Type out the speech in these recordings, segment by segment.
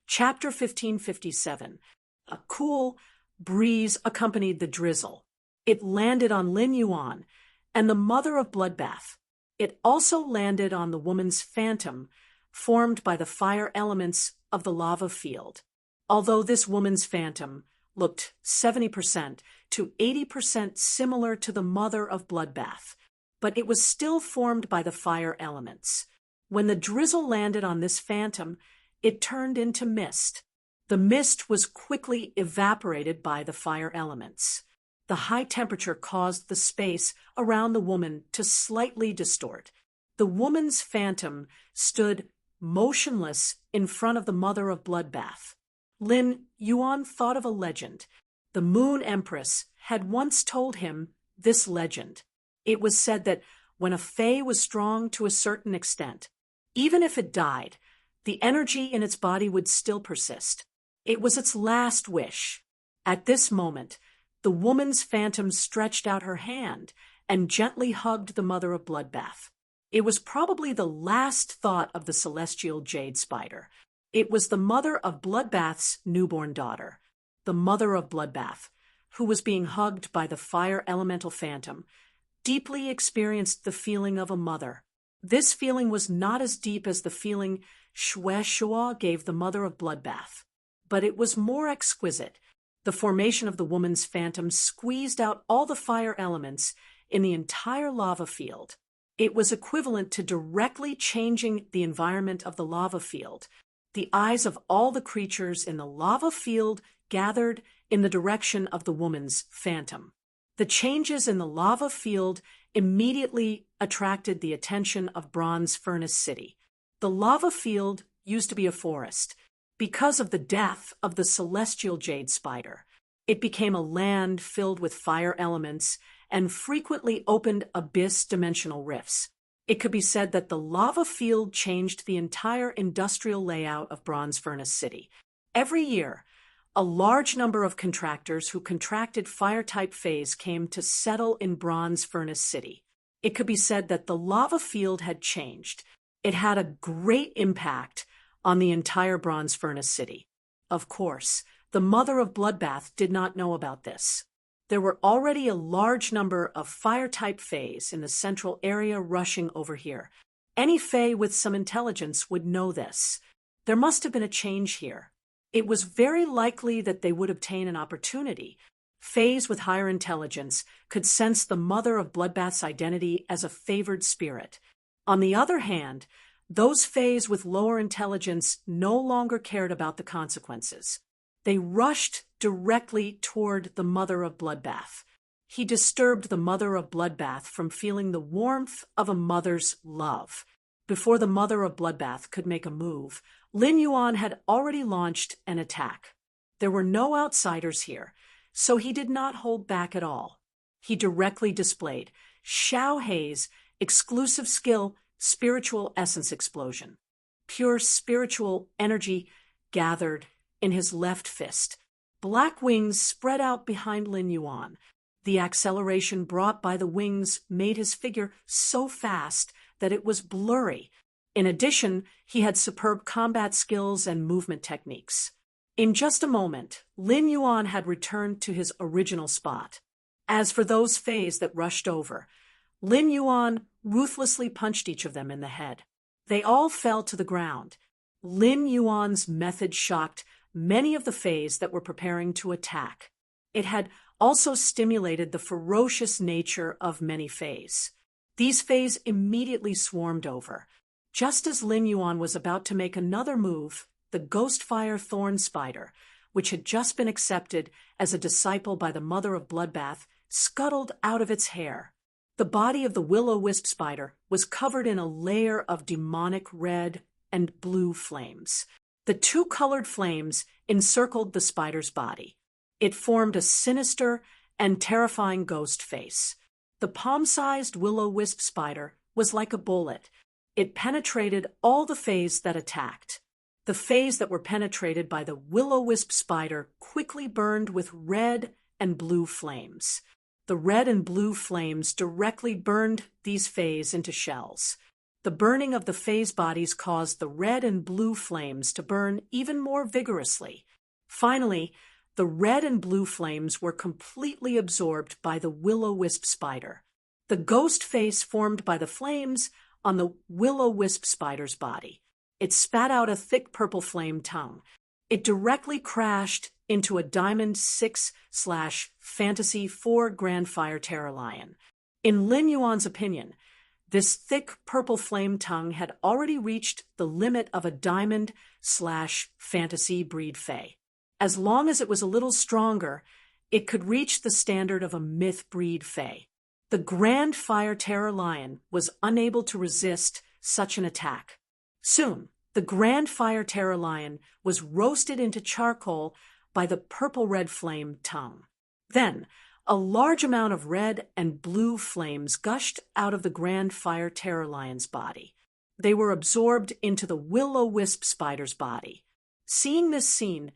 Chapter 1557. A cool breeze accompanied the drizzle. It landed on Lin Yuan and the mother of Bloodbath. It also landed on the woman's phantom, formed by the fire elements of the lava field. Although this woman's phantom looked 70% to 80% similar to the mother of Bloodbath, but it was still formed by the fire elements. When the drizzle landed on this phantom, it turned into mist. The mist was quickly evaporated by the fire elements. The high temperature caused the space around the woman to slightly distort. The woman's phantom stood motionless in front of the mother of Bloodbath. Lin Yuan thought of a legend. The Moon Empress had once told him this legend. It was said that when a fae was strong to a certain extent, even if it died, the energy in its body would still persist. It was its last wish. At this moment, the woman's phantom stretched out her hand and gently hugged the mother of Bloodbath. It was probably the last thought of the celestial jade spider. It was the mother of Bloodbath's newborn daughter. The mother of Bloodbath, who was being hugged by the fire elemental phantom, deeply experienced the feeling of a mother. This feeling was not as deep as the feeling Shue Shua gave the mother of Bloodbath, but it was more exquisite. The formation of the woman's phantom squeezed out all the fire elements in the entire lava field. It was equivalent to directly changing the environment of the lava field. The eyes of all the creatures in the lava field gathered in the direction of the woman's phantom. The changes in the lava field immediately attracted the attention of Bronze Furnace City. The lava field used to be a forest. Because of the death of the celestial jade spider, it became a land filled with fire elements and frequently opened abyss-dimensional rifts. It could be said that the lava field changed the entire industrial layout of Bronze Furnace City. Every year, a large number of contractors who contracted fire-type faes came to settle in Bronze Furnace City. It could be said that the lava field had changed. It had a great impact on the entire Bronze Furnace City. Of course, the mother of Bloodbath did not know about this. There were already a large number of fire-type faes in the central area rushing over here. Any fae with some intelligence would know this. There must have been a change here. It was very likely that they would obtain an opportunity. Faes with higher intelligence could sense the mother of Bloodbath's identity as a favored spirit. On the other hand, those faes with lower intelligence no longer cared about the consequences. They rushed directly toward the mother of Bloodbath. He disturbed the mother of Bloodbath from feeling the warmth of a mother's love. Before the mother of Bloodbath could make a move, Lin Yuan had already launched an attack. There were no outsiders here, so he did not hold back at all. He directly displayed Xiao Hei's exclusive skill, Spiritual Essence Explosion. Pure spiritual energy gathered in his left fist. Black wings spread out behind Lin Yuan. The acceleration brought by the wings made his figure so fast that it was blurry. In addition, he had superb combat skills and movement techniques. In just a moment, Lin Yuan had returned to his original spot. As for those faes that rushed over, Lin Yuan ruthlessly punched each of them in the head. They all fell to the ground. Lin Yuan's method shocked many of the faes that were preparing to attack. It had also stimulated the ferocious nature of many faes. These faes immediately swarmed over. Just as Lin Yuan was about to make another move, the Ghostfire Thorn Spider, which had just been accepted as a disciple by the mother of Bloodbath, scuttled out of its hair. The body of the Will-O-Wisp spider was covered in a layer of demonic red and blue flames. The two colored flames encircled the spider's body. It formed a sinister and terrifying ghost face. The palm-sized Will-O-Wisp spider was like a bullet. It penetrated all the faes that attacked. The faes that were penetrated by the Will-O-Wisp spider quickly burned with red and blue flames. The red and blue flames directly burned these faes into shells. The burning of the phase bodies caused the red and blue flames to burn even more vigorously. Finally, the red and blue flames were completely absorbed by the will-o-wisp spider. The ghost face formed by the flames on the will-o-wisp spider's body. It spat out a thick purple flame tongue. It directly crashed into a Diamond 6/Fantasy 4 Grand Fire Terror Lion. In Lin Yuan's opinion, this thick purple flame tongue had already reached the limit of a Diamond/Fantasy breed Fae. As long as it was a little stronger, it could reach the standard of a myth breed Fae. The Grand Fire Terror Lion was unable to resist such an attack. Soon, the Grand Fire Terror Lion was roasted into charcoal by the purple-red flame tongue. Then, a large amount of red and blue flames gushed out of the Grand Fire Terror Lion's body. They were absorbed into the will-o-wisp spider's body. Seeing this scene,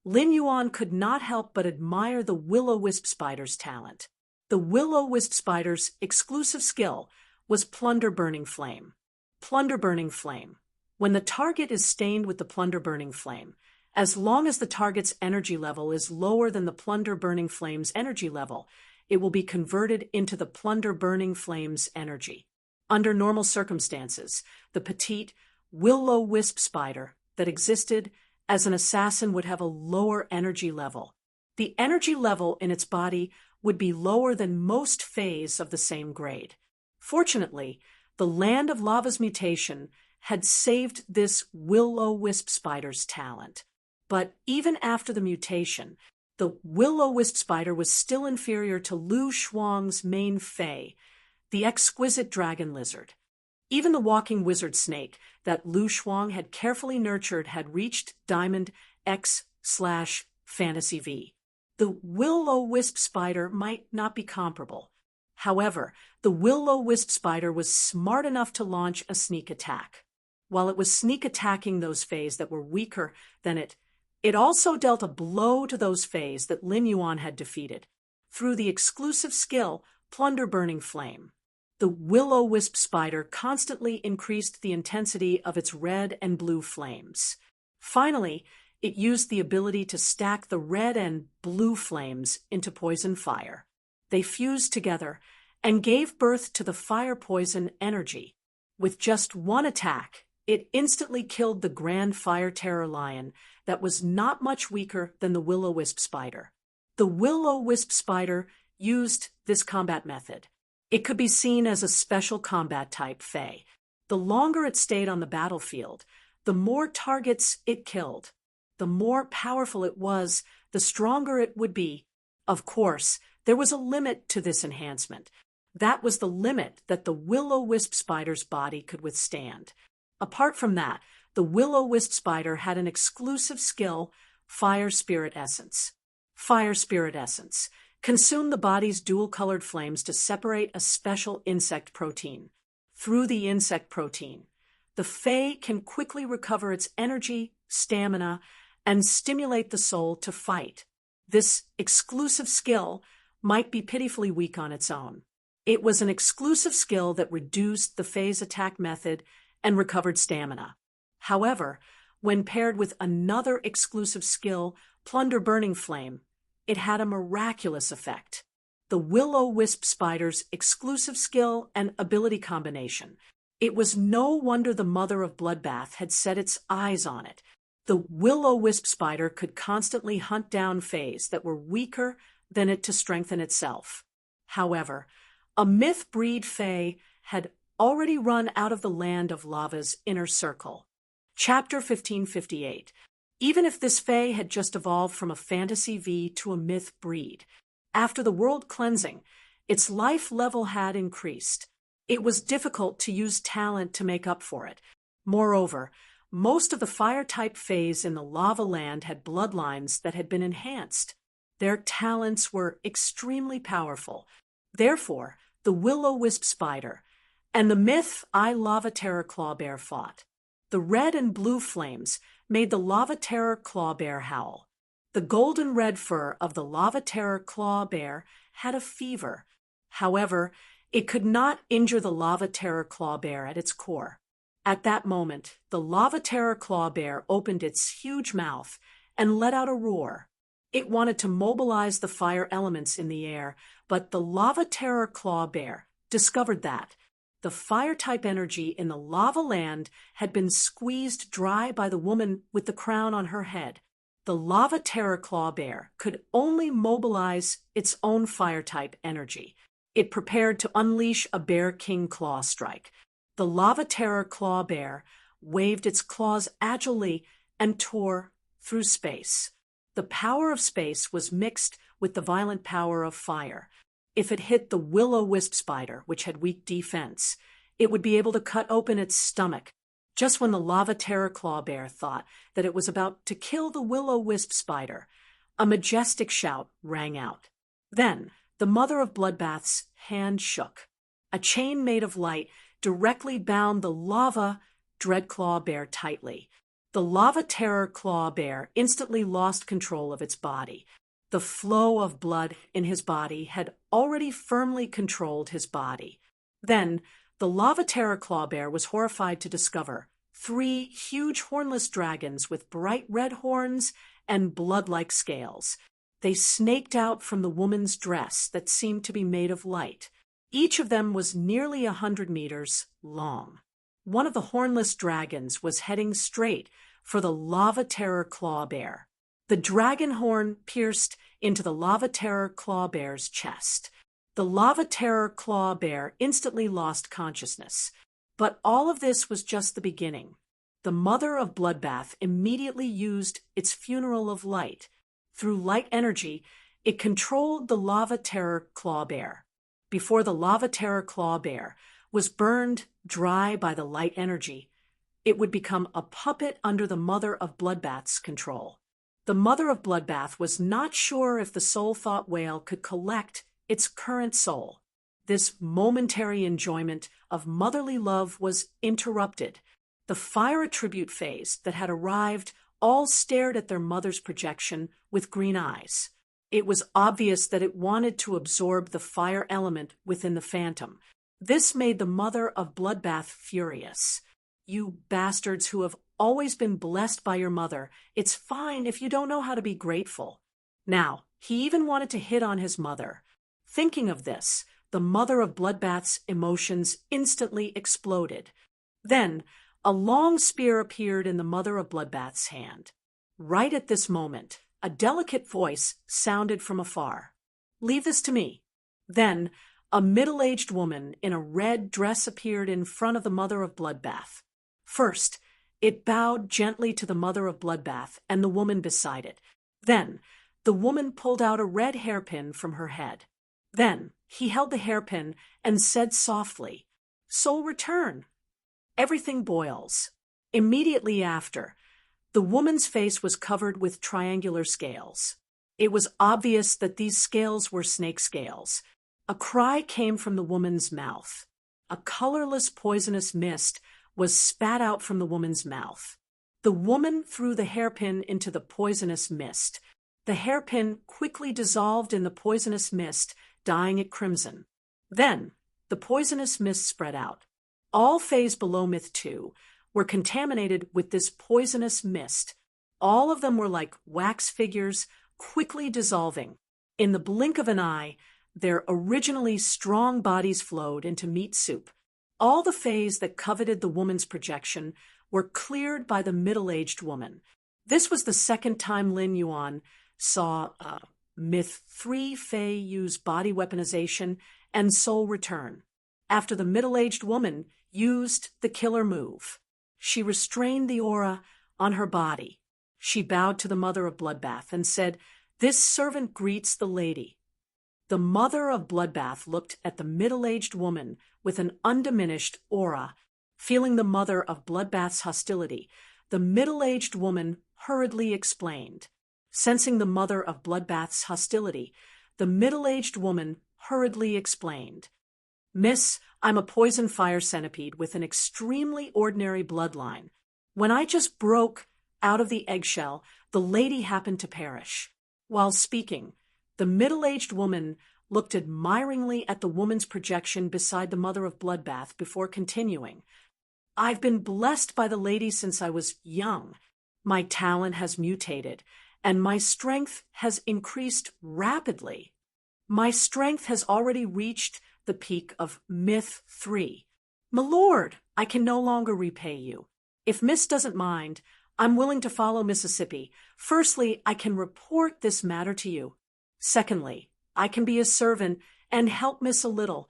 Lin Yuan could not help but admire the will-o-wisp spider's talent. The will-o-wisp spider's exclusive skill was Plunder Burning Flame. Plunder Burning Flame. When the target is stained with the Plunder Burning Flame, as long as the target's energy level is lower than the Plunder Burning Flame's energy level, it will be converted into the Plunder Burning Flame's energy. Under normal circumstances, the petite will-o-wisp spider that existed as an assassin would have a lower energy level. The energy level in its body would be lower than most Faes of the same grade. Fortunately, the Land of Lava's mutation had saved this will-o-wisp spider's talent. But even after the mutation, the will-o-wisp spider was still inferior to Lu Shuang's main Fae, the exquisite dragon lizard. Even the walking wizard snake that Lu Shuang had carefully nurtured had reached Diamond X/Fantasy V. The will-o-wisp spider might not be comparable. However, the will-o-wisp spider was smart enough to launch a sneak attack. While it was sneak attacking those Faes that were weaker than it also dealt a blow to those Faes that Lin Yuan had defeated, through the exclusive skill Plunder Burning Flame. The will-o-wisp spider constantly increased the intensity of its red and blue flames. Finally, it used the ability to stack the red and blue flames into poison fire. They fused together and gave birth to the fire poison energy. With just one attack, it instantly killed the Grand Fire Terror Lion that was not much weaker than the will-o-wisp spider. The will-o-wisp spider used this combat method. It could be seen as a special combat type Fae. The longer it stayed on the battlefield, the more targets it killed. The more powerful it was, the stronger it would be. Of course, there was a limit to this enhancement. That was the limit that the will-o-wisp spider's body could withstand. Apart from that, the will-o-wisp spider had an exclusive skill, Fire Spirit Essence. Fire Spirit Essence. Consume the body's dual-colored flames to separate a special insect protein. Through the insect protein, the Fae can quickly recover its energy, stamina, and stimulate the soul to fight. This exclusive skill might be pitifully weak on its own. It was an exclusive skill that reduced the Fae's attack method and recovered stamina. However, when paired with another exclusive skill, Plunder Burning Flame, it had a miraculous effect. The will-o-wisp spider's exclusive skill and ability combination. It was no wonder the mother of Bloodbath had set its eyes on it. The will-o-wisp spider could constantly hunt down Faes that were weaker than it to strengthen itself. However, a myth breed Fae had already run out of the Land of Lava's inner circle. Chapter 1558. Even if this Fae had just evolved from a Fantasy V to a myth breed, after the world cleansing, its life level had increased. It was difficult to use talent to make up for it. Moreover, most of the fire-type Faes in the Lava Land had bloodlines that had been enhanced. Their talents were extremely powerful. Therefore, the will-o-wisp spider and the myth Lava Terror Clawbear fought. The red and blue flames made the Lava Terror Clawbear howl. The golden red fur of the Lava Terror Clawbear had a fever. However, It could not injure the lava terror claw bear at its core. At that moment, the lava terror claw bear opened its huge mouth and let out a roar. It wanted to mobilize the fire elements in the air, but the lava terror claw bear discovered that the fire-type energy in the lava land had been squeezed dry by the woman with the crown on her head. The lava terror claw bear could only mobilize its own fire-type energy. It prepared to unleash a bear king claw strike. The lava terror claw bear waved its claws agilely and tore through space. The power of space was mixed with the violent power of fire. If it hit the will-o-wisp spider, which had weak defense, it would be able to cut open its stomach. Just when the lava terror claw bear thought that it was about to kill the will-o-wisp spider, a majestic shout rang out. Then the mother of bloodbath's hand shook. A chain made of light directly bound the lava dreadclaw bear tightly. The lava terror claw bear instantly lost control of its body. The flow of blood in his body had already firmly controlled his body. Then the lava terror claw bear was horrified to discover 3 huge hornless dragons with bright red horns and blood-like scales. They snaked out from the woman's dress that seemed to be made of light. Each of them was nearly 100 meters long. One of the hornless dragons was heading straight for the lava terror claw bear. The dragon horn pierced into the lava terror claw bear's chest. The lava terror claw bear instantly lost consciousness. But all of this was just the beginning. The mother of bloodbath immediately used its funeral of light. Through light energy, it controlled the lava terror claw bear. Before the lava terror claw bear was burned dry by the light energy, it would become a puppet under the mother of bloodbath's control. The mother of bloodbath was not sure if the soul-thought whale could collect its current soul. This momentary enjoyment of motherly love was interrupted. The fire attribute phase that had arrived all stared at their mother's projection with green eyes. It was obvious that it wanted to absorb the fire element within the phantom. This made the mother of bloodbath furious. You bastards who have always been blessed by your mother, it's fine if you don't know how to be grateful. Now, he even wanted to hit on his mother. Thinking of this, the mother of bloodbath's emotions instantly exploded. Then, a long spear appeared in the mother of bloodbath's hand. Right at this moment, a delicate voice sounded from afar. "Leave this to me." Then, a middle-aged woman in a red dress appeared in front of the mother of bloodbath. First, it bowed gently to the mother of bloodbath and the woman beside it. Then, the woman pulled out a red hairpin from her head. Then, he held the hairpin and said softly, "Soul return." Everything boils. Immediately after, the woman's face was covered with triangular scales. It was obvious that these scales were snake scales. A cry came from the woman's mouth. A colorless poisonous mist was spat out from the woman's mouth. The woman threw the hairpin into the poisonous mist. The hairpin quickly dissolved in the poisonous mist, dyeing it crimson. Then, the poisonous mist spread out. All phase below Myth 2 were contaminated with this poisonous mist. All of them were like wax figures, quickly dissolving. In the blink of an eye, their originally strong bodies flowed into meat soup. All the phase that coveted the woman's projection were cleared by the middle-aged woman. This was the second time Lin Yuan saw Myth 3 Fae use body weaponization and soul return. After the middle-aged woman used the killer move, she restrained the aura on her body. She bowed to the mother of bloodbath and said, "This servant greets the lady." The mother of bloodbath looked at the middle-aged woman with an undiminished aura. Feeling the mother of bloodbath's hostility, the middle-aged woman hurriedly explained. Sensing the mother of bloodbath's hostility, the middle-aged woman hurriedly explained. "Miss, I'm a poison fire centipede with an extremely ordinary bloodline. When I just broke out of the eggshell, the lady happened to perish." While speaking, the middle-aged woman looked admiringly at the woman's projection beside the mother of Bloodbath before continuing. I've been blessed by the lady since I was young. My talent has mutated, and my strength has increased rapidly. My strength has already reached the peak of Myth 3. My lord, I can no longer repay you. If Miss doesn't mind, I'm willing to follow Mississippi. Firstly, I can report this matter to you. Secondly, I can be a servant and help Miss a little.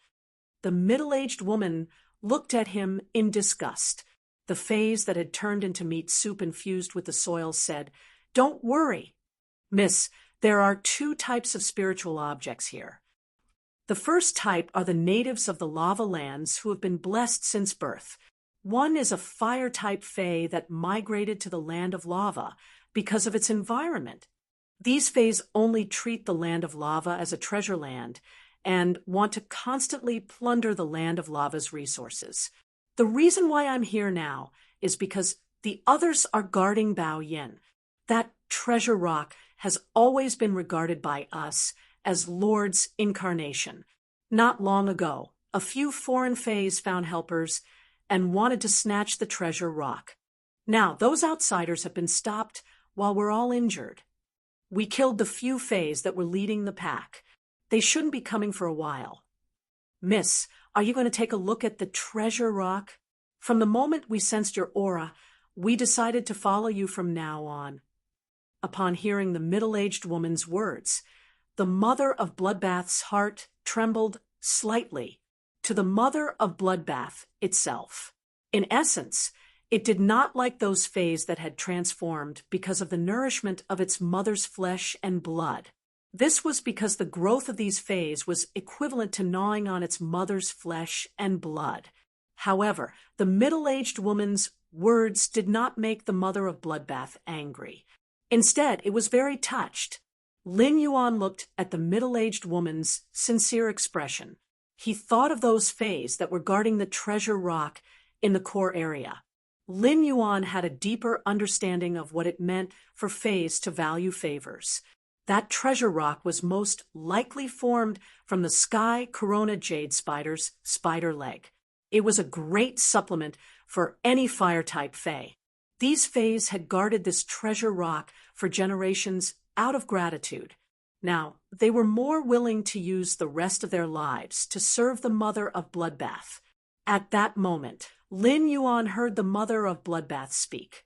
The middle-aged woman looked at him in disgust. The fays that had turned into meat soup infused with the soil said, "Don't worry, Miss, there are two types of spiritual objects here. The first type are the natives of the lava lands who have been blessed since birth. One is a fire-type fae that migrated to the land of lava because of its environment. These fays only treat the land of lava as a treasure land and want to constantly plunder the land of lava's resources. The reason why I'm here now is because the others are guarding Bao Yin. That treasure rock has always been regarded by us as Lord's incarnation. Not long ago, a few foreign fays found helpers and wanted to snatch the treasure rock. Now, those outsiders have been stopped while we're all injured. We killed the few fays that were leading the pack. They shouldn't be coming for a while. Miss, are you going to take a look at the treasure rock? From the moment we sensed your aura, we decided to follow you from now on." Upon hearing the middle-aged woman's words, the mother of Bloodbath's heart trembled slightly to the mother of Bloodbath itself. In essence, it did not like those fays that had transformed because of the nourishment of its mother's flesh and blood. This was because the growth of these fays was equivalent to gnawing on its mother's flesh and blood. However, the middle-aged woman's words did not make the mother of Bloodbath angry. Instead, it was very touched. Lin Yuan looked at the middle-aged woman's sincere expression. He thought of those fays that were guarding the treasure rock in the core area. Lin Yuan had a deeper understanding of what it meant for fays to value favors. That treasure rock was most likely formed from the sky corona jade spider's spider leg. It was a great supplement for any fire-type fae. These fays had guarded this treasure rock for generations out of gratitude. Now, they were more willing to use the rest of their lives to serve the mother of Bloodbath. At that moment, Lin Yuan heard the mother of Bloodbath speak.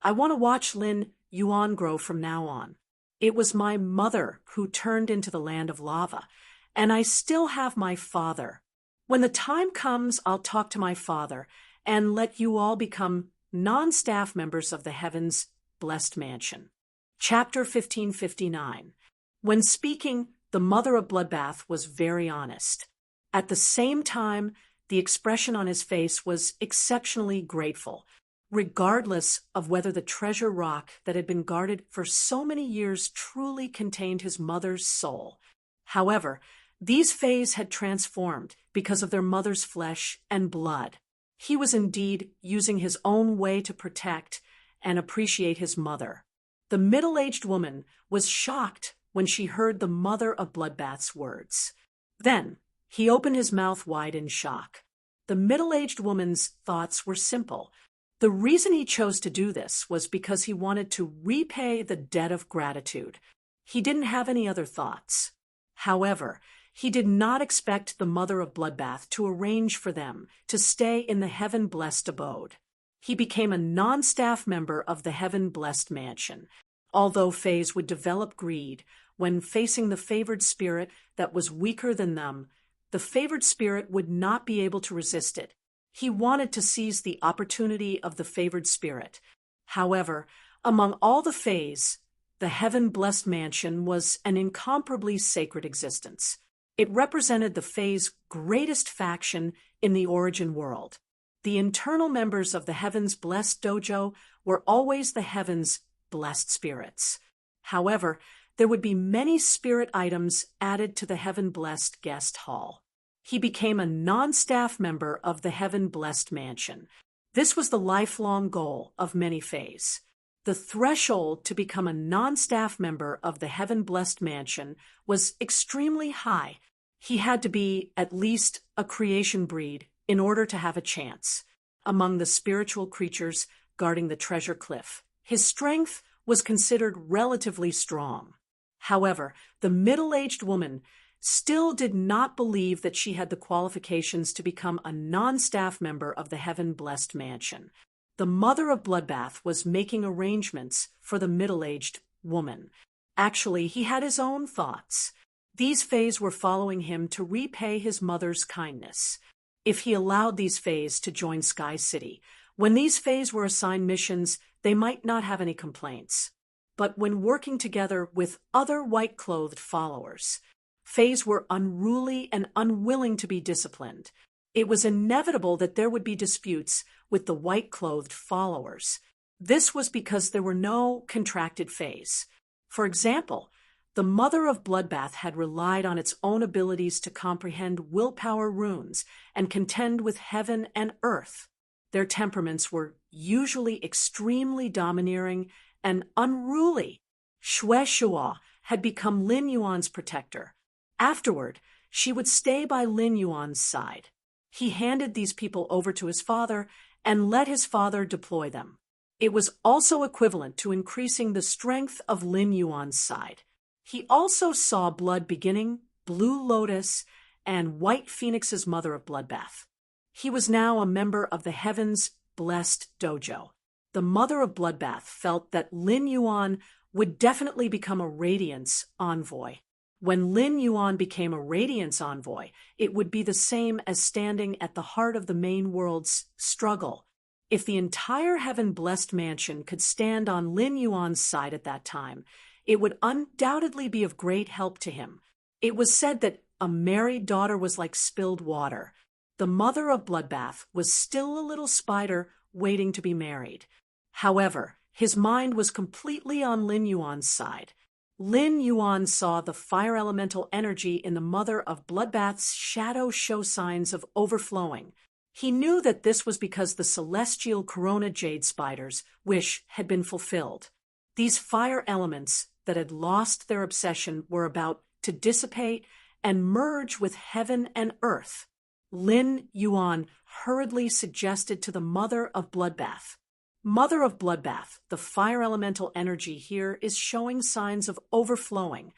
"I want to watch Lin Yuan grow from now on. It was my mother who turned into the land of lava, and I still have my father. When the time comes, I'll talk to my father and let you all become non-staff members of the Heaven's Blessed Mansion." Chapter 1559. When speaking, the mother of Bloodbath was very honest. At the same time, the expression on his face was exceptionally grateful, regardless of whether the treasure rock that had been guarded for so many years truly contained his mother's soul. However, these fays had transformed because of their mother's flesh and blood. He was indeed using his own way to protect and appreciate his mother. The middle-aged woman was shocked when she heard the mother of Bloodbath's words. Then he opened his mouth wide in shock. The middle-aged woman's thoughts were simple. The reason he chose to do this was because he wanted to repay the debt of gratitude. He didn't have any other thoughts. However, he did not expect the mother of Bloodbath to arrange for them to stay in the heaven-blessed abode. He became a non-staff member of the heaven-blessed mansion. Although fays would develop greed when facing the favored spirit that was weaker than them, the favored spirit would not be able to resist it. He wanted to seize the opportunity of the favored spirit. However, among all the fays, the heaven-blessed mansion was an incomparably sacred existence. It represented the fays' greatest faction in the origin world. The internal members of the Heaven's Blessed Dojo were always the Heaven's blessed spirits. However, there would be many spirit items added to the Heaven-Blessed Guest Hall. He became a non-staff member of the Heaven-Blessed Mansion. This was the lifelong goal of many fays. The threshold to become a non-staff member of the heaven-blessed mansion was extremely high. He had to be at least a creation breed in order to have a chance among the spiritual creatures guarding the treasure cliff. His strength was considered relatively strong. However, the middle-aged woman still did not believe that she had the qualifications to become a non-staff member of the heaven-blessed mansion. The mother of Bloodbath was making arrangements for the middle-aged woman. Actually, he had his own thoughts. These Fays were following him to repay his mother's kindness. If he allowed these Fays to join Sky City, when these Fays were assigned missions, they might not have any complaints. But when working together with other white-clothed followers, Fays were unruly and unwilling to be disciplined. It was inevitable that there would be disputes with the white-clothed followers. This was because there were no contracted Fays. For example, the mother of Bloodbath had relied on its own abilities to comprehend willpower runes and contend with heaven and earth. Their temperaments were usually extremely domineering and unruly. Xue Shuo had become Lin Yuan's protector. Afterward, she would stay by Lin Yuan's side. He handed these people over to his father and let his father deploy them. It was also equivalent to increasing the strength of Lin Yuan's side. He also saw Blood Beginning, Blue Lotus, and White Phoenix's mother of Bloodbath. He was now a member of the Heaven's Blessed Dojo. The mother of Bloodbath felt that Lin Yuan would definitely become a Radiance envoy. When Lin Yuan became a Radiance envoy, it would be the same as standing at the heart of the main world's struggle. If the entire heaven-blessed mansion could stand on Lin Yuan's side at that time, it would undoubtedly be of great help to him. It was said that a married daughter was like spilled water. The mother of Bloodbath was still a little spider waiting to be married. However, his mind was completely on Lin Yuan's side. Lin Yuan saw the fire elemental energy in the mother of Bloodbath's shadow show signs of overflowing. He knew that this was because the celestial corona jade spider's wish had been fulfilled. These fire elements that had lost their obsession were about to dissipate and merge with heaven and earth. Lin Yuan hurriedly suggested to the mother of Bloodbath, Mother of Bloodbath, the fire elemental energy here is showing signs of overflowing.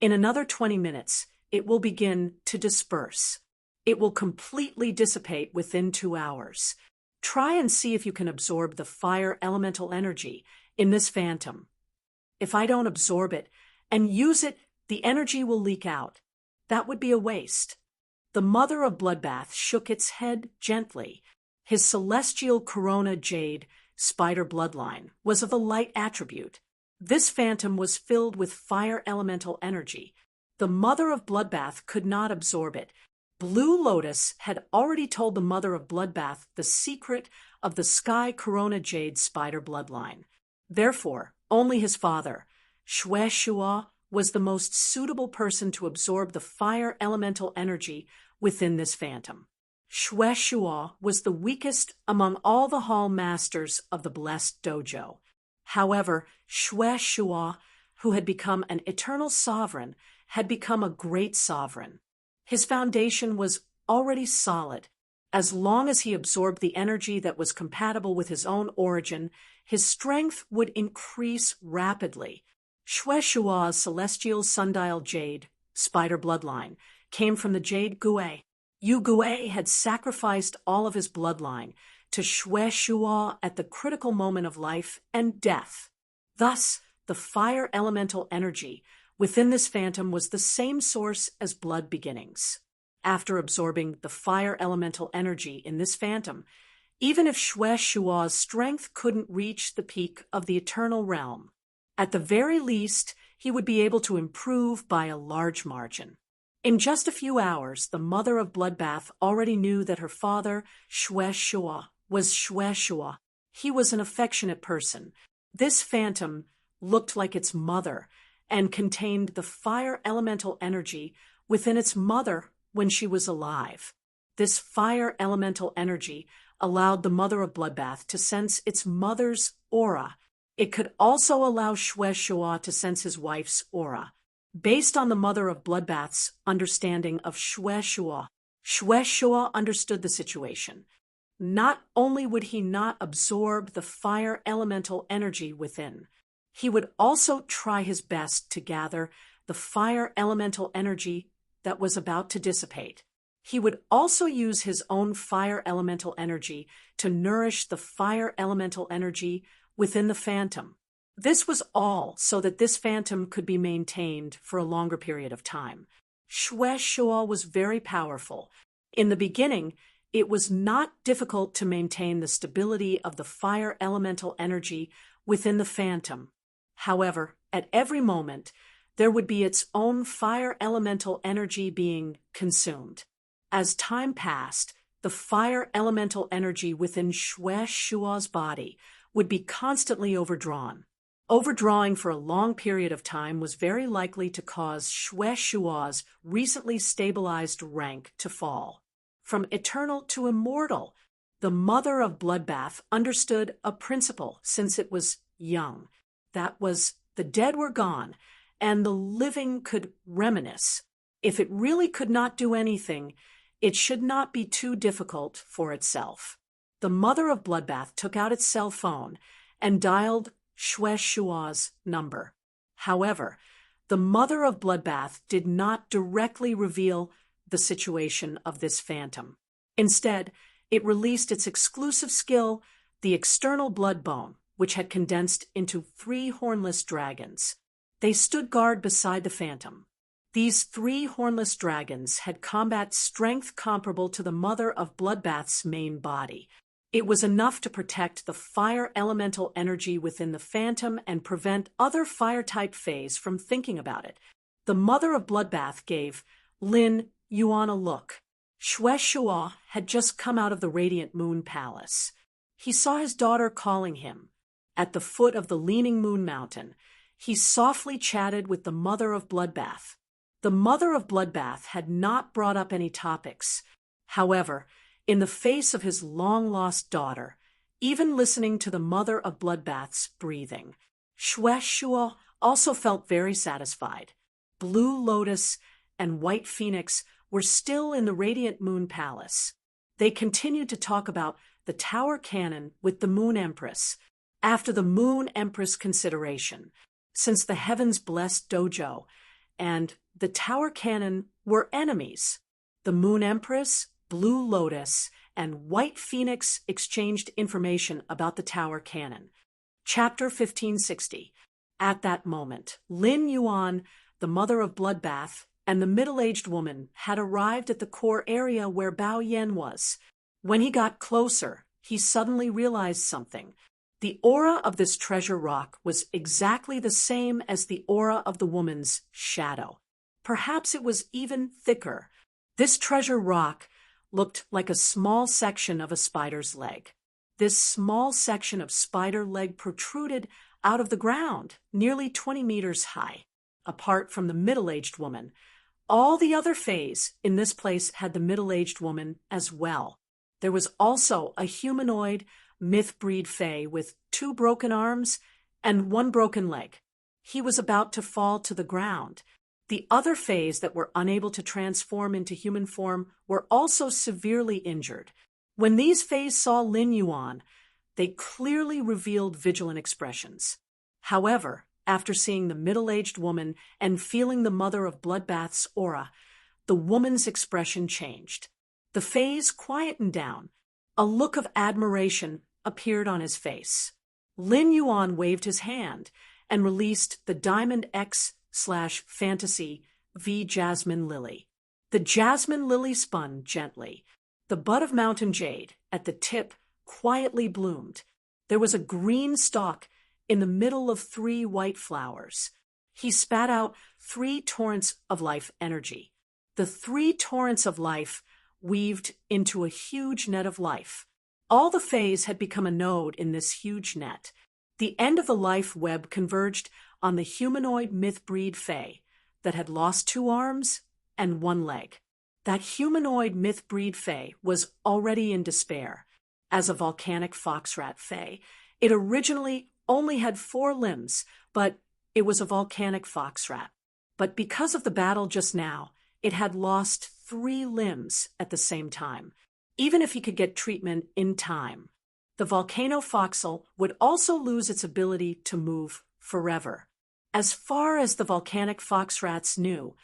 In another 20 minutes, it will begin to disperse. It will completely dissipate within 2 hours. Try and see if you can absorb the fire elemental energy in this phantom. If I don't absorb it and use it, the energy will leak out. That would be a waste. The mother of Bloodbath shook its head gently. His celestial corona jade spider bloodline was of a light attribute. This phantom was filled with fire elemental energy. The mother of Bloodbath could not absorb it. Blue Lotus had already told the mother of Bloodbath the secret of the sky corona jade spider bloodline. Therefore, only his father, Xue Shuo, was the most suitable person to absorb the fire elemental energy within this phantom. Xue Shuo was the weakest among all the hall masters of the Blessed Dojo. However, Xue Shuo, who had become an eternal sovereign, had become a great sovereign. His foundation was already solid. As long as he absorbed the energy that was compatible with his own origin, his strength would increase rapidly. Xue Shuo's celestial sundial jade, spider bloodline, came from the Jade Gue. Yu Gue had sacrificed all of his bloodline to Xue Shuo at the critical moment of life and death. Thus, the fire elemental energy within this phantom was the same source as blood beginnings. After absorbing the fire elemental energy in this phantom, even if Xue Shuo's strength couldn't reach the peak of the eternal realm, at the very least, he would be able to improve by a large margin. In just a few hours, the mother of Bloodbath already knew that her father, Xue Shuo, was Xue Shuo. He was an affectionate person. This phantom looked like its mother and contained the fire elemental energy within its mother when she was alive. This fire elemental energy allowed the mother of Bloodbath to sense its mother's aura. It could also allow Shwe Shua to sense his wife's aura. Based on the mother of Bloodbath's understanding of Shwe Shua understood the situation. Not only would he not absorb the fire elemental energy within, he would also try his best to gather the fire elemental energy that was about to dissipate. He would also use his own fire elemental energy to nourish the fire elemental energy within the phantom. This was all so that this phantom could be maintained for a longer period of time. Shwe Shua was very powerful. In the beginning, it was not difficult to maintain the stability of the fire elemental energy within the phantom. However, at every moment, there would be its own fire elemental energy being consumed. As time passed, the fire elemental energy within Shwe Shua's body would be constantly overdrawn. Overdrawing for a long period of time was very likely to cause Shwe Shua's recently stabilized rank to fall. From eternal to immortal, the mother of Bloodbath understood a principle since it was young. That was, the dead were gone, and the living could reminisce. If it really could not do anything, it should not be too difficult for itself. The mother of Bloodbath took out its cell phone and dialed Shwe Shua's number. However, the mother of Bloodbath did not directly reveal the situation of this phantom. Instead, it released its exclusive skill, the external blood bone, which had condensed into 3 hornless dragons. They stood guard beside the phantom. These 3 hornless dragons had combat strength comparable to the mother of Bloodbath's main body. It was enough to protect the fire elemental energy within the phantom and prevent other fire-type fays from thinking about it. The mother of Bloodbath gave Lin Yuan a look. Shwe Shua had just come out of the Radiant Moon Palace. He saw his daughter calling him. At the foot of the Leaning Moon Mountain, he softly chatted with the mother of Bloodbath. The mother of Bloodbath had not brought up any topics. However, in the face of his long-lost daughter, even listening to the mother of Bloodbath's breathing, Shwe Shua also felt very satisfied. Blue Lotus and White Phoenix were still in the Radiant Moon Palace. They continued to talk about the Tower Cannon with the Moon Empress. After the Moon Empress consideration, since the Heavens Blessed Dojo and the Tower Cannon were enemies, the Moon Empress, Blue Lotus, and White Phoenix exchanged information about the Tower Cannon. Chapter 1560. At that moment, Lin Yuan, the mother of Bloodbath, and the middle-aged woman had arrived at the core area where Bao Yen was. When he got closer, he suddenly realized something. The aura of this treasure rock was exactly the same as the aura of the woman's shadow. Perhaps it was even thicker. This treasure rock looked like a small section of a spider's leg. This small section of spider leg protruded out of the ground, nearly 20 meters high. Apart from the middle-aged woman, all the other fays in this place had the middle-aged woman as well. There was also a humanoid myth-breed fae with 2 broken arms and 1 broken leg. He was about to fall to the ground. The other fays that were unable to transform into human form were also severely injured. When these fays saw Lin Yuan, they clearly revealed vigilant expressions. However, after seeing the middle-aged woman and feeling the mother of Bloodbath's aura, the woman's expression changed. The fays quietened down. A look of admiration appeared on his face. Lin Yuan waved his hand and released the Diamond X/Fantasy V Jasmine Lily. The jasmine lily spun gently. The bud of mountain jade at the tip quietly bloomed. There was a green stalk in the middle of 3 white flowers. He spat out 3 torrents of life energy. The 3 torrents of life weaved into a huge net of life. All the fays had become a node in this huge net. The end of the life web converged on the humanoid myth-breed fae that had lost 2 arms and 1 leg. That humanoid myth-breed fae was already in despair. As a volcanic foxrat fae, it originally only had 4 limbs, but it was a volcanic foxrat. But because of the battle just now, it had lost 3 limbs at the same time, even if he could get treatment in time. The volcano foxel would also lose its ability to move forever. As far as the volcanic foxrats knew,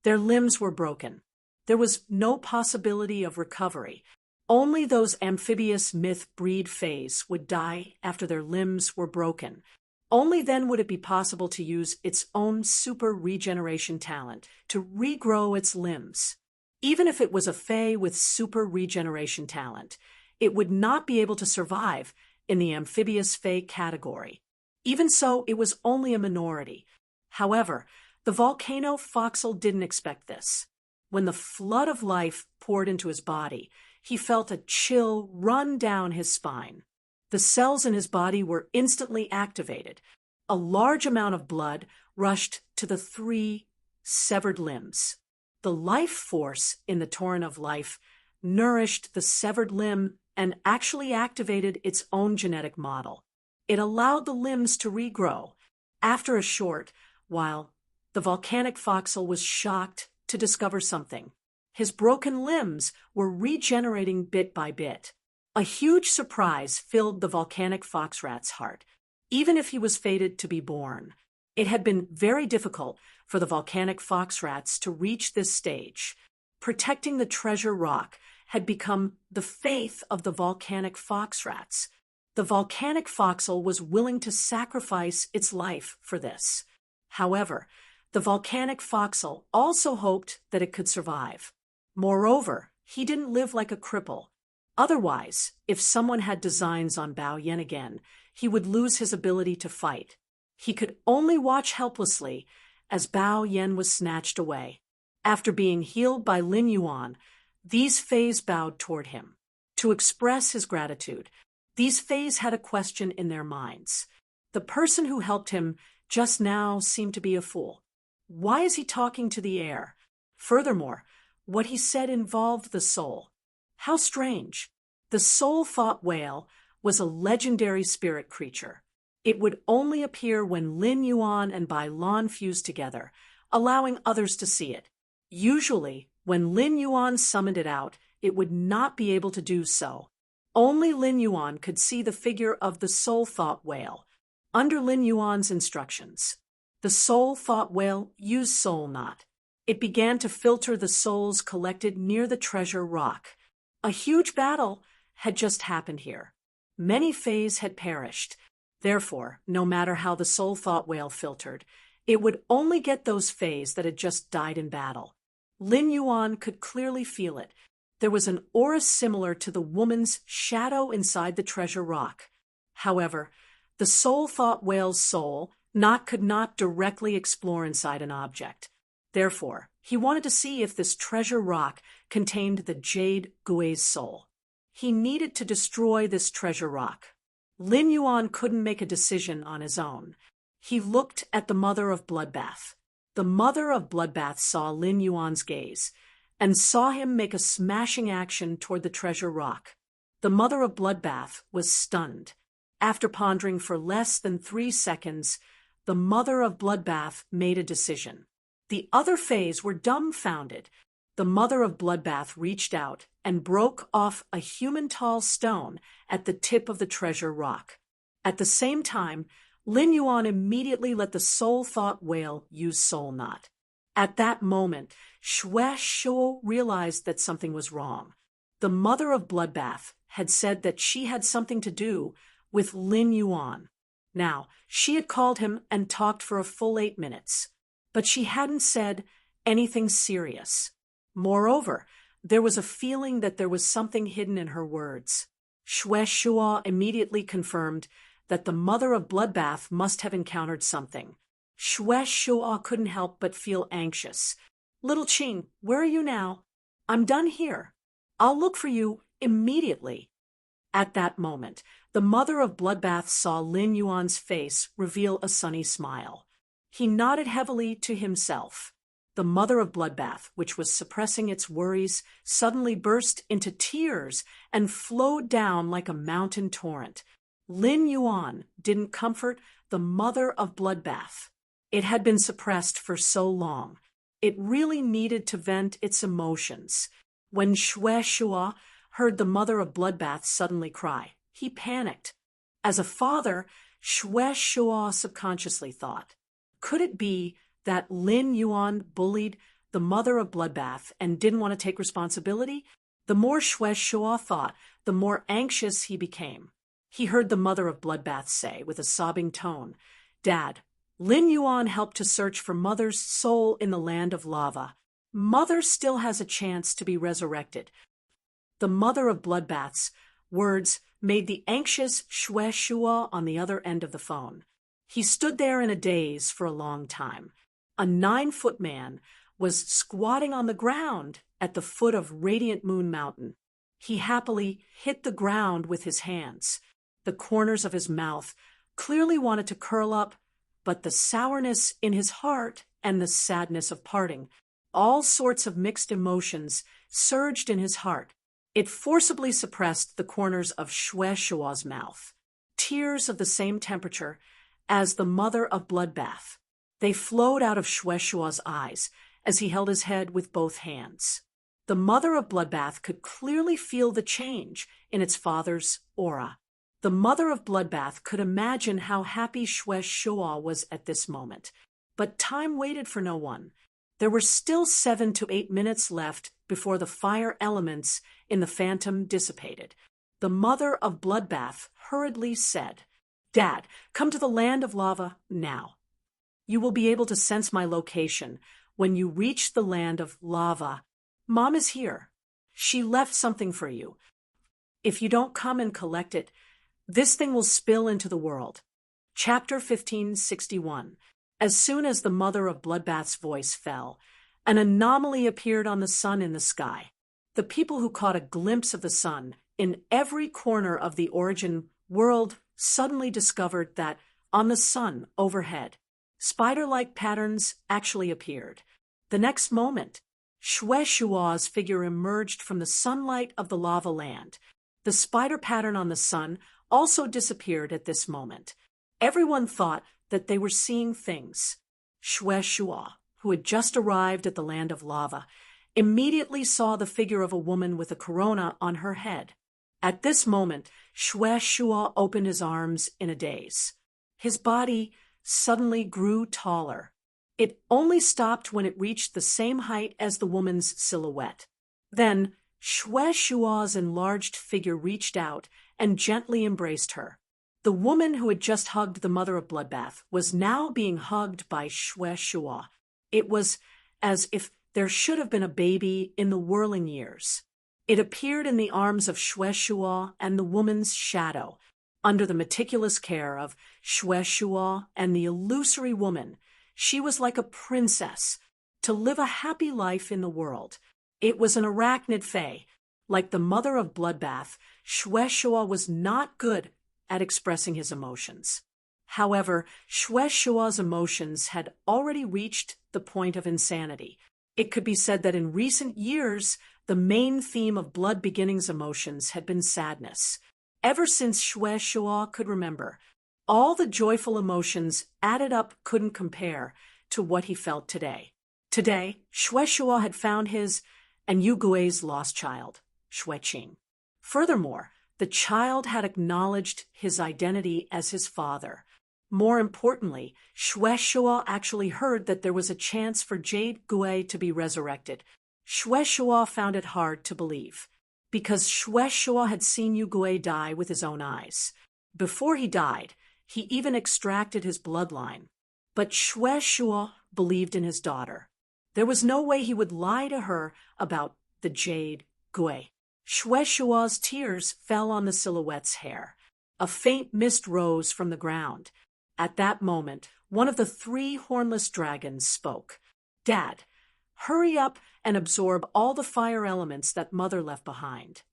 their limbs were broken. There was no possibility of recovery. Only those amphibious myth breed fays would die after their limbs were broken. Only then would it be possible to use its own super regeneration talent to regrow its limbs. Even if it was a fae with super regeneration talent, it would not be able to survive in the amphibious fae category. Even so, it was only a minority. However, the volcano foxel didn't expect this. When the flood of life poured into his body, he felt a chill run down his spine. The cells in his body were instantly activated. A large amount of blood rushed to the 3 severed limbs. The life force in the torrent of life nourished the severed limb and actually activated its own genetic model. It allowed the limbs to regrow. After a short while, the volcanic foxel was shocked to discover something. His broken limbs were regenerating bit by bit. A huge surprise filled the volcanic foxrat's heart, even if he was fated to be born. It had been very difficult for the volcanic foxrats to reach this stage. Protecting the treasure rock had become the faith of the volcanic foxrats. The volcanic foxel was willing to sacrifice its life for this. However, the volcanic foxel also hoped that it could survive. Moreover, he didn't live like a cripple. Otherwise, if someone had designs on Bao Yan again, he would lose his ability to fight. He could only watch helplessly as Bao Yan was snatched away. After being healed by Lin Yuan, these fays bowed toward him. To express his gratitude, these fays had a question in their minds. The person who helped him just now seemed to be a fool. Why is he talking to the air? Furthermore, what he said involved the soul. How strange. The soul-thought whale was a legendary spirit creature. It would only appear when Lin Yuan and Bai Lan fused together, allowing others to see it. Usually, when Lin Yuan summoned it out, it would not be able to do so. Only Lin Yuan could see the figure of the soul-thought whale. Under Lin Yuan's instructions, the soul-thought whale used soul knot. It began to filter the souls collected near the treasure rock. A huge battle had just happened here. Many fays had perished. Therefore, no matter how the soul-thought whale filtered, it would only get those fays that had just died in battle. Lin Yuan could clearly feel it. There was an aura similar to the woman's shadow inside the treasure rock. However, the soul-thought whale's soul could not directly explore inside an object. Therefore, he wanted to see if this treasure rock contained the Jade Gui's soul. He needed to destroy this treasure rock. Lin Yuan couldn't make a decision on his own. He looked at the Mother of Bloodbath. The Mother of Bloodbath saw Lin Yuan's gaze and saw him make a smashing action toward the treasure rock. The Mother of Bloodbath was stunned. After pondering for less than 3 seconds, the Mother of Bloodbath made a decision. The other fays were dumbfounded. The Mother of Bloodbath reached out and broke off a human-tall stone at the tip of the treasure rock. At the same time, Lin Yuan immediately let the soul-thought whale use soul knot. At that moment, Xue Shuo realized that something was wrong. The Mother of Bloodbath had said that she had something to do with Lin Yuan. Now, she had called him and talked for a full 8 minutes, but she hadn't said anything serious. Moreover, there was a feeling that there was something hidden in her words. Xue Shuo immediately confirmed that the Mother of Bloodbath must have encountered something. Xue Shuo couldn't help but feel anxious. "Little Qing, where are you now?" "I'm done here. I'll look for you immediately." At that moment, the Mother of Bloodbath saw Lin Yuan's face reveal a sunny smile. He nodded heavily to himself. The Mother of Bloodbath, which was suppressing its worries, suddenly burst into tears and flowed down like a mountain torrent. Lin Yuan didn't comfort the mother of Bloodbath. It had been suppressed for so long. It really needed to vent its emotions. When Xue Shua heard the mother of Bloodbath suddenly cry, he panicked. As a father, Xue Shua subconsciously thought, could it be that Lin Yuan bullied the mother of Bloodbath and didn't want to take responsibility? The more Xue Shua thought, the more anxious he became. He heard the mother of Bloodbath say, with a sobbing tone, "Dad, Lin Yuan helped to search for Mother's soul in the land of lava. Mother still has a chance to be resurrected." The mother of Bloodbath's words made the anxious Xue Shua on the other end of the phone. He stood there in a daze for a long time. A 9-foot man was squatting on the ground at the foot of Radiant Moon Mountain. He happily hit the ground with his hands. The corners of his mouth clearly wanted to curl up, but the sourness in his heart and the sadness of parting, all sorts of mixed emotions surged in his heart. It forcibly suppressed the corners of Xue Shua's mouth. Tears of the same temperature as the mother of Bloodbath. They flowed out of Xue Shua's eyes as he held his head with both hands. The mother of Bloodbath could clearly feel the change in its father's aura. The mother of Bloodbath could imagine how happy Xue Shua was at this moment. But time waited for no one. There were still 7 to 8 minutes left before the fire elements in the phantom dissipated. The mother of Bloodbath hurriedly said, "Dad, come to the land of lava now. You will be able to sense my location when you reach the land of lava. Mom is here. She left something for you. If you don't come and collect it, this thing will spill into the world." Chapter 1561. As soon as the mother of Bloodbath's voice fell, an anomaly appeared on the sun in the sky. The people who caught a glimpse of the sun in every corner of the origin world suddenly discovered that, on the sun overhead, spider-like patterns actually appeared. The next moment, Xue Shua's figure emerged from the sunlight of the lava land. The spider pattern on the sun also disappeared at this moment. Everyone thought that they were seeing things. Xue Shua, who had just arrived at the land of lava, immediately saw the figure of a woman with a corona on her head. At this moment, Xue Shua opened his arms in a daze. His body suddenly grew taller. It only stopped when it reached the same height as the woman's silhouette. Then, Xue Shua's enlarged figure reached out and gently embraced her. The woman who had just hugged the mother of Bloodbath was now being hugged by Xue Shua. It was as if there should have been a baby in the whirling years. It appeared in the arms of Xue Shua and the woman's shadow. Under the meticulous care of Xue Shua and the illusory woman, she was like a princess, to live a happy life in the world. It was an arachnid fae. Like the mother of Bloodbath, Xue Shua was not good at expressing his emotions. However, Xue Shua's emotions had already reached the point of insanity. It could be said that in recent years, the main theme of Blood Beginning's emotions had been sadness. Ever since Xue Shua could remember, all the joyful emotions added up couldn't compare to what he felt today. Today, Xue Shua had found his and Yu Gui's lost child, Xue Qing. Furthermore, the child had acknowledged his identity as his father. More importantly, Xue Shua actually heard that there was a chance for Jade Gui to be resurrected. Xue Shua found it hard to believe, because Xue Shua had seen Yu Gui die with his own eyes. Before he died, he even extracted his bloodline. But Xue Shua believed in his daughter. There was no way he would lie to her about the Jade Gui. Xue Shua's tears fell on the silhouette's hair. A faint mist rose from the ground. At that moment, one of the 3 hornless dragons spoke. "Dad, hurry up and absorb all the fire elements that Mother left behind.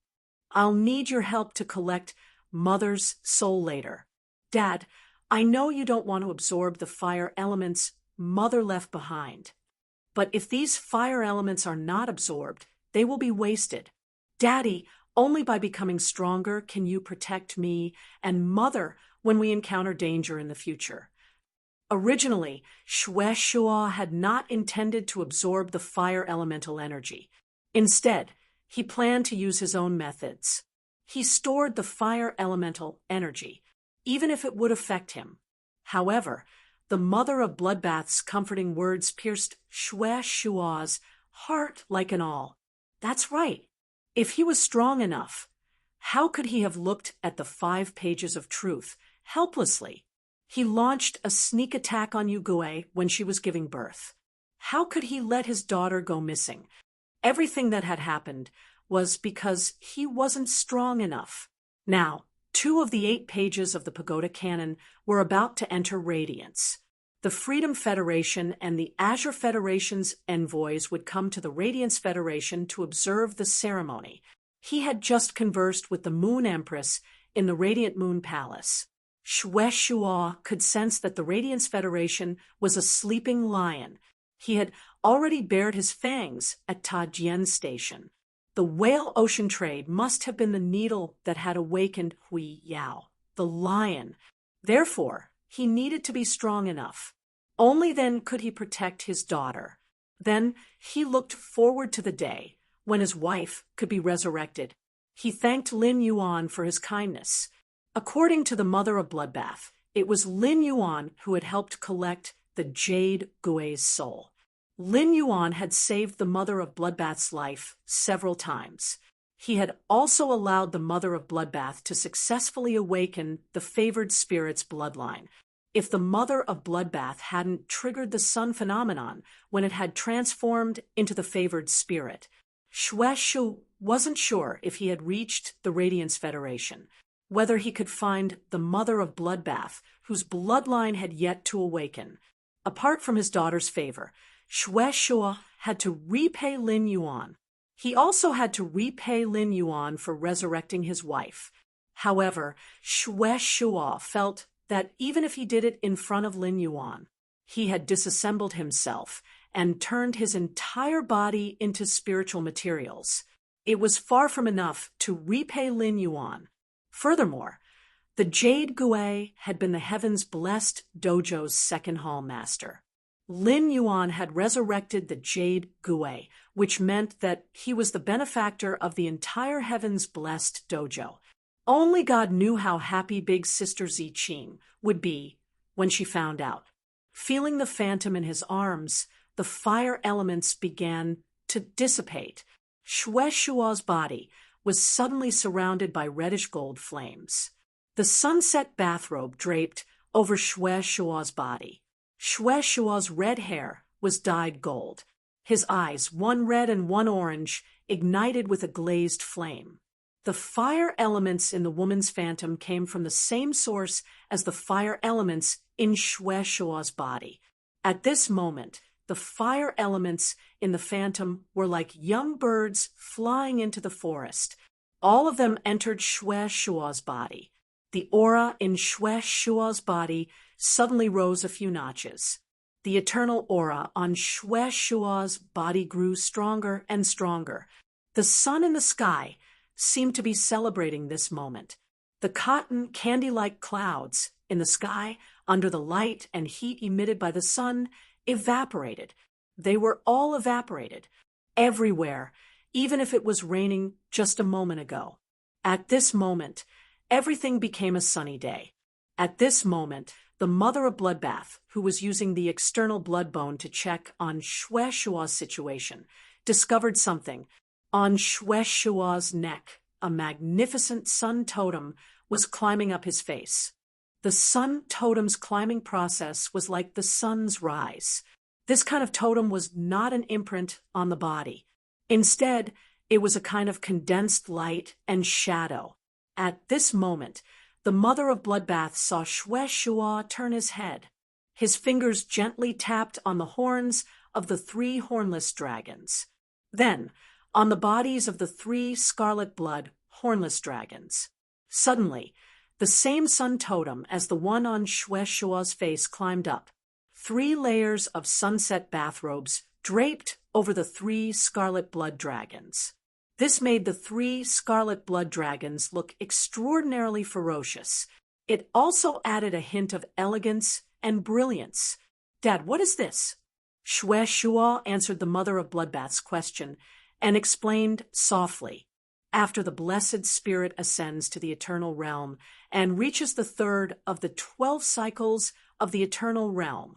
I'll need your help to collect Mother's soul later. Dad, I know you don't want to absorb the fire elements Mother left behind. But if these fire elements are not absorbed, they will be wasted. Daddy, Only by becoming stronger can you protect me and Mother when we encounter danger in the future. Originally, Shue had not intended to absorb the fire elemental energy. Instead, he planned to use his own methods. He stored the fire elemental energy, even if it would affect him. However, the mother of bloodbath's comforting words pierced Shua's heart like an awl. That's right. If he was strong enough, how could he have looked at the 5 pages of truth helplessly? He launched a sneak attack on Yugue when she was giving birth. How could he let his daughter go missing? Everything that had happened was because he wasn't strong enough. Now, 2 of the 8 pages of the Pagoda Canon were about to enter radiance. The Freedom Federation and the Azure Federation's envoys would come to the Radiance Federation to observe the ceremony. He had just conversed with the Moon Empress in the Radiant Moon Palace. Shue could sense that the Radiance Federation was a sleeping lion. He had already bared his fangs at Tajian Station. The whale ocean trade must have been the needle that had awakened Hui Yao, the lion. Therefore, he needed to be strong enough. Only then could he protect his daughter. Then he looked forward to the day when his wife could be resurrected. He thanked Lin Yuan for his kindness. According to the mother of Bloodbath, it was Lin Yuan who had helped collect the Jade Gui's soul. Lin Yuan had saved the mother of Bloodbath's life several times. He had also allowed the mother of Bloodbath to successfully awaken the favored spirit's bloodline. If the mother of Bloodbath hadn't triggered the sun phenomenon when it had transformed into the favored spirit, Shue wasn't sure if he had reached the Radiance Federation, whether he could find the mother of Bloodbath, whose bloodline had yet to awaken. Apart from his daughter's favor, Shue had to repay Lin Yuan. He also had to repay Lin Yuan for resurrecting his wife. However, Shue felt that even if he did it in front of Lin Yuan, he had disassembled himself and turned his entire body into spiritual materials. It was far from enough to repay Lin Yuan. Furthermore, the Jade Gui had been the Heaven's Blessed Dojo's second hall master. Lin Yuan had resurrected the Jade Gui, which meant that he was the benefactor of the entire Heaven's Blessed Dojo. Only God knew how happy Big Sister Ziqing would be when she found out. Feeling the phantom in his arms, the fire elements began to dissipate. Shue's body was suddenly surrounded by reddish-gold flames. The sunset bathrobe draped over Shue's body. Shue's red hair was dyed gold. His eyes, one red and one orange, ignited with a glazed flame. The fire elements in the woman's phantom came from the same source as the fire elements in Shue's body. At this moment, the fire elements in the phantom were like young birds flying into the forest. All of them entered Shue's body. The aura in Shue's body suddenly rose a few notches. The eternal aura on Shue's body grew stronger and stronger. The sun in the sky seemed to be celebrating this moment. The cotton candy-like clouds in the sky, under the light and heat emitted by the sun, evaporated. They were all evaporated, everywhere, even if it was raining just a moment ago. At this moment, everything became a sunny day. At this moment, the mother of Bloodbath, who was using the external blood bone to check on Shue's situation, discovered something. On Shue's neck, a magnificent sun totem was climbing up his face. The sun totem's climbing process was like the sun's rise. This kind of totem was not an imprint on the body. Instead, it was a kind of condensed light and shadow. At this moment, the mother of Bloodbath saw Shue turn his head. His fingers gently tapped on the horns of the 3 hornless dragons. Then, on the bodies of the 3 scarlet blood hornless dragons. Suddenly, the same sun totem as the one on Shue's face climbed up. 3 layers of sunset bathrobes draped over the 3 scarlet blood dragons. This made the 3 scarlet blood dragons look extraordinarily ferocious. It also added a hint of elegance and brilliance. Dad, what is this? Shue Shua answered the mother of Bloodbath's question and explained softly. After the blessed spirit ascends to the eternal realm and reaches the 3rd of the 12 cycles of the eternal realm,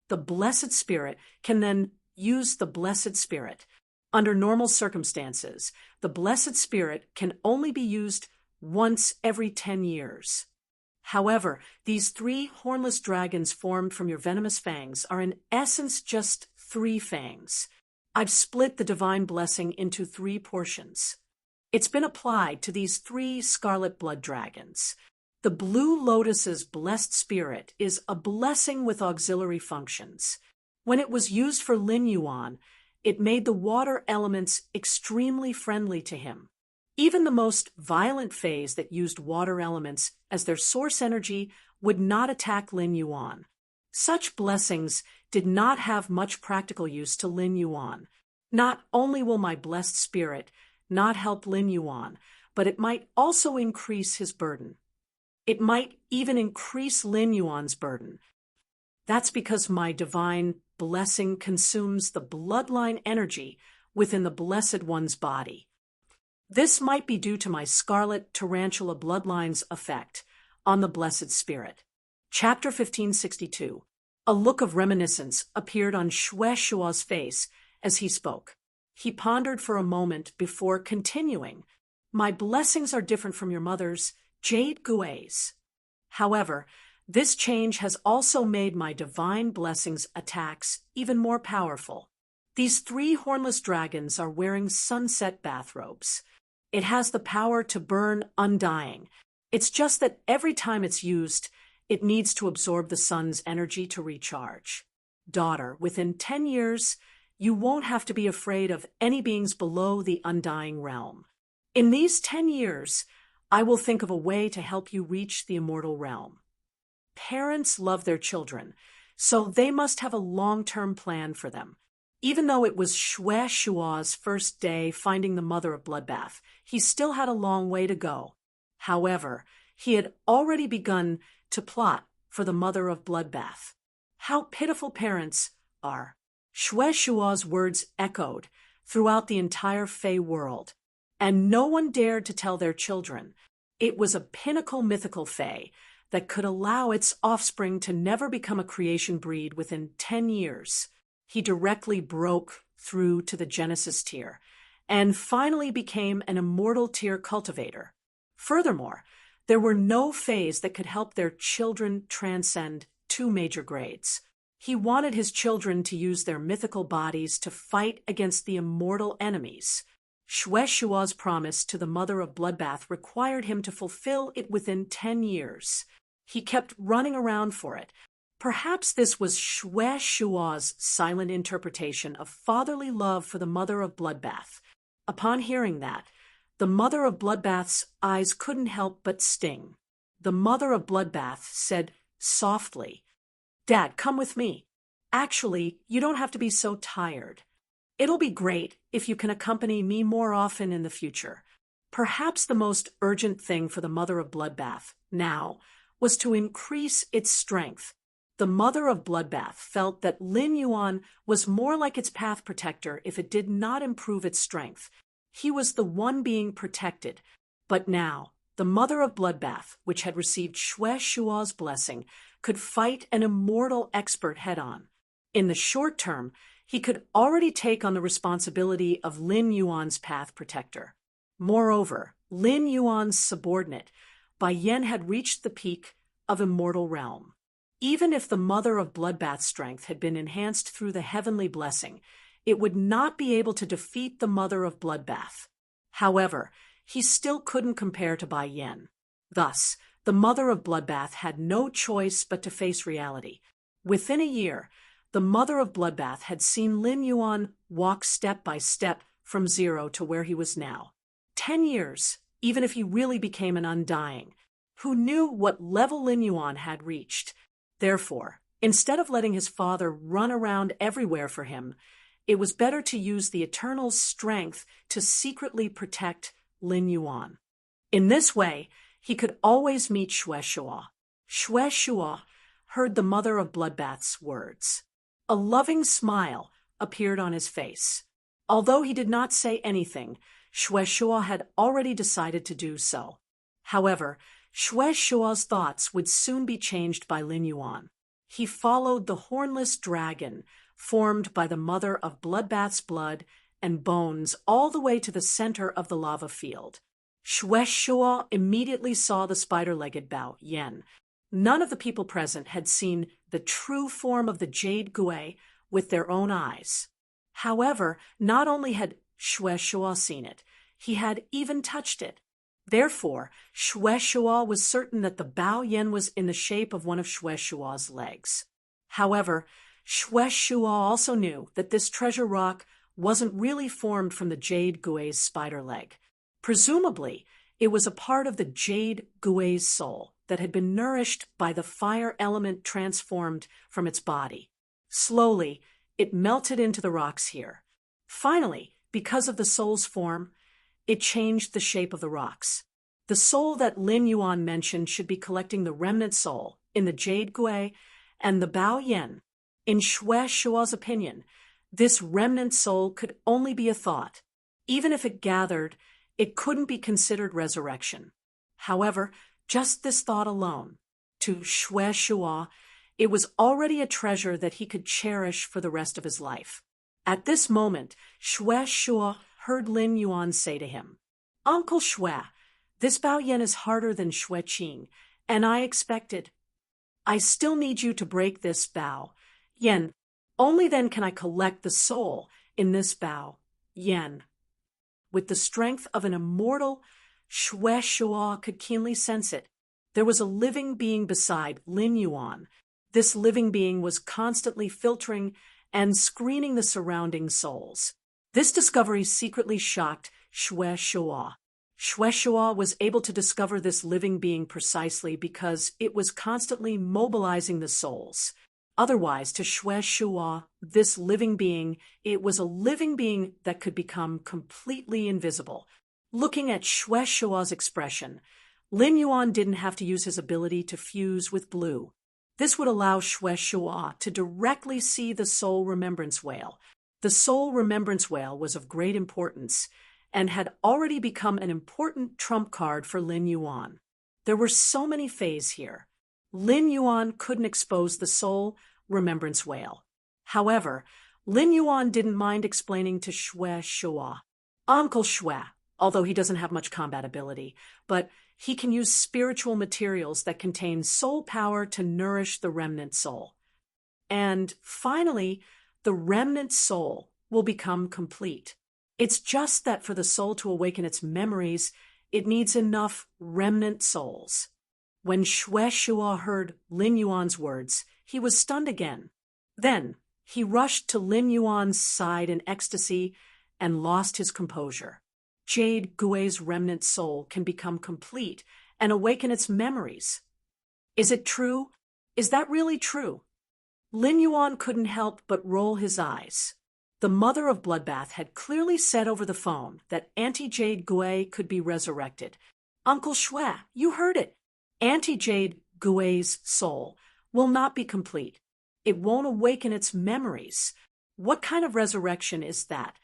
the blessed spirit can then use the blessed spirit. Under normal circumstances, the blessed spirit can only be used once every 10 years. However, these 3 hornless dragons formed from your venomous fangs are in essence just 3 fangs. I've split the divine blessing into 3 portions. It's been applied to these 3 scarlet blood dragons. The blue lotus's blessed spirit is a blessing with auxiliary functions. When it was used for Lin Yuan, it made the water elements extremely friendly to him. Even the most violent fays that used water elements as their source energy would not attack Lin Yuan. Such blessings did not have much practical use to Lin Yuan. Not only will my blessed spirit not help Lin Yuan, but it might also increase his burden. It might even increase Lin Yuan's burden. That's because my divine blessing consumes the bloodline energy within the Blessed One's body. This might be due to my scarlet tarantula bloodline's effect on the Blessed Spirit. Chapter 1562. A look of reminiscence appeared on Shue Shua's face as he spoke. He pondered for a moment before continuing. My blessings are different from your mother's, Jade Gui's. However, this change has also made my divine blessings attacks even more powerful. These 3 hornless dragons are wearing sunset bathrobes. It has the power to burn undying. It's just that every time it's used, it needs to absorb the sun's energy to recharge. Daughter, within 10 years, you won't have to be afraid of any beings below the undying realm. In these 10 years, I will think of a way to help you reach the immortal realm. Parents love their children, so they must have a long-term plan for them. Even though it was Shue Shua's first day finding the mother of Bloodbath, he still had a long way to go. However, he had already begun to plot for the mother of Bloodbath. How pitiful parents are. Shue Shua's words echoed throughout the entire Fey world, and no one dared to tell their children. It was a pinnacle mythical Fey that could allow its offspring to never become a creation breed within 10 years. He directly broke through to the Genesis tier and finally became an immortal tier cultivator. Furthermore, there were no Fays that could help their children transcend 2 major grades. He wanted his children to use their mythical bodies to fight against the immortal enemies. Shue Shua's promise to the mother of Bloodbath required him to fulfill it within 10 years. He kept running around for it. Perhaps this was Shue Shua's silent interpretation of fatherly love for the mother of Bloodbath. Upon hearing that, the mother of Bloodbath's eyes couldn't help but sting. The mother of Bloodbath said softly, "Dad, come with me. Actually, you don't have to be so tired. It'll be great if you can accompany me more often in the future." Perhaps the most urgent thing for the mother of Bloodbath now was to increase its strength. The mother of Bloodbath felt that Lin Yuan was more like its path protector if it did not improve its strength. He was the one being protected. But now, the mother of Bloodbath, which had received Shue Shua's blessing, could fight an immortal expert head-on. In the short term, he could already take on the responsibility of Lin Yuan's path protector. Moreover, Lin Yuan's subordinate, Bai Yan, had reached the peak of immortal realm. Even if the mother of Bloodbath's strength had been enhanced through the heavenly blessing, it would not be able to defeat the mother of Bloodbath. However, he still couldn't compare to Bai Yan. Thus, the mother of Bloodbath had no choice but to face reality. Within a year, the mother of Bloodbath had seen Lin Yuan walk step by step from 0 to where he was now. 10 years, even if he really became an undying. Who knew what level Lin Yuan had reached? Therefore, instead of letting his father run around everywhere for him, it was better to use the Eternal's strength to secretly protect Lin Yuan. In this way, he could always meet Xue Shuo. Xue Shuo heard the mother of Bloodbath's words. A loving smile appeared on his face. Although he did not say anything, Xue Shuo had already decided to do so. However, Xue Shuo's thoughts would soon be changed by Lin Yuan. He followed the hornless dragon formed by the mother of Bloodbath's blood and bones all the way to the center of the lava field. Xue Shuo immediately saw the spider-legged Bao Yan. None of the people present had seen the true form of the Jade Gui with their own eyes. However, not only had Xue Shuo seen it, he had even touched it. Therefore, Xue Shuo was certain that the Bao Yan was in the shape of one of Xue Shuo's legs. However, Xue Shuo also knew that this treasure rock wasn't really formed from the Jade Gui's spider leg. Presumably, it was a part of the Jade Gui's soul that had been nourished by the fire element transformed from its body. Slowly, it melted into the rocks here. Finally, because of the soul's form, it changed the shape of the rocks. The soul that Lin Yuan mentioned should be collecting the remnant soul in the Jade Gui and the Bao Yan. In Xue Shuo's opinion, this remnant soul could only be a thought. Even if it gathered, it couldn't be considered resurrection. However, just this thought alone, to Xue Shuo, it was already a treasure that he could cherish for the rest of his life. At this moment, Xue Shuo heard Lin Yuan say to him, "Uncle Xue, this Bao Yan is harder than Xue Qing, and I still need you to break this Bao Yan. Only then can I collect the soul in this Bao Yan." With the strength of an immortal, Xue Shuo could keenly sense it. There was a living being beside Lin Yuan. This living being was constantly filtering and screening the surrounding souls. This discovery secretly shocked Xue Shuo. Xue Shuo was able to discover this living being precisely because it was constantly mobilizing the souls. Otherwise, to Xue Shuo, this living being, it was a living being that could become completely invisible. Looking at Xue Shuo's expression, Lin Yuan didn't have to use his ability to fuse with blue. This would allow Xue Shuo to directly see the soul remembrance whale. The soul remembrance whale was of great importance and had already become an important trump card for Lin Yuan. There were so many fays here. Lin Yuan couldn't expose the soul remembrance whale. However, Lin Yuan didn't mind explaining to Xue Shuo. Uncle Xue, although he doesn't have much combat ability, but he can use spiritual materials that contain soul power to nourish the remnant soul. And finally, the remnant soul will become complete. It's just that for the soul to awaken its memories, it needs enough remnant souls. When Xue Shuo heard Lin Yuan's words, he was stunned again. Then, he rushed to Lin Yuan's side in ecstasy and lost his composure. Jade Gui's remnant soul can become complete and awaken its memories. Is it true? Is that really true? Lin Yuan couldn't help but roll his eyes. The mother of Bloodbath had clearly said over the phone that Anti-Jade Gui could be resurrected. Uncle Xue, you heard it. Anti-Jade Gui's soul will not be complete. It won't awaken its memories. What kind of resurrection is that?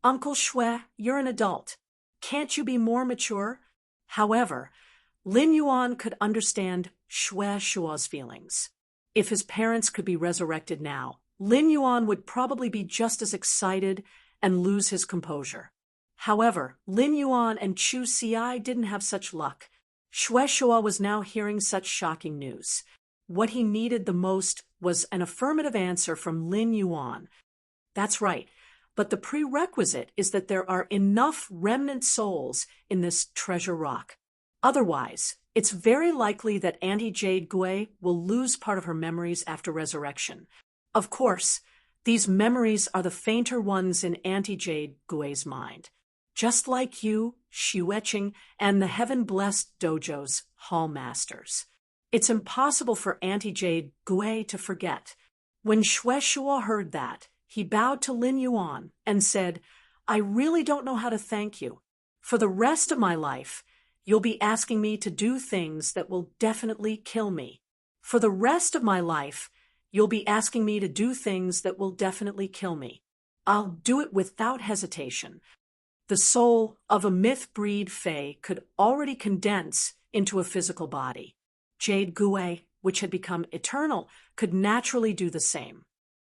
Uncle Xue, you're an adult. Can't you be more mature? However, Lin Yuan could understand Xue Shuo's feelings. If his parents could be resurrected now, Lin Yuan would probably be just as excited and lose his composure. However, Lin Yuan and Chu Xi didn't have such luck. Xue Shuo was now hearing such shocking news. What he needed the most was an affirmative answer from Lin Yuan. That's right, but the prerequisite is that there are enough remnant souls in this treasure rock. Otherwise, it's very likely that Anti-Jade Gui will lose part of her memories after resurrection. Of course, these memories are the fainter ones in Anti-Jade Gui's mind. Just like you, Xueqing, and the heaven-blessed dojo's hall masters. It's impossible for Anti-Jade Gui to forget. When Xue Shuo heard that, He bowed to Lin Yuan and said, "I really don't know how to thank you. For the rest of my life, you'll be asking me to do things that will definitely kill me. For the rest of my life, you'll be asking me to do things that will definitely kill me. I'll do it without hesitation." The soul of a myth-breed fae could already condense into a physical body. Jade Gui, which had become eternal, could naturally do the same.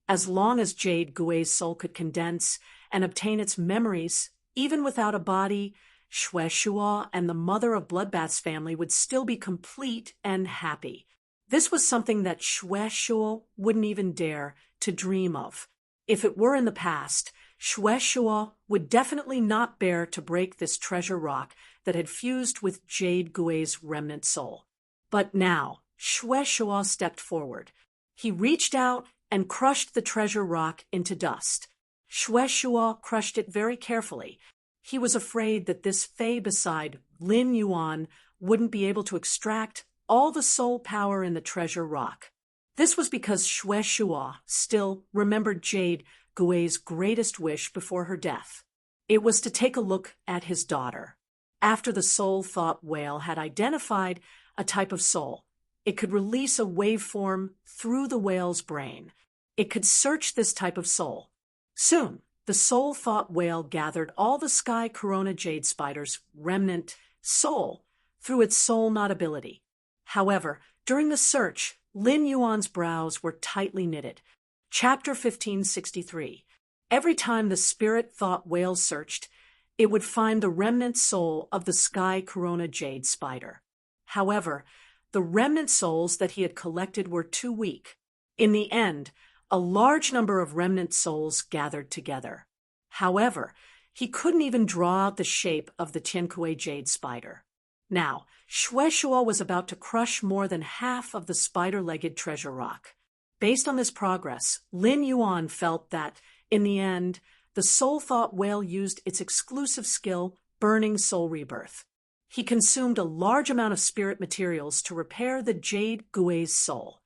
As long as Jade Gui's soul could condense and obtain its memories, even without a body, Xue Shuo and the mother of Bloodbath's family would still be complete and happy. This was something that Xue Shuo wouldn't even dare to dream of. If it were in the past, Xue Shuo would definitely not bear to break this treasure rock that had fused with Jade Gui's remnant soul. But now, Xue Shuo stepped forward. He reached out and crushed the treasure rock into dust. Xue Shuo crushed it very carefully. He was afraid that this fae beside Lin Yuan wouldn't be able to extract all the soul power in the treasure rock. This was because Xue Shuo still remembered Jade Gui's greatest wish before her death. It was to take a look at his daughter. After the soul thought whale had identified a type of soul, it could release a waveform through the whale's brain. It could search this type of soul. Soon, the soul thought whale gathered all the sky corona jade spider's remnant soul through its soul knot ability. However, during the search, Lin Yuan's brows were tightly knitted. Chapter 1563. Every time the spirit thought whale searched, it would find the remnant soul of the sky corona jade spider. However, the remnant souls that he had collected were too weak. In the end, a large number of remnant souls gathered together. However, he couldn't even draw out the shape of the Tiankui jade spider. Now, Xue Shuo was about to crush more than half of the spider-legged treasure rock. Based on this progress, Lin Yuan felt that, in the end, the soul thought whale used its exclusive skill, burning soul rebirth. He consumed a large amount of spirit materials to repair the Jade Gui's soul.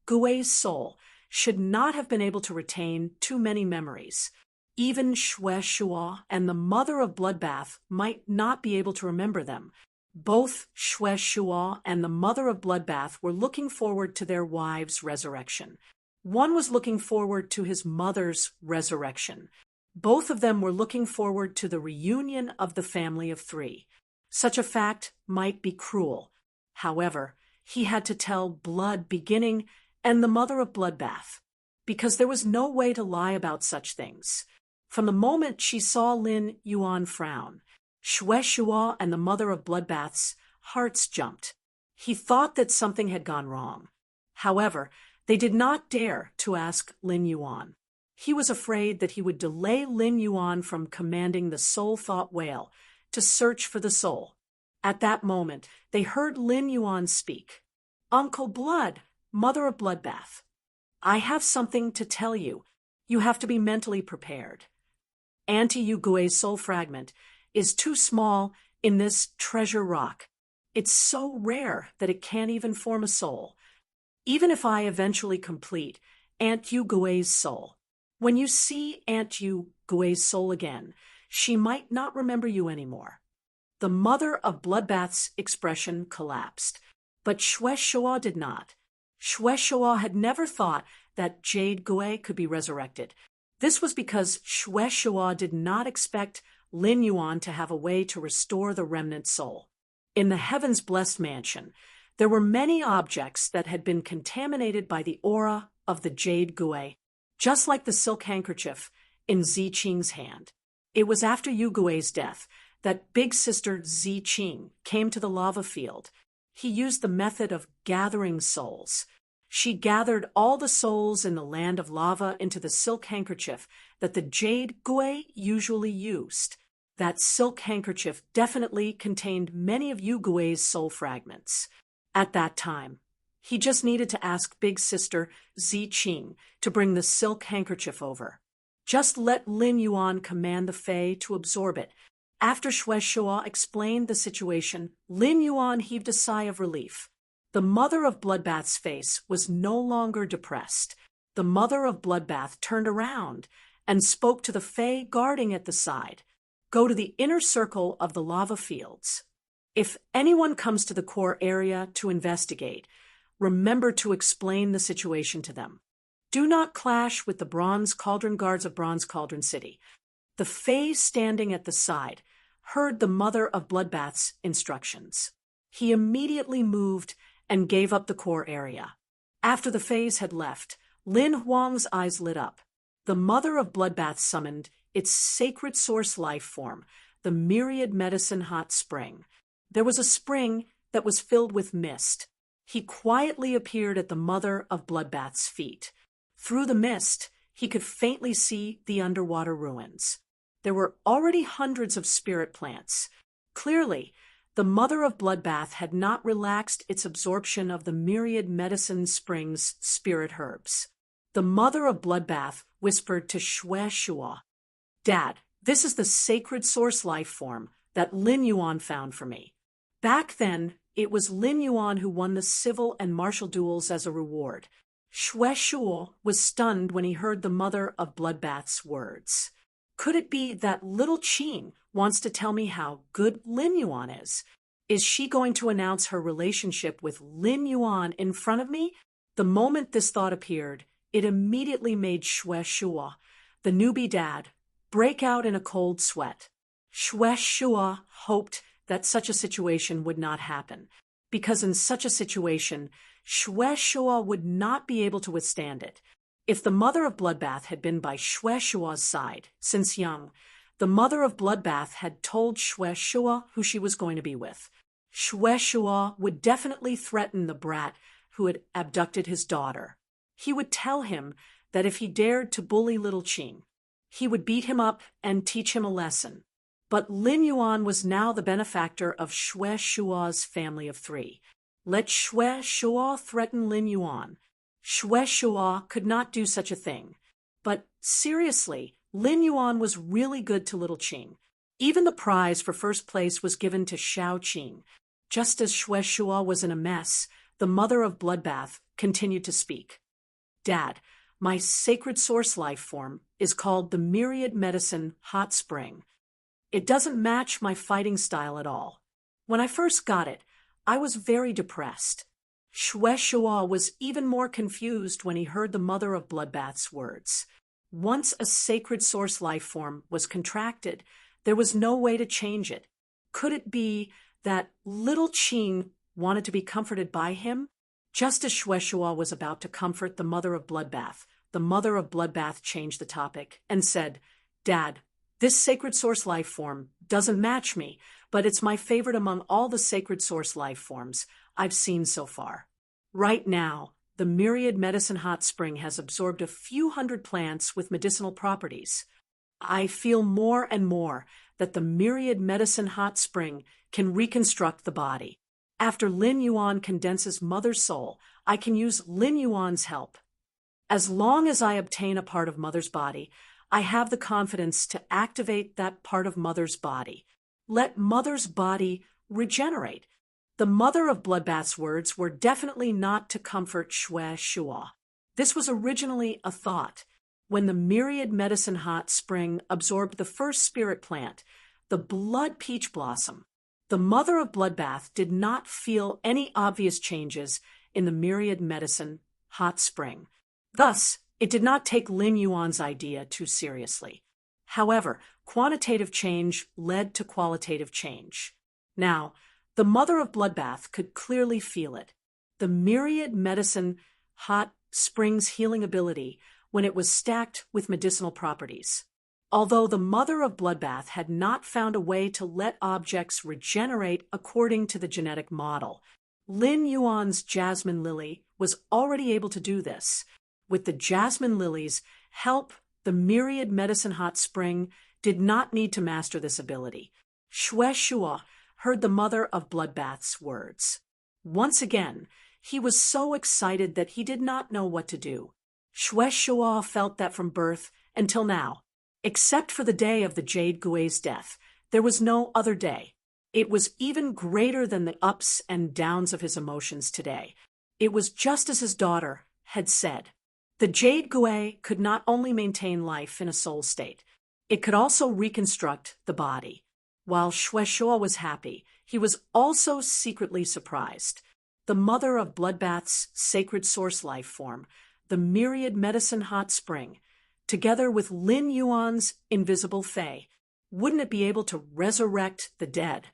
Gui's soul should not have been able to retain too many memories. Even Xue Shuo and the mother of Bloodbath might not be able to remember them. Both Xue Shuo and the mother of Bloodbath were looking forward to their wives' resurrection. One was looking forward to his mother's resurrection. Both of them were looking forward to the reunion of the family of three. Such a fact might be cruel. However, he had to tell Blood Beginning and the mother of Bloodbath, because there was no way to lie about such things. From the moment she saw Lin Yuan frown, Xue Shuo and the mother of Bloodbath's hearts jumped. He thought that something had gone wrong. However, they did not dare to ask Lin Yuan. He was afraid that he would delay Lin Yuan from commanding the soul thought whale to search for the soul. At that moment, they heard Lin Yuan speak. "Uncle Blood, mother of Bloodbath, I have something to tell you. You have to be mentally prepared. Auntie Gui's soul fragment is too small in this treasure rock. It's so rare that it can't even form a soul. Even if I eventually complete Aunt Gui's soul, when you see Aunt Gui's soul again, she might not remember you anymore." The mother of Bloodbath's expression collapsed, but Xue Shuo did not. Xue Shuo had never thought that Jade Gui could be resurrected. This was because Xue Shuo did not expect Lin Yuan to have a way to restore the remnant soul. In the Heaven's Blessed Mansion, there were many objects that had been contaminated by the aura of the Jade Gui, just like the silk handkerchief in Ziqing's hand. It was after Yu Gui's death that big sister Ziqing came to the lava field. He used the method of gathering souls. She gathered all the souls in the land of lava into the silk handkerchief that the Jade Gui usually used. That silk handkerchief definitely contained many of Yu Gui's soul fragments. At that time, he just needed to ask big sister Ziqing to bring the silk handkerchief over. Just let Lin Yuan command the fae to absorb it. After Xue Shuo explained the situation, Lin Yuan heaved a sigh of relief. The mother of Bloodbath's face was no longer depressed. the mother of Bloodbath turned around and spoke to the Fae guarding at the side. Go to the inner circle of the lava fields. If anyone comes to the core area to investigate, remember to explain the situation to them. Do not clash with the Bronze Cauldron guards of Bronze Cauldron City. The Fae standing at the side heard the mother of Bloodbath's instructions. He immediately moved and gave up the core area. After the Faes had left, Lin Huang's eyes lit up. The mother of Bloodbath summoned its sacred source life form, the Myriad Medicine Hot Spring. There was a spring that was filled with mist. He quietly appeared at the mother of Bloodbath's feet. Through the mist, he could faintly see the underwater ruins. There were already hundreds of spirit plants. Clearly, the mother of Bloodbath had not relaxed its absorption of the Myriad Medicine Spring's spirit herbs. The mother of Bloodbath whispered to Xue Shua, "Dad, this is the sacred source life form that Lin Yuan found for me. Back then, it was Lin Yuan who won the civil and martial duels as a reward." Xue Shua was stunned when he heard the mother of Bloodbath's words. Could it be that little Qing wants to tell me how good Lin Yuan is? Is she going to announce her relationship with Lin Yuan in front of me? The moment this thought appeared, it immediately made Xue Shua, the newbie dad, break out in a cold sweat. Xue Shua hoped that such a situation would not happen, because in such a situation, Xue Shua would not be able to withstand it. If the mother of Bloodbath had been by Xue Shua's side since young, the mother of Bloodbath had told Xue Shua who she was going to be with. Xue Shua would definitely threaten the brat who had abducted his daughter. He would tell him that if he dared to bully little Qing, he would beat him up and teach him a lesson. But Lin Yuan was now the benefactor of Xue Shua's family of 3. Let Xue Shua threaten Lin Yuan. Xue Shua could not do such a thing. But seriously, Lin Yuan was really good to little Qing. Even the prize for first place was given to Xiao Qing. Just as Xue Shua was in a mess, the mother of Bloodbath continued to speak. "Dad, my sacred source life form is called the Myriad Medicine Hot Spring. It doesn't match my fighting style at all. When I first got it, I was very depressed." Xue Shua was even more confused when he heard the mother of Bloodbath's words. Once a sacred source life form was contracted, there was no way to change it. Could it be that little Qing wanted to be comforted by him? Just as Xue Shua was about to comfort the mother of Bloodbath, the mother of Bloodbath changed the topic and said, "Dad, this sacred source life form doesn't match me, but it's my favorite among all the sacred source life forms I've seen so far. Right now, the Myriad Medicine Hot Spring has absorbed a few hundred plants with medicinal properties. I feel more and more that the Myriad Medicine Hot Spring can reconstruct the body. After Lin Yuan condenses Mother's soul, I can use Lin Yuan's help. As long as I obtain a part of Mother's body, I have the confidence to activate that part of Mother's body. Let Mother's body regenerate." The mother of Bloodbath's words were definitely not to comfort Xue Shua. This was originally a thought. When the Myriad Medicine Hot Spring absorbed the first spirit plant, the blood peach blossom, the mother of Bloodbath did not feel any obvious changes in the Myriad Medicine Hot Spring. Thus, it did not take Lin Yuan's idea too seriously. However, quantitative change led to qualitative change. Now, the mother of Bloodbath could clearly feel it. The Myriad Medicine Hot Spring's healing ability when it was stacked with medicinal properties. Although the mother of Bloodbath had not found a way to let objects regenerate according to the genetic model, Lin Yuan's Jasmine Lily was already able to do this. With the Jasmine Lily's help, the Myriad Medicine Hot Spring did not need to master this ability. Xue Shua heard the mother of Bloodbath's words. Once again, he was so excited that he did not know what to do. Xue Shua felt that from birth until now, except for the day of the Jade Gui's death, there was no other day. It was even greater than the ups and downs of his emotions today. It was just as his daughter had said. The Jade Gui could not only maintain life in a soul state, it could also reconstruct the body. While Shueishuo was happy, he was also secretly surprised. The mother of bloodbath's sacred source life form, the myriad medicine hot spring, together with Lin Yuan's invisible fae, wouldn't it be able to resurrect the dead?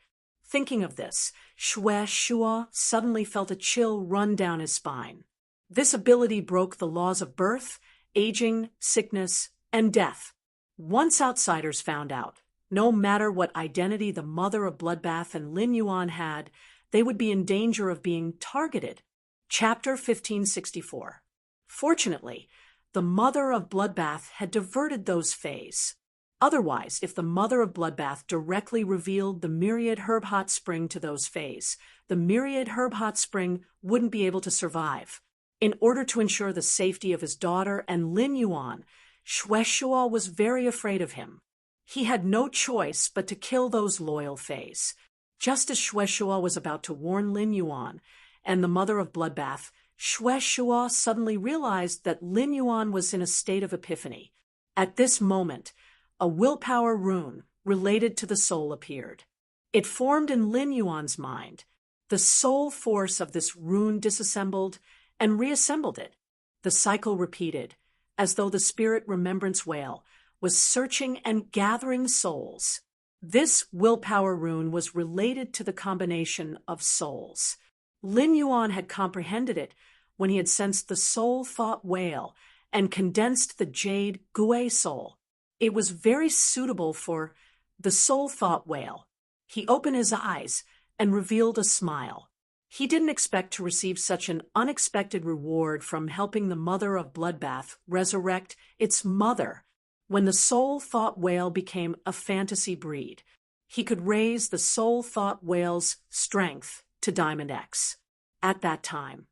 Thinking of this, Shueishuo suddenly felt a chill run down his spine. This ability broke the laws of birth, aging, sickness, and death. Once outsiders found out, no matter what identity the mother of Bloodbath and Lin Yuan had, they would be in danger of being targeted. Chapter 1564. Fortunately, the mother of Bloodbath had diverted those fays. Otherwise, if the mother of Bloodbath directly revealed the myriad herb hot spring to those fays, the myriad herb hot spring wouldn't be able to survive. In order to ensure the safety of his daughter and Lin Yuan, Shueishuo was very afraid of him. He had no choice but to kill those loyal fays. Just as Shueishuo was about to warn Lin Yuan and the mother of Bloodbath, Shueishuo suddenly realized that Lin Yuan was in a state of epiphany. At this moment, a willpower rune related to the soul appeared. It formed in Lin Yuan's mind. The soul force of this rune disassembled and reassembled it. The cycle repeated, as though the spirit remembrance whale was searching and gathering souls. This willpower rune was related to the combination of souls. Lin Yuan had comprehended it when he had sensed the soul thought whale and condensed the Jade Gui soul. It was very suitable for the soul thought whale. He opened his eyes and revealed a smile. He didn't expect to receive such an unexpected reward from helping the mother of Bloodbath resurrect its mother. When the soul thought whale became a fantasy breed, he could raise the soul thought whale's strength to Diamond X. At that time,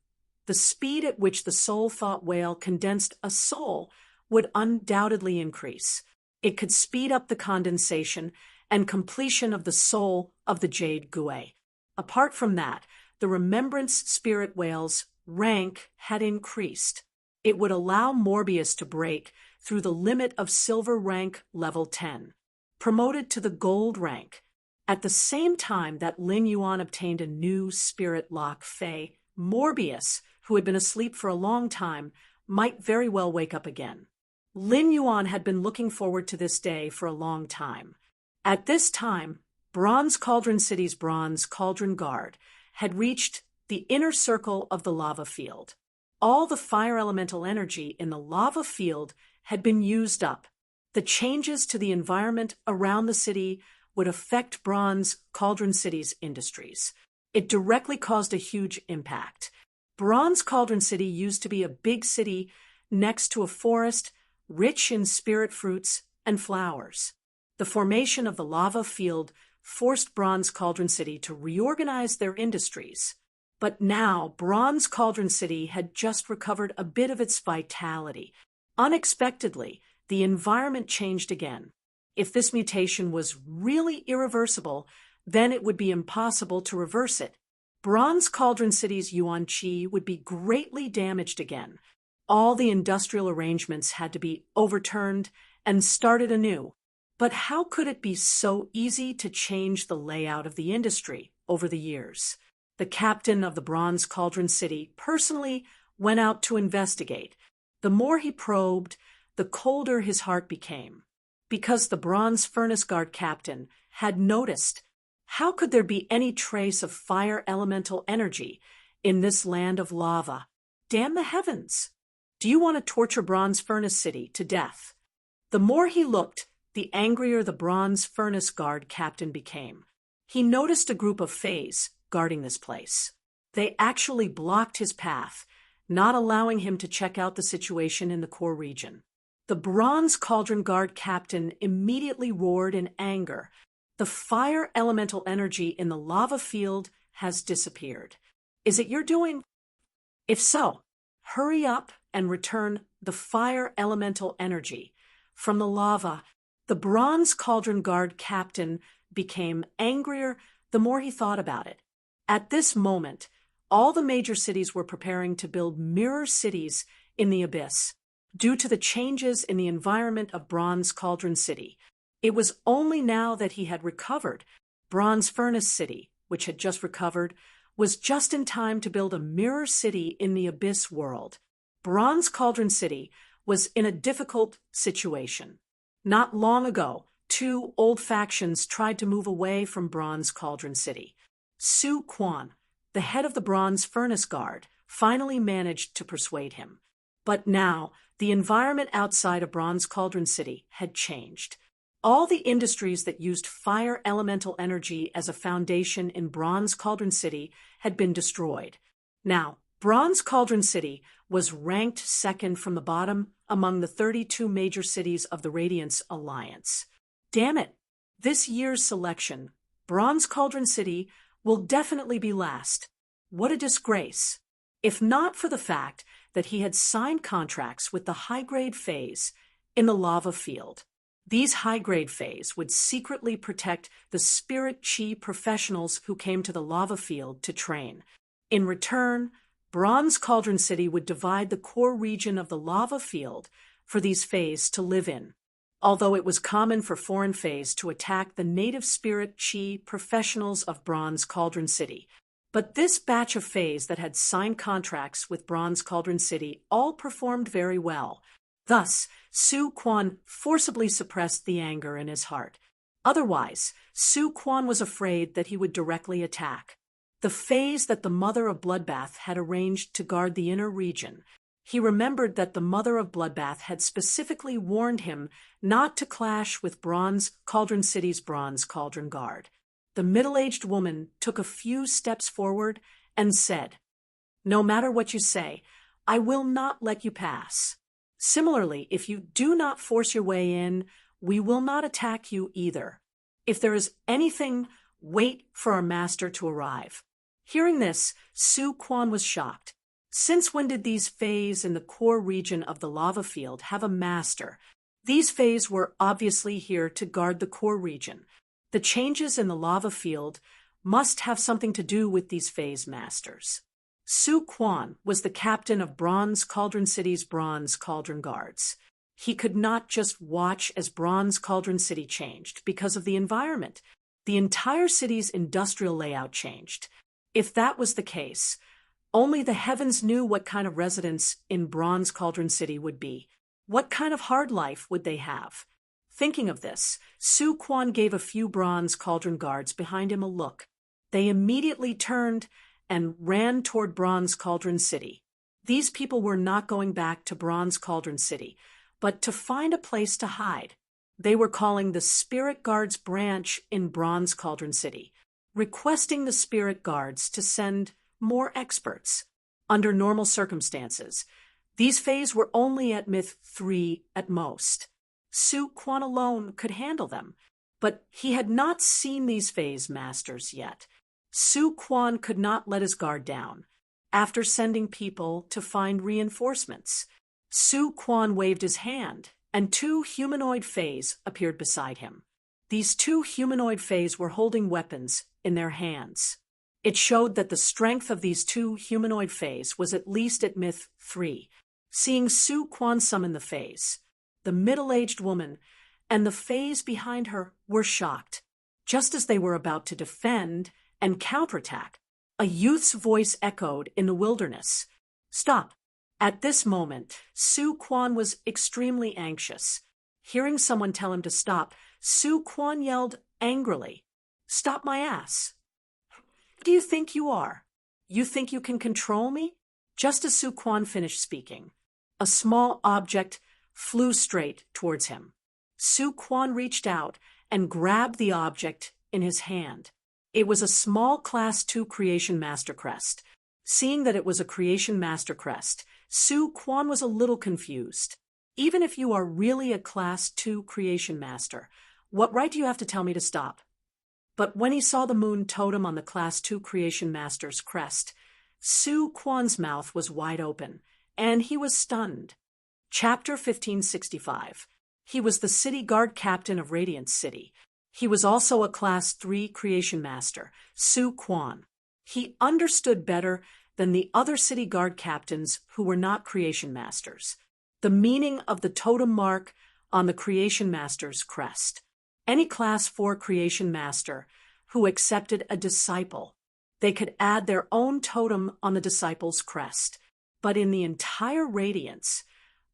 the speed at which the soul thought whale condensed a soul would undoubtedly increase. It could speed up the condensation and completion of the soul of the Jade Gui. Apart from that, the Remembrance Spirit Whale's rank had increased. It would allow Morbius to break through the limit of Silver rank level 10, promoted to the Gold rank. At the same time that Lin Yuan obtained a new Spirit Lock Fae, Morbius, who had been asleep for a long time, might very well wake up again. Lin Yuan had been looking forward to this day for a long time. At this time, Bronze Cauldron City's Bronze Cauldron Guard had reached the inner circle of the lava field. All the fire elemental energy in the lava field had been used up. The changes to the environment around the city would affect Bronze Cauldron City's industries. It directly caused a huge impact. Bronze Cauldron City used to be a big city next to a forest rich in spirit fruits and flowers. The formation of the lava field forced Bronze Cauldron City to reorganize their industries. But now, Bronze Cauldron City had just recovered a bit of its vitality. Unexpectedly, the environment changed again. If this mutation was really irreversible, then it would be impossible to reverse it. Bronze Cauldron City's Yuan Qi would be greatly damaged again. All the industrial arrangements had to be overturned and started anew. But how could it be so easy to change the layout of the industry over the years? The captain of the Bronze Cauldron City personally went out to investigate. The more he probed, the colder his heart became. Because the Bronze Furnace Guard captain had noticed, how could there be any trace of fire elemental energy in this land of lava? Damn the heavens! Do you want to torture Bronze Furnace City to death? The more he looked, the angrier the Bronze Furnace Guard captain became. He noticed a group of fays guarding this place. They actually blocked his path, not allowing him to check out the situation in the core region. The Bronze Cauldron Guard captain immediately roared in anger. The fire elemental energy in the lava field has disappeared. Is it your doing? If so, hurry up and return the fire elemental energy from the lava. The Bronze Cauldron Guard captain became angrier the more he thought about it. At this moment, all the major cities were preparing to build mirror cities in the abyss. due to the changes in the environment of Bronze Cauldron City. It was only now that he had recovered. Bronze Furnace City, which had just recovered, was just in time to build a mirror city in the Abyss world. Bronze Cauldron City was in a difficult situation. Not long ago, two old factions tried to move away from Bronze Cauldron City. Su Quan, the head of the Bronze Furnace Guard, finally managed to persuade him. But now, the environment outside of Bronze Cauldron City had changed. All the industries that used fire elemental energy as a foundation in Bronze Cauldron City had been destroyed. Now, Bronze Cauldron City was ranked second from the bottom among the 32 major cities of the Radiance Alliance. Damn it! This year's selection, Bronze Cauldron City, will definitely be last. What a disgrace! If not for the fact that he had signed contracts with the high-grade phase in the lava field. These high-grade phase would secretly protect the spirit chi professionals who came to the lava field to train. In return, Bronze Cauldron City would divide the core region of the lava field for these phase to live in. Although it was common for foreign phase to attack the native spirit chi professionals of Bronze Cauldron City, but this batch of phase that had signed contracts with Bronze Cauldron City all performed very well. Thus, Su Quan forcibly suppressed the anger in his heart. Otherwise, Su Quan was afraid that he would directly attack the phase that the Mother of Bloodbath had arranged to guard the inner region. He remembered that the Mother of Bloodbath had specifically warned him not to clash with Bronze Cauldron City's Bronze Cauldron Guard. The middle-aged woman took a few steps forward and said, "No matter what you say, I will not let you pass. Similarly, if you do not force your way in, we will not attack you either. If there is anything, wait for our master to arrive." Hearing this, Su Quan was shocked. Since when did these phase in the core region of the lava field have a master? These phase were obviously here to guard the core region. The changes in the lava field must have something to do with these phase masters. Su Quan was the captain of Bronze Cauldron City's Bronze Cauldron Guards. He could not just watch as Bronze Cauldron City changed because of the environment. The entire city's industrial layout changed. If that was the case, only the heavens knew what kind of residents in Bronze Cauldron City would be. What kind of hard life would they have? Thinking of this, Su Quan gave a few Bronze Cauldron Guards behind him a look. They immediately turned and ran toward Bronze Cauldron City. These people were not going back to Bronze Cauldron City, but to find a place to hide. They were calling the Spirit Guards branch in Bronze Cauldron City, requesting the Spirit Guards to send more experts. Under normal circumstances, these phase were only at Myth 3 at most. Su Quan alone could handle them, but he had not seen these phase masters yet. Su Quan could not let his guard down. After sending people to find reinforcements, Su Quan waved his hand, and two humanoid phase appeared beside him. These two humanoid phase were holding weapons in their hands. It showed that the strength of these two humanoid phase was at least at Myth 3. Seeing Su Quan summon the phase, the middle-aged woman and the phase behind her were shocked. Just as they were about to defend and counterattack, a youth's voice echoed in the wilderness. "Stop." At this moment, Su Quan was extremely anxious. Hearing someone tell him to stop, Su Quan yelled angrily, "Stop my ass. Who do you think you are? You think you can control me?" Just as Su Quan finished speaking, a small object flew straight towards him. Su Quan reached out and grabbed the object in his hand. It was a small Class 2 Creation Master Crest. Seeing that it was a Creation Master Crest, Su Quan was a little confused. Even if you are really a Class 2 Creation Master, what right do you have to tell me to stop? But when he saw the moon totem on the Class 2 Creation Master's crest, Su Quan's mouth was wide open, and he was stunned. Chapter 1565. He was the city guard captain of Radiance City. He was also a Class 3 Creation Master, Su Quan. He understood better than the other city guard captains who were not Creation Masters. The meaning of the totem mark on the Creation Master's crest. Any Class 4 Creation Master who accepted a disciple, they could add their own totem on the disciple's crest. But in the entire radiance,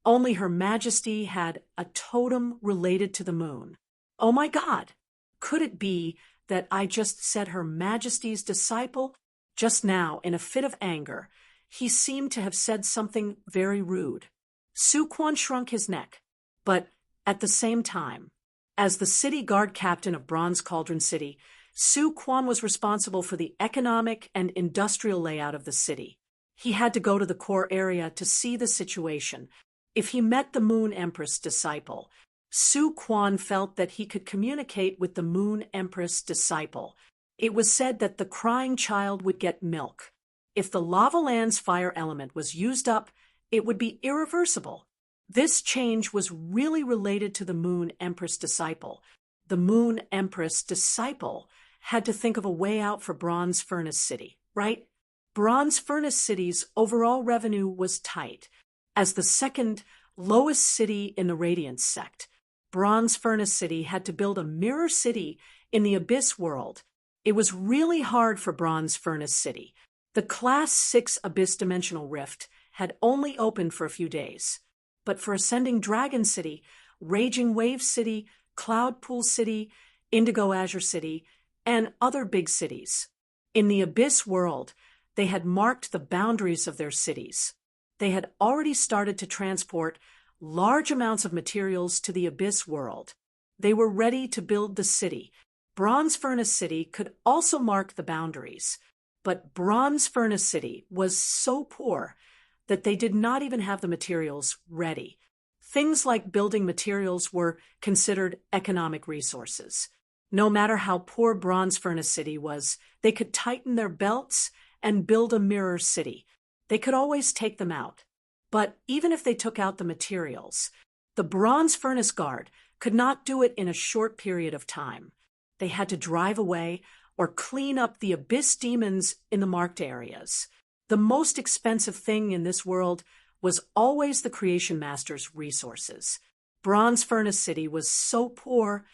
only Her Majesty had a totem related to the moon. Oh my God! Could it be that I just said Her Majesty's disciple? Just now, in a fit of anger, he seemed to have said something very rude. Su Quan shrunk his neck, but at the same time, as the city guard captain of Bronze Cauldron City, Su Quan was responsible for the economic and industrial layout of the city. He had to go to the core area to see the situation. If he met the Moon Empress disciple, Su Quan felt that he could communicate with the Moon Empress disciple. It was said that the crying child would get milk. If the lava land's fire element was used up, it would be irreversible. This change was really related to the Moon Empress disciple. The Moon Empress disciple had to think of a way out for Bronze Furnace City, right? Bronze Furnace City's overall revenue was tight. As the second lowest city in the Radiance sect, Bronze Furnace City had to build a mirror city in the Abyss world. It was really hard for Bronze Furnace City. The Class 6 Abyss Dimensional Rift had only opened for a few days. But for Ascending Dragon City, Raging Wave City, Cloud Pool City, Indigo Azure City, and other big cities. In the Abyss world, they had marked the boundaries of their cities. They had already started to transport large amounts of materials to the Abyss world. They were ready to build the city. Bronze Furnace City could also mark the boundaries. But Bronze Furnace City was so poor that they did not even have the materials ready. Things like building materials were considered economic resources. No matter how poor Bronze Furnace City was, they could tighten their belts and build a mirror city. They could always take them out. But even if they took out the materials, the Bronze Furnace Guard could not do it in a short period of time. They had to drive away or clean up the Abyss demons in the marked areas. The most expensive thing in this world was always the Creation Master's resources. Bronze Furnace City was so poor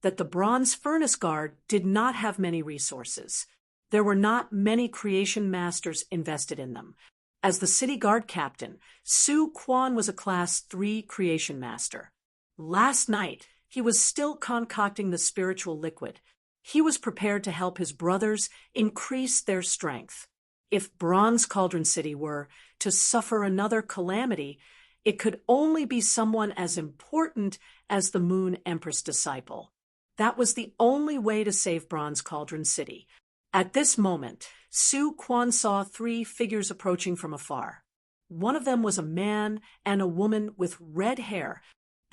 that the Bronze Furnace Guard did not have many resources. There were not many Creation Masters invested in them. As the city guard captain, Su Quan was a Class 3 Creation Master. Last night, he was still concocting the spiritual liquid. He was prepared to help his brothers increase their strength. If Bronze Cauldron City were to suffer another calamity, it could only be someone as important as the Moon Empress disciple. That was the only way to save Bronze Cauldron City. At this moment, Su Quan saw 3 figures approaching from afar. One of them was a man and a woman with red hair.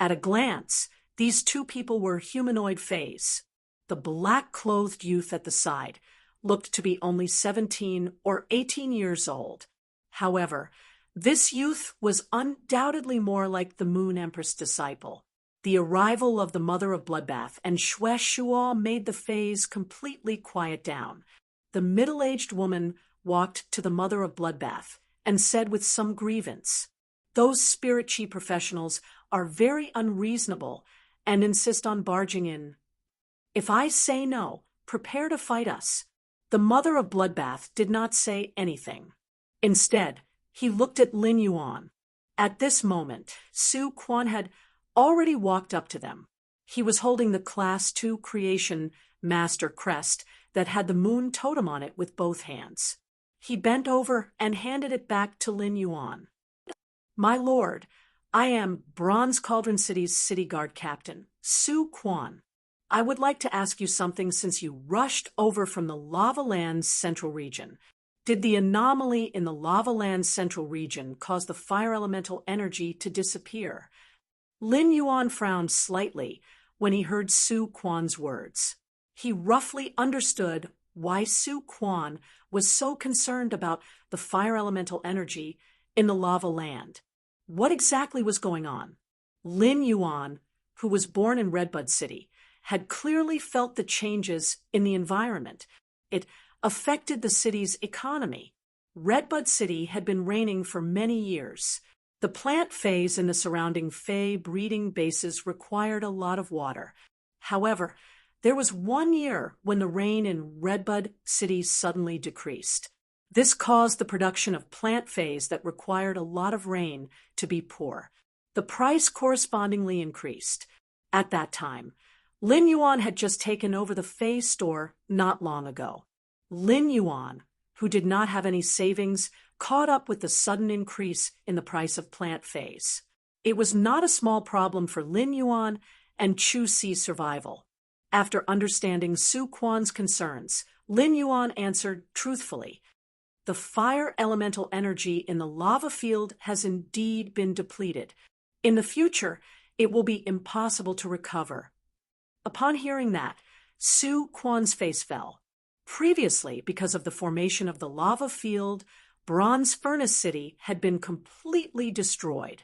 At a glance, these 2 people were humanoid phase. The black-clothed youth at the side looked to be only 17 or 18 years old. However, this youth was undoubtedly more like the Moon Empress disciple. The arrival of the Mother of Bloodbath and Xue Shuo made the phase completely quiet down. The middle-aged woman walked to the Mother of Bloodbath and said with some grievance, "Those spirit chi professionals are very unreasonable and insist on barging in. If I say no, prepare to fight us." The Mother of Bloodbath did not say anything. Instead, he looked at Lin Yuan. At this moment, Su Quan had already walked up to them. He was holding the Class 2 Creation Master crest that had the moon totem on it with both hands. He bent over and handed it back to Lin Yuan. "My lord, I am Bronze Cauldron City's city guard captain, Su Quan. I would like to ask you something since you rushed over from the Lava Land's central region. Did the anomaly in the Lava Land's central region cause the fire elemental energy to disappear?" Lin Yuan frowned slightly when he heard Su Quan's words. He roughly understood why Su Quan was so concerned about the fire elemental energy in the Lava Land. What exactly was going on? Lin Yuan, who was born in Redbud City, had clearly felt the changes in the environment. It affected the city's economy. Redbud City had been reigning for many years. The plant phase in the surrounding Fey breeding bases required a lot of water. However, there was one year when the rain in Redbud City suddenly decreased. This caused the production of plant phase that required a lot of rain to be poor. The price correspondingly increased. At that time, Lin Yuan had just taken over the Fei store not long ago. Lin Yuan, who did not have any savings, caught up with the sudden increase in the price of plant phase. It was not a small problem for Lin Yuan and Chu Si's survival. After understanding Su Quan's concerns, Lin Yuan answered truthfully, "The fire elemental energy in the lava field has indeed been depleted. In the future, it will be impossible to recover." Upon hearing that, Su Quan's face fell. Previously, because of the formation of the lava field, Bronze Furnace City had been completely destroyed.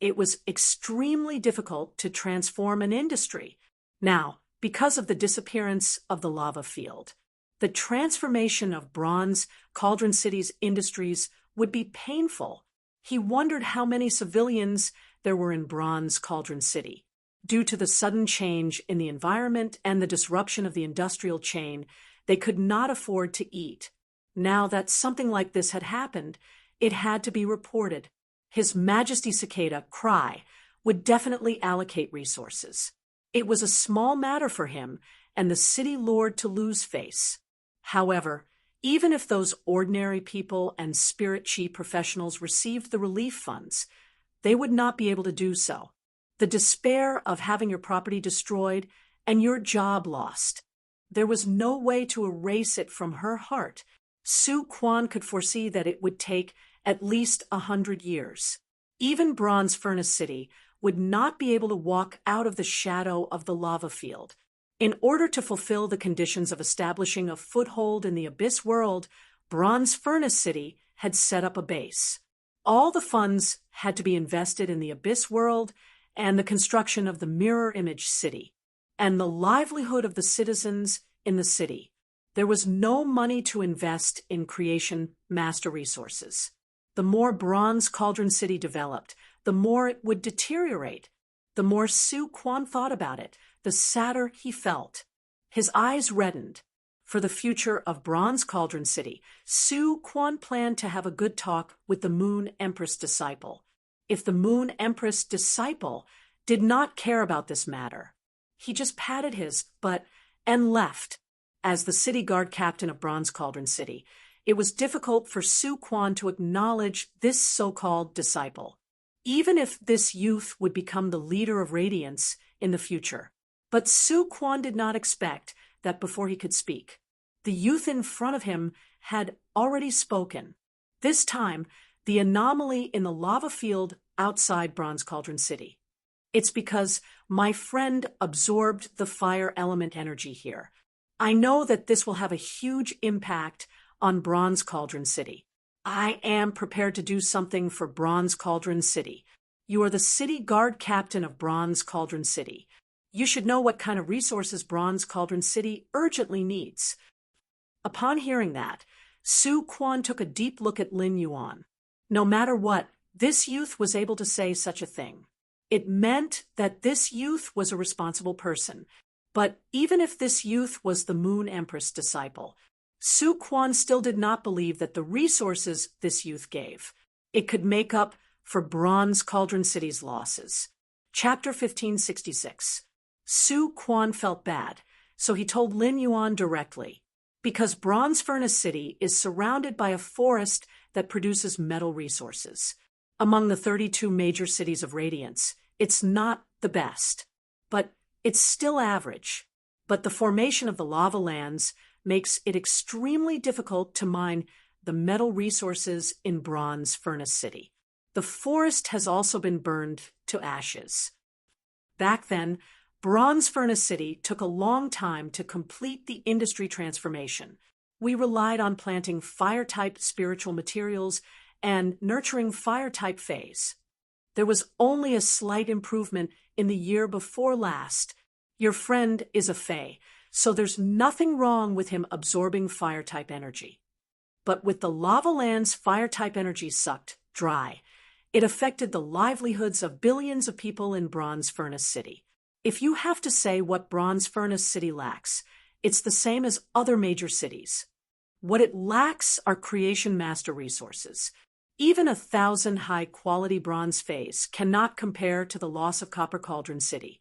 It was extremely difficult to transform an industry. Now, because of the disappearance of the lava field, the transformation of Bronze Cauldron City's industries would be painful. He wondered how many civilians there were in Bronze Cauldron City. Due to the sudden change in the environment and the disruption of the industrial chain, they could not afford to eat. Now that something like this had happened, it had to be reported. His Majesty Cicada, Cry, would definitely allocate resources. It was a small matter for him and the city lord to lose face. However, even if those ordinary people and spirit chi professionals received the relief funds, they would not be able to do so. The despair of having your property destroyed and your job lost. There was no way to erase it from her heart. Su Quan could foresee that it would take at least 100 years. Even Bronze Furnace City would not be able to walk out of the shadow of the lava field. In order to fulfill the conditions of establishing a foothold in the Abyss world, Bronze Furnace City had set up a base. All the funds had to be invested in the Abyss world and the construction of the Mirror Image City, and the livelihood of the citizens in the city. There was no money to invest in creation master resources. The more Bronze Cauldron City developed, the more it would deteriorate. The more Su Quan thought about it, the sadder he felt. His eyes reddened. For the future of Bronze Cauldron City, Su Quan planned to have a good talk with the Moon Empress disciple. If the Moon Empress disciple did not care about this matter, he just patted his butt and left. As the city guard captain of Bronze Cauldron City, it was difficult for Su Quan to acknowledge this so-called disciple, even if this youth would become the leader of Radiance in the future. But Su Quan did not expect that before he could speak. The youth in front of him had already spoken. This time, the anomaly in the lava field outside Bronze Cauldron City. It's because my friend absorbed the fire element energy here. I know that this will have a huge impact on Bronze Cauldron City. I am prepared to do something for Bronze Cauldron City. You are the city guard captain of Bronze Cauldron City. You should know what kind of resources Bronze Cauldron City urgently needs. Upon hearing that, Su Quan took a deep look at Lin Yuan. No matter what, this youth was able to say such a thing. It meant that this youth was a responsible person. But even if this youth was the Moon Empress disciple, Su Quan still did not believe that the resources this youth gave, it could make up for Bronze Cauldron City's losses. Chapter 1566. Su Quan felt bad, so he told Lin Yuan directly, because Bronze Furnace City is surrounded by a forest that produces metal resources. Among the 32 major cities of Radiance, it's not the best, but it's still average. But the formation of the lava lands makes it extremely difficult to mine the metal resources in Bronze Furnace City. The forest has also been burned to ashes. Back then, Bronze Furnace City took a long time to complete the industry transformation. We relied on planting fire-type spiritual materials and nurturing fire-type phase. There was only a slight improvement in the year before last. Your friend is a Fae, so there's nothing wrong with him absorbing fire-type energy. But with the lava land's fire-type energy sucked dry, It affected the livelihoods of billions of people in Bronze Furnace City. If you have to say what Bronze Furnace City lacks, it's the same as other major cities. What it lacks are creation master resources. Even 1,000 high-quality bronze phase cannot compare to the loss of Copper Cauldron City.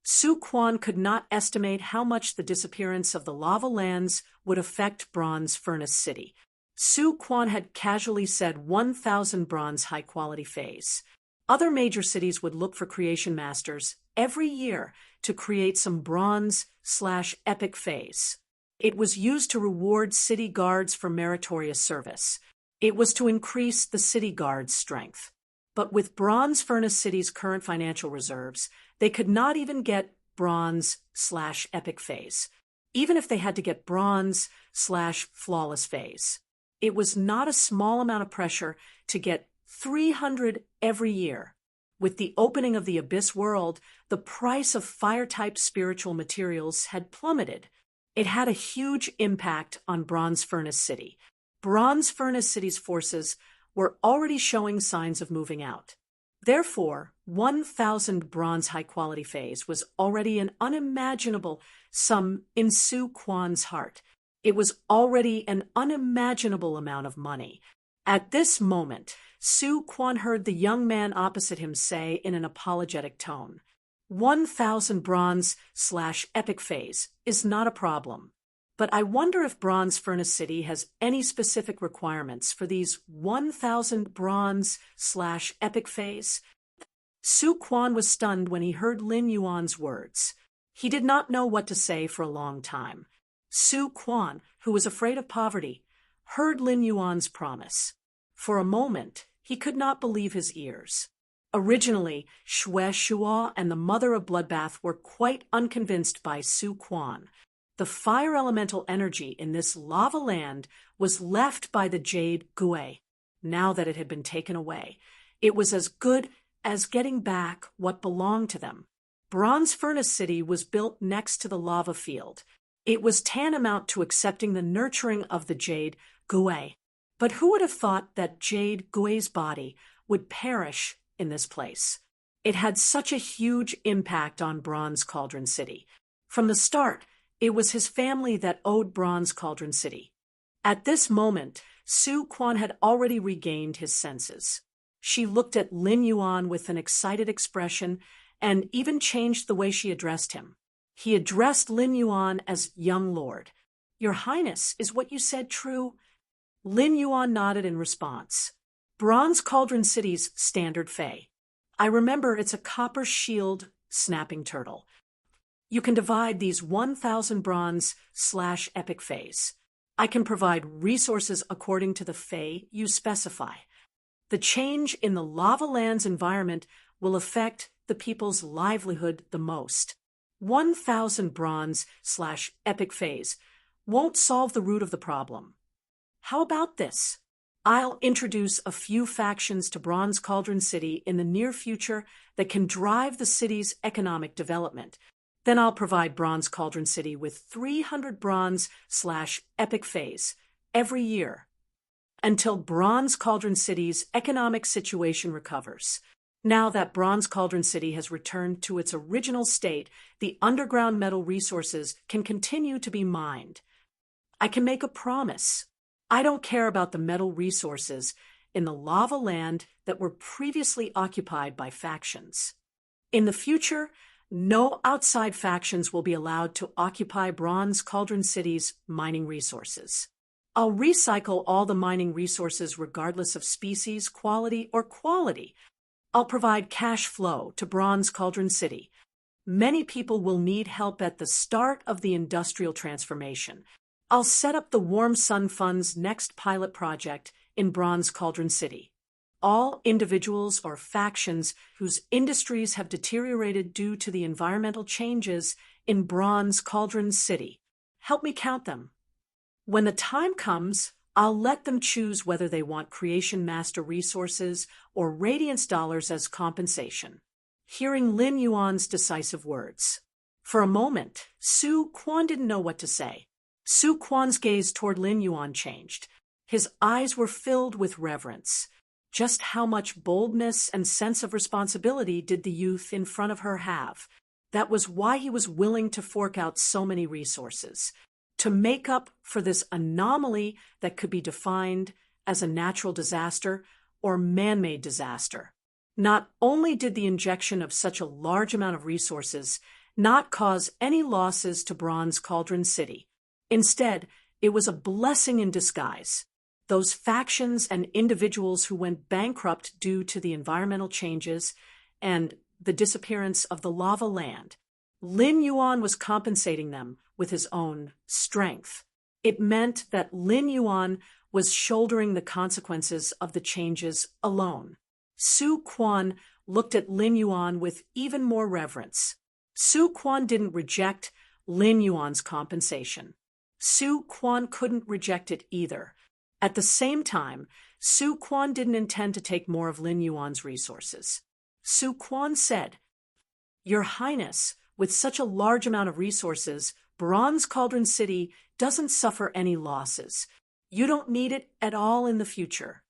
Su Quan could not estimate how much the disappearance of the lava lands would affect Bronze Furnace City. Su Quan had casually said 1,000 bronze high-quality phase. Other major cities would look for creation masters every year to create some bronze/epic phase. It was used to reward city guards for meritorious service. It was to increase the city guards' strength. But with Bronze Furnace City's current financial reserves, they could not even get bronze/epic phase, even if they had to get bronze/flawless phase. It was not a small amount of pressure to get 300 every year. With the opening of the Abyss world, the price of fire-type spiritual materials had plummeted. It had a huge impact on Bronze Furnace City. Bronze Furnace City's forces were already showing signs of moving out. Therefore, 1,000 bronze high-quality phase was already an unimaginable sum in Su Quan's heart. It was already an unimaginable amount of money. At this moment, Su Quan heard the young man opposite him say in an apologetic tone, 1,000 bronze/epic phase is not a problem. But I wonder if Bronze Furnace City has any specific requirements for these 1,000 bronze/epic phase. Su Quan was stunned when he heard Lin Yuan's words. He did not know what to say for a long time. Su Quan, who was afraid of poverty, heard Lin Yuan's promise. For a moment, he could not believe his ears. Originally, Xue Shuo and the Mother of Bloodbath were quite unconvinced by Su Quan. The fire elemental energy in this lava land was left by the Jade Gui. Now that it had been taken away, it was as good as getting back what belonged to them. Bronze Furnace City was built next to the lava field. It was tantamount to accepting the nurturing of the Jade Gui. But who would have thought that Jade Gui's body would perish in this place? It had such a huge impact on Bronze Cauldron City. From the start, it was his family that owed Bronze Cauldron City. At this moment, Su Quan had already regained his senses. She looked at Lin Yuan with an excited expression and even changed the way she addressed him. He addressed Lin Yuan as young lord. Your Highness, is what you said true? Lin Yuan nodded in response. Bronze Cauldron City's standard fei. I remember it's a copper shield snapping turtle. You can divide these 1,000 bronze/epic feis. I can provide resources according to the fei you specify. The change in the lava land's environment will affect the people's livelihood the most. 1,000 bronze/epic feis won't solve the root of the problem. How about this? I'll introduce a few factions to Bronze Cauldron City in the near future that can drive the city's economic development. Then I'll provide Bronze Cauldron City with 300 bronze/epic feis every year until Bronze Cauldron City's economic situation recovers. Now that Bronze Cauldron City has returned to its original state, the underground metal resources can continue to be mined. I can make a promise. I don't care about the metal resources in the lava land that were previously occupied by factions. In the future, no outside factions will be allowed to occupy Bronze Cauldron City's mining resources. I'll recycle all the mining resources regardless of species, quality, or quality. I'll provide cash flow to Bronze Cauldron City. Many people will need help at the start of the industrial transformation. I'll set up the Warm Sun Fund's next pilot project in Bronze Cauldron City. All individuals or factions whose industries have deteriorated due to the environmental changes in Bronze Cauldron City. Help me count them. When the time comes, I'll let them choose whether they want Creation Master resources or Radiance dollars as compensation. Hearing Lin Yuan's decisive words. For a moment, Su Quan didn't know what to say. Su Quan's gaze toward Lin Yuan changed. His eyes were filled with reverence. Just how much boldness and sense of responsibility did the youth in front of her have? That was why he was willing to fork out so many resources, to make up for this anomaly that could be defined as a natural disaster or man-made disaster. Not only did the injection of such a large amount of resources not cause any losses to Bronze Cauldron City, instead, it was a blessing in disguise. Those factions and individuals who went bankrupt due to the environmental changes and the disappearance of the lava land, Lin Yuan was compensating them with his own strength. It meant that Lin Yuan was shouldering the consequences of the changes alone. Su Quan looked at Lin Yuan with even more reverence. Su Quan didn't reject Lin Yuan's compensation. Su Quan couldn't reject it either. At the same time, Su Quan didn't intend to take more of Lin Yuan's resources. Su Quan said, "Your Highness, with such a large amount of resources, Bronze Cauldron City doesn't suffer any losses. You don't need it at all in the future.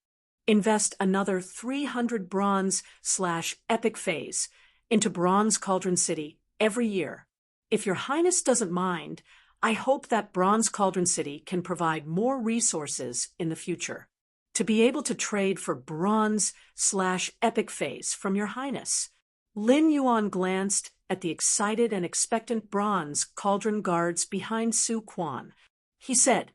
Invest another 300 bronze/epic phase into Bronze Cauldron City every year. If your Highness doesn't mind, I hope that Bronze Cauldron City can provide more resources in the future to be able to trade for bronze/epic phase from your Highness." Lin Yuan glanced at the excited and expectant Bronze Cauldron guards behind Su Quan. He said,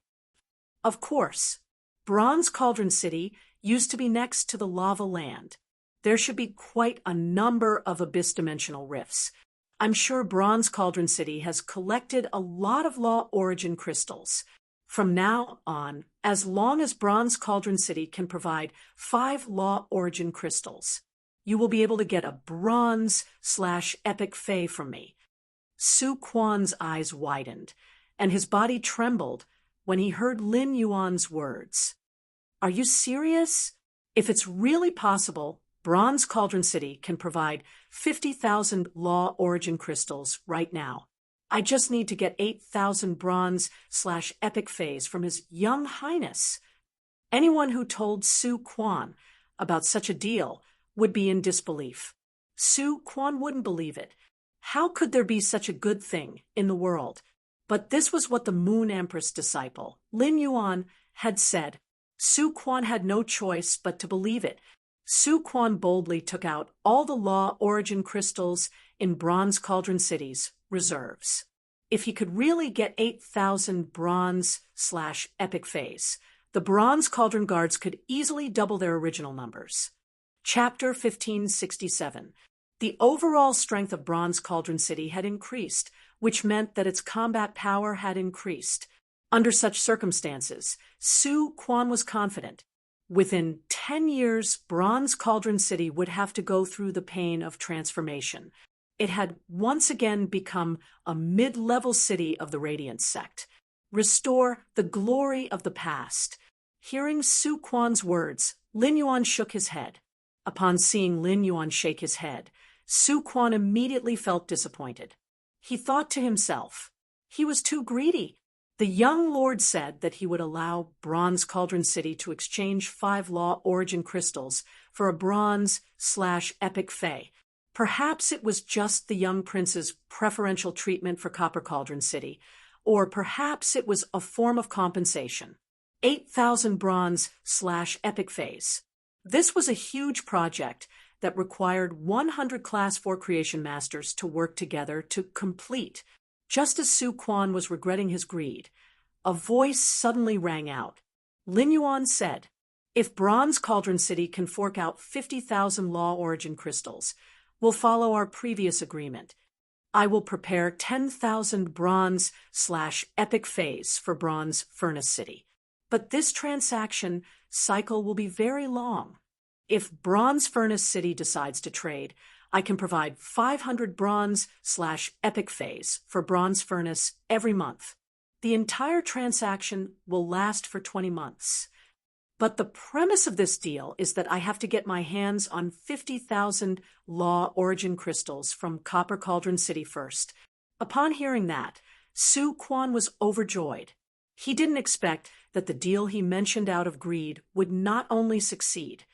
"Of course, Bronze Cauldron City used to be next to the lava land. There should be quite a number of abyss-dimensional rifts. I'm sure Bronze Cauldron City has collected a lot of law origin crystals. From now on, as long as Bronze Cauldron City can provide 5 law origin crystals, you will be able to get a bronze/epic fey from me." Su Quan's eyes widened, and his body trembled when he heard Lin Yuan's words. "Are you serious? If it's really possible, Bronze Cauldron City can provide 50,000 law origin crystals right now. I just need to get 8,000 bronze/epic phase from His Young Highness." Anyone who told Su Quan about such a deal would be in disbelief. Su Quan wouldn't believe it. How could there be such a good thing in the world? But this was what the Moon Empress disciple, Lin Yuan, had said. Su Quan had no choice but to believe it. Su Quan boldly took out all the law origin crystals in Bronze Cauldron City's reserves. If he could really get 8,000 bronze/epic phase, the Bronze Cauldron guards could easily double their original numbers. Chapter 1567. The overall strength of Bronze Cauldron City had increased, which meant that its combat power had increased. Under such circumstances, Su Quan was confident. Within 10 years, Bronze Cauldron City would have to go through the pain of transformation. It had once again become a mid-level city of the Radiant sect. Restore the glory of the past. Hearing Su Quan's words, Lin Yuan shook his head. Upon seeing Lin Yuan shake his head, Su Quan immediately felt disappointed. He thought to himself, he was too greedy. The young lord said that he would allow Bronze Cauldron City to exchange 5 law origin crystals for a bronze/epic fey. Perhaps it was just the young prince's preferential treatment for Copper Cauldron City, or perhaps it was a form of compensation. 8,000 bronze/epic feys. This was a huge project that required 100 Class 4 creation masters to work together to complete. Just as Su Quan was regretting his greed, a voice suddenly rang out. Lin Yuan said, "If Bronze Cauldron City can fork out 50,000 law origin crystals, we'll follow our previous agreement. I will prepare 10,000 bronze/epic feys for Bronze Furnace City. But this transaction cycle will be very long. If Bronze Furnace City decides to trade, I can provide 500 bronze/epic feys for Bronze Furnace every month. The entire transaction will last for 20 months. But the premise of this deal is that I have to get my hands on 50,000 law origin crystals from Copper Cauldron City first." Upon hearing that, Su Quan was overjoyed. He didn't expect that the deal he mentioned out of greed would not only succeed.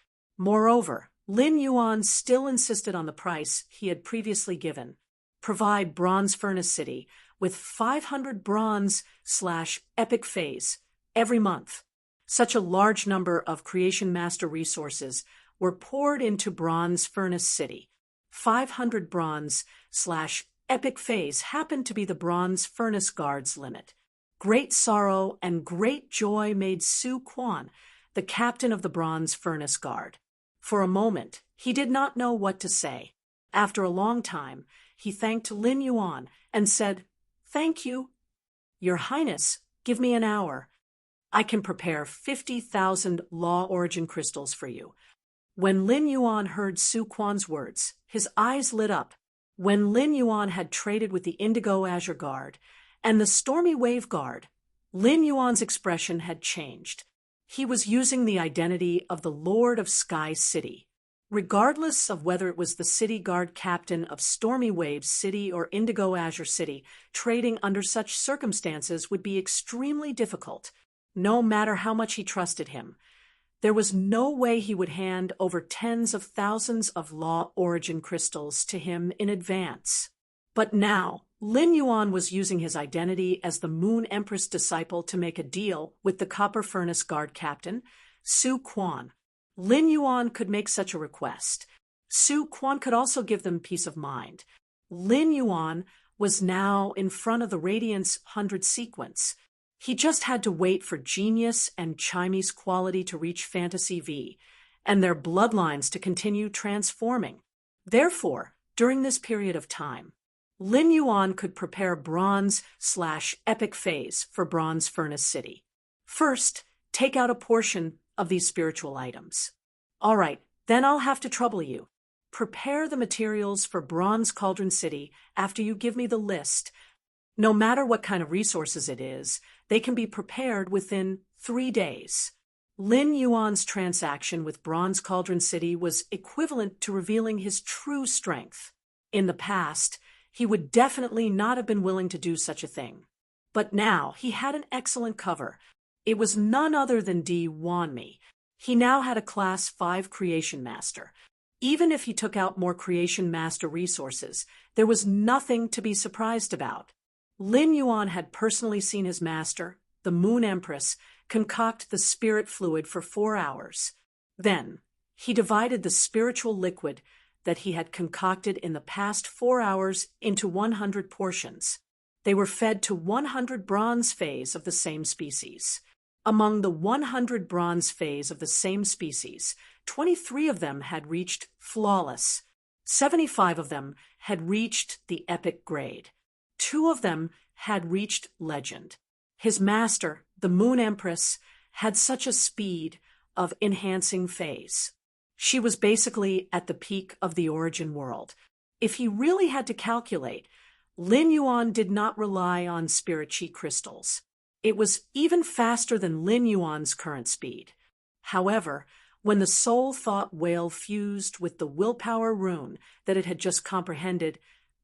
Moreover, Lin Yuan still insisted on the price he had previously given. Provide Bronze Furnace City with 500 bronze/epic phase every month. Such a large number of Creation Master resources were poured into Bronze Furnace City. 500 bronze/epic phase happened to be the Bronze Furnace Guard's limit. Great sorrow and great joy made Su Quan, the captain of the Bronze Furnace Guard. For a moment, he did not know what to say. After a long time, he thanked Lin Yuan and said, "Thank you. Your Highness, give me an hour. I can prepare 50,000 Law Origin crystals for you." When Lin Yuan heard Su Quan's words, his eyes lit up. When Lin Yuan had traded with the Indigo Azure Guard and the Stormy Wave Guard, Lin Yuan's expression had changed. He was using the identity of the Lord of Sky City. Regardless of whether it was the city guard captain of Stormy Wave City or Indigo Azure City, trading under such circumstances would be extremely difficult, no matter how much he trusted him. There was no way he would hand over tens of thousands of Law Origin crystals to him in advance. But now, Lin Yuan was using his identity as the Moon Empress disciple to make a deal with the Copper Furnace Guard captain, Su Quan. Lin Yuan could make such a request. Su Quan could also give them peace of mind. Lin Yuan was now in front of the Radiance 100 sequence. He just had to wait for Genius and Chime's quality to reach Fantasy V, and their bloodlines to continue transforming. Therefore, during this period of time, Lin Yuan could prepare Bronze/epic phase for Bronze Furnace City. First, take out a portion of these spiritual items. All right, then I'll have to trouble you. Prepare the materials for Bronze Cauldron City after you give me the list. No matter what kind of resources it is, they can be prepared within 3 days. Lin Yuan's transaction with Bronze Cauldron City was equivalent to revealing his true strength. In the past, he would definitely not have been willing to do such a thing. But now he had an excellent cover. It was none other than Di Wanmi. He now had a Class 5 Creation Master. Even if he took out more Creation Master resources, there was nothing to be surprised about. Lin Yuan had personally seen his master, the Moon Empress, concoct the spirit fluid for 4 hours. Then, he divided the spiritual liquid that he had concocted in the past 4 hours into 100 portions. They were fed to 100 bronze phase of the same species. Among the 100 bronze phase of the same species, 23 of them had reached flawless. 75 of them had reached the epic grade. 2 of them had reached legend. His master, the Moon Empress, had such a speed of enhancing phase. She was basically at the peak of the origin world. If he really had to calculate, Lin Yuan did not rely on spirit chi crystals. It was even faster than Lin Yuan's current speed. However, when the soul thought whale fused with the willpower rune that it had just comprehended,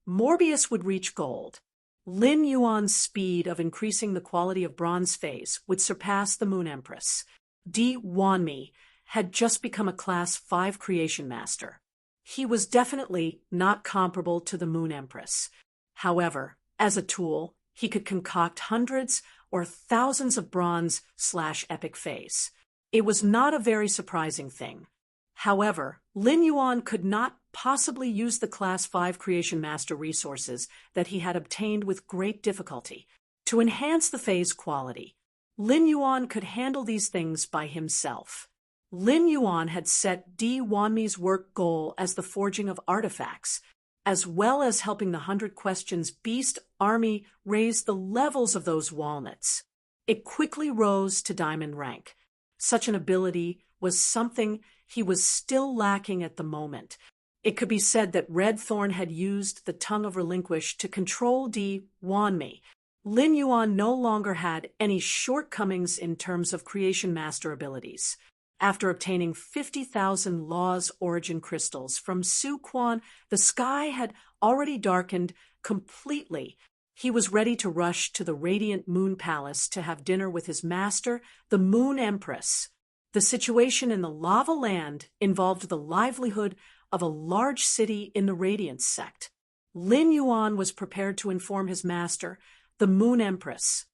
Morbius would reach gold. Lin Yuan's speed of increasing the quality of bronze phase would surpass the Moon Empress. Di Wanmi had just become a Class 5 Creation Master. He was definitely not comparable to the Moon Empress. However, as a tool, he could concoct hundreds or thousands of bronze/epic phase. It was not a very surprising thing. However, Lin Yuan could not possibly use the Class 5 Creation Master resources that he had obtained with great difficulty to enhance the phase quality. Lin Yuan could handle these things by himself. Lin Yuan had set Di Wanmi's work goal as the forging of artifacts, as well as helping the 100 Questions Beast Army raise the levels of those walnuts. It quickly rose to diamond rank. Such an ability was something he was still lacking at the moment. It could be said that Red Thorn had used the Tongue of Relinquish to control Di Wanmi. Lin Yuan no longer had any shortcomings in terms of Creation Master abilities. After obtaining 50,000 Law's Origin crystals from Su Quan, the sky had already darkened completely. He was ready to rush to the Radiant Moon Palace to have dinner with his master, the Moon Empress. The situation in the lava land involved the livelihood of a large city in the Radiance sect. Lin Yuan was prepared to inform his master, the Moon Empress.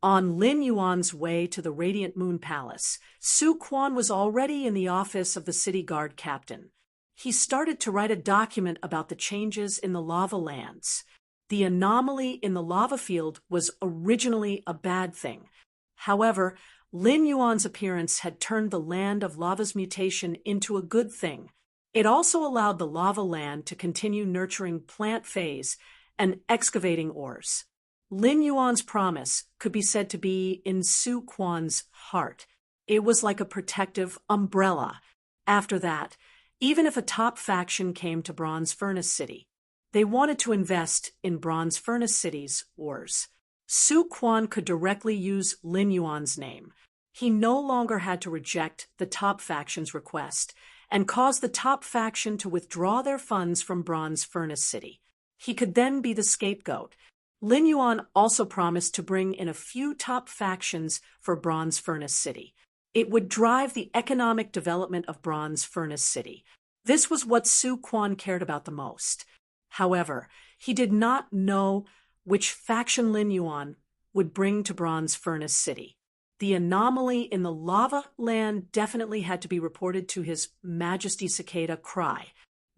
On Lin Yuan's way to the Radiant Moon Palace, Su Quan was already in the office of the city guard captain. He started to write a document about the changes in the lava lands. The anomaly in the lava field was originally a bad thing. However, Lin Yuan's appearance had turned the land of lava's mutation into a good thing. It also allowed the lava land to continue nurturing plant phase and excavating ores. Lin Yuan's promise could be said to be in Su Quan's heart. It was like a protective umbrella. After that, even if a top faction came to Bronze Furnace City, they wanted to invest in Bronze Furnace City's ores. Su Quan could directly use Lin Yuan's name. He no longer had to reject the top faction's request and cause the top faction to withdraw their funds from Bronze Furnace City. He could then be the scapegoat. Lin Yuan also promised to bring in a few top factions for Bronze Furnace City. It would drive the economic development of Bronze Furnace City. This was what Su Quan cared about the most. However, he did not know which faction Lin Yuan would bring to Bronze Furnace City. The anomaly in the lava land definitely had to be reported to His Majesty Cicada Cry.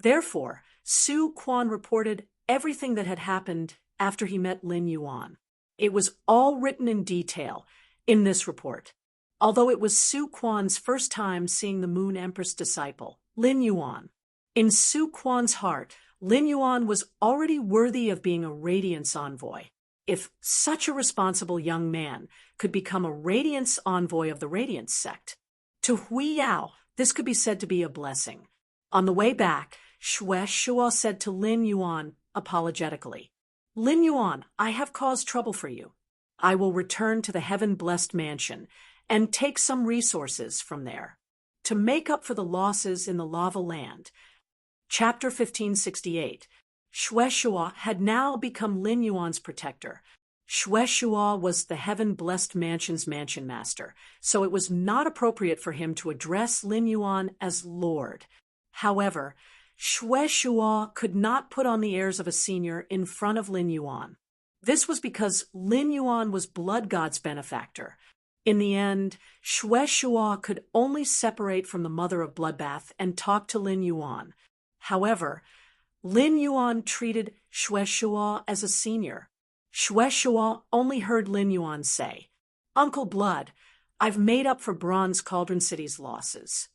Therefore, Su Quan reported everything that had happened after he met Lin Yuan. It was all written in detail in this report. Although it was Su Quan's first time seeing the Moon Empress disciple, Lin Yuan. In Su Quan's heart, Lin Yuan was already worthy of being a Radiance envoy. If such a responsible young man could become a Radiance envoy of the Radiance sect, to Hui Yao, this could be said to be a blessing. On the way back, Xue Shuo said to Lin Yuan apologetically, "Lin Yuan, I have caused trouble for you. I will return to the heaven-blessed mansion and take some resources from there to make up for the losses in the lava land." Chapter 1568. Xue Shuo had now become Lin Yuan's protector. Xue Shuo was the heaven-blessed mansion's mansion master, so it was not appropriate for him to address Lin Yuan as Lord. However, Xue Shuo could not put on the airs of a senior in front of Lin Yuan. This was because Lin Yuan was Blood God's benefactor. In the end, Xue Shuo could only separate from the mother of Bloodbath and talk to Lin Yuan. However, Lin Yuan treated Xue Shuo as a senior. Xue Shuo only heard Lin Yuan say, "Uncle Blood, I've made up for Bronze Cauldron City's losses.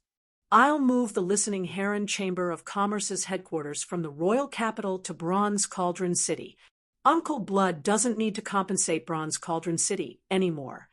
I'll move the Listening Heron Chamber of Commerce's headquarters from the royal capital to Bronze Cauldron City. Uncle Blood doesn't need to compensate Bronze Cauldron City anymore.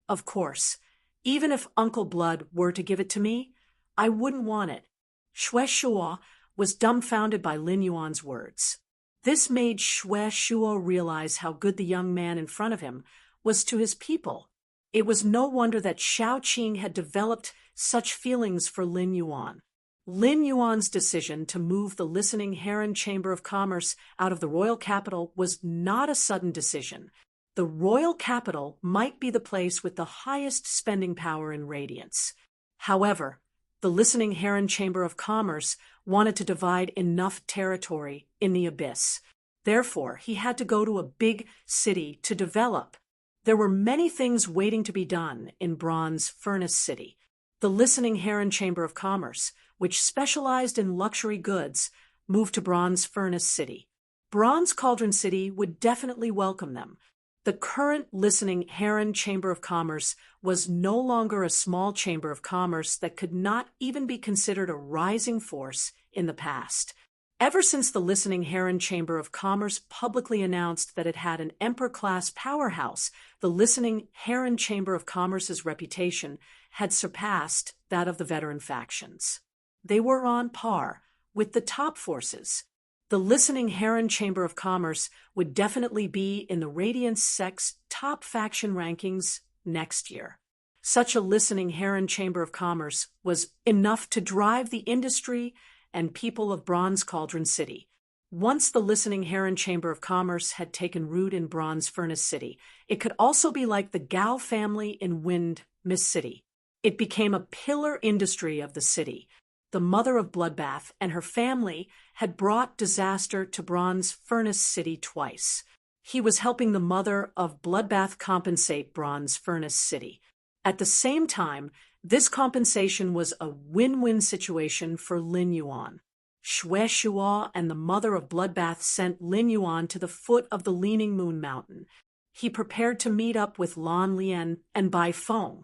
Of course, even if Uncle Blood were to give it to me, I wouldn't want it." Xue Shuo was dumbfounded by Lin Yuan's words. This made Xue Shuo realize how good the young man in front of him was to his people. It was no wonder that Shao Qing had developed such feelings for Lin Yuan. Lin Yuan's decision to move the Listening Heron Chamber of Commerce out of the royal capital was not a sudden decision. The royal capital might be the place with the highest spending power in Radiance. However, the Listening Heron Chamber of Commerce wanted to divide enough territory in the abyss. Therefore, he had to go to a big city to develop. There were many things waiting to be done in Bronze Furnace City. The Listening Heron Chamber of Commerce, which specialized in luxury goods, moved to Bronze Furnace City. Bronze Cauldron City would definitely welcome them. The current Listening Heron Chamber of Commerce was no longer a small chamber of commerce that could not even be considered a rising force in the past. Ever since the Listening Heron Chamber of Commerce publicly announced that it had an Emperor-class powerhouse, the Listening Heron Chamber of Commerce's reputation had surpassed that of the veteran factions. They were on par with the top forces. The Listening Heron Chamber of Commerce would definitely be in the Radiance sect's top faction rankings next year. Such a Listening Heron Chamber of Commerce was enough to drive the industry and people of Bronze Cauldron City. Once the Listening Heron Chamber of Commerce had taken root in Bronze Furnace City, it could also be like the Gao family in Wind Mist City. It became a pillar industry of the city. The mother of Bloodbath and her family had brought disaster to Bronze Furnace City twice. He was helping the mother of Bloodbath compensate Bronze Furnace City. At the same time, this compensation was a win-win situation for Lin Yuan. Xue Shuo and the mother of Bloodbath sent Lin Yuan to the foot of the Leaning Moon Mountain. He prepared to meet up with Lan Lian and Bai Feng.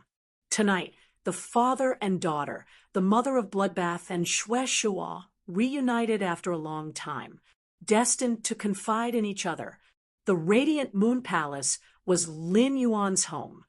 Tonight, the father and daughter, the mother of Bloodbath and Xue Shuo, reunited after a long time, destined to confide in each other. The Radiant Moon Palace was Lin Yuan's home.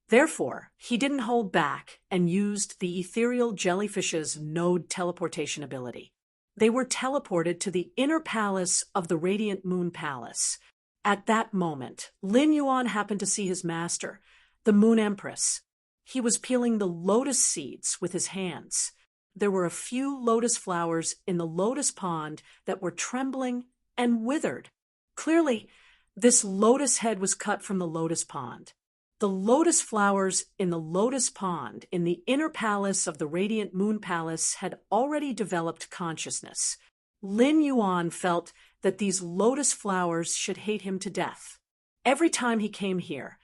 Therefore, he didn't hold back and used the ethereal jellyfish's node teleportation ability. They were teleported to the inner palace of the Radiant Moon Palace. At that moment, Lin Yuan happened to see his master, the Moon Empress. He was peeling the lotus seeds with his hands. There were a few lotus flowers in the lotus pond that were trembling and withered. Clearly, this lotus head was cut from the lotus pond. The lotus flowers in the lotus pond in the inner palace of the Radiant Moon Palace had already developed consciousness. Lin Yuan felt that these lotus flowers should hate him to death. Every time he came here,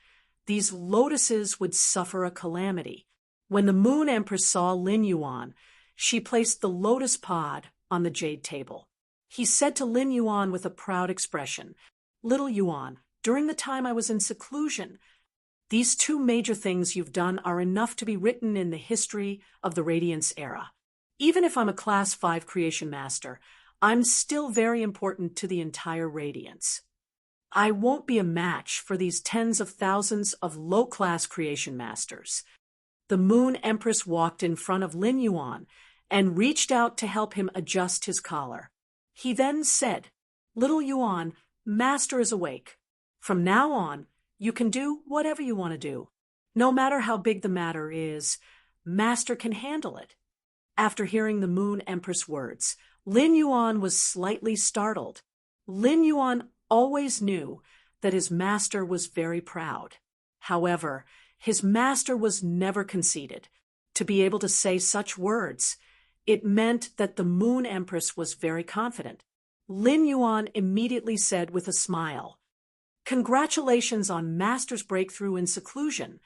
these lotuses would suffer a calamity. When the Moon Empress saw Lin Yuan, she placed the lotus pod on the jade table. He said to Lin Yuan with a proud expression, "Little Yuan, during the time I was in seclusion, these two major things you've done are enough to be written in the history of the Radiance era. Even if I'm a Class 5 creation master, I'm still very important to the entire Radiance. I won't be a match for these tens of thousands of low-class creation masters." The Moon Empress walked in front of Lin Yuan and reached out to help him adjust his collar. He then said, "Little Yuan, Master is awake. From now on, you can do whatever you want to do. No matter how big the matter is, Master can handle it." After hearing the Moon Empress' words, Lin Yuan was slightly startled. Lin Yuan always knew that his master was very proud. However, his master was never conceited. To be able to say such words, it meant that the Moon Empress was very confident. Lin Yuan immediately said with a smile, "Congratulations on Master's breakthrough in seclusion."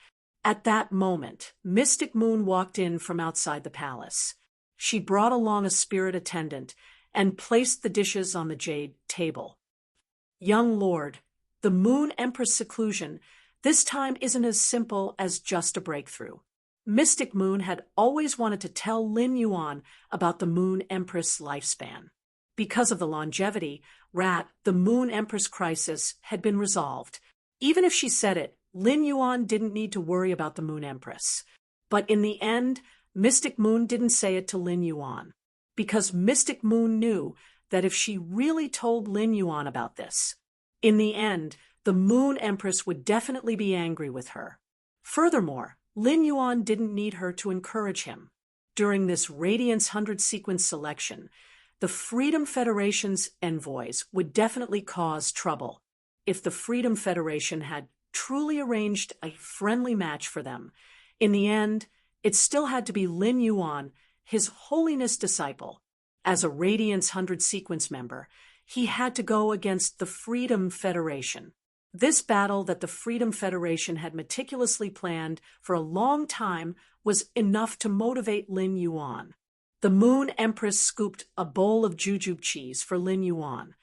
At that moment, Mystic Moon walked in from outside the palace. She brought along a spirit attendant and placed the dishes on the jade table. "Young Lord, the Moon Empress seclusion this time isn't as simple as just a breakthrough." Mystic Moon had always wanted to tell Lin Yuan about the Moon Empress lifespan. Because of the longevity, the Moon Empress crisis had been resolved. Even if she said it, Lin Yuan didn't need to worry about the Moon Empress. But in the end, Mystic Moon didn't say it to Lin Yuan, because Mystic Moon knew that if she really told Lin Yuan about this, in the end, the Moon Empress would definitely be angry with her. Furthermore, Lin Yuan didn't need her to encourage him. During this Radiance 100 sequence selection, the Freedom Federation's envoys would definitely cause trouble. If the Freedom Federation had truly arranged a friendly match for them, in the end, it still had to be Lin Yuan, His Holiness disciple. As a Radiance 100 sequence member, he had to go against the Freedom Federation. This battle that the Freedom Federation had meticulously planned for a long time was enough to motivate Lin Yuan. The Moon Empress scooped a bowl of jujube cheese for Lin Yuan.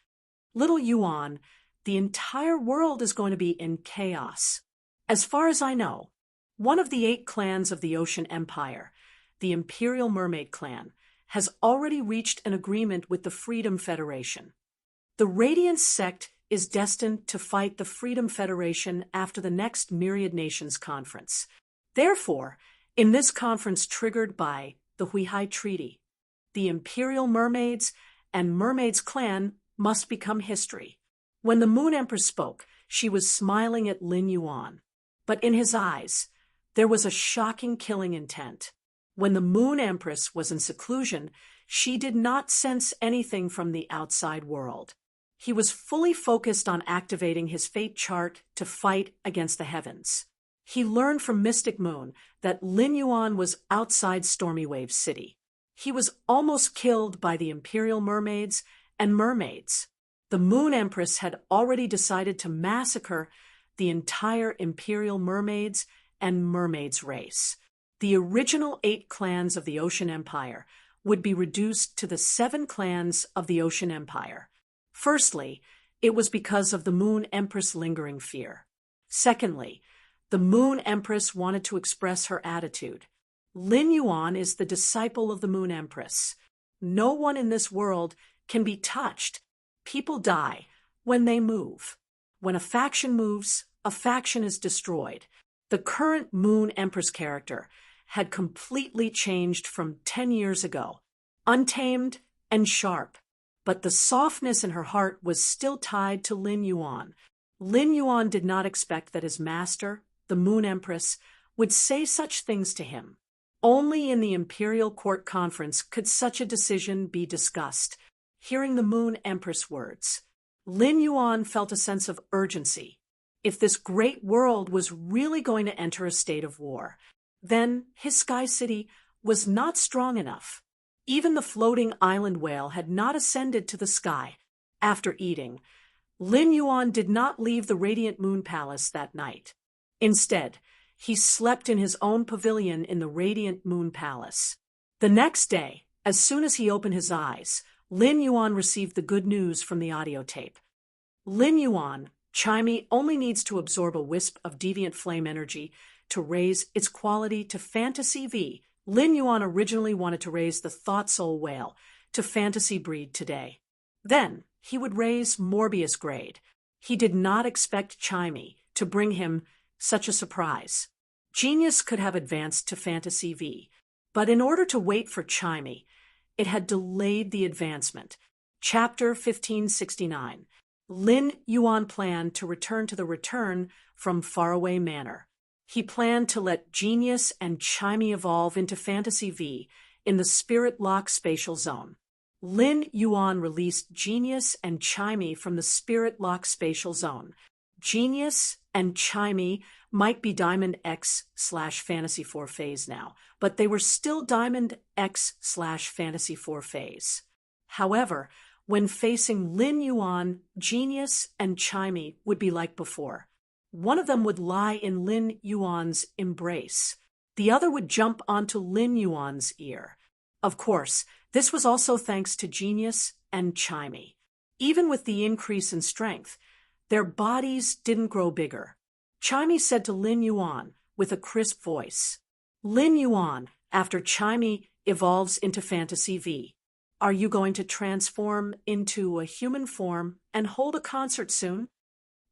"Little Yuan, the entire world is going to be in chaos. As far as I know, one of the 8 clans of the Ocean Empire, the Imperial Mermaid Clan, has already reached an agreement with the Freedom Federation. The Radiance sect is destined to fight the Freedom Federation after the next Myriad Nations conference. Therefore, in this conference triggered by the Huihai Treaty, the Imperial Mermaids and Mermaids Clan must become history." When the Moon Empress spoke, she was smiling at Lin Yuan. But in his eyes, there was a shocking killing intent. When the Moon Empress was in seclusion, she did not sense anything from the outside world. He was fully focused on activating his fate chart to fight against the heavens. He learned from Mystic Moon that Lin Yuan was outside Stormy Wave City. He was almost killed by the Imperial mermaids and mermaids. The Moon Empress had already decided to massacre the entire Imperial mermaids and mermaids race. The original 8 clans of the Ocean Empire would be reduced to the 7 clans of the Ocean Empire. Firstly, it was because of the Moon Empress' lingering fear. Secondly, the Moon Empress wanted to express her attitude. Lin Yuan is the disciple of the Moon Empress. No one in this world can be touched. People die when they move. When a faction moves, a faction is destroyed. The current Moon Empress character had completely changed from 10 years ago, untamed and sharp. But the softness in her heart was still tied to Lin Yuan. Lin Yuan did not expect that his master, the Moon Empress, would say such things to him. Only in the Imperial Court Conference could such a decision be discussed. Hearing the Moon Empress words, Lin Yuan felt a sense of urgency. If this great world was really going to enter a state of war, then his Sky City was not strong enough. Even the floating island whale had not ascended to the sky. After eating, Lin Yuan did not leave the Radiant Moon Palace that night. Instead, he slept in his own pavilion in the Radiant Moon Palace. The next day, as soon as he opened his eyes, Lin Yuan received the good news from the audio tape. Lin Yuan, Chimey only needs to absorb a wisp of deviant flame energy to raise its quality to Fantasy V. Lin Yuan originally wanted to raise the Thought Soul Whale to Fantasy Breed today. Then, he would raise Morbius grade. He did not expect Chimey to bring him such a surprise. Genius could have advanced to Fantasy V, but in order to wait for Chimey, it had delayed the advancement. Chapter 1569. Lin Yuan planned to return to the Return from Faraway Manor. He planned to let Genius and Chimey evolve into Fantasy V in the Spirit Lock Spatial Zone. Lin Yuan released Genius and Chimey from the Spirit Lock Spatial Zone. Genius and Chimey might be Diamond X/Fantasy 4 phase now, but they were still Diamond X/Fantasy 4 phase. However, when facing Lin Yuan, Genius and Chimey would be like before. One of them would lie in Lin Yuan's embrace. The other would jump onto Lin Yuan's ear. Of course, this was also thanks to Genius and Chimey. Even with the increase in strength, their bodies didn't grow bigger. Chimey said to Lin Yuan with a crisp voice, Lin Yuan, after Chimey evolves into Fantasy V, are you going to transform into a human form and hold a concert soon?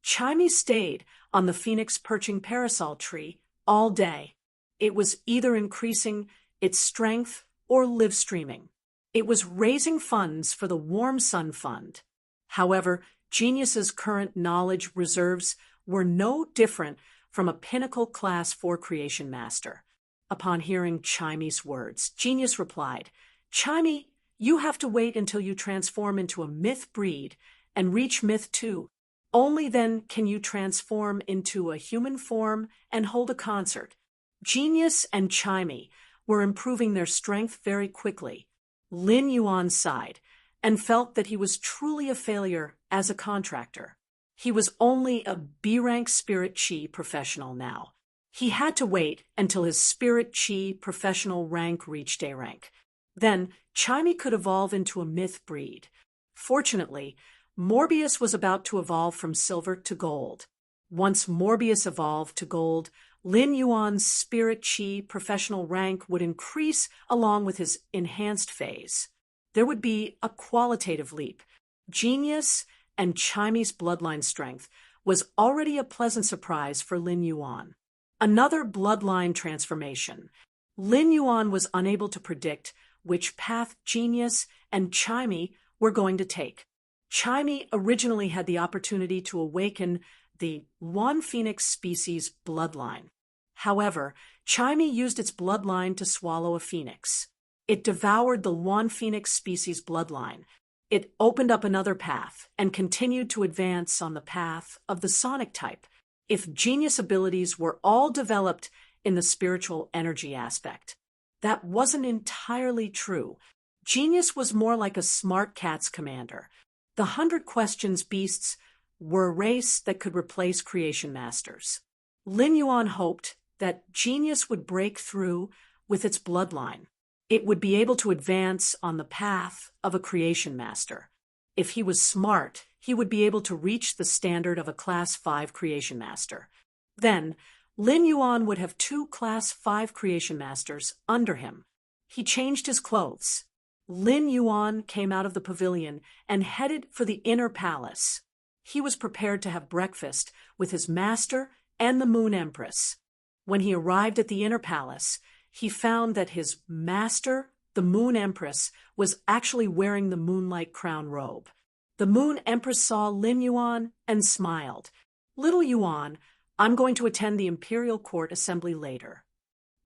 Chimey stayed on the phoenix perching parasol tree all day. It was either increasing its strength or live streaming. It was raising funds for the Warm Sun Fund. However, Genius's current knowledge reserves were no different from a Pinnacle Class 4 creation master. Upon hearing Chimey's words, Genius replied, Chimey, you have to wait until you transform into a myth breed and reach myth 2. Only then can you transform into a human form and hold a concert. Genius and Chimey were improving their strength very quickly. Lin Yuan sighed and felt that he was truly a failure as a contractor. He was only a B-rank Spirit Chi professional now. He had to wait until his Spirit Chi professional rank reached A rank. Then, Chimey could evolve into a myth breed. Fortunately, Morbius was about to evolve from silver to gold. Once Morbius evolved to gold, Lin Yuan's Spirit Chi professional rank would increase along with his enhanced phase. There would be a qualitative leap. Genius and Chimey's bloodline strength was already a pleasant surprise for Lin Yuan. Another bloodline transformation. Lin Yuan was unable to predict which path Genius and Chimey were going to take. Chimey originally had the opportunity to awaken the Wan Phoenix species bloodline. However, Chimey used its bloodline to swallow a phoenix. It devoured the Wan Phoenix species bloodline. It opened up another path and continued to advance on the path of the Sonic type. if genius abilities were all developed in the spiritual energy aspect. That wasn't entirely true. Genius was more like a smart cat's commander. The 100 Questions beasts were a race that could replace creation masters. Lin Yuan hoped that genius would break through with its bloodline. It would be able to advance on the path of a creation master. If he was smart, he would be able to reach the standard of a Class 5 creation master. Then, Lin Yuan would have 2 Class 5 creation masters under him. He changed his clothes. Lin Yuan came out of the pavilion and headed for the inner palace. He was prepared to have breakfast with his master and the Moon Empress. When he arrived at the inner palace, he found that his master, the Moon Empress, was actually wearing the moonlight crown robe. The Moon Empress saw Lin Yuan and smiled. "Little Yuan, I'm going to attend the Imperial Court Assembly later.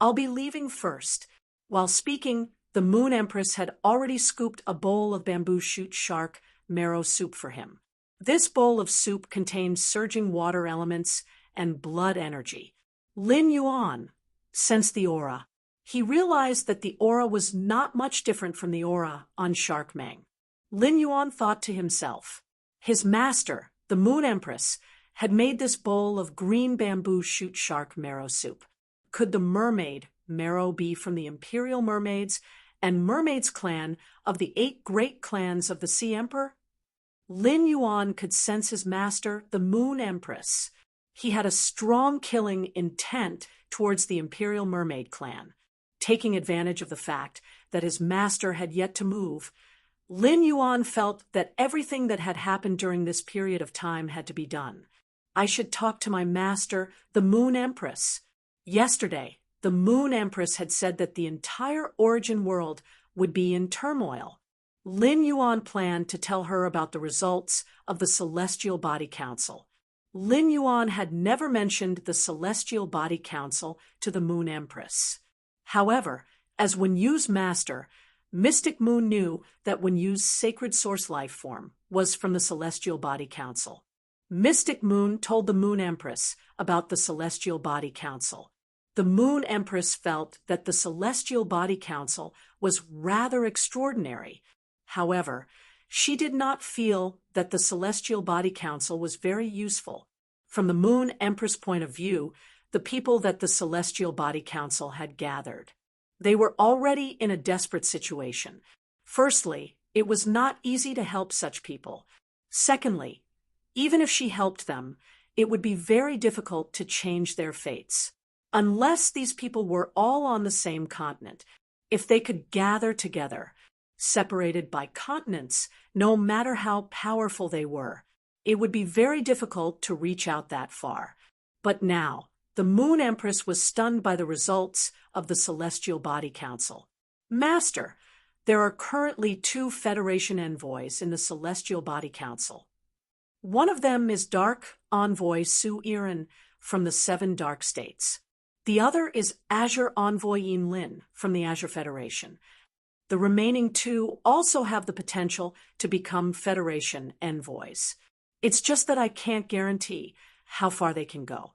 I'll be leaving first." While speaking, the Moon Empress had already scooped a bowl of bamboo shoot shark marrow soup for him. This bowl of soup contained surging water elements and blood energy. Lin Yuan sensed the aura. He realized that the aura was not much different from the aura on Shark Meng. Lin Yuan thought to himself. His master, the Moon Empress, had made this bowl of green bamboo shoot shark marrow soup. Could the mermaid marrow be from the Imperial Mermaids and Mermaids clan of the 8 great clans of the Sea Emperor? Lin Yuan could sense his master, the Moon Empress. He had a strong killing intent towards the Imperial Mermaid clan. Taking advantage of the fact that his master had yet to move, Lin Yuan felt that everything that had happened during this period of time had to be done. I should talk to my master, the Moon Empress. Yesterday, the Moon Empress had said that the entire origin world would be in turmoil. Lin Yuan planned to tell her about the results of the Celestial Body Council. Lin Yuan had never mentioned the Celestial Body Council to the Moon Empress. However, as Wen Yu's master, Mystic Moon knew that Wen Yu's sacred source life form was from the Celestial Body Council. Mystic Moon told the Moon Empress about the Celestial Body Council. The Moon Empress felt that the Celestial Body Council was rather extraordinary. However, she did not feel that the Celestial Body Council was very useful. From the Moon Empress' point of view, the people that the Celestial Body Council had gathered. They were already in a desperate situation. Firstly, it was not easy to help such people. Secondly, even if she helped them, it would be very difficult to change their fates. Unless these people were all on the same continent, if they could gather together, separated by continents, no matter how powerful they were, it would be very difficult to reach out that far. But now, the Moon Empress was stunned by the results of the Celestial Body Council. "Master, there are currently 2 Federation envoys in the Celestial Body Council. One of them is Dark Envoy Su Iran from the 7 Dark States. The other is Azure Envoy Yin Lin from the Azure Federation. The remaining 2 also have the potential to become Federation envoys. It's just that I can't guarantee how far they can go."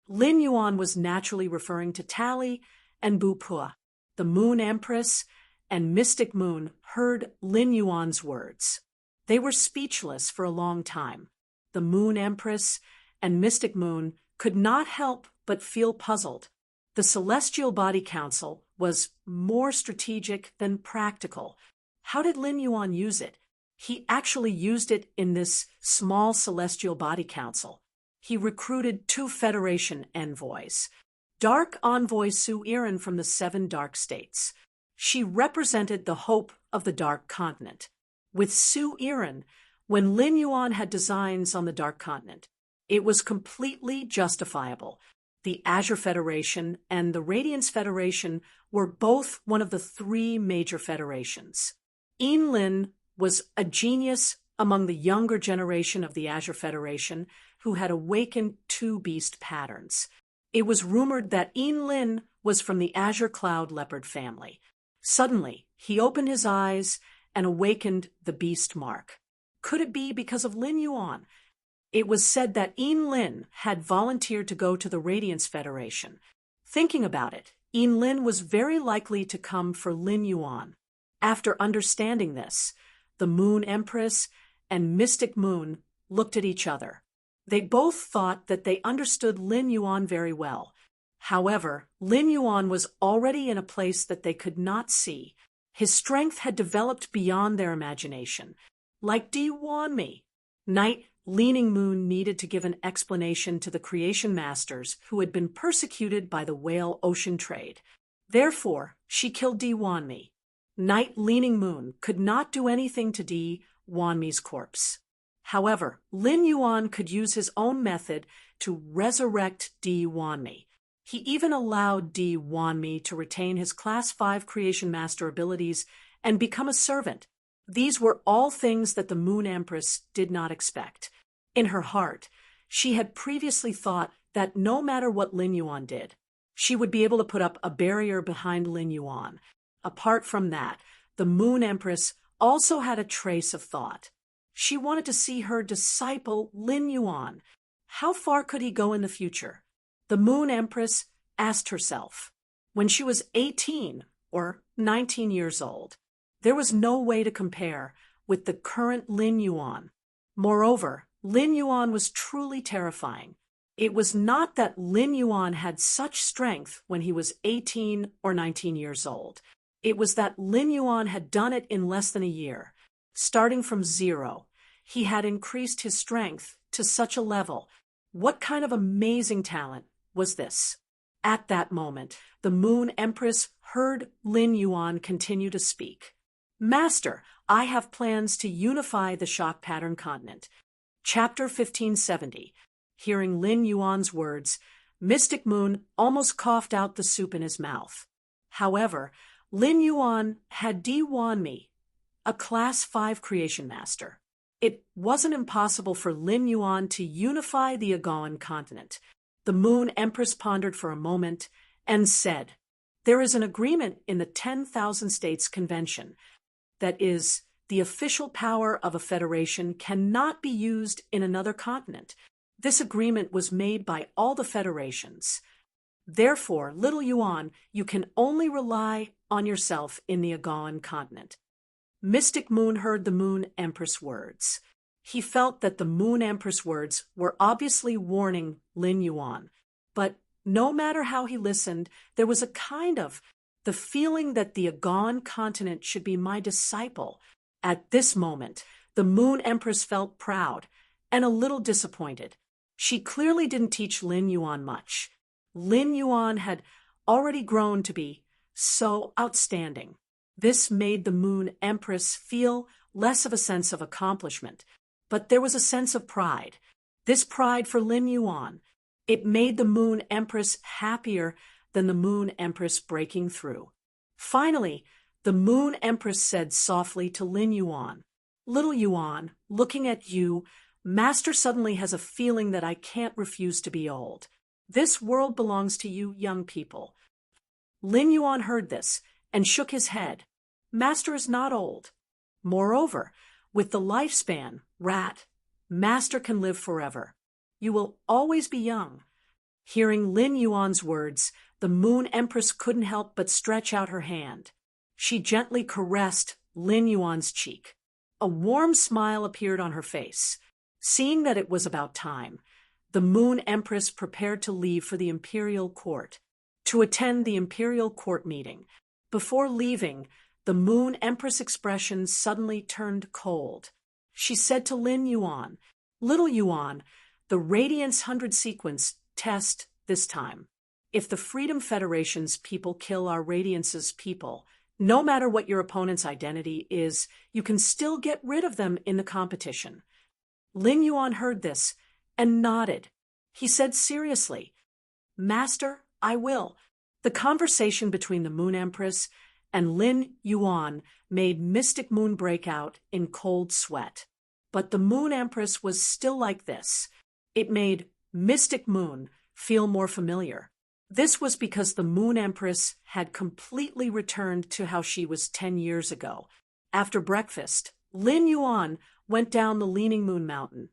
Lin Yuan was naturally referring to Tali and Bu Pua. The Moon Empress and Mystic Moon heard Lin Yuan's words. They were speechless for a long time. The Moon Empress and Mystic Moon could not help but feel puzzled. The Celestial Body Council was more strategic than practical. How did Lin Yuan use it? He actually used it in this small Celestial Body Council. He recruited 2 Federation envoys. Dark Envoy Su Iran from the 7 Dark States. She represented the hope of the Dark Continent. With Su Iran, when Lin Yuan had designs on the Dark Continent, it was completely justifiable. The Azure Federation and the Radiance Federation were both one of the 3 major federations. Yin Lin was a genius among the younger generation of the Azure Federation who had awakened 2 beast patterns. It was rumored that Yin Lin was from the Azure Cloud Leopard family. Suddenly, he opened his eyes and awakened the beast mark. Could it be because of Lin Yuan? It was said that Lin had volunteered to go to the Radiance Federation. Thinking about it, Lin was very likely to come for Lin Yuan. After understanding this, the Moon Empress and Mystic Moon looked at each other. They both thought that they understood Lin Yuan very well. However, Lin Yuan was already in a place that they could not see. His strength had developed beyond their imagination. Like, do you want me? Night Leaning Moon needed to give an explanation to the Creation Masters who had been persecuted by the whale ocean trade. Therefore, she killed Di Wanmi. Night Leaning Moon could not do anything to Di Wanmi's corpse. However, Lin Yuan could use his own method to resurrect Di Wanmi. He even allowed Di Wanmi to retain his Class 5 Creation Master abilities and become a servant. These were all things that the Moon Empress did not expect. In her heart, she had previously thought that no matter what Lin Yuan did, she would be able to put up a barrier behind Lin Yuan. Apart from that, the Moon Empress also had a trace of thought. She wanted to see her disciple Lin Yuan. How far could he go in the future? The Moon Empress asked herself. When she was 18 or 19 years old, there was no way to compare with the current Lin Yuan. Moreover, Lin Yuan was truly terrifying. It was not that Lin Yuan had such strength when he was 18 or 19 years old. It was that Lin Yuan had done it in less than a year. Starting from zero, he had increased his strength to such a level. What kind of amazing talent was this? At that moment, the Moon Empress heard Lin Yuan continue to speak. Master, I have plans to unify the shock pattern continent. Chapter 1570. Hearing Lin Yuan's words, Mystic Moon almost coughed out the soup in his mouth. However, Lin Yuan had Di Wanmi, a Class 5 Creation Master. It wasn't impossible for Lin Yuan to unify the Agawan continent. The Moon Empress pondered for a moment and said, There is an agreement in the 10,000 States Convention that is, the official power of a federation cannot be used in another continent. This agreement was made by all the federations. Therefore, little Yuan, you can only rely on yourself in the Agawan continent. Mystic Moon heard the Moon Empress words. He felt that the Moon Empress words were obviously warning Lin Yuan. But no matter how he listened, there was a kind of the feeling that the Agawan continent should be my disciple. At this moment, the Moon Empress felt proud and a little disappointed. She clearly didn't teach Lin Yuan much. Lin Yuan had already grown to be so outstanding. This made the Moon Empress feel less of a sense of accomplishment, but there was a sense of pride. This pride for Lin Yuan, it made the Moon Empress happier than the Moon Empress breaking through. Finally, the Moon Empress said softly to Lin Yuan, Little Yuan, looking at you, Master suddenly has a feeling that I can't refuse to be old. This world belongs to you young people. Lin Yuan heard this and shook his head. Master is not old. Moreover, with the lifespan, Master can live forever. You will always be young. Hearing Lin Yuan's words, the Moon Empress couldn't help but stretch out her hand. She gently caressed Lin Yuan's cheek. A warm smile appeared on her face. Seeing that it was about time, the Moon Empress prepared to leave for the imperial court, to attend the imperial court meeting. Before leaving, the Moon Empress' expression suddenly turned cold. She said to Lin Yuan, Little Yuan, the Radiance 100 sequence test this time. If the Freedom Federation's people kill our Radiance's people, no matter what your opponent's identity is, you can still get rid of them in the competition. Lin Yuan heard this and nodded. He said seriously, Master, I will. The conversation between the Moon Empress and Lin Yuan made Mystic Moon break out in cold sweat. But the Moon Empress was still like this. It made Mystic Moon feel more familiar. This was because the Moon Empress had completely returned to how she was 10 years ago. After breakfast, Lin Yuan went down the Leaning Moon Mountain.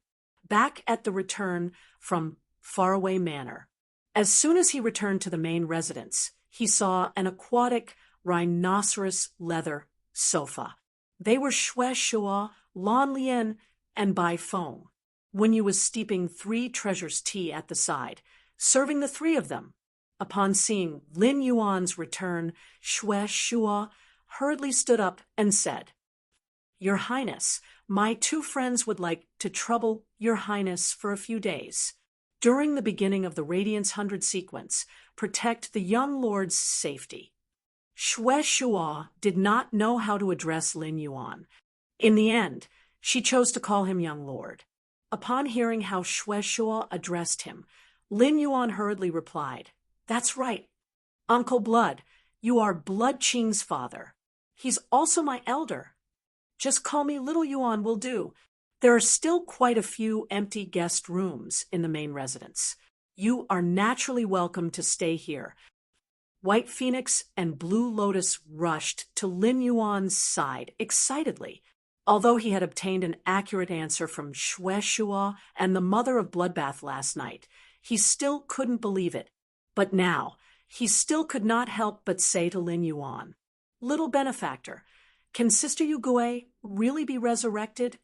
back at the return from Faraway Manor. As soon as he returned to the main residence, he saw an aquatic rhinoceros leather sofa. They were Shui Shua, Lan Lian, and Bai Feng. Wen Yu was steeping 3 treasures tea at the side, serving the 3 of them. Upon seeing Lin Yuan's return, Shui Shua hurriedly stood up and said, "Your Highness, my 2 friends would like to trouble Your Highness for a few days. During the beginning of the Radiance 100 sequence, protect the young lord's safety." Shui Shua did not know how to address Lin Yuan. In the end, she chose to call him young lord. Upon hearing how Shui Shua addressed him, Lin Yuan hurriedly replied, "That's right. Uncle Blood, you are Blood Qing's father. He's also my elder. Just call me Little Yuan will do. There are still quite a few empty guest rooms in the main residence. You are naturally welcome to stay here." White Phoenix and Blue Lotus rushed to Lin Yuan's side excitedly. Although he had obtained an accurate answer from Shui Shua and the mother of Bloodbath last night, he still couldn't believe it. But now, he still could not help but say to Lin Yuan, "Little benefactor, can Sister Yugui really be resurrected?"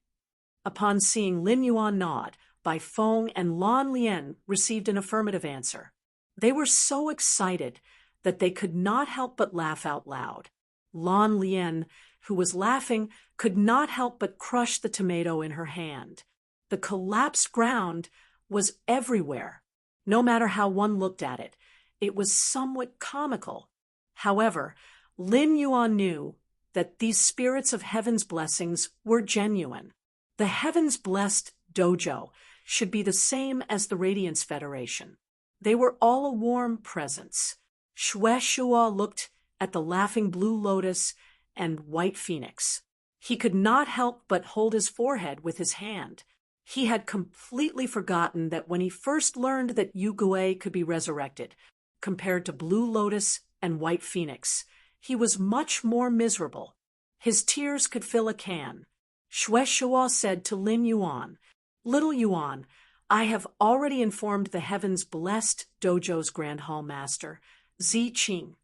Upon seeing Lin Yuan nod, Bai Feng and Lan Lian received an affirmative answer. They were so excited that they could not help but laugh out loud. Lan Lian, who was laughing, could not help but crush the tomato in her hand. The collapsed ground was everywhere. No matter how one looked at it, it was somewhat comical. However, Lin Yuan knew that these spirits of heaven's blessings were genuine. The heavens blessed dojo should be the same as the Radiance Federation. They were all a warm presence. Shui Shua looked at the laughing Blue Lotus and White Phoenix. He could not help but hold his forehead with his hand. He had completely forgotten that when he first learned that Yugui could be resurrected, compared to Blue Lotus and White Phoenix, he was much more miserable. His tears could fill a can. Shui Shua said to Lin Yuan, "Little Yuan, I have already informed the heavens blessed dojo's Grand Hall Master, Zi Qing.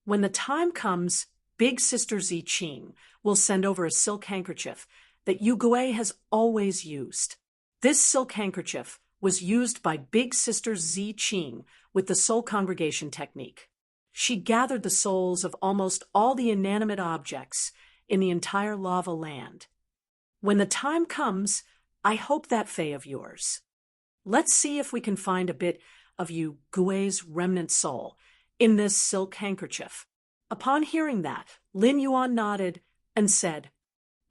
When the time comes, Big Sister Zi Qing will send over a silk handkerchief that Yugui has always used. This silk handkerchief was used by Big Sister Zi Qing with the soul congregation technique. She gathered the souls of almost all the inanimate objects in the entire lava land. When the time comes, I hope that fae of yours. Let's see if we can find a bit of Yugui's remnant soul in this silk handkerchief." Upon hearing that, Lin Yuan nodded and said,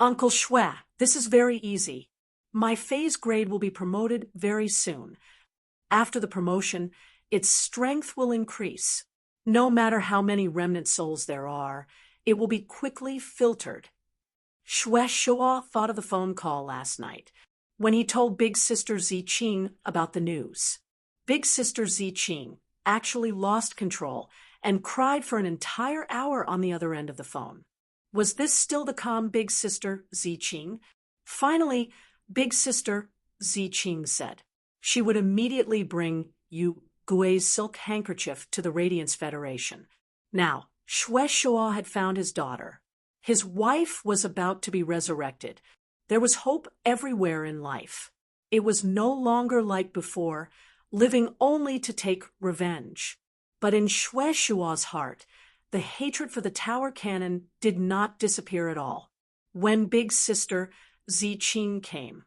"Uncle Shui, this is very easy. My fae's grade will be promoted very soon. After the promotion, its strength will increase. No matter how many remnant souls there are, it will be quickly filtered." Shui Shua thought of the phone call last night, when he told Big Sister Zi Qing about the news. Big Sister Zi Qing actually lost control and cried for an entire hour on the other end of the phone. Was this still the calm Big Sister Zi Qing? Finally, Big Sister Zi Qing said she would immediately bring Yugui's silk handkerchief to the Radiance Federation. Now, Shui Shua had found his daughter. His wife was about to be resurrected. There was hope everywhere in life. It was no longer like before, living only to take revenge. But in Shui Shua's heart, the hatred for the Tower Cannon did not disappear at all. When Big Sister Zi Qing came,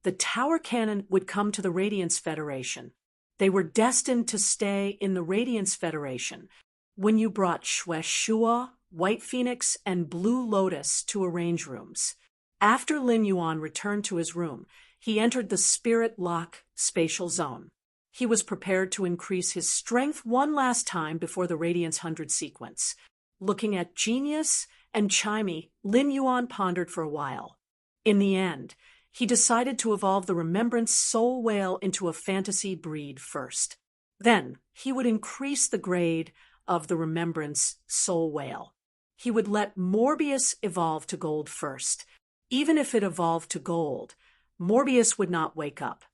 the Tower Cannon would come to the Radiance Federation. They were destined to stay in the Radiance Federation. When you brought Shui Shua, White Phoenix, and Blue Lotus to arrange rooms. After Lin Yuan returned to his room, he entered the Spirit Lock spatial zone. He was prepared to increase his strength one last time before the Radiance 100 sequence. Looking at Genius and Chimey, Lin Yuan pondered for a while. In the end, he decided to evolve the Remembrance Soul Whale into a fantasy breed first. Then, he would increase the grade of the Remembrance Soul Whale. He would let Morbius evolve to gold first. Even if it evolved to gold, Morbius would not wake up.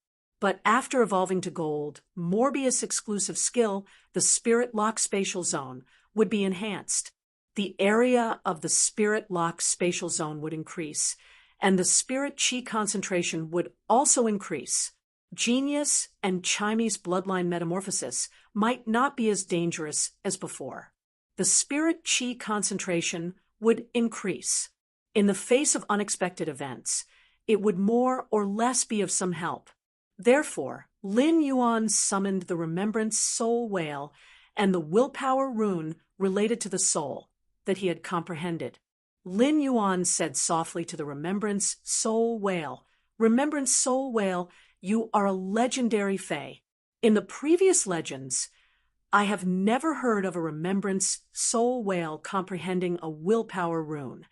But after evolving to gold, Morbius' exclusive skill, the Spirit Lock Spatial Zone, would be enhanced. The area of the Spirit Lock Spatial Zone would increase, and the Spirit Chi concentration would also increase. Genius and Chime's bloodline metamorphosis might not be as dangerous as before. The Spirit Chi concentration would increase. In the face of unexpected events, it would more or less be of some help. Therefore, Lin Yuan summoned the Remembrance Soul Whale and the willpower rune related to the soul that he had comprehended. Lin Yuan said softly to the Remembrance Soul Whale, "Remembrance Soul Whale, you are a legendary fae. In the previous legends, I have never heard of a Remembrance Soul Whale comprehending a willpower rune.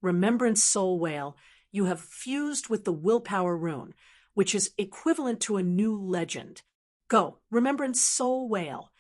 Remembrance Soul Whale, you have fused with the willpower rune, which is equivalent to a new legend. Go, Remembrance Soul Whale.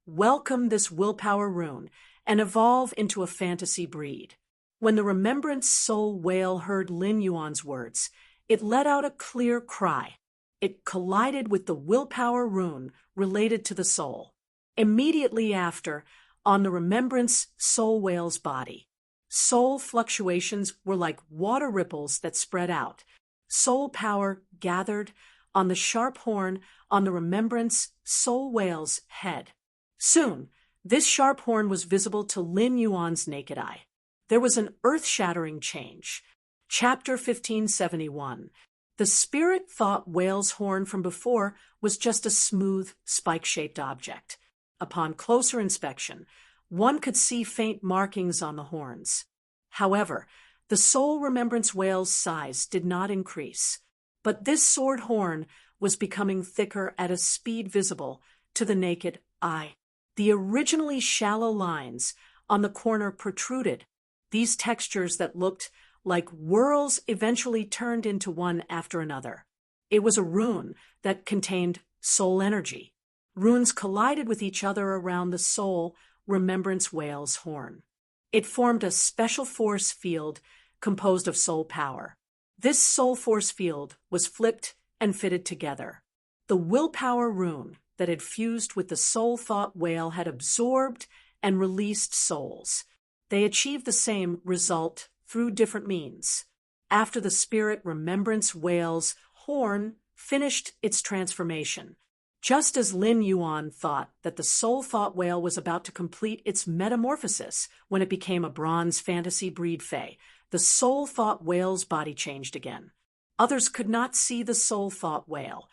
Welcome this willpower rune and evolve into a fantasy breed." When the Remembrance Soul Whale heard Lin Yuan's words, it let out a clear cry. It collided with the willpower rune related to the soul. Immediately after, on the Remembrance Soul Whale's body, soul fluctuations were like water ripples that spread out. Soul power gathered on the sharp horn on the Remembrance Soul Whale's head. Soon, this sharp horn was visible to Lin Yuan's naked eye. There was an earth-shattering change. Chapter 1571. The Spirit Thought Whale's horn from before was just a smooth, spike-shaped object. Upon closer inspection, one could see faint markings on the horns. However, the Soul Remembrance Whale's size did not increase, but this sword horn was becoming thicker at a speed visible to the naked eye. The originally shallow lines on the corner protruded. These textures that looked like whorls eventually turned into one after another. It was a rune that contained soul energy. Runes collided with each other around the Soul Remembrance Whale's horn. It formed a special force field composed of soul power. This soul force field was flipped and fitted together. The willpower rune that had fused with the Soul Thought Whale had absorbed and released souls. They achieved the same result through different means. After the Spirit Remembrance Whale's horn finished its transformation, just as Lin Yuan thought that the Soul Thought Whale was about to complete its metamorphosis when it became a bronze fantasy breed fae, the Soul Thought Whale's body changed again. Others could not see the Soul Thought Whale.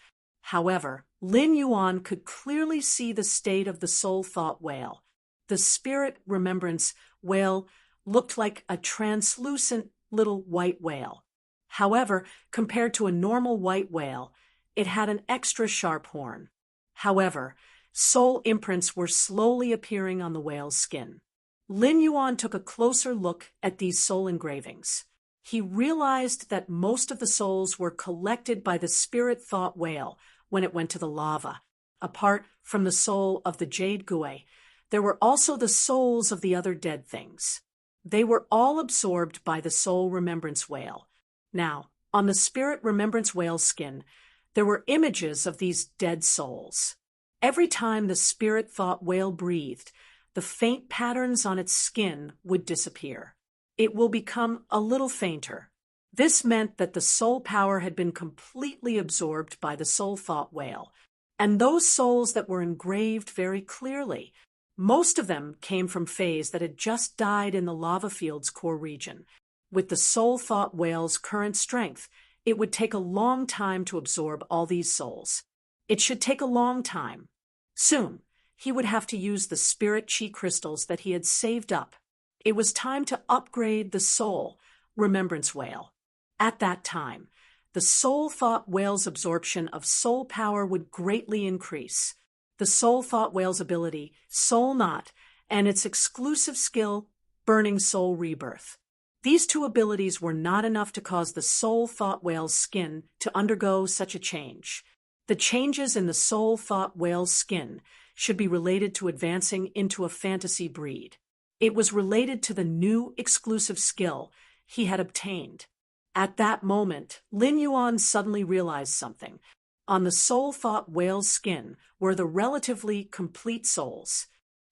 However, Lin Yuan could clearly see the state of the Soul Thought Whale. The Spirit Remembrance Whale looked like a translucent little white whale. However, compared to a normal white whale, it had an extra sharp horn. However, soul imprints were slowly appearing on the whale's skin. Lin Yuan took a closer look at these soul engravings. He realized that most of the souls were collected by the Spirit Thought Whale when it went to the lava. Apart from the soul of the Jade Gui, there were also the souls of the other dead things. They were all absorbed by the Soul Remembrance Whale. Now, on the Spirit Remembrance Whale's skin, there were images of these dead souls. Every time the Spirit Thought Whale breathed, the faint patterns on its skin would disappear. It will become a little fainter. This meant that the soul power had been completely absorbed by the Soul Thought Whale, and those souls that were engraved very clearly, most of them came from fays that had just died in the lava field's core region. With the Soul Thought Whale's current strength, it would take a long time to absorb all these souls. It should take a long time. Soon, he would have to use the Spirit Chi crystals that he had saved up. It was time to upgrade the Soul Remembrance Whale. At that time, the Soul Thought Whale's absorption of soul power would greatly increase. The Soul Thought Whale's ability, Soul Knot, and its exclusive skill, Burning Soul Rebirth. These two abilities were not enough to cause the Soul Thought Whale's skin to undergo such a change. The changes in the Soul Thought Whale's skin should be related to advancing into a fantasy breed. It was related to the new exclusive skill he had obtained. At that moment, Lin Yuan suddenly realized something. On the soul thought whale's skin were the relatively complete souls.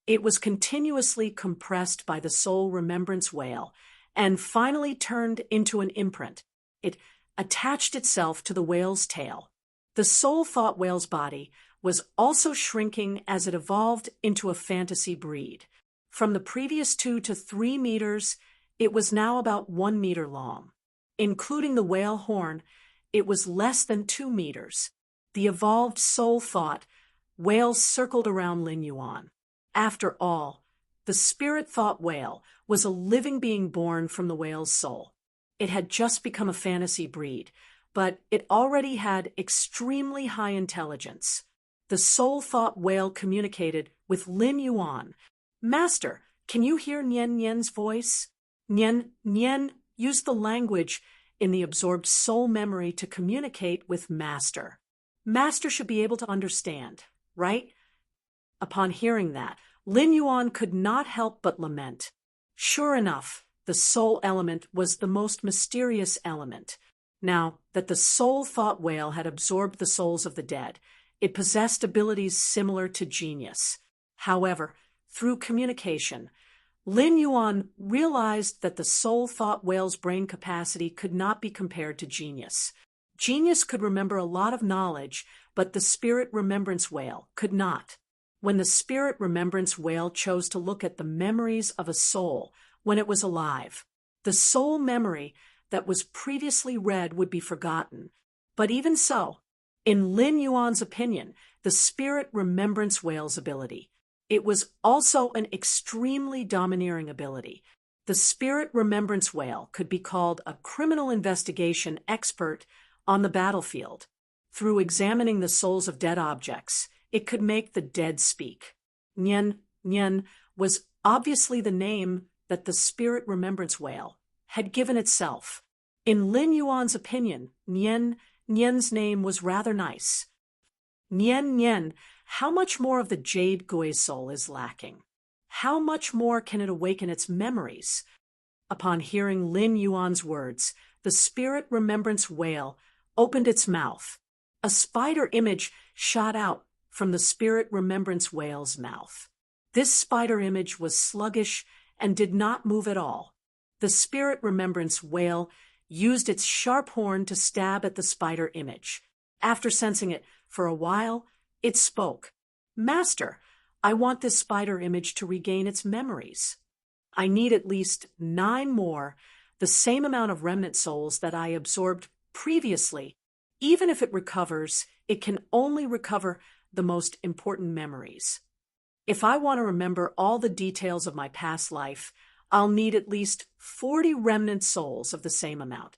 It was continuously compressed by the soul remembrance whale and finally turned into an imprint. It attached itself to the whale's tail. The soul thought whale's body was also shrinking as it evolved into a fantasy breed. From the previous 2 to 3 meters, it was now about 1 meter long. Including the whale horn, it was less than 2 meters. The evolved soul thought whale circled around Lin Yuan. After all, the spirit thought whale was a living being born from the whale's soul. It had just become a fantasy breed, but it already had extremely high intelligence. The soul thought whale communicated with Lin Yuan. "Master, can you hear Nian Nian's voice?" Nian used the language in the absorbed soul memory to communicate with Master. Master should be able to understand, right? Upon hearing that, Lin Yuan could not help but lament. Sure enough, the soul element was the most mysterious element. Now that the soul thought whale had absorbed the souls of the dead, it possessed abilities similar to genius. However, through communication, Lin Yuan realized that the soul thought whale's brain capacity could not be compared to genius. Genius could remember a lot of knowledge, but the spirit remembrance whale could not. When the spirit remembrance whale chose to look at the memories of a soul when it was alive, the soul memory that was previously read would be forgotten. But even so, in Lin Yuan's opinion, the spirit remembrance whale's ability, it was also an extremely domineering ability. The spirit remembrance whale could be called a criminal investigation expert on the battlefield. Through examining the souls of dead objects, it could make the dead speak. Nian was obviously the name that the spirit remembrance whale had given itself. In Lin Yuan's opinion, Nian's name was rather nice. Nian, how much more of the jade gui soul is lacking? How much more can it awaken its memories? Upon hearing Lin Yuan's words, the spirit remembrance whale opened its mouth. A spider image shot out from the spirit remembrance whale's mouth. This spider image was sluggish and did not move at all. The spirit remembrance whale used its sharp horn to stab at the spider image. After sensing it for a while, it spoke. "Master, I want this spider image to regain its memories. I need at least 9 more, the same amount of remnant souls that I absorbed previously. Even if it recovers, it can only recover the most important memories. If I want to remember all the details of my past life, I'll need at least 40 remnant souls of the same amount."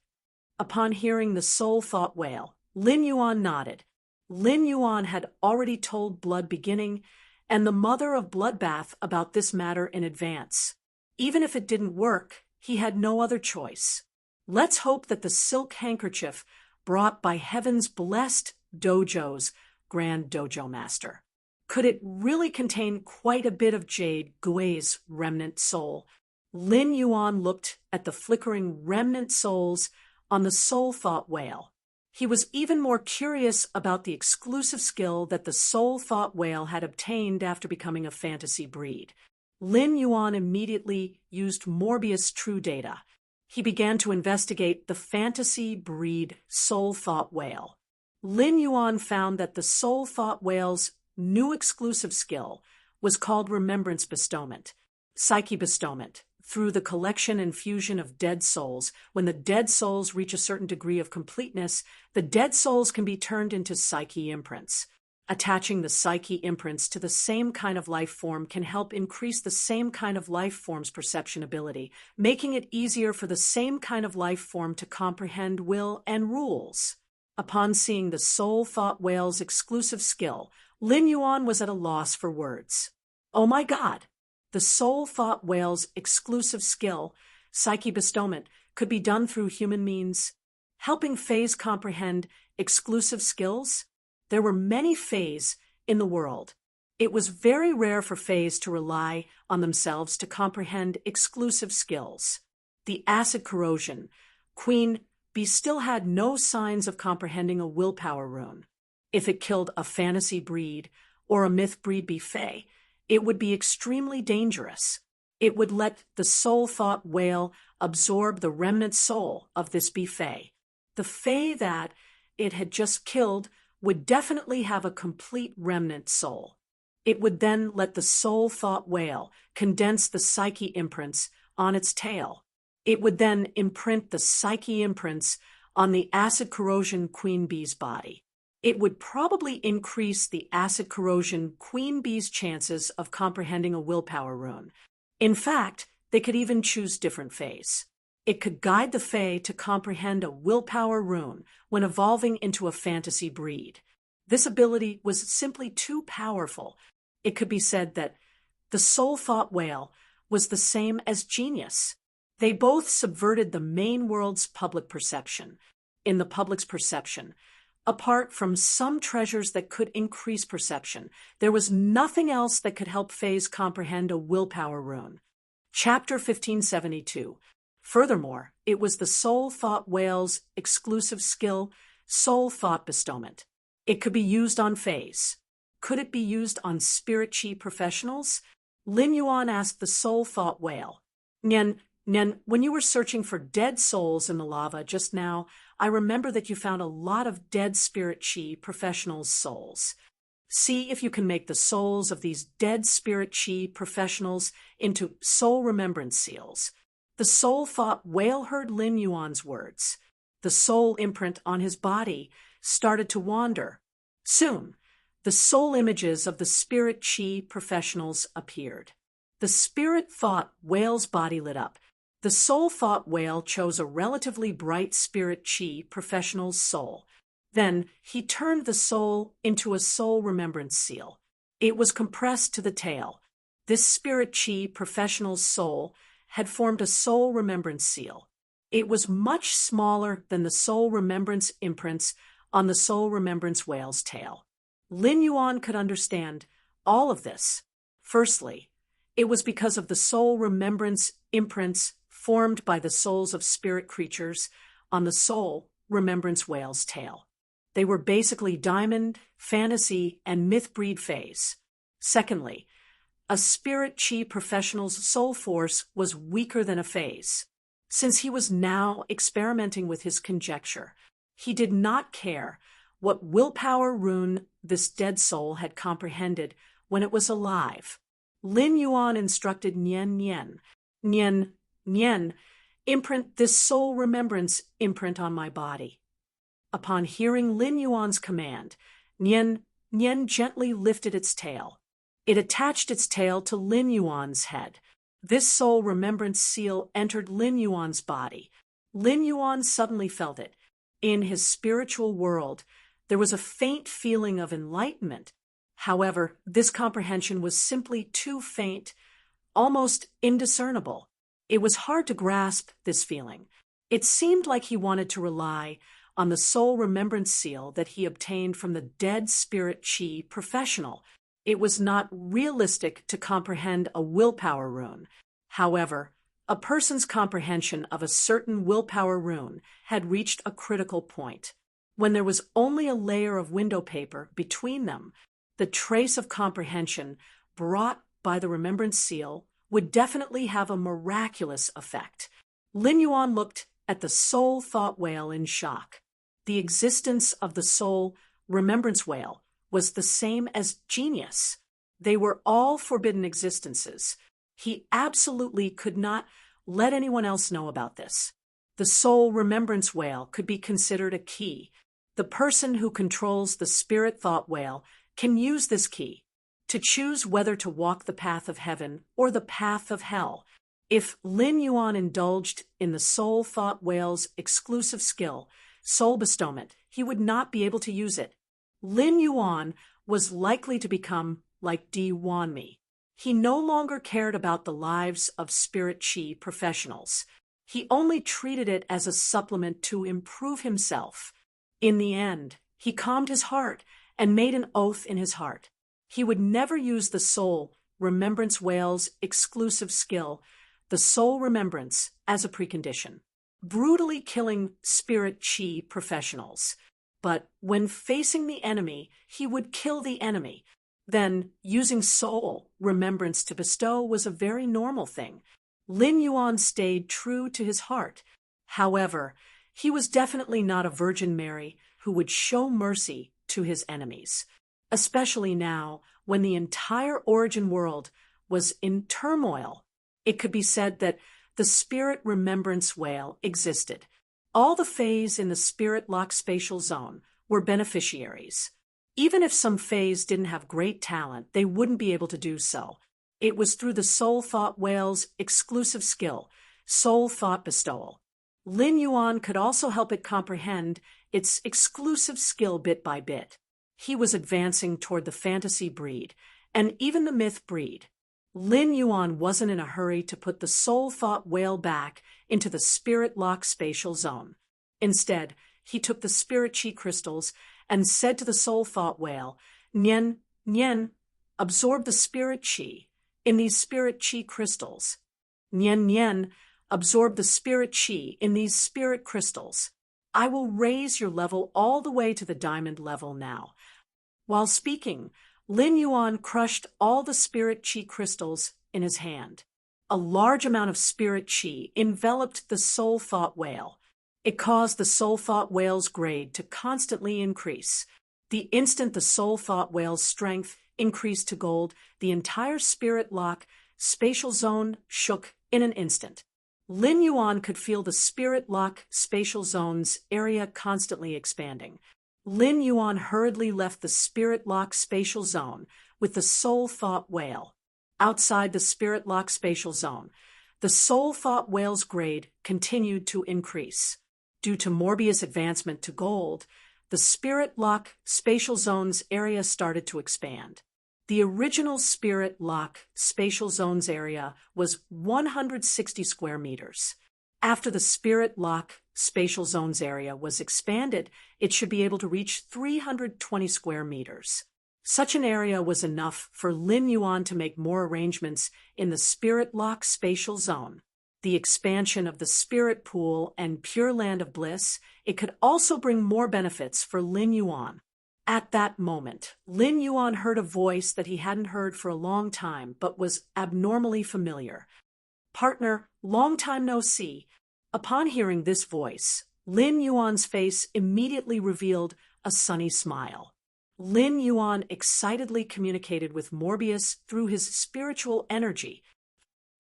Upon hearing the soul thought whale, Lin Yuan nodded. Lin Yuan had already told Blood Beginning and the mother of Bloodbath about this matter in advance. Even if it didn't work, he had no other choice. Let's hope that the silk handkerchief brought by Heaven's blessed dojo's Grand Dojo Master. Could it really contain quite a bit of Jade Gui's remnant soul? Lin Yuan looked at the flickering remnant souls on the soul thought whale. He was even more curious about the exclusive skill that the soul thought whale had obtained after becoming a fantasy breed. Lin Yuan immediately used Morbius True Data. He began to investigate the fantasy breed soul thought whale. Lin Yuan found that the soul thought whale's new exclusive skill was called Remembrance Bestowment, Psyche Bestowment. Through the collection and fusion of dead souls, when the dead souls reach a certain degree of completeness, the dead souls can be turned into psyche imprints. Attaching the psyche imprints to the same kind of life form can help increase the same kind of life form's perception ability, making it easier for the same kind of life form to comprehend will and rules. Upon seeing the soul thought whale's exclusive skill, Lin Yuan was at a loss for words. Oh my God! The soul thought whale's exclusive skill, Psyche Bestowment, could be done through human means. Helping Fays comprehend exclusive skills? There were many Fays in the world. It was very rare for Fays to rely on themselves to comprehend exclusive skills. The acid corrosion, Queen B still had no signs of comprehending a willpower rune. If it killed a fantasy breed or a myth breed B Fae, it would be extremely dangerous. It would let the soul thought whale absorb the remnant soul of this B Fae. The Fae that it had just killed would definitely have a complete remnant soul. It would then let the soul thought whale condense the psyche imprints on its tail. It would then imprint the psyche imprints on the acid corrosion queen bee's body. It would probably increase the acid corrosion queen bee's chances of comprehending a willpower rune. In fact, they could even choose different faes. It could guide the fae to comprehend a willpower rune when evolving into a fantasy breed. This ability was simply too powerful. It could be said that the soul thought whale was the same as genius. They both subverted the main world's public perception. In the public's perception, apart from some treasures that could increase perception, there was nothing else that could help faes comprehend a willpower rune. Chapter 1572. Furthermore, it was the soul thought whale's exclusive skill, soul thought bestowment. It could be used on faes. Could it be used on spirit chi professionals? Lin Yuan asked the soul thought whale. Nian, when you were searching for dead souls in the lava just now, I remember that you found a lot of dead spirit chi professionals' souls. See if you can make the souls of these dead spirit chi professionals into soul remembrance seals. The soul thought whale heard Lin Yuan's words. The soul imprint on his body started to wander. Soon, the soul images of the spirit chi professionals appeared. The spirit thought whale's body lit up. The soul thought whale chose a relatively bright spirit chi professional's soul. Then he turned the soul into a soul remembrance seal. It was compressed to the tail. This spirit chi professional's soul had formed a soul remembrance seal. It was much smaller than the soul remembrance imprints on the soul remembrance whale's tail. Lin Yuan could understand all of this. Firstly, it was because of the soul remembrance imprints formed by the souls of spirit creatures on the soul remembrance whale's tail. They were basically diamond, fantasy, and myth breed faes. Secondly, a spirit chi professional's soul force was weaker than a fae's. Since he was now experimenting with his conjecture, he did not care what willpower rune this dead soul had comprehended when it was alive. Lin Yuan instructed Nian, imprint this soul remembrance imprint on my body. Upon hearing Lin Yuan's command, Nian gently lifted its tail. It attached its tail to Lin Yuan's head. This soul remembrance seal entered Lin Yuan's body. Lin Yuan suddenly felt it. In his spiritual world, there was a faint feeling of enlightenment. However, this comprehension was simply too faint, almost indiscernible. It was hard to grasp this feeling. It seemed like he wanted to rely on the soul remembrance seal that he obtained from the dead spirit chi professional. It was not realistic to comprehend a willpower rune. However, a person's comprehension of a certain willpower rune had reached a critical point. When there was only a layer of window paper between them, the trace of comprehension brought by the remembrance seal would definitely have a miraculous effect. Lin Yuan looked at the soul thought whale in shock. The existence of the soul remembrance whale was the same as genius. They were all forbidden existences. He absolutely could not let anyone else know about this. The soul remembrance whale could be considered a key. The person who controls the spirit thought whale can use this key to choose whether to walk the path of heaven or the path of hell. If Lin Yuan indulged in the soul thought whale's exclusive skill, soul bestowment, he would not be able to use it. Lin Yuan was likely to become like Di Wanmi. He no longer cared about the lives of spirit chi professionals. He only treated it as a supplement to improve himself. In the end, he calmed his heart and made an oath in his heart. He would never use the soul remembrance whale's exclusive skill, the soul remembrance, as a precondition. brutally killing spirit chi professionals. But when facing the enemy, he would kill the enemy. Then, using soul remembrance to bestow was a very normal thing. Lin Yuan stayed true to his heart. However, he was definitely not a Virgin Mary who would show mercy to his enemies, especially now when the entire origin world was in turmoil. It could be said that the Spirit Remembrance Whale existed. All the Fays in the Spirit Lock Spatial Zone were beneficiaries. Even if some Fays didn't have great talent, they wouldn't be able to do so. It was through the Soul Thought Whale's exclusive skill, Soul Thought Bestowal. Lin Yuan could also help it comprehend its exclusive skill bit by bit. He was advancing toward the fantasy breed, and even the myth breed. Lin Yuan wasn't in a hurry to put the Soul Thought Whale back into the Spirit Lock Spatial Zone. Instead, he took the Spirit Chi crystals and said to the Soul Thought Whale, "Nian, Nian, absorb the Spirit Chi in these Spirit Chi crystals. Nian, Nian, absorb the Spirit Chi in these Spirit crystals. I will raise your level all the way to the diamond level now." While speaking, Lin Yuan crushed all the Spirit Chi crystals in his hand. A large amount of Spirit Chi enveloped the Soul Thought Whale. It caused the Soul Thought Whale's grade to constantly increase. The instant the Soul Thought Whale's strength increased to gold, the entire Spirit Lock Spatial Zone shook in an instant. Lin Yuan could feel the Spirit Lock Spatial Zone's area constantly expanding. Lin Yuan hurriedly left the Spirit Lock Spatial Zone with the Soul Thought Whale. Outside the Spirit Lock Spatial Zone, the Soul Thought Whale's grade continued to increase. Due to Morbius' advancement to gold, the Spirit Lock Spatial Zone's area started to expand. The original Spirit Lock Spatial Zone's area was 160 square meters. After the Spirit Lock Spatial Zone's area was expanded, it should be able to reach 320 square meters. Such an area was enough for Lin Yuan to make more arrangements in the Spirit Lock Spatial Zone. The expansion of the Spirit Pool and Pure Land of Bliss, it could also bring more benefits for Lin Yuan. At that moment, Lin Yuan heard a voice that he hadn't heard for a long time, but was abnormally familiar. "Partner, long time no see." Upon hearing this voice, Lin Yuan's face immediately revealed a sunny smile. Lin Yuan excitedly communicated with Morbius through his spiritual energy.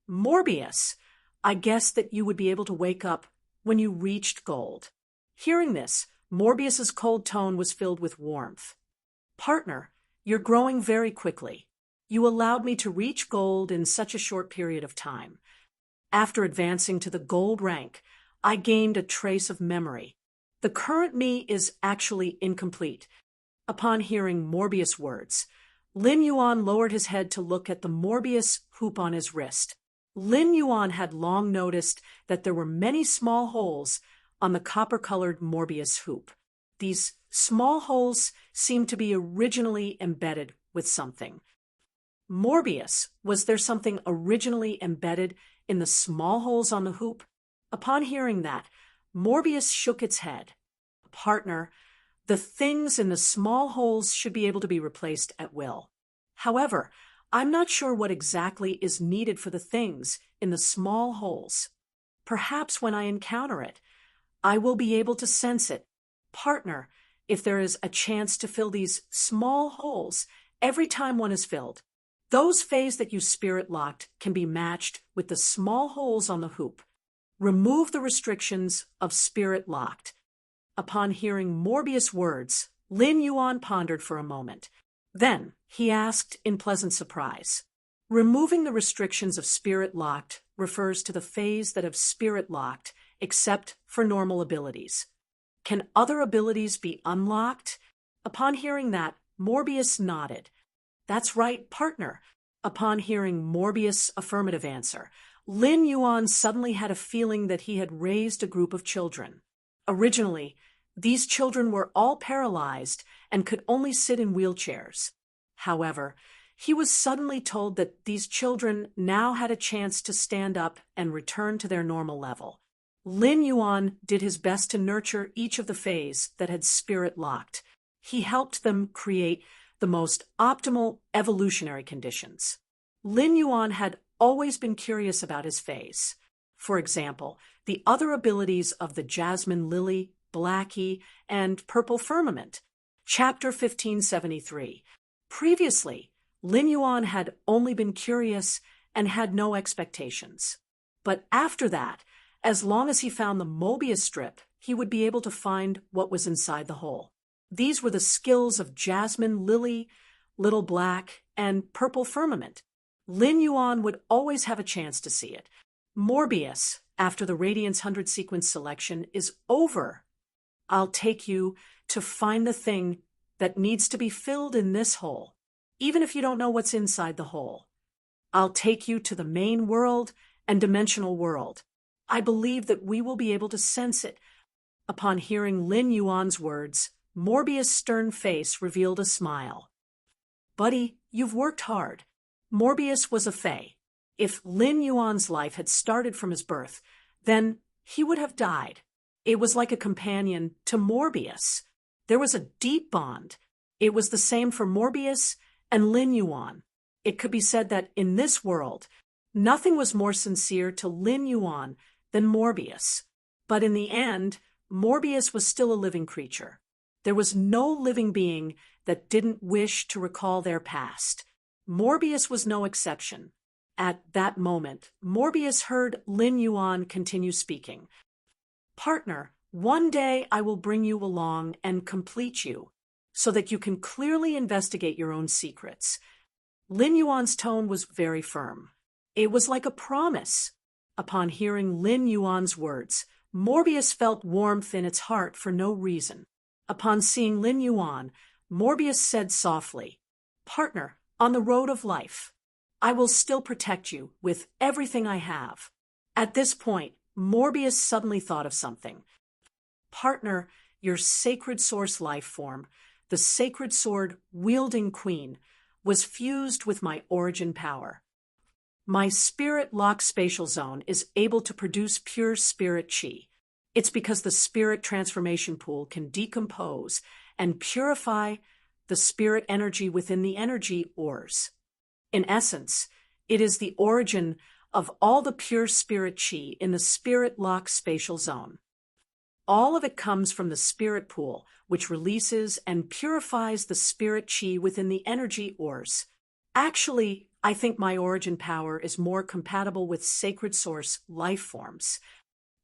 "Morbius, I guessed that you would be able to wake up when you reached gold." Hearing this, Morbius's cold tone was filled with warmth. "Partner, you're growing very quickly. You allowed me to reach gold in such a short period of time. After advancing to the gold rank, I gained a trace of memory. The current me is actually incomplete." Upon hearing Morbius' words, Lin Yuan lowered his head to look at the Morbius hoop on his wrist. Lin Yuan had long noticed that there were many small holes on the copper-colored Morbius hoop. These small holes seemed to be originally embedded with something. Morbius, was there something originally embedded in the small holes on the hoop? Upon hearing that, Morbius shook its head. "Partner, the things in the small holes should be able to be replaced at will. However, I'm not sure what exactly is needed for the things in the small holes. Perhaps when I encounter it, I will be able to sense it. Partner, if there is a chance to fill these small holes every time one is filled, those Fays that you spirit locked can be matched with the small holes on the hoop. Remove the restrictions of spirit locked." Upon hearing Morbius' words, Lin Yuan pondered for a moment. Then he asked in pleasant surprise, "Removing the restrictions of spirit locked refers to the Fays that have spirit locked except for normal abilities. Can other abilities be unlocked?" Upon hearing that, Morbius nodded. "That's right, partner." Upon hearing Morbius' affirmative answer, Lin Yuan suddenly had a feeling that he had raised a group of children. Originally, these children were all paralyzed and could only sit in wheelchairs. However, he was suddenly told that these children now had a chance to stand up and return to their normal level. Lin Yuan did his best to nurture each of the fays that had spirit locked. He helped them create the most optimal evolutionary conditions. Lin Yuan had always been curious about his fays. For example, the other abilities of the Jasmine Lily, Blackie, and Purple Firmament. Chapter 1573. Previously, Lin Yuan had only been curious and had no expectations. But after that, as long as he found the Mobius strip, he would be able to find what was inside the hole. These were the skills of Jasmine Lily, Little Black, and Purple Firmament. Lin Yuan would always have a chance to see it. Morbius, after the Radiance 100 sequence selection is over, I'll take you to find the thing that needs to be filled in this hole, even if you don't know what's inside the hole. I'll take you to the main world and dimensional world. I believe that we will be able to sense it. Upon hearing Lin Yuan's words, Morbius' stern face revealed a smile. Buddy, you've worked hard. Morbius was a fae. If Lin Yuan's life had started from his birth, then he would have died. It was like a companion to Morbius. There was a deep bond. It was the same for Morbius and Lin Yuan. It could be said that in this world, nothing was more sincere to Lin Yuan than Morbius. But in the end, Morbius was still a living creature. There was no living being that didn't wish to recall their past. Morbius was no exception. At that moment, Morbius heard Lin Yuan continue speaking. Partner, one day I will bring you along and complete you, so that you can clearly investigate your own secrets. Lin Yuan's tone was very firm. It was like a promise. Upon hearing Lin Yuan's words, Morbius felt warmth in its heart for no reason. Upon seeing Lin Yuan, Morbius said softly, Partner, on the road of life, I will still protect you with everything I have. At this point, Morbius suddenly thought of something. Partner, your sacred source life form, the sacred sword wielding queen, was fused with my origin power. My spirit lock spatial zone is able to produce pure spirit chi. It's because the spirit transformation pool can decompose and purify the spirit energy within the energy ores. In essence, it is the origin of all the pure spirit chi in the spirit lock spatial zone. All of it comes from the spirit pool, which releases and purifies the spirit chi within the energy ores. Actually, I think my origin power is more compatible with sacred source life forms.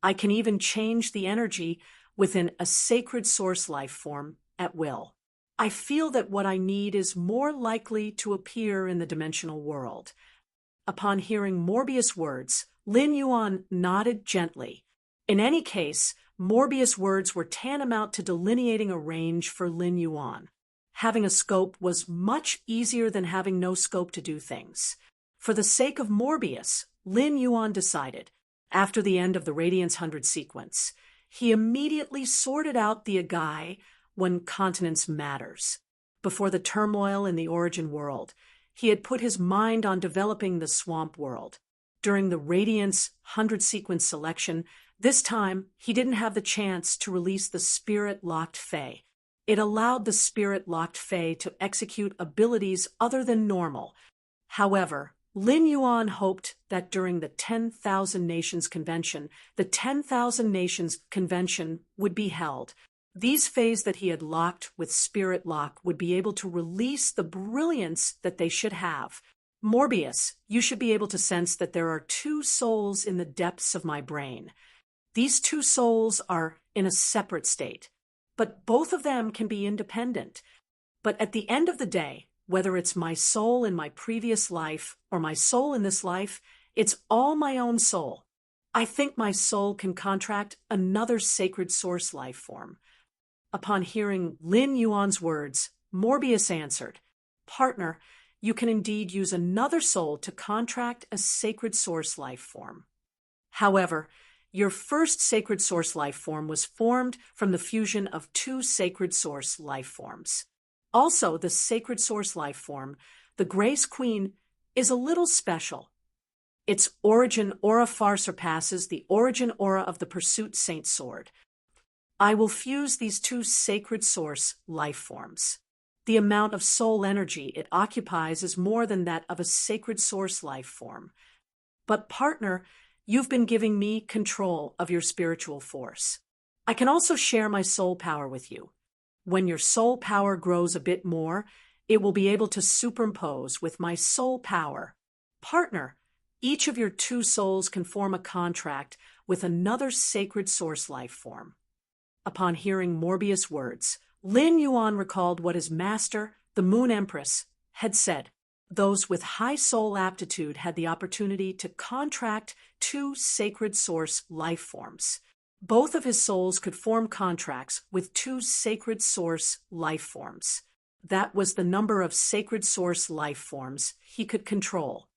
I can even change the energy within a sacred source life form at will. I feel that what I need is more likely to appear in the dimensional world. Upon hearing Morbius' words, Lin Yuan nodded gently. In any case, Morbius' words were tantamount to delineating a range for Lin Yuan. Having a scope was much easier than having no scope to do things. For the sake of Morbius, Lin Yuan decided, after the end of the Radiance 100 sequence, he immediately sorted out the Agai when continence matters. Before the turmoil in the origin world, he had put his mind on developing the swamp world. During the Radiance 100 sequence selection, this time he didn't have the chance to release the spirit-locked Fae. It allowed the spirit-locked Fae to execute abilities other than normal. However, Lin Yuan hoped that during the 10,000 Nations Convention, the 10,000 Nations Convention would be held. These Faes that he had locked with Spirit Lock would be able to release the brilliance that they should have. Morbius, you should be able to sense that there are two souls in the depths of my brain. These two souls are in a separate state, but both of them can be independent. But at the end of the day, whether it's my soul in my previous life or my soul in this life, it's all my own soul. I think my soul can contract another sacred source life form. Upon hearing Lin Yuan's words, Morbius answered, Partner, you can indeed use another soul to contract a sacred source life form. However, your first sacred source life form was formed from the fusion of two sacred source life forms. Also, the sacred source life form, the Grace Queen, is a little special. Its origin aura far surpasses the origin aura of the Pursuit Saint Sword. I will fuse these two sacred source life forms. The amount of soul energy it occupies is more than that of a sacred source life form. But partner, you've been giving me control of your spiritual force. I can also share my soul power with you. When your soul power grows a bit more, it will be able to superimpose with my soul power. Partner, each of your two souls can form a contract with another sacred source life form. Upon hearing Morbius' words, Lin Yuan recalled what his master, the Moon Empress, had said. Those with high soul aptitude had the opportunity to contract two sacred source life forms. Both of his souls could form contracts with two sacred source life forms. That was the number of sacred source life forms he could control.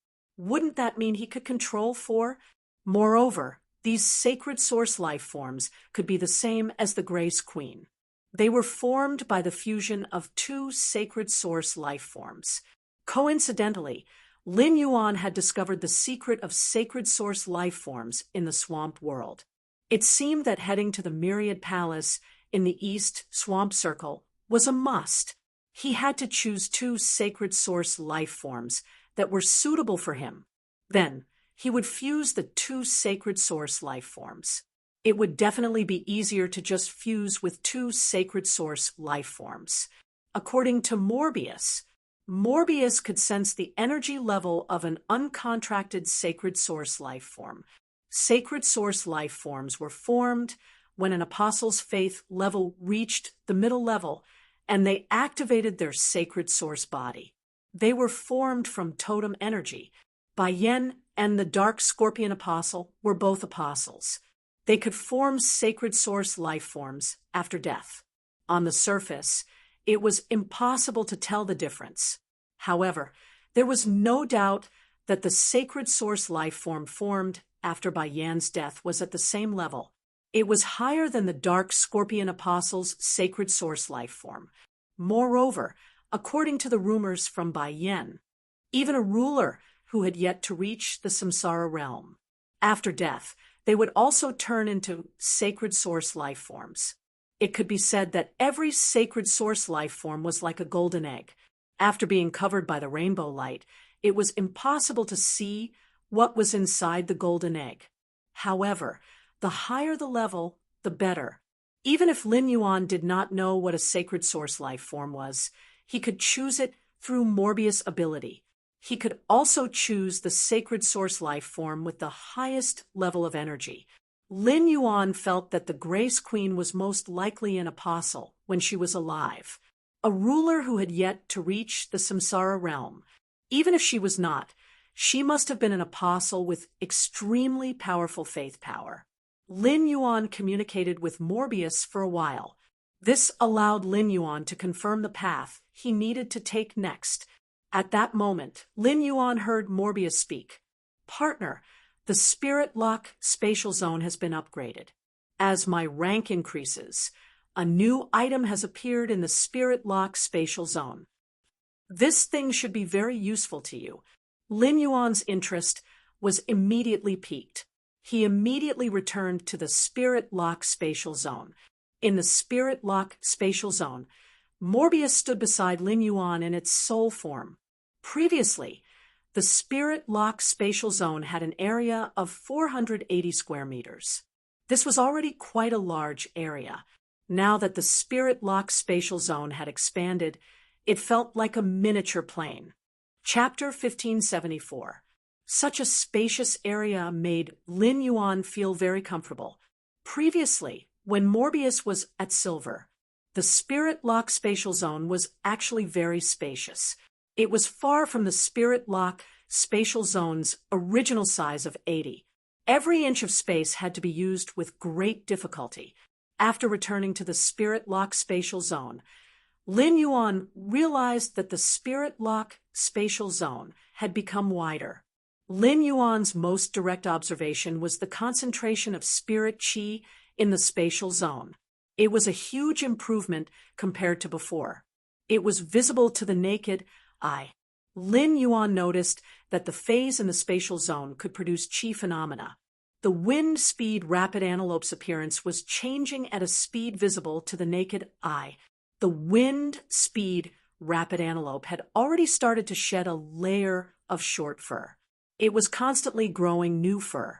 Wouldn't that mean he could control four? Moreover, these sacred source life forms could be the same as the Grace Queen. They were formed by the fusion of two sacred source life forms. Coincidentally, Lin Yuan had discovered the secret of sacred source life forms in the swamp world. It seemed that heading to the Myriad Palace in the East Swamp Circle was a must. He had to choose two sacred source life forms that were suitable for him. Then, he would fuse the two sacred source life forms. It would definitely be easier to just fuse with two sacred source life forms. According to Morbius, Morbius could sense the energy level of an uncontracted sacred source life form. Sacred source life forms were formed when an apostle's faith level reached the middle level and they activated their sacred source body. They were formed from totem energy. Bai Yen and the Dark Scorpion Apostle were both apostles. They could form sacred source life forms after death. On the surface, it was impossible to tell the difference. However, there was no doubt that the sacred source life form formed after Bai Yan's death was at the same level. It was higher than the Dark Scorpion Apostle's sacred source life form. Moreover, according to the rumors from Bai Yan, even a ruler who had yet to reach the samsara realm. After death, they would also turn into sacred source life forms. It could be said that every sacred source life form was like a golden egg. After being covered by the rainbow light, it was impossible to see what was inside the golden egg. However, the higher the level, the better. Even if Lin Yuan did not know what a sacred source life form was, he could choose it through Morbius' ability. He could also choose the sacred source life form with the highest level of energy. Lin Yuan felt that the Grace Queen was most likely an apostle when she was alive, a ruler who had yet to reach the samsara realm. Even if she was not, she must have been an apostle with extremely powerful faith power. Lin Yuan communicated with Morbius for a while. This allowed Lin Yuan to confirm the path he needed to take next. At that moment, Lin Yuan heard Morbius speak. Partner, the Spirit Lock spatial zone has been upgraded. As my rank increases, a new item has appeared in the Spirit Lock spatial zone. This thing should be very useful to you. Lin Yuan's interest was immediately piqued. He immediately returned to the Spirit Lock spatial zone. In the Spirit Lock spatial zone, Morbius stood beside Lin Yuan in its soul form. Previously, the Spirit Lock spatial zone had an area of 480 square meters. This was already quite a large area. Now that the Spirit Lock spatial zone had expanded, it felt like a miniature plane. Chapter 1574. Such a spacious area made Lin Yuan feel very comfortable. Previously, when Morbius was at Silver, the Spirit Lock spatial zone was actually very spacious. It was far from the Spirit Lock spatial zone's original size of 80. Every inch of space had to be used with great difficulty. After returning to the Spirit Lock spatial zone, Lin Yuan realized that the Spirit Lock spatial zone had become wider. Lin Yuan's most direct observation was the concentration of spirit qi in the spatial zone. It was a huge improvement compared to before. It was visible to the naked eye. Lin Yuan noticed that the phase in the spatial zone could produce chi phenomena. The wind-speed rapid antelope's appearance was changing at a speed visible to the naked eye. The wind-speed rapid antelope had already started to shed a layer of short fur. It was constantly growing new fur.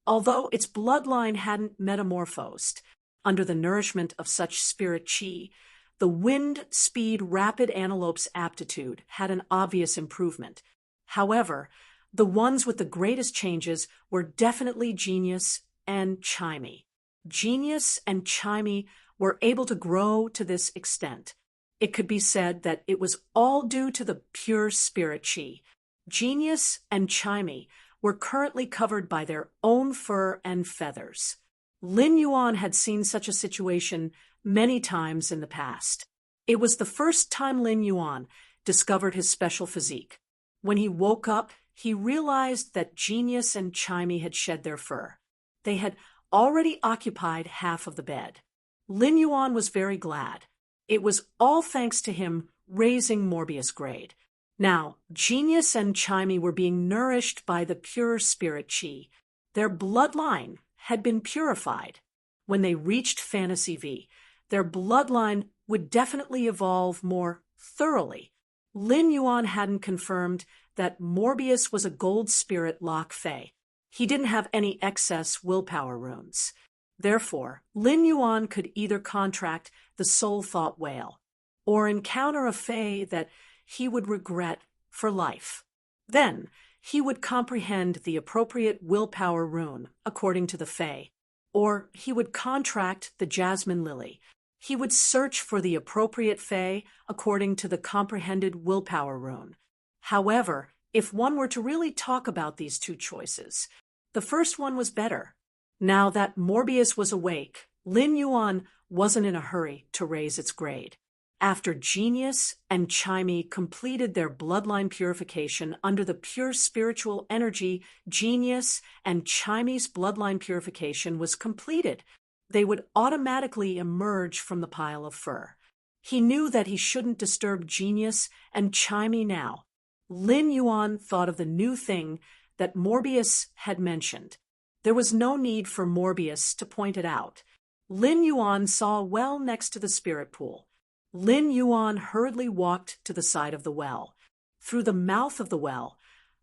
Although its bloodline hadn't metamorphosed under the nourishment of such spirit chi, the wind-speed rapid antelope's aptitude had an obvious improvement. However, the ones with the greatest changes were definitely Genius and Chimey. Genius and Chimey were able to grow to this extent. It could be said that it was all due to the pure spirit chi. Genius and Chimey were currently covered by their own fur and feathers. Lin Yuan had seen such a situation many times in the past. It was the first time Lin Yuan discovered his special physique. When he woke up, he realized that Genius and Chimey had shed their fur. They had already occupied half of the bed. Lin Yuan was very glad. It was all thanks to him raising Morbius grade. Now, Genius and Chimey were being nourished by the pure spirit chi. Their bloodline had been purified. When they reached Fantasy V, their bloodline would definitely evolve more thoroughly. Lin Yuan hadn't confirmed that Morbius was a gold spirit lock fey. He didn't have any excess willpower runes. Therefore, Lin Yuan could either contract the soul thought whale or encounter a fey that he would regret for life. Then, he would comprehend the appropriate willpower rune according to the fey, or he would contract the jasmine lily. He would search for the appropriate fey according to the comprehended willpower rune. However, if one were to really talk about these two choices, the first one was better. Now that Morbius was awake, Lin Yuan wasn't in a hurry to raise its grade. After Genius and Chimey completed their bloodline purification under the pure spiritual energy, Genius and Chimey's bloodline purification was completed. They would automatically emerge from the pile of fur. He knew that he shouldn't disturb Genius and Chimey now. Lin Yuan thought of the new thing that Morbius had mentioned. There was no need for Morbius to point it out. Lin Yuan saw a well next to the spirit pool. Lin Yuan hurriedly walked to the side of the well. Through the mouth of the well,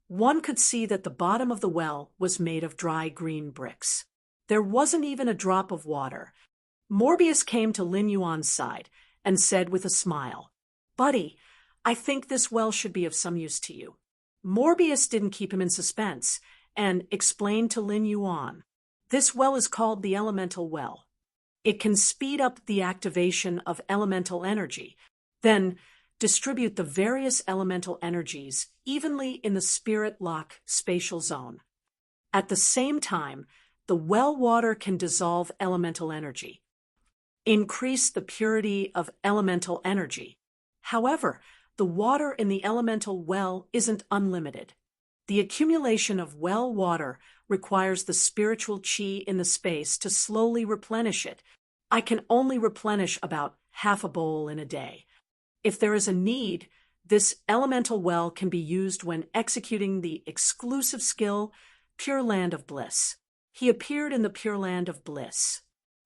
one could see that the bottom of the well was made of dry green bricks. There wasn't even a drop of water. Morbius came to Lin Yuan's side and said with a smile, "Buddy, I think this well should be of some use to you." Morbius didn't keep him in suspense and explained to Lin Yuan, "This well is called the Elemental Well. It can speed up the activation of elemental energy, then distribute the various elemental energies evenly in the spirit lock spatial zone. At the same time, the well water can dissolve elemental energy, increase the purity of elemental energy. However, the water in the elemental well isn't unlimited. The accumulation of well water requires the spiritual chi in the space to slowly replenish it. I can only replenish about half a bowl in a day. If there is a need, this elemental well can be used when executing the exclusive skill, Pure Land of Bliss." He appeared in the Pure Land of Bliss.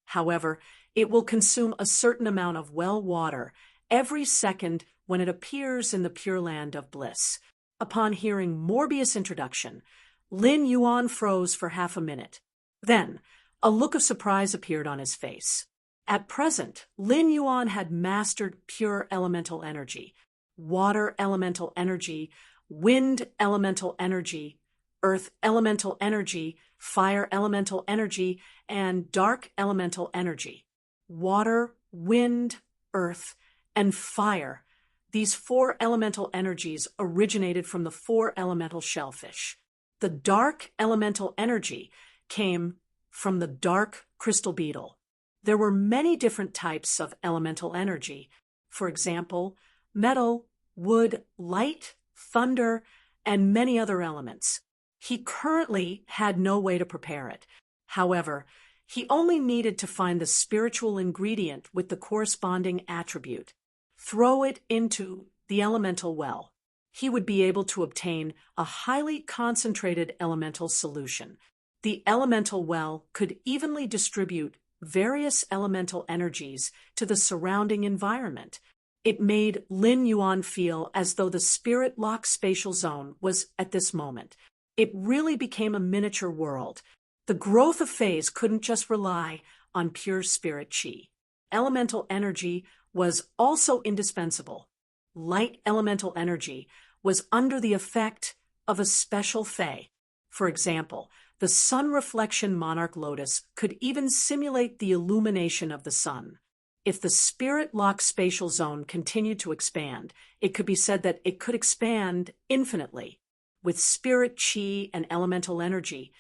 However, it will consume a certain amount of well water every second when it appears in the Pure Land of Bliss. Upon hearing Morbius' introduction, Lin Yuan froze for half a minute. Then, a look of surprise appeared on his face. At present, Lin Yuan had mastered pure elemental energy, water elemental energy, wind elemental energy, earth elemental energy, fire elemental energy, and dark elemental energy. Water, wind, earth, and fire. These four elemental energies originated from the four elemental shellfish. The dark elemental energy came from the dark crystal beetle. There were many different types of elemental energy. For example, metal, wood, light, thunder, and many other elements. He currently had no way to prepare it. However, he only needed to find the spiritual ingredient with the corresponding attribute. Throw it into the elemental well. he would be able to obtain a highly concentrated elemental solution. The elemental well could evenly distribute various elemental energies to the surrounding environment. It made Lin Yuan feel as though the spirit-locked spatial zone was at this moment. It really became a miniature world. The growth of phase couldn't just rely on pure spirit qi. Elemental energy was also indispensable. Light elemental energy was under the effect of a special fei. For example, the sun reflection monarch lotus could even simulate the illumination of the sun. If the spirit-locked spatial zone continued to expand, it could be said that it could expand infinitely. With spirit qi and elemental energy,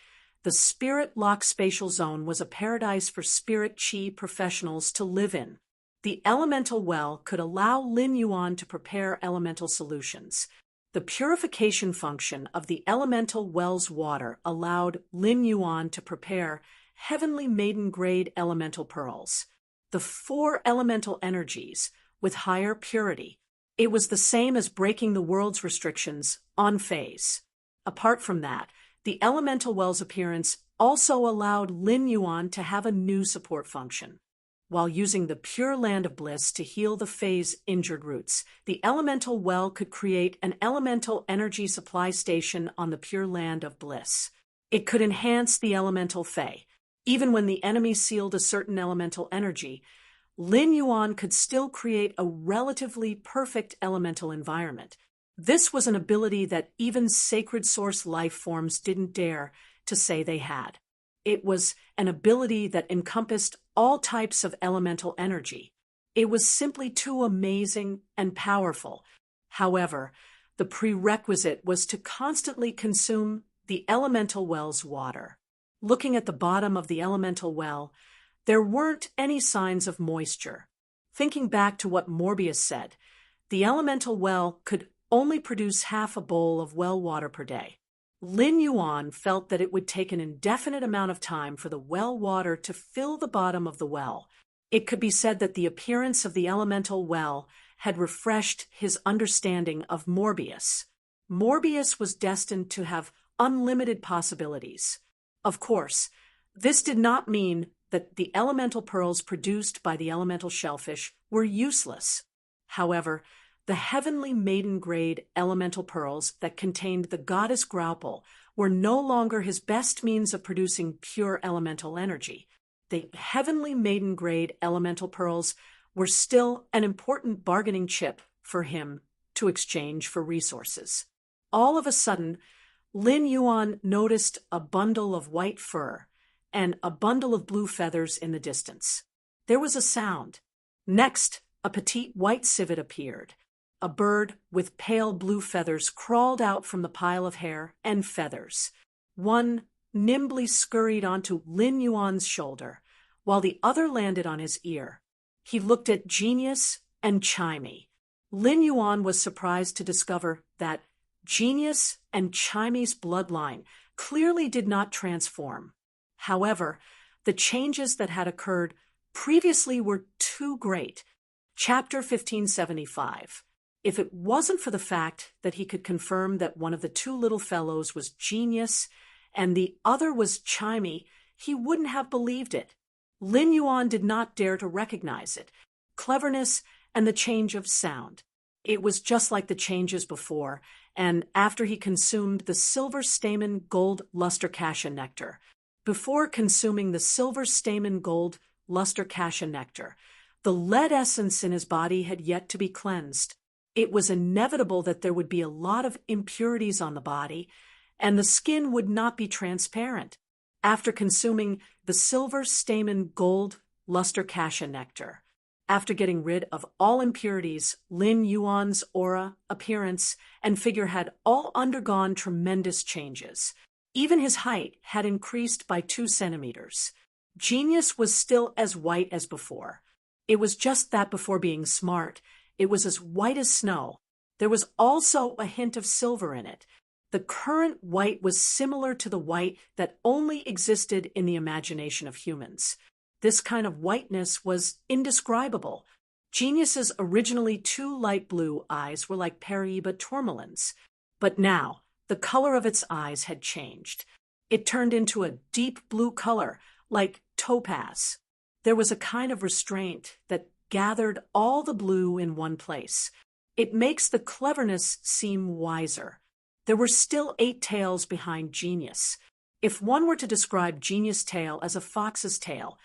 the spirit-locked spatial zone was a paradise for spirit qi professionals to live in. The elemental well could allow Lin Yuan to prepare elemental solutions. The purification function of the elemental well's water allowed Lin Yuan to prepare heavenly maiden-grade elemental pearls. The 4 elemental energies with higher purity. It was the same as breaking the world's restrictions on phase. Apart from that, the elemental well's appearance also allowed Lin Yuan to have a new support function. While using the pure land of bliss to heal the phase injured roots, the elemental well could create an elemental energy supply station on the pure land of bliss. It could enhance the elemental fei. Even when the enemy sealed a certain elemental energy, Lin Yuan could still create a relatively perfect elemental environment. This was an ability that even sacred source life forms didn't dare to say they had. It was an ability that encompassed all types of elemental energy. It was simply too amazing and powerful. However, the prerequisite was to constantly consume the elemental well's water. Looking at the bottom of the elemental well, there weren't any signs of moisture. Thinking back to what Morbius said, the elemental well could only produce half a bowl of well water per day. Lin Yuan felt that it would take an indefinite amount of time for the well water to fill the bottom of the well. It could be said that the appearance of the elemental well had refreshed his understanding of Morbius. Morbius was destined to have unlimited possibilities. Of course, this did not mean that the elemental pearls produced by the elemental shellfish were useless. However, the heavenly maiden-grade elemental pearls that contained the goddess Graupel were no longer his best means of producing pure elemental energy. The heavenly maiden-grade elemental pearls were still an important bargaining chip for him to exchange for resources. All of a sudden, Lin Yuan noticed a bundle of white fur and a bundle of blue feathers in the distance. There was a sound. Next, a petite white civet appeared. A bird with pale blue feathers crawled out from the pile of hair and feathers. One nimbly scurried onto Lin Yuan's shoulder, while the other landed on his ear. He looked at Genius and Chimey. Lin Yuan was surprised to discover that Genius and Chimey's bloodline clearly did not transform. However, the changes that had occurred previously were too great. Chapter 1575. If it wasn't for the fact that he could confirm that one of the 2 little fellows was Genius and the other was Chimey, he wouldn't have believed it. Lin Yuan did not dare to recognize it. Cleverness and the change of sound. It was just like the changes before, and after he consumed the silver stamen gold luster cassia nectar. Before consuming the silver stamen gold luster cassia nectar, the lead essence in his body had yet to be cleansed. It was inevitable that there would be a lot of impurities on the body, and the skin would not be transparent. After consuming the silver stamen gold luster cassia nectar, after getting rid of all impurities, Lin Yuan's aura, appearance, and figure had all undergone tremendous changes. Even his height had increased by 2 centimeters. Genius was still as white as before. It was just that before being smart, it was as white as snow. There was also a hint of silver in it. The current white was similar to the white that only existed in the imagination of humans. This kind of whiteness was indescribable. Genius's originally two light blue eyes were like Paraíba tourmalines, but now the color of its eyes had changed. It turned into a deep blue color, like topaz. There was a kind of restraint that gathered all the blue in one place. It makes the cleverness seem wiser. There were still 8 tails behind Genius. If one were to describe Genius' tail as a fox's tail,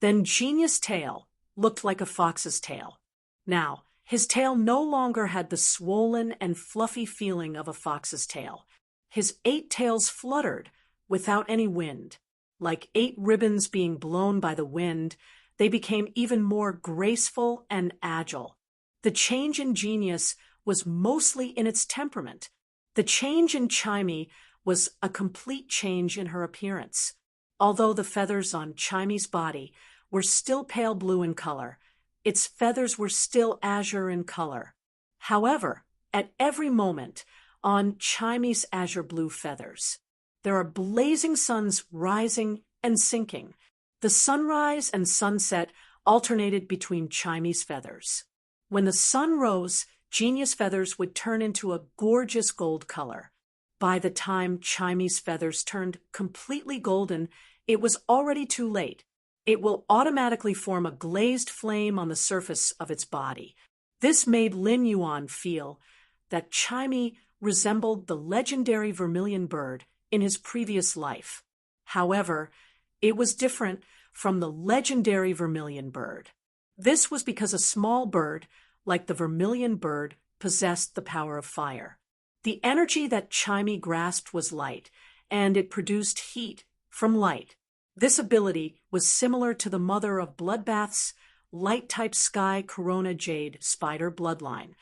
then Genius' tail looked like a fox's tail. Now, his tail no longer had the swollen and fluffy feeling of a fox's tail. His 8 tails fluttered without any wind. Like 8 ribbons being blown by the wind, they became even more graceful and agile. The change in Genius was mostly in its temperament. The change in Chimey was a complete change in her appearance. Although the feathers on Chimey's body were still pale blue in color, its feathers were still azure in color. However, at every moment on Chimey's azure blue feathers, there are blazing suns rising and sinking. The sunrise and sunset alternated between Chimey's feathers. When the sun rose, Genius' feathers would turn into a gorgeous gold color. By the time Chimey's feathers turned completely golden, it was already too late. It will automatically form a glazed flame on the surface of its body. This made Lin Yuan feel that Chimey resembled the legendary vermilion bird in his previous life. However, it was different from the legendary vermilion bird. This was because a small bird, like the vermilion bird, possessed the power of fire. The energy that Chimey grasped was light, and it produced heat from light. This ability was similar to the mother of bloodbath's light-type sky corona jade spider bloodline.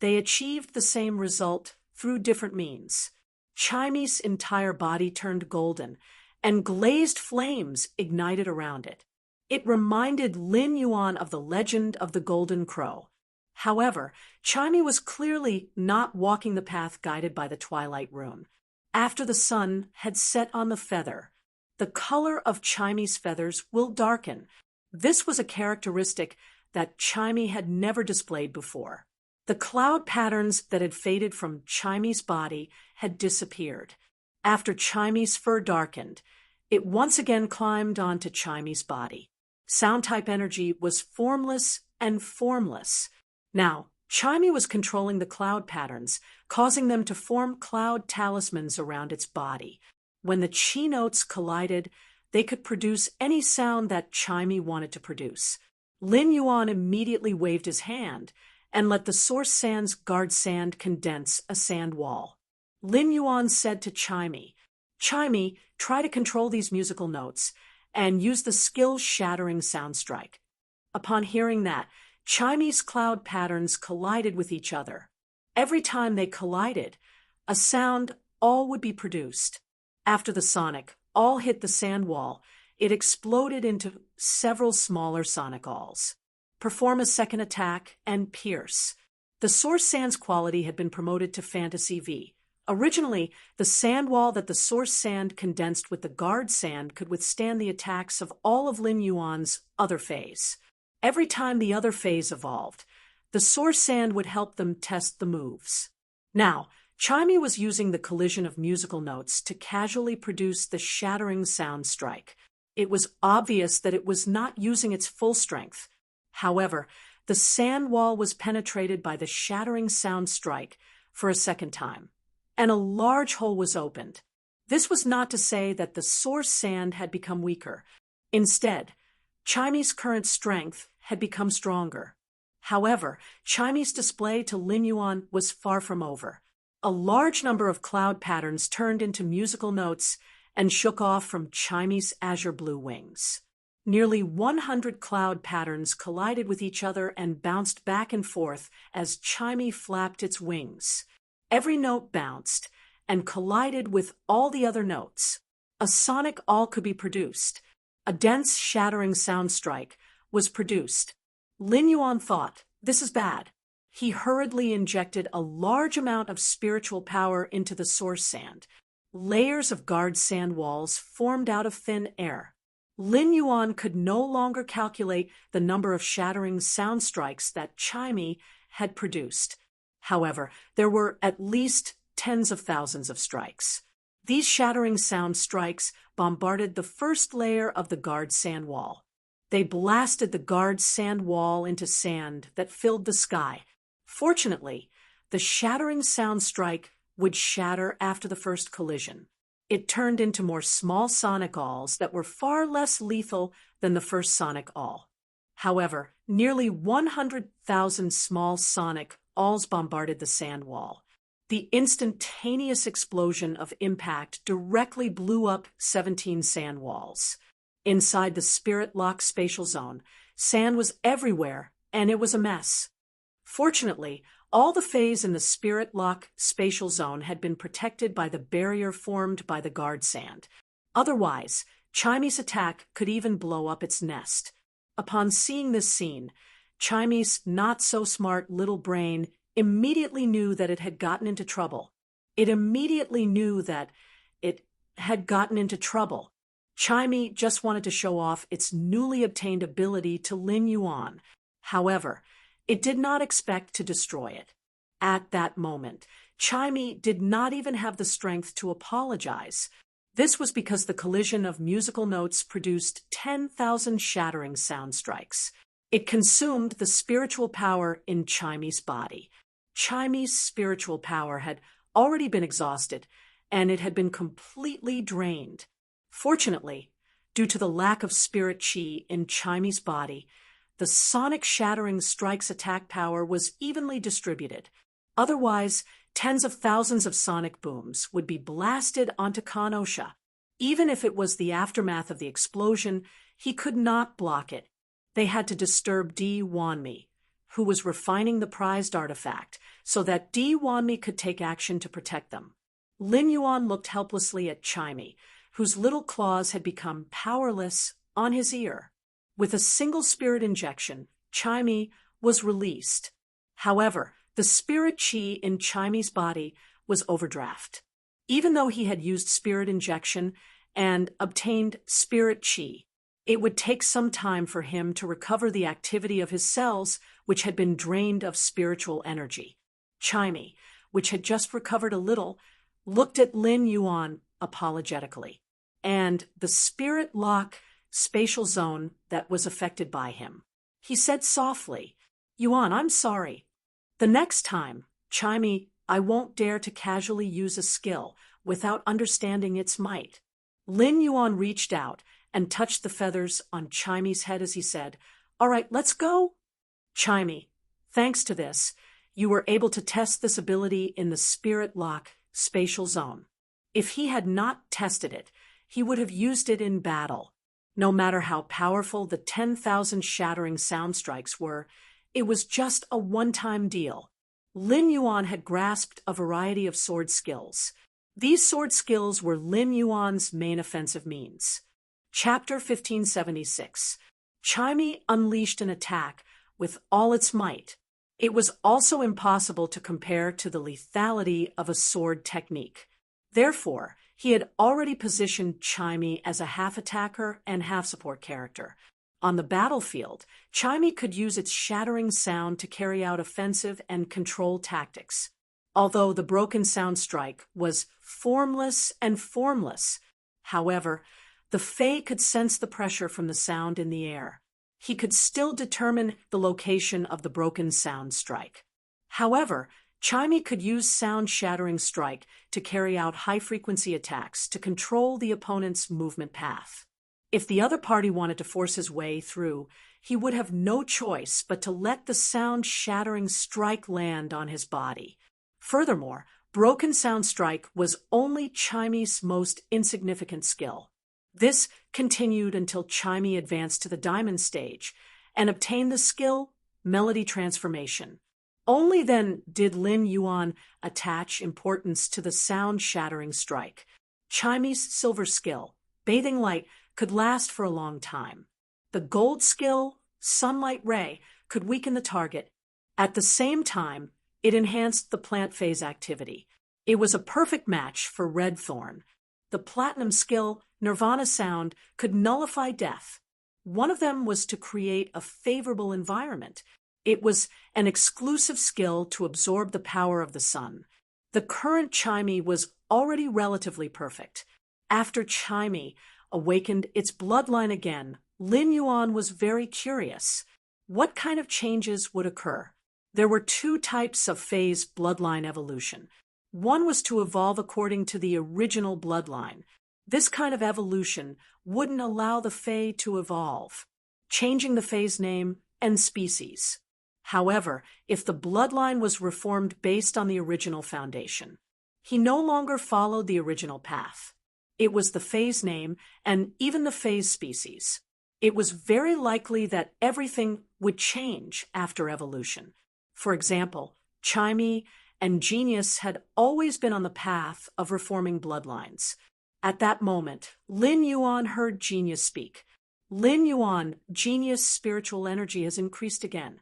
They achieved the same result through different means. Chimey's entire body turned golden, and glazed flames ignited around it. It reminded Lin Yuan of the legend of the Golden Crow. However, Chimey was clearly not walking the path guided by the Twilight Rune. After the sun had set on the feather, the color of Chimey's feathers will darken. This was a characteristic that Chimey had never displayed before. The cloud patterns that had faded from Chimey's body had disappeared. After Chimey's fur darkened, it once again climbed onto Chimey's body. Sound-type energy was formless and formless. Now, Chimey was controlling the cloud patterns, causing them to form cloud talismans around its body. When the chi notes collided, they could produce any sound that Chimey wanted to produce. Lin Yuan immediately waved his hand and let the source sand's guard sand condense a sand wall. Lin Yuan said to Chimey, "Chimey, try to control these musical notes and use the skill-shattering sound strike." Upon hearing that, Chimey's cloud patterns collided with each other. Every time they collided, a sound all would be produced. After the sonic all hit the sand wall, it exploded into several smaller sonic alls. Perform a second attack and pierce. The source sand's quality had been promoted to Fantasy V. Originally, the sand wall that the source sand condensed with the guard sand could withstand the attacks of all of Lin Yuan's other phase. Every time the other phase evolved, the source sand would help them test the moves. Now, Chimey was using the collision of musical notes to casually produce the shattering sound strike. It was obvious that it was not using its full strength. However, the sand wall was penetrated by the shattering sound strike for a second time, and a large hole was opened. This was not to say that the source sand had become weaker. Instead, Chimey's current strength had become stronger. However, Chimey's display to Lin Yuan was far from over. A large number of cloud patterns turned into musical notes and shook off from Chimey's azure blue wings. Nearly 100 cloud patterns collided with each other and bounced back and forth as Chimey flapped its wings. Every note bounced and collided with all the other notes. A sonic all could be produced. A dense, shattering sound strike was produced. Lin Yuan thought, "This is bad." He hurriedly injected a large amount of spiritual power into the source sand. Layers of guard sand walls formed out of thin air. Lin Yuan could no longer calculate the number of shattering sound strikes that Chimey had produced. However, there were at least tens of thousands of strikes. These shattering sound strikes bombarded the first layer of the guard's sand wall. They blasted the guard's sand wall into sand that filled the sky. Fortunately, the shattering sound strike would shatter after the first collision. It turned into more small sonic alls that were far less lethal than the first sonic all. However, nearly 100,000 small sonic alls bombarded the sand wall. The instantaneous explosion of impact directly blew up 17 sand walls. Inside the Spirit Lock spatial zone, sand was everywhere, and it was a mess. Fortunately, all the phase in the Spirit Lock spatial zone had been protected by the barrier formed by the guard sand. Otherwise, Chimey's attack could even blow up its nest. Upon seeing this scene, Chimey's not-so-smart little brain immediately knew that it had gotten into trouble. Chimey just wanted to show off its newly obtained ability to Lin Yuan. However, it did not expect to destroy it. At that moment, Chimey did not even have the strength to apologize. This was because the collision of musical notes produced 10,000 shattering sound strikes. It consumed the spiritual power in Chimey's body. Chimey's spiritual power had already been exhausted, and it had been completely drained. Fortunately, due to the lack of spirit chi in Chimey's body, the sonic shattering strike's attack power was evenly distributed. Otherwise, tens of thousands of sonic booms would be blasted onto Kanosha. Even if it was the aftermath of the explosion, he could not block it. They had to disturb Di Wanmi, who was refining the prized artifact, so that Di Wanmi could take action to protect them. Lin Yuan looked helplessly at Chimey, whose little claws had become powerless, on his ear. With a single spirit injection, Chimey was released. However, the spirit chi in Chimey's body was overdraft. Even though he had used spirit injection and obtained spirit chi, it would take some time for him to recover the activity of his cells, which had been drained of spiritual energy. Chimey, which had just recovered a little, looked at Lin Yuan apologetically, and the Spirit Lock spatial zone that was affected by him. He said softly, "Yuan, I'm sorry. The next time, Chimey, I won't dare to casually use a skill without understanding its might." Lin Yuan reached out and touched the feathers on Chimey's head as he said, "All right, let's go." Chimey, thanks to this, you were able to test this ability in the Spirit Lock spatial zone. If he had not tested it, he would have used it in battle. No matter how powerful the 10,000 shattering sound strikes were, it was just a one-time deal. Lin Yuan had grasped a variety of sword skills. These sword skills were Lin Yuan's main offensive means. Chapter 1576. Chimey unleashed an attack with all its might. It was also impossible to compare to the lethality of a sword technique. Therefore, he had already positioned Chimey as a half-attacker and half-support character. On the battlefield, Chimey could use its shattering sound to carry out offensive and control tactics. Although the broken sound strike was formless and formless, however, the Fae could sense the pressure from the sound in the air. He could still determine the location of the broken sound strike. However, Chimey could use sound shattering strike to carry out high-frequency attacks to control the opponent's movement path. If the other party wanted to force his way through, he would have no choice but to let the sound shattering strike land on his body. Furthermore, broken sound strike was only Chimey's most insignificant skill. This continued until Chimey advanced to the diamond stage and obtained the skill Melody Transformation. Only then did Lin Yuan attach importance to the sound-shattering strike. Chimey's silver skill, Bathing Light, could last for a long time. The gold skill, Sunlight Ray, could weaken the target. At the same time, it enhanced the plant phase activity. It was a perfect match for Red Thorn. The platinum skill, Nirvana sound, could nullify death. One of them was to create a favorable environment. It was an exclusive skill to absorb the power of the sun. The current Chimey was already relatively perfect. After Chimey awakened its bloodline again, Lin Yuan was very curious. What kind of changes would occur? There were two types of phase bloodline evolution. One was to evolve according to the original bloodline. This kind of evolution wouldn't allow the Fae to evolve, changing the Fae's name and species. However, if the bloodline was reformed based on the original foundation, he no longer followed the original path. It was the Fae's name and even the Fae's species. It was very likely that everything would change after evolution. For example, Chimey and Genius had always been on the path of reforming bloodlines. At that moment, Lin Yuan heard Genius speak. Lin Yuan, Genius' spiritual energy has increased again.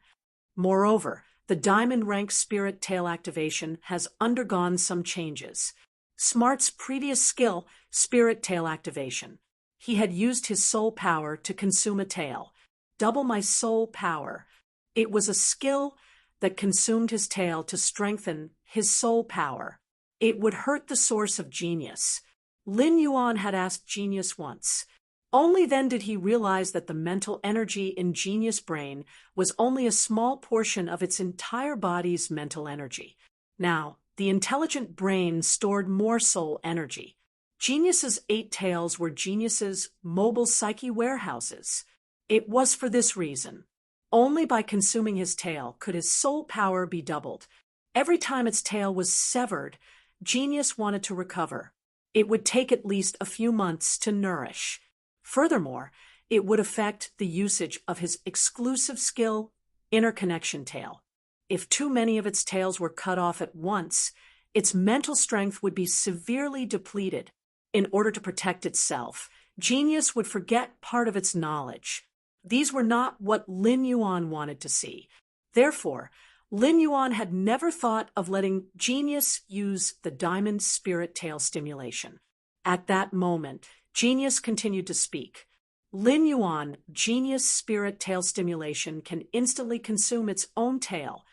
Moreover, the diamond rank spirit tail activation has undergone some changes. Smart's previous skill, spirit tail activation. He had used his soul power to consume a tail. Double my soul power. It was a skill that consumed his tail to strengthen his soul power. It would hurt the source of Genius. Lin Yuan had asked Genius once. Only then did he realize that the mental energy in Genius' brain was only a small portion of its entire body's mental energy. Now, the intelligent brain stored more soul energy. Genius's 8 tails were Genius's mobile psyche warehouses. It was for this reason. Only by consuming his tail could his soul power be doubled. Every time its tail was severed, Genius wanted to recover. It would take at least a few months to nourish. Furthermore, it would affect the usage of his exclusive skill, interconnection tail. If too many of its tails were cut off at once, its mental strength would be severely depleted. In order to protect itself, Genius would forget part of its knowledge. These were not what Lin Yuan wanted to see. Therefore, Lin Yuan had never thought of letting Genius use the diamond spirit tail stimulation. At that moment, Genius continued to speak. Lin Yuan, Genius spirit tail stimulation can instantly consume its own tail.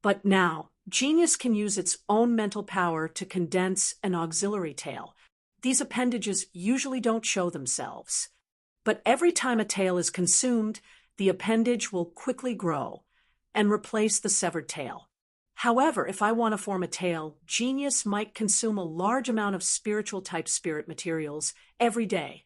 But now, Genius can use its own mental power to condense an auxiliary tail. These appendages usually don't show themselves. But every time a tail is consumed, the appendage will quickly grow and replace the severed tail. However, if I want to form a tail, Genius might consume a large amount of spiritual-type spirit materials every day.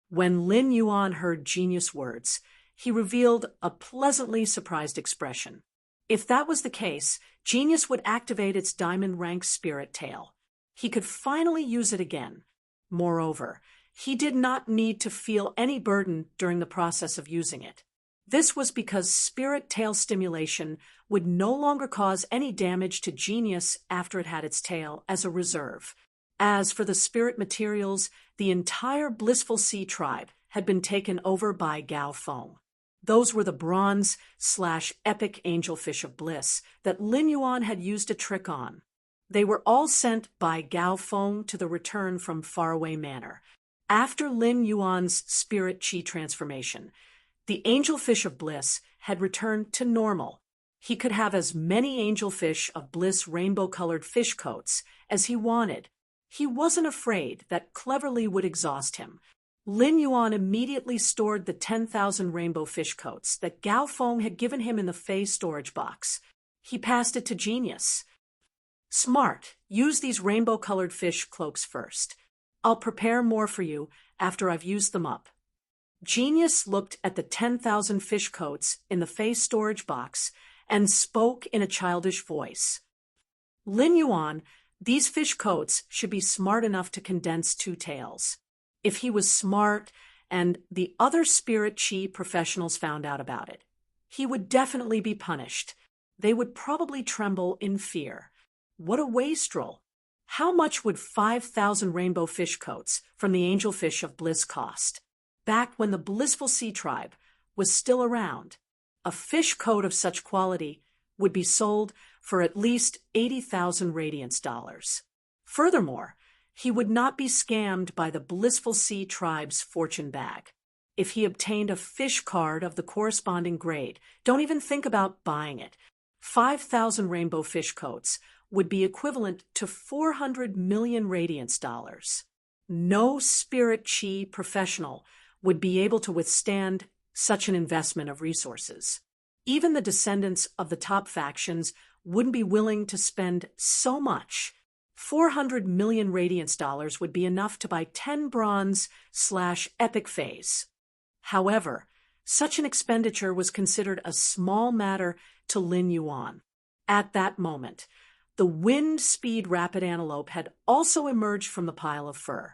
When Lin Yuan heard Genius' words, he revealed a pleasantly surprised expression. If that was the case, Genius would activate its diamond-rank spirit tail. He could finally use it again. Moreover, he did not need to feel any burden during the process of using it. This was because spirit tail stimulation would no longer cause any damage to Genius after it had its tail as a reserve. As for the spirit materials, the entire Blissful Sea tribe had been taken over by Gao Feng. Those were the bronze/epic angelfish of bliss that Lin Yuan had used a trick on. They were all sent by Gao Feng to the return from Faraway Manor. After Lin Yuan's spirit chi transformation, the angelfish of bliss had returned to normal. He could have as many angelfish of bliss rainbow-colored fish coats as he wanted. He wasn't afraid that Cleverly would exhaust him. Lin Yuan immediately stored the 10,000 rainbow fish coats that Gao Feng had given him in the Fey storage box. He passed it to Genius. Smart, use these rainbow-colored fish cloaks first. I'll prepare more for you after I've used them up. Genius looked at the 10,000 fish coats in the Fey storage box and spoke in a childish voice. Lin Yuan, these fish coats should be smart enough to condense 2 tails. If he was smart and the other spirit chi professionals found out about it, he would definitely be punished. They would probably tremble in fear. What a wastrel! How much would 5,000 rainbow fish coats from the angelfish of bliss cost? Back when the Blissful Sea tribe was still around, a fish coat of such quality would be sold for at least 80,000 radiance dollars. Furthermore, he would not be scammed by the Blissful Sea tribe's fortune bag. If he obtained a fish card of the corresponding grade, don't even think about buying it. 5,000 rainbow fish coats would be equivalent to 400 million radiance dollars. No spirit chi professional would be able to withstand such an investment of resources. Even the descendants of the top factions wouldn't be willing to spend so much. 400 million radiance dollars would be enough to buy 10 bronze/epic phase. However, such an expenditure was considered a small matter to Lin Yuan. At that moment, the wind speed rapid antelope had also emerged from the pile of fur.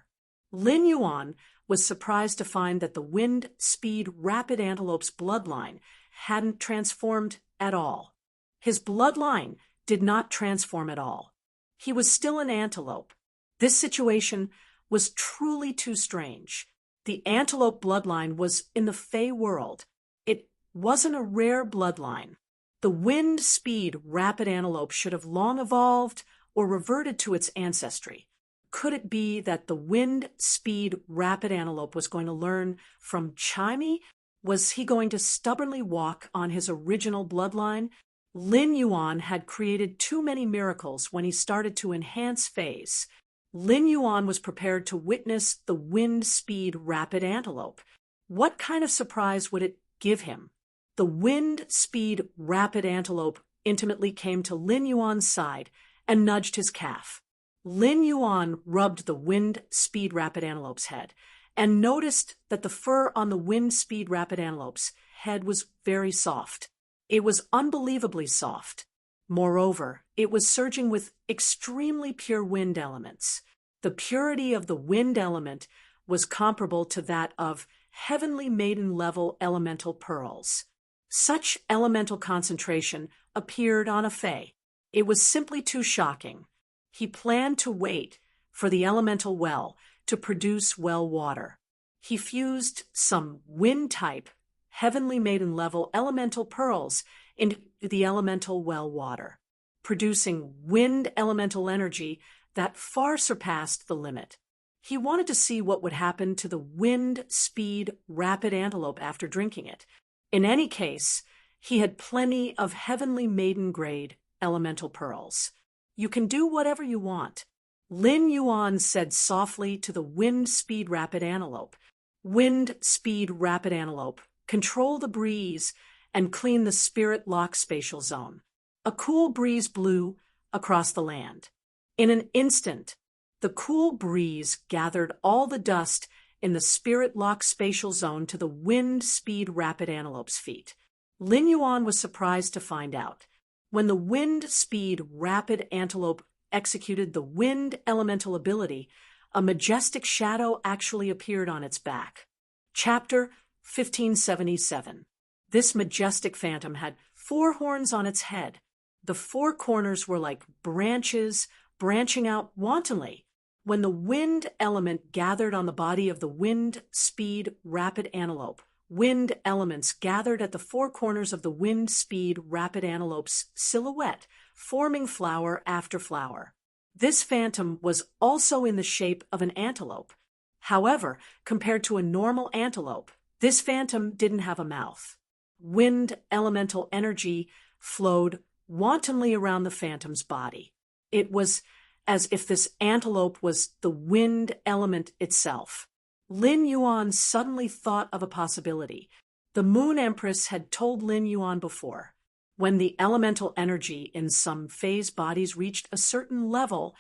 Lin Yuan was surprised to find that the wind speed rapid antelope's bloodline hadn't transformed at all. His bloodline did not transform at all. He was still an antelope. This situation was truly too strange. The antelope bloodline was in the Fey world. It wasn't a rare bloodline. The wind speed rapid antelope should have long evolved or reverted to its ancestry. Could it be that the wind speed rapid antelope was going to learn from Chimey? Was he going to stubbornly walk on his original bloodline? Lin Yuan had created too many miracles when he started to enhance phase. Lin Yuan was prepared to witness the wind speed rapid antelope. What kind of surprise would it give him? The wind speed rapid antelope intimately came to Lin Yuan's side and nudged his calf. Lin Yuan rubbed the wind speed rapid antelope's head and noticed that the fur on the wind speed rapid antelope's head was very soft. It was unbelievably soft. Moreover, it was surging with extremely pure wind elements. The purity of the wind element was comparable to that of heavenly maiden-level elemental pearls. Such elemental concentration appeared on a Fey. It was simply too shocking. He planned to wait for the elemental well to produce well water. He fused some wind-type, heavenly maiden-level elemental pearls into the elemental well water, producing wind elemental energy that far surpassed the limit. He wanted to see what would happen to the wind speed rapid antelope after drinking it. In any case, he had plenty of heavenly maiden grade elemental pearls. You can do whatever you want. Lin Yuan said softly to the wind speed rapid antelope. Wind speed rapid antelope, control the breeze and clean the spirit lock spatial zone. A cool breeze blew across the land. In an instant, the cool breeze gathered all the dust in the spirit lock spatial zone to the wind speed rapid antelope's feet. Lin Yuan was surprised to find out. When the wind speed rapid antelope executed the wind elemental ability, a majestic shadow actually appeared on its back. Chapter 1577. This majestic phantom had 4 horns on its head. The 4 corners were like branches branching out wantonly. When the wind element gathered on the body of the wind speed rapid antelope, wind elements gathered at the 4 corners of the wind speed rapid antelope's silhouette, forming flower after flower. This phantom was also in the shape of an antelope. However, compared to a normal antelope, this phantom didn't have a mouth. Wind elemental energy flowed wantonly around the phantom's body. It was as if this antelope was the wind element itself. Lin Yuan suddenly thought of a possibility. The Moon Empress had told Lin Yuan before. When the elemental energy in some phase bodies reached a certain level,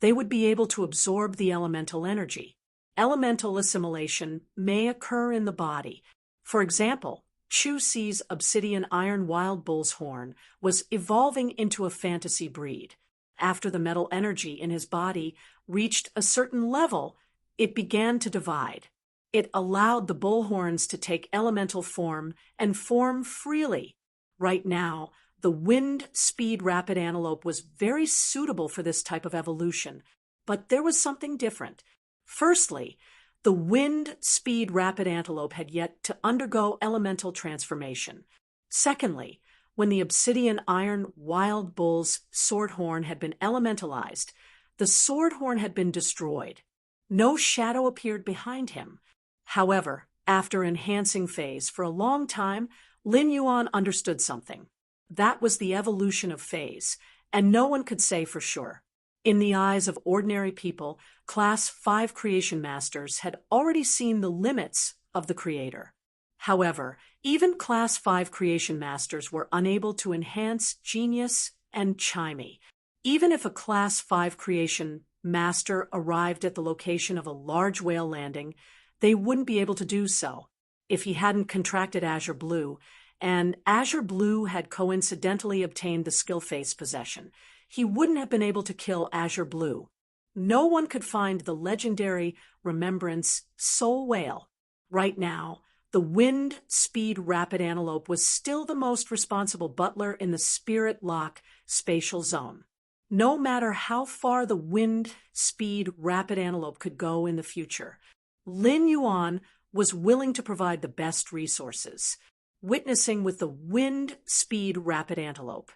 they would be able to absorb the elemental energy. Elemental assimilation may occur in the body. For example, Chu Si's obsidian iron wild bull's horn was evolving into a fantasy breed. After the metal energy in his body reached a certain level, it began to divide. It allowed the bullhorns to take elemental form and form freely. Right now, the wind speed rapid antelope was very suitable for this type of evolution, but there was something different. Firstly, the wind speed rapid antelope had yet to undergo elemental transformation. Secondly, when the obsidian iron wild bull's sword horn had been elementalized, the The sword horn had been destroyed. No shadow appeared behind him. However, after enhancing phase for a long time, Lin Yuan understood something. That was the evolution of phase, and no one could say for sure. In the eyes of ordinary people, Class 5 creation masters had already seen the limits of the creator. However, even Class 5 creation masters were unable to enhance genius and chimey. Even if a Class 5 creation master arrived at the location of a large whale landing, they wouldn't be able to do so if he hadn't contracted Azure Blue, and Azure Blue had coincidentally obtained the skill face possession. He wouldn't have been able to kill Azure Blue. No one could find the legendary Remembrance Soul Whale. Right now, the Wind Speed Rapid Antelope was still the most responsible butler in the Spirit Lock spatial zone. No matter how far the Wind Speed Rapid Antelope could go in the future, Lin Yuan was willing to provide the best resources. Witnessing with the Wind Speed Rapid Antelope,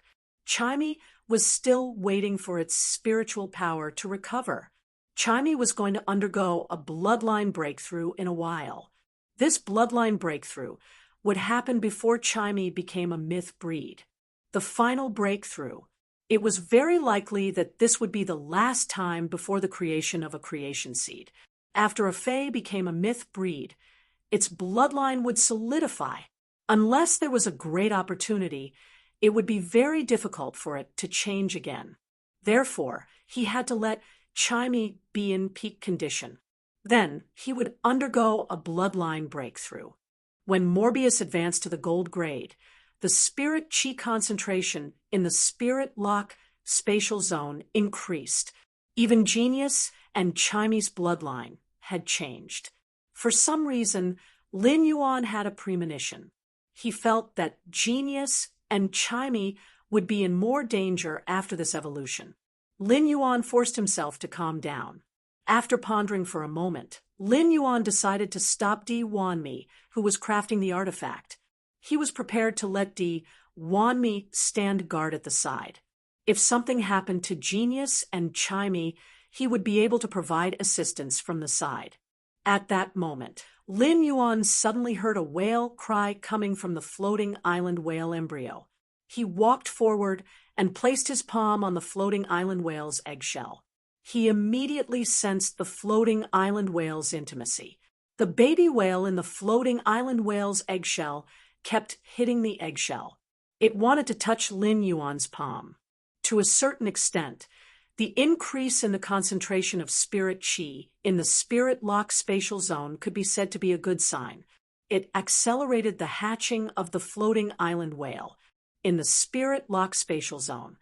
Chimey was still waiting for its spiritual power to recover. Chimey was going to undergo a bloodline breakthrough in a while. This bloodline breakthrough would happen before Chimey became a myth breed. The final breakthrough. It was very likely that this would be the last time before the creation of a creation seed. After a Fae became a myth breed, its bloodline would solidify. Unless there was a great opportunity, it would be very difficult for it to change again. Therefore, he had to let Chimey be in peak condition. Then, he would undergo a bloodline breakthrough. When Morbius advanced to the gold grade, the spirit chi concentration in the Spirit Lock spatial zone increased. Even Genius and Chimey's bloodline had changed. For some reason, Lin Yuan had a premonition. He felt that Genius and Chimey would be in more danger after this evolution. Lin Yuan forced himself to calm down. After pondering for a moment, Lin Yuan decided to stop Di Wanmi, who was crafting the artifact. He was prepared to let Di Wanmi stand guard at the side. If something happened to Genius and Chimey, he would be able to provide assistance from the side. At that moment, Lin Yuan suddenly heard a whale cry coming from the floating island whale embryo. He walked forward and placed his palm on the floating island whale's eggshell. He immediately sensed the floating island whale's intimacy. The baby whale in the floating island whale's eggshell kept hitting the eggshell. It wanted to touch Lin Yuan's palm. To a certain extent, the increase in the concentration of spirit chi in the Spirit Lock spatial zone could be said to be a good sign. It accelerated the hatching of the floating island whale. In the Spirit Lock spatial zone,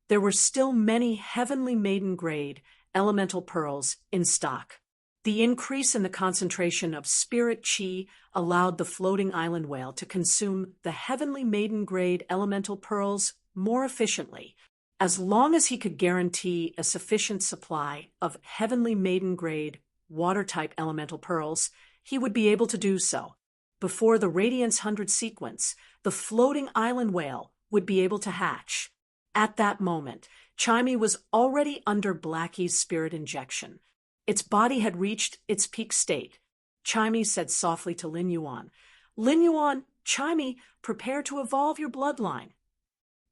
there were still many Heavenly Maiden grade elemental pearls in stock. The increase in the concentration of spirit chi allowed the floating island whale to consume the Heavenly Maiden grade elemental pearls more efficiently. As long as he could guarantee a sufficient supply of Heavenly Maiden grade water-type elemental pearls, he would be able to do so. Before the Radiance 100 sequence, the floating island whale would be able to hatch. At that moment, Chimey was already under Blackie's spirit injection. Its body had reached its peak state. Chimey said softly to Lin Yuan, "Lin Yuan, Chimey, prepare to evolve your bloodline."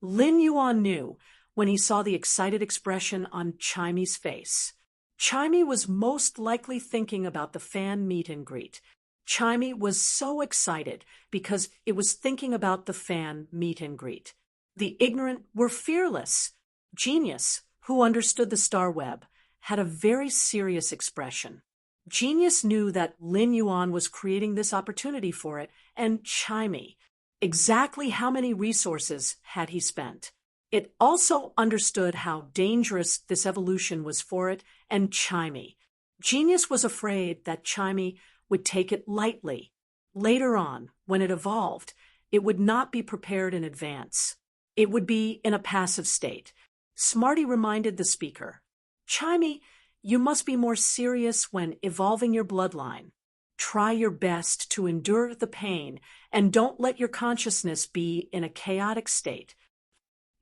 Lin Yuan knew when he saw the excited expression on Chimey's face. Chimey was most likely thinking about the fan meet and greet. Chimey was so excited because it was thinking about the fan meet and greet. The ignorant were fearless. Genius, who understood the star web, had a very serious expression. Genius knew that Lin Yuan was creating this opportunity for it, and Chimey. Exactly how many resources had he spent? It also understood how dangerous this evolution was for it and Chimey. Genius was afraid that Chimey would take it lightly. Later on, when it evolved, it would not be prepared in advance. It would be in a passive state. Smarty reminded the speaker, "Chimey, you must be more serious when evolving your bloodline. Try your best to endure the pain and don't let your consciousness be in a chaotic state."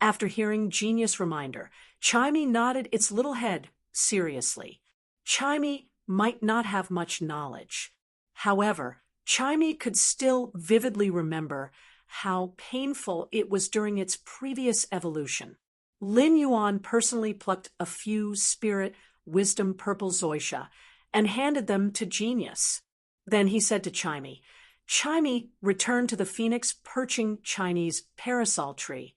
After hearing Genius' reminder, Chimey nodded its little head seriously. Chimey might not have much knowledge. However, Chimey could still vividly remember how painful it was during its previous evolution. Lin Yuan personally plucked a few spirit wisdom purple zoysia and handed them to Genius. Then he said to Chimey, "Chimey, return to the phoenix perching Chinese parasol tree.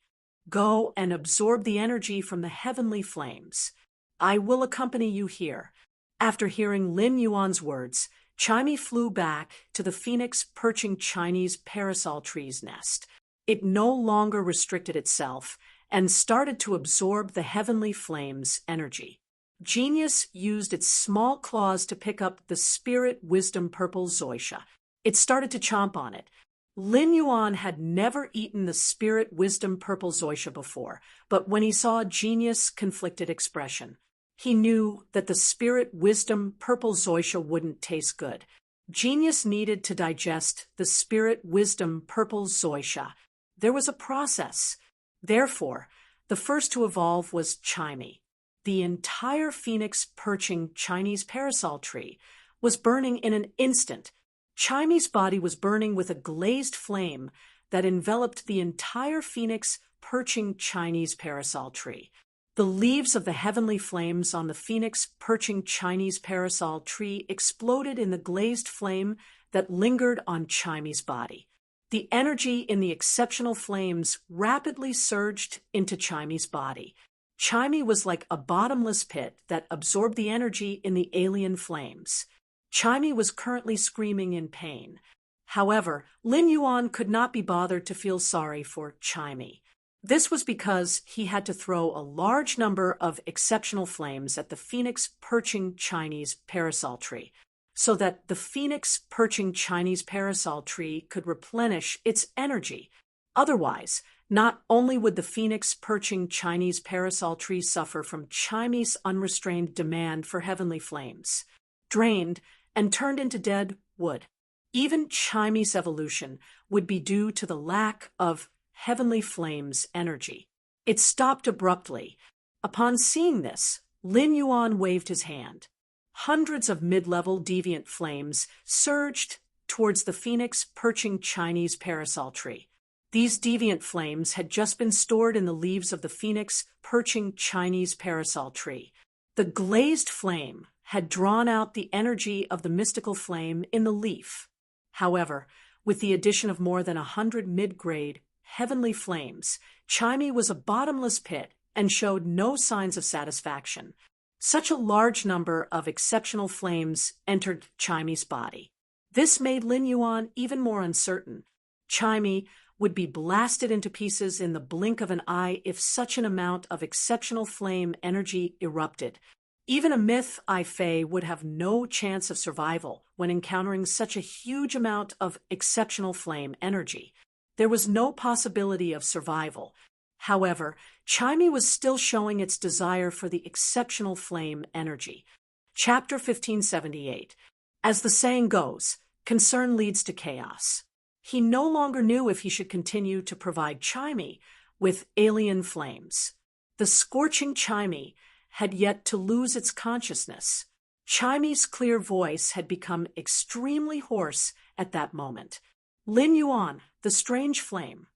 Go and absorb the energy from the heavenly flames. I will accompany you here." After hearing Lin Yuan's words, Chimey flew back to the phoenix perching Chinese parasol tree's nest. It no longer restricted itself and started to absorb the heavenly flames' energy. Genius used its small claws to pick up the spirit wisdom purple zoysia. It started to chomp on it. Lin Yuan had never eaten the spirit wisdom purple zoysia before, but when he saw Genius' conflicted expression, he knew that the spirit wisdom purple zoysia wouldn't taste good. Genius needed to digest the spirit wisdom purple zoysia. There was a process. Therefore, the first to evolve was Chimey. The entire phoenix perching Chinese parasol tree was burning in an instant. Chimey's body was burning with a glazed flame that enveloped the entire phoenix perching Chinese parasol tree. The leaves of the heavenly flames on the phoenix perching Chinese parasol tree exploded in the glazed flame that lingered on Chimey's body. The energy in the exceptional flames rapidly surged into Chimey's body. Chimey was like a bottomless pit that absorbed the energy in the alien flames. Chimey was currently screaming in pain. However, Lin Yuan could not be bothered to feel sorry for Chimey. This was because he had to throw a large number of exceptional flames at the phoenix perching Chinese parasol tree, so that the phoenix perching Chinese parasol tree could replenish its energy. Otherwise, not only would the phoenix perching Chinese parasol tree suffer from Chimey's unrestrained demand for heavenly flames, drained and turned into dead wood, even Chimey's evolution would be due to the lack of heavenly flames energy. It stopped abruptly. Upon seeing this, Lin Yuan waved his hand. Hundreds of mid-level deviant flames surged towards the phoenix perching Chinese parasol tree. These deviant flames had just been stored in the leaves of the phoenix perching Chinese parasol tree. The glazed flame had drawn out the energy of the mystical flame in the leaf. However, with the addition of more than 100 mid-grade heavenly flames, Chimey was a bottomless pit and showed no signs of satisfaction. Such a large number of exceptional flames entered Chimey's body. This made Lin Yuan even more uncertain. Chimey would be blasted into pieces in the blink of an eye if such an amount of exceptional flame energy erupted. Even a myth Fei would have no chance of survival when encountering such a huge amount of exceptional flame energy. There was no possibility of survival. However, Chimey was still showing its desire for the exceptional flame energy. Chapter 1578. As the saying goes, concern leads to chaos. He no longer knew if he should continue to provide Chimey with alien flames. The scorching Chimey had yet to lose its consciousness. Chimey's clear voice had become extremely hoarse at that moment. Lin Yuan, the strange flame.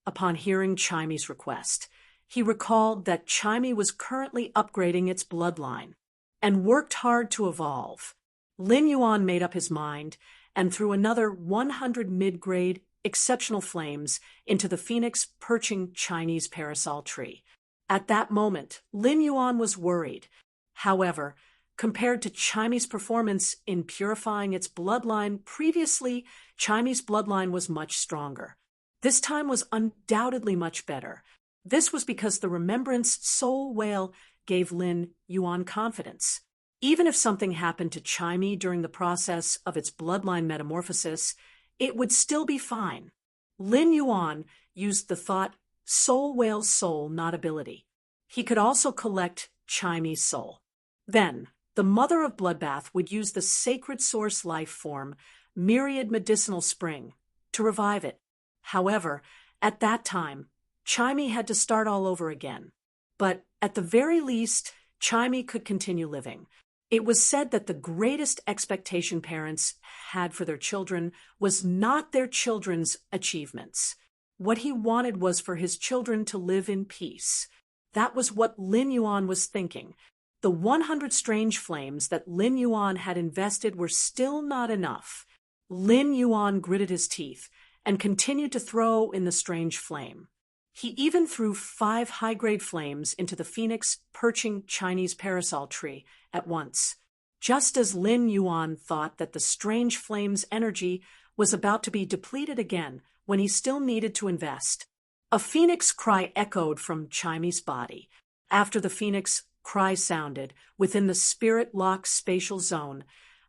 Upon hearing Chimey's request, he recalled that Chimey was currently upgrading its bloodline and worked hard to evolve. Lin Yuan made up his mind and threw another 100 mid-grade exceptional flames into the phoenix perching Chinese parasol tree. At that moment, Lin Yuan was worried. However, compared to Chimey's performance in purifying its bloodline previously, Chimey's bloodline was much stronger. This time was undoubtedly much better. This was because the Remembrance Soul Whale gave Lin Yuan confidence. Even if something happened to Chimey during the process of its bloodline metamorphosis, it would still be fine. Lin Yuan used the thought Soul Whale's soul, not ability. He could also collect Chimey's soul. Then, the mother of Bloodbath would use the sacred source life form, Myriad Medicinal Spring, to revive it. However, at that time, Chimey had to start all over again. But at the very least, Chimey could continue living. It was said that the greatest expectation parents had for their children was not their children's achievements. What he wanted was for his children to live in peace. That was what Lin Yuan was thinking. The 100 strange flames that Lin Yuan had invested were still not enough. Lin Yuan gritted his teeth and continued to throw in the strange flame. He even threw 5 high-grade flames into the phoenix perching Chinese parasol tree at once, just as Lin Yuan thought that the strange flame's energy was about to be depleted again when he still needed to invest. A phoenix cry echoed from Chimey's body. After the phoenix cry sounded, within the spirit-locked spatial zone,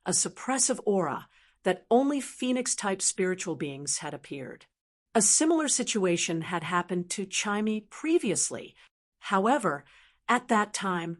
a suppressive aura that only phoenix-type spiritual beings had appeared. A similar situation had happened to Chimey previously. However, at that time,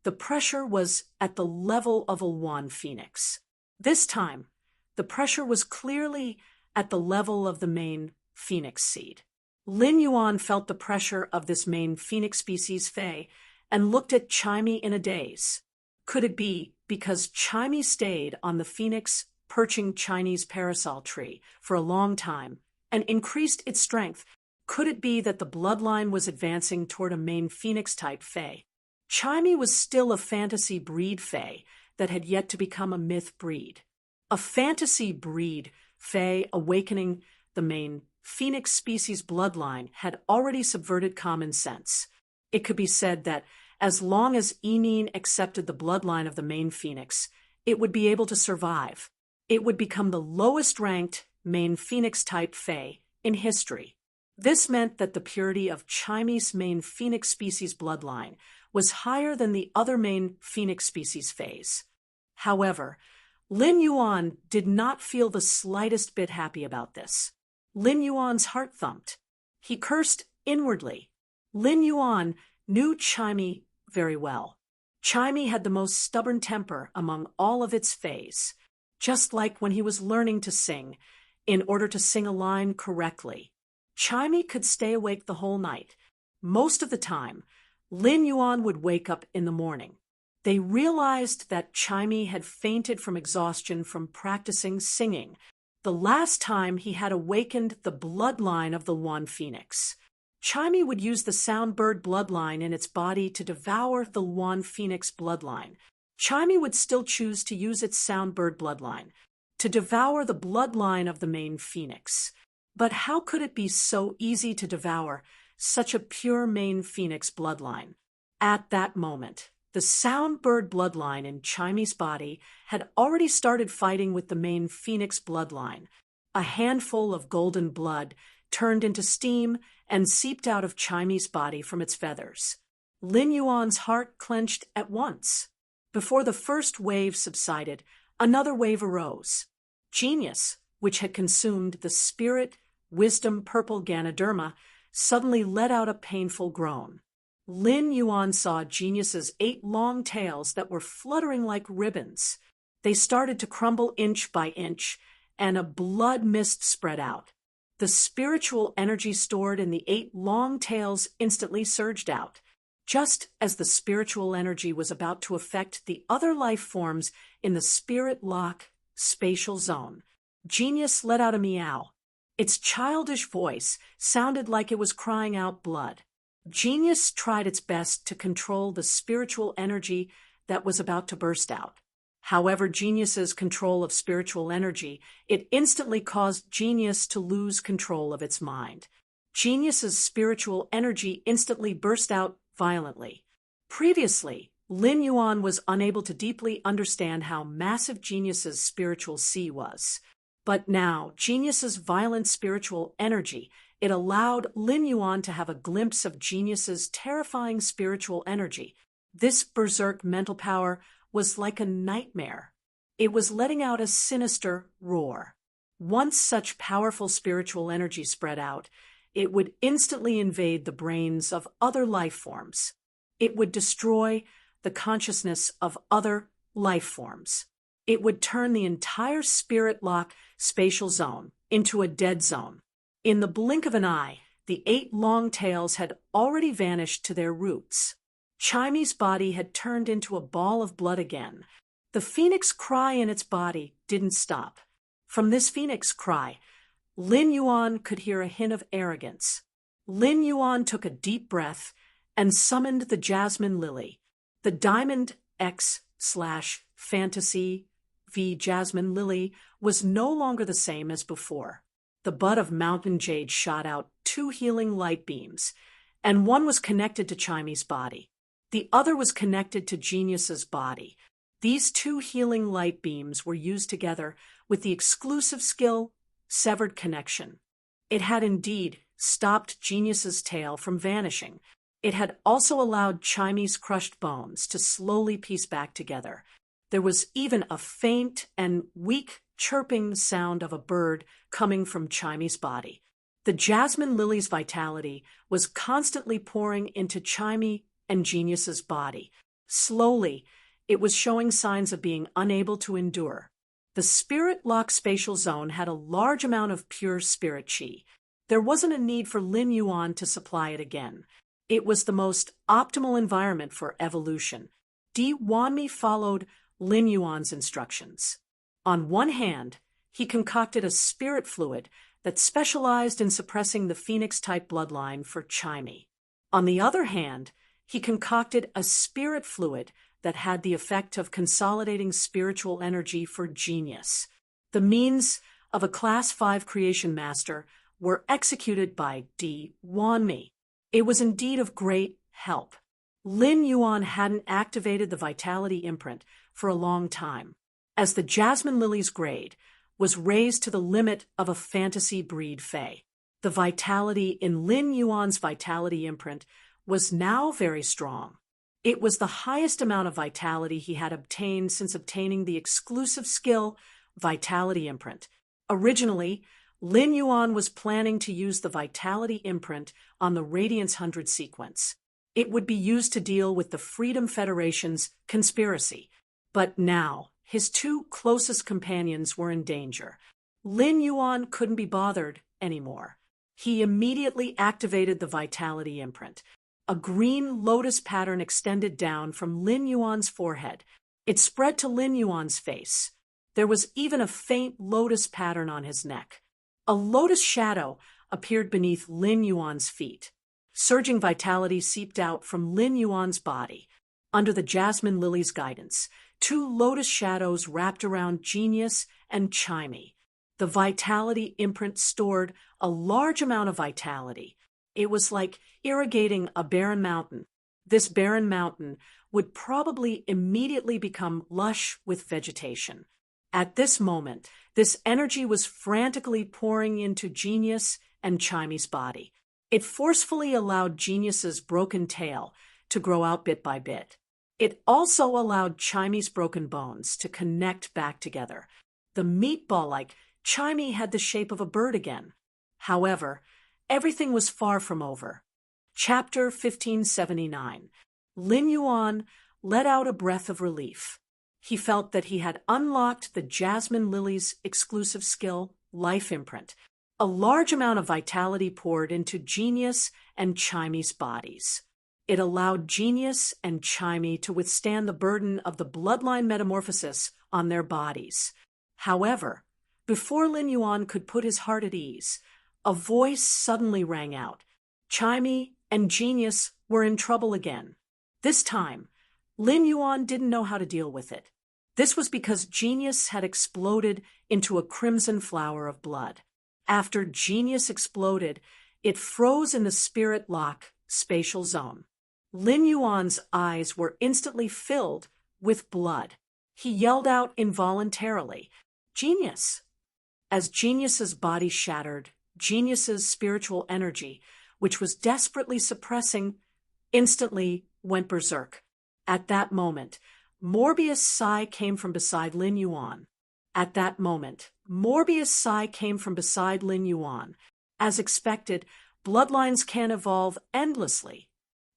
the pressure was at the level of a 1 phoenix. This time, the pressure was clearly at the level of the main phoenix seed. Lin Yuan felt the pressure of this main phoenix species Fei and looked at Chimey in a daze. Could it be because Chimey stayed on the phoenix perching Chinese parasol tree for a long time and increased its strength? Could it be that the bloodline was advancing toward a main phoenix-type Fei? Chimey was still a fantasy breed Fei that had yet to become a myth breed. A fantasy breed Fei awakening the main phoenix species bloodline had already subverted common sense. It could be said that as long as Enin accepted the bloodline of the main phoenix, it would be able to survive. It would become the lowest-ranked main phoenix-type Fei in history. This meant that the purity of Chimey's main phoenix species bloodline was higher than the other main phoenix species Feis. However, Lin Yuan did not feel the slightest bit happy about this. Lin Yuan's heart thumped. He cursed inwardly. Lin Yuan knew Chimey very well. Chimey had the most stubborn temper among all of its Feis, just like when he was learning to sing. In order to sing a line correctly, Chimey could stay awake the whole night. Most of the time, Lin Yuan would wake up in the morning. They realized that Chimey had fainted from exhaustion from practicing singing, the last time he had awakened the bloodline of the 1 phoenix. Chimey would use the soundbird bloodline in its body to devour the 1 phoenix bloodline. Chimey would still choose to use its soundbird bloodline to devour the bloodline of the main phoenix. But how could it be so easy to devour such a pure main phoenix bloodline? At that moment, the soundbird bloodline in Chimey's body had already started fighting with the main phoenix bloodline. A handful of golden blood turned into steam and seeped out of Chimey's body from its feathers. Lin Yuan's heart clenched at once. Before the first wave subsided, another wave arose. Genius, which had consumed the spirit, wisdom purple Ganoderma, suddenly let out a painful groan. Lin Yuan saw Genius's 8 long tails that were fluttering like ribbons. They started to crumble inch by inch, and a blood mist spread out. The spiritual energy stored in the 8 long tails instantly surged out. Just as the spiritual energy was about to affect the other life forms in the spirit-lock spatial zone, Genius let out a meow. Its childish voice sounded like it was crying out blood. Genius tried its best to control the spiritual energy that was about to burst out. However, Genius's control of spiritual energy, it instantly caused Genius to lose control of its mind. Genius's spiritual energy instantly burst out violently. Previously, Lin Yuan was unable to deeply understand how massive Genius's spiritual sea was. But now, Genius's violent spiritual energy, it allowed Lin Yuan to have a glimpse of Genius's terrifying spiritual energy. This berserk mental power was like a nightmare. It was letting out a sinister roar. Once such powerful spiritual energy spread out, it would instantly invade the brains of other life forms. It would destroy the consciousness of other life forms. It would turn the entire spirit-lock spatial zone into a dead zone. In the blink of an eye, the 8 long tails had already vanished to their roots. Chimy's body had turned into a ball of blood again. The phoenix cry in its body didn't stop. From this phoenix cry, Lin Yuan could hear a hint of arrogance. Lin Yuan took a deep breath and summoned the jasmine lily. The diamond X/fantasy v jasmine lily was no longer the same as before. The bud of mountain jade shot out 2 healing light beams, and one was connected to Chimy's body. The other was connected to Genius's body. These 2 healing light beams were used together with the exclusive skill, Severed Connection. It had indeed stopped Genius's tail from vanishing. It had also allowed Chimy's crushed bones to slowly piece back together. There was even a faint and weak chirping sound of a bird coming from Chimy's body. The jasmine lily's vitality was constantly pouring into Chimy and Genius's body. Slowly, it was showing signs of being unable to endure. The spirit-lock spatial zone had a large amount of pure spirit chi. There wasn't a need for Lin Yuan to supply it again. It was the most optimal environment for evolution. Di Wanmi followed Lin Yuan's instructions. On one hand, he concocted a spirit fluid that specialized in suppressing the phoenix-type bloodline for Chimy. On the other hand, he concocted a spirit fluid that had the effect of consolidating spiritual energy for Genius. The means of a Class 5 creation master were executed by Di Wanmi. It was indeed of great help. Lin Yuan hadn't activated the vitality imprint for a long time, as the jasmine lily's grade was raised to the limit of a fantasy breed fae. The vitality in Lin Yuan's vitality imprint was now very strong. It was the highest amount of vitality he had obtained since obtaining the exclusive skill Vitality Imprint. Originally, Lin Yuan was planning to use the Vitality Imprint on the Radiance 100 sequence. It would be used to deal with the Freedom Federation's conspiracy. But now, his 2 closest companions were in danger. Lin Yuan couldn't be bothered anymore. He immediately activated the Vitality Imprint. A green lotus pattern extended down from Lin Yuan's forehead. It spread to Lin Yuan's face. There was even a faint lotus pattern on his neck. A lotus shadow appeared beneath Lin Yuan's feet. Surging vitality seeped out from Lin Yuan's body. Under the jasmine lily's guidance, 2 lotus shadows wrapped around Genius and Chimy. The vitality imprint stored a large amount of vitality. It was like irrigating a barren mountain. This barren mountain would probably immediately become lush with vegetation. At this moment, this energy was frantically pouring into Genius and Chimy's body. It forcefully allowed Genius's broken tail to grow out bit by bit. It also allowed Chimy's broken bones to connect back together. The meatball-like Chimy had the shape of a bird again. However, everything was far from over. Chapter 1579. Lin Yuan let out a breath of relief. He felt that he had unlocked the Jasmine Lily's exclusive skill, Life Imprint. A large amount of vitality poured into Genius and Chimy's bodies. It allowed Genius and Chimy to withstand the burden of the bloodline metamorphosis on their bodies. However, before Lin Yuan could put his heart at ease, a voice suddenly rang out. Chimy and Genius were in trouble again. This time, Lin Yuan didn't know how to deal with it. This was because Genius had exploded into a crimson flower of blood. After Genius exploded, it froze in the spirit lock spatial zone. Lin Yuan's eyes were instantly filled with blood. He yelled out involuntarily, "Genius!" As Genius's body shattered, Genius's spiritual energy, which was desperately suppressing, instantly went berserk. At that moment, Morbius' sigh came from beside Lin Yuan. At that moment, Morbius' sigh came from beside Lin Yuan. As expected, bloodlines can evolve endlessly.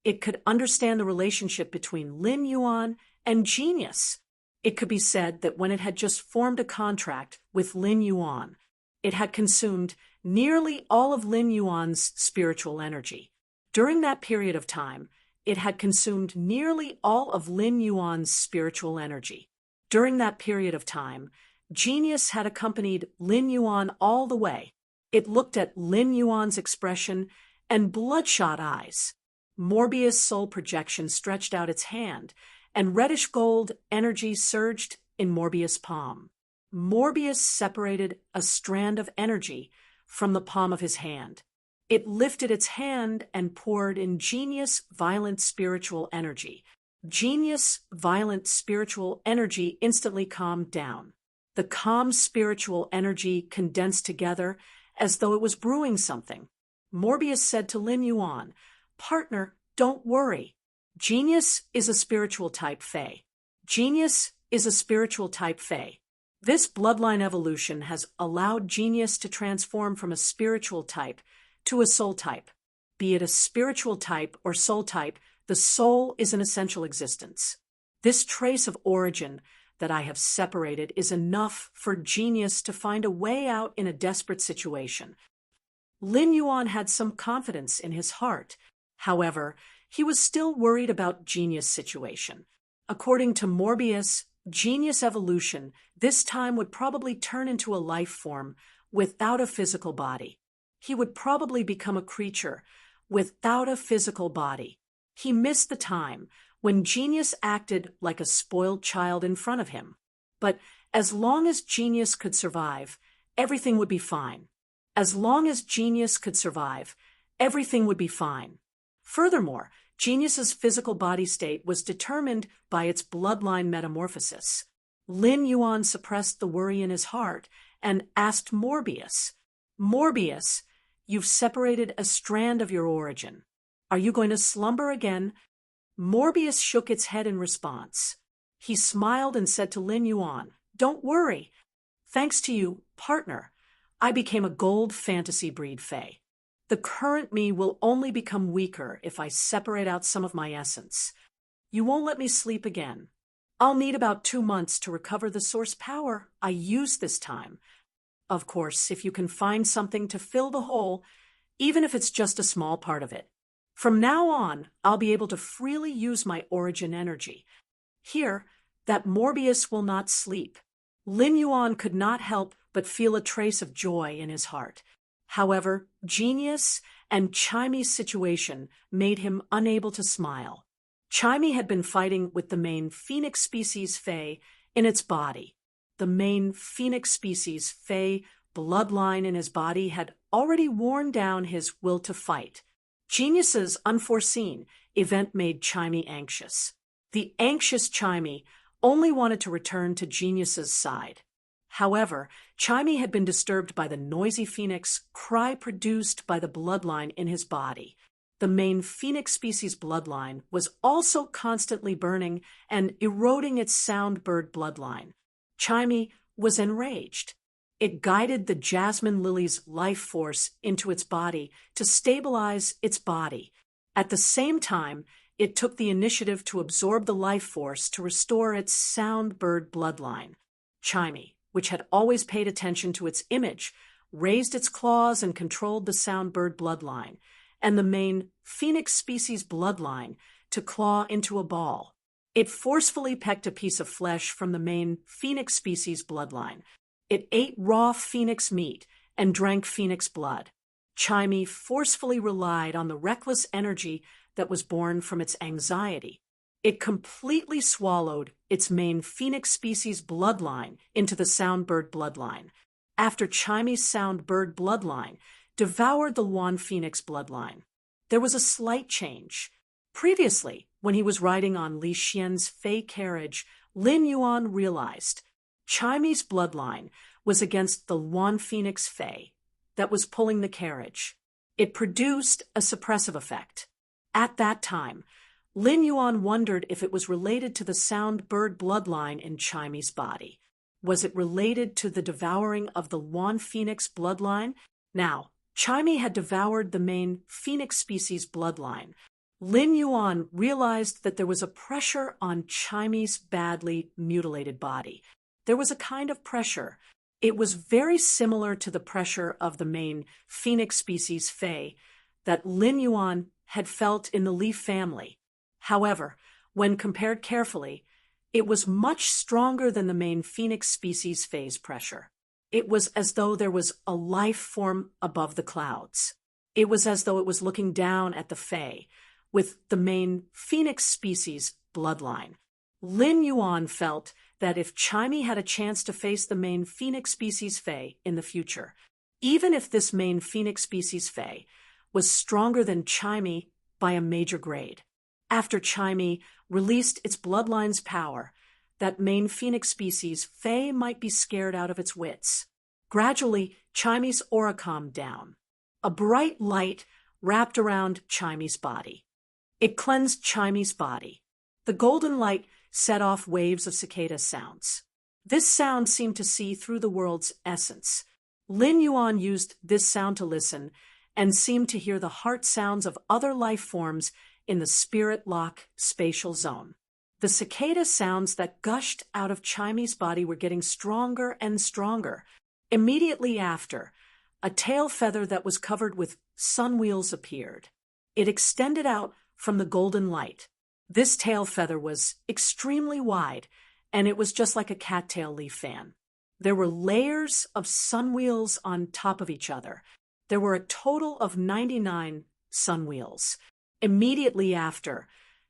It could understand the relationship between Lin Yuan and Genius. It could be said that when it had just formed a contract with Lin Yuan, it had consumed nearly all of Lin Yuan's spiritual energy. During that period of time, it had consumed nearly all of Lin Yuan's spiritual energy. During that period of time, genius had accompanied Lin Yuan all the way. It looked at Lin Yuan's expression and bloodshot eyes. Morbius' soul projection stretched out its hand, and reddish gold energy surged in Morbius' palm. Morbius separated a strand of energy from the palm of his hand. It lifted its hand and poured in genius violent spiritual energy. Genius violent spiritual energy instantly calmed down. The calm spiritual energy condensed together as though it was brewing something. Morbius said to Lin Yuan, "Partner, don't worry. Genius is a spiritual type Fey. Genius is a spiritual type Fey. This bloodline evolution has allowed genius to transform from a spiritual type to a soul type. Be it a spiritual type or soul type, the soul is an essential existence. This trace of origin that I have separated is enough for genius to find a way out in a desperate situation." Lin Yuan had some confidence in his heart. However, he was still worried about genius' situation. According to Morbius, genius evolution this time would probably turn into a life form without a physical body. He would probably become a creature without a physical body. He missed the time when genius acted like a spoiled child in front of him. But as long as genius could survive, everything would be fine. As long as genius could survive, everything would be fine. Furthermore, genius's physical body state was determined by its bloodline metamorphosis. Lin Yuan suppressed the worry in his heart and asked Morbius, "Morbius, you've separated a strand of your origin. Are you going to slumber again?" Morbius shook its head in response. He smiled and said to Lin Yuan, "Don't worry. Thanks to you, partner, I became a gold fantasy breed Fey. The current me will only become weaker if I separate out some of my essence. You won't let me sleep again. I'll need about 2 months to recover the source power I used this time. Of course, if you can find something to fill the hole, even if it's just a small part of it. From now on, I'll be able to freely use my origin energy. Here, that Morbius will not sleep." Lin Yuan could not help but feel a trace of joy in his heart. However, genius and Chimy's situation made him unable to smile. Chimy had been fighting with the main phoenix species Fey in its body. The main phoenix species Fey bloodline in his body had already worn down his will to fight. Genius's unforeseen event made Chimy anxious. The anxious Chimy only wanted to return to Genius's side. However, Chimy had been disturbed by the noisy phoenix cry produced by the bloodline in his body. The main phoenix species bloodline was also constantly burning and eroding its sound bird bloodline. Chimy was enraged. It guided the jasmine lily's life force into its body to stabilize its body. At the same time, it took the initiative to absorb the life force to restore its sound bird bloodline. Chimy, which had always paid attention to its image, raised its claws and controlled the sound bird bloodline, and the main phoenix species bloodline to claw into a ball. It forcefully pecked a piece of flesh from the main phoenix species bloodline. It ate raw phoenix meat and drank phoenix blood. Chimy forcefully relied on the reckless energy that was born from its anxiety. It completely swallowed its main phoenix species bloodline into the sound bird bloodline. After Chimy's sound bird bloodline devoured the Yuan phoenix bloodline, there was a slight change. Previously, when he was riding on Li Xian's Fey carriage, Lin Yuan realized Chimy's bloodline was against the Yuan phoenix Fey that was pulling the carriage. It produced a suppressive effect. At that time, Lin Yuan wondered if it was related to the sound bird bloodline in Chimy's body. Was it related to the devouring of the Yuan phoenix bloodline? Now, Chimy had devoured the main phoenix species bloodline. Lin Yuan realized that there was a pressure on Chimy's badly mutilated body. There was a kind of pressure. It was very similar to the pressure of the main phoenix species Fey that Lin Yuan had felt in the Li family. However, when compared carefully, it was much stronger than the main phoenix species' phase pressure. It was as though there was a life form above the clouds. It was as though it was looking down at the Fae, with the main phoenix species bloodline. Lin Yuan felt that if Chimey had a chance to face the main phoenix species Fae in the future, even if this main phoenix species Fae was stronger than Chimey by a major grade, after Chimey released its bloodline's power, that main phoenix species Fae might be scared out of its wits. Gradually, Chimey's aura calmed down. A bright light wrapped around Chimey's body. It cleansed Chimey's body. The golden light set off waves of cicada sounds. This sound seemed to see through the world's essence. Lin Yuan used this sound to listen and seemed to hear the heart sounds of other life forms in the spirit lock spatial zone. The cicada sounds that gushed out of Chimey's body were getting stronger and stronger. Immediately after, a tail feather that was covered with sun wheels appeared. It extended out from the golden light. This tail feather was extremely wide, and it was just like a cattail leaf fan. There were layers of sun wheels on top of each other. There were a total of 99 sun wheels. Immediately after,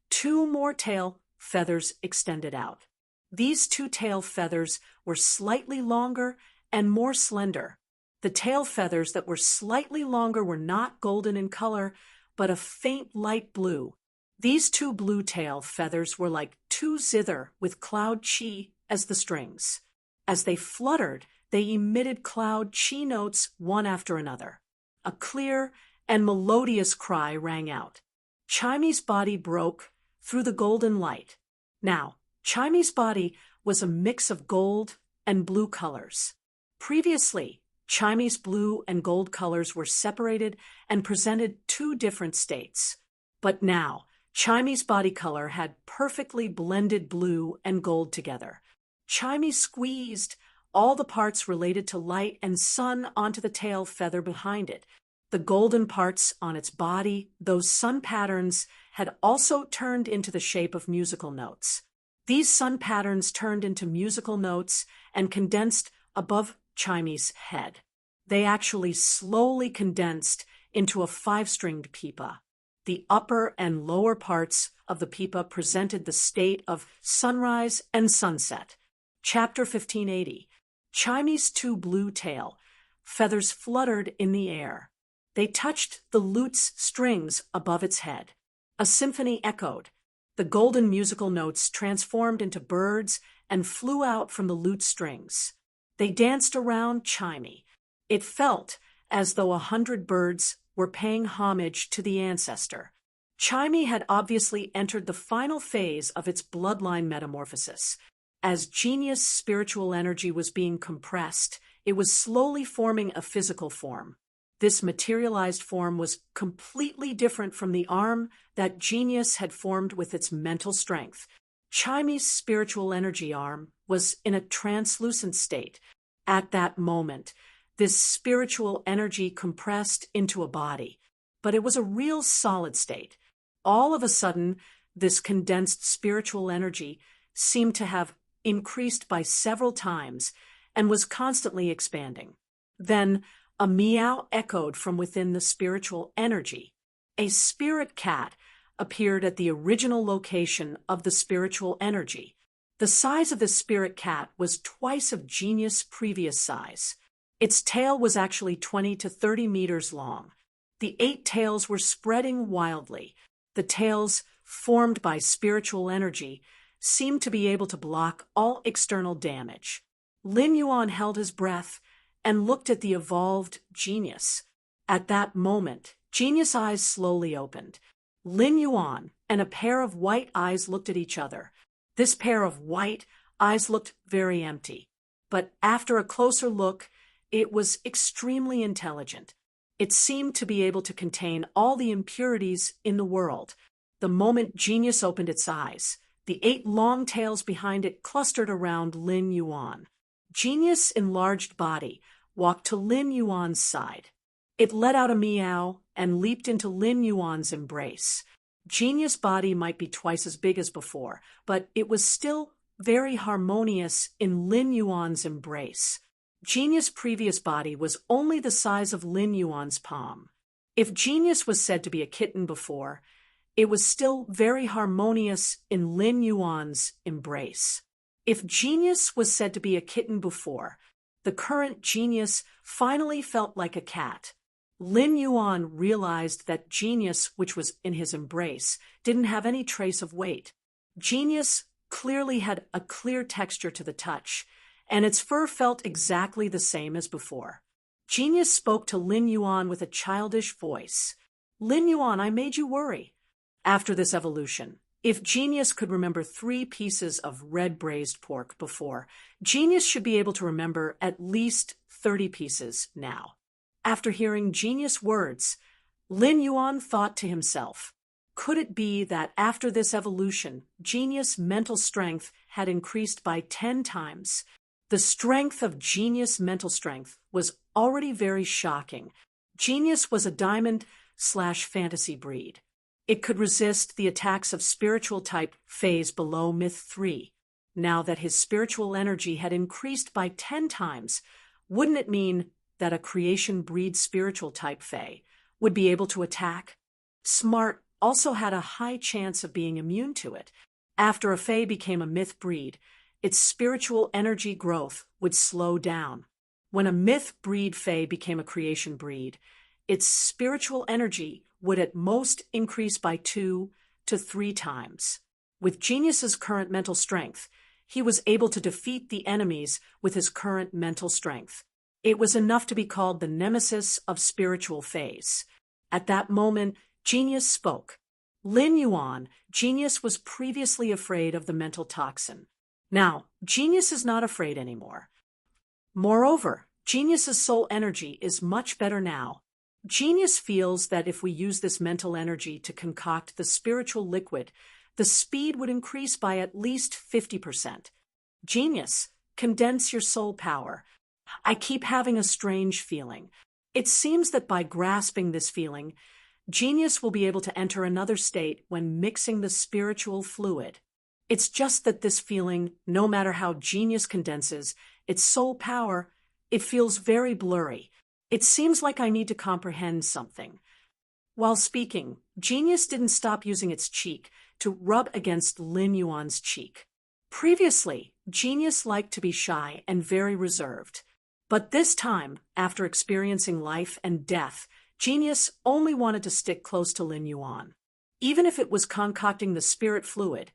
2 more tail feathers extended out. These 2 tail feathers were slightly longer and more slender. The tail feathers that were slightly longer were not golden in color, but a faint light blue. These 2 blue tail feathers were like 2 zither with cloud chi as the strings. As they fluttered, they emitted cloud chi notes one after another. A clear and melodious cry rang out. Chimey's body broke through the golden light. Now, Chimey's body was a mix of gold and blue colors. Previously, Chimey's blue and gold colors were separated and presented 2 different states. But now, Chimey's body color had perfectly blended blue and gold together. Chimey squeezed all the parts related to light and sun onto the tail feather behind it. The golden parts on its body, those sun patterns, had also turned into the shape of musical notes. These sun patterns turned into musical notes and condensed above Chimey's head. They actually slowly condensed into a 5-stringed pipa. The upper and lower parts of the pipa presented the state of sunrise and sunset. Chapter 1580. Chimey's 2 blue tail feathers fluttered in the air. They touched the lute's strings above its head. A symphony echoed. The golden musical notes transformed into birds and flew out from the lute strings. They danced around Chimey. It felt as though 100 birds were paying homage to the ancestor. Chimey had obviously entered the final phase of its bloodline metamorphosis. As genius spiritual energy was being compressed, it was slowly forming a physical form. This materialized form was completely different from the arm that genius had formed with its mental strength. Chimey's spiritual energy arm was in a translucent state. At that moment, this spiritual energy compressed into a body, but it was a real solid state. All of a sudden, this condensed spiritual energy seemed to have increased by several times and was constantly expanding. Then, a meow echoed from within the spiritual energy. A spirit cat appeared at the original location of the spiritual energy. The size of the spirit cat was twice of genius' previous size. Its tail was actually 20 to 30 meters long. The 8 tails were spreading wildly. The tails, formed by spiritual energy, seemed to be able to block all external damage. Lin Yuan held his breath and looked at the evolved genius. At that moment, genius' eyes slowly opened. Lin Yuan and a pair of white eyes looked at each other. This pair of white eyes looked very empty. But after a closer look, it was extremely intelligent. It seemed to be able to contain all the impurities in the world. The moment genius opened its eyes, the 8 long tails behind it clustered around Lin Yuan. Genius' enlarged body walked to Lin Yuan's side. It let out a meow and leaped into Lin Yuan's embrace. Genius body might be twice as big as before, but it was still very harmonious in Lin Yuan's embrace. Genius' previous body was only the size of Lin Yuan's palm. If Genius was said to be a kitten before, it was still very harmonious in Lin Yuan's embrace. If Genius was said to be a kitten before, the current Genius finally felt like a cat. Lin Yuan realized that Genius, which was in his embrace, didn't have any trace of weight. Genius clearly had a clear texture to the touch, and its fur felt exactly the same as before. Genius spoke to Lin Yuan with a childish voice. "Lin Yuan, I made you worry." After this evolution, if Genius could remember 3 pieces of red braised pork before, Genius should be able to remember at least 30 pieces now. After hearing Genius' words, Lin Yuan thought to himself, could it be that after this evolution, Genius' mental strength had increased by 10 times? The strength of Genius' mental strength was already very shocking. Genius was a diamond/fantasy breed. It could resist the attacks of spiritual type phase below Myth 3. Now that his spiritual energy had increased by 10 times, wouldn't it mean that a creation breed spiritual type Fae would be able to attack? Smart also had a high chance of being immune to it. After a Fae became a myth breed, its spiritual energy growth would slow down. When a myth breed Fae became a creation breed, its spiritual energy would at most increase by 2 to 3 times. With Genius's current mental strength, he was able to defeat the enemies with his current mental strength. It was enough to be called the nemesis of spiritual Faes. At that moment, Genius spoke. Lin Yuan, Genius was previously afraid of the mental toxin. Now, Genius is not afraid anymore. Moreover, Genius's soul energy is much better now. Genius feels that if we use this mental energy to concoct the spiritual liquid, the speed would increase by at least 50%. Genius, condense your soul power. I keep having a strange feeling. It seems that by grasping this feeling, Genius will be able to enter another state when mixing the spiritual fluid. It's just that this feeling, no matter how Genius condenses its soul power, it feels very blurry. It seems like I need to comprehend something. While speaking, Genius didn't stop using its cheek to rub against Lin Yuan's cheek. Previously, Genius liked to be shy and very reserved. But this time, after experiencing life and death, Genius only wanted to stick close to Lin Yuan. Even if it was concocting the spirit fluid,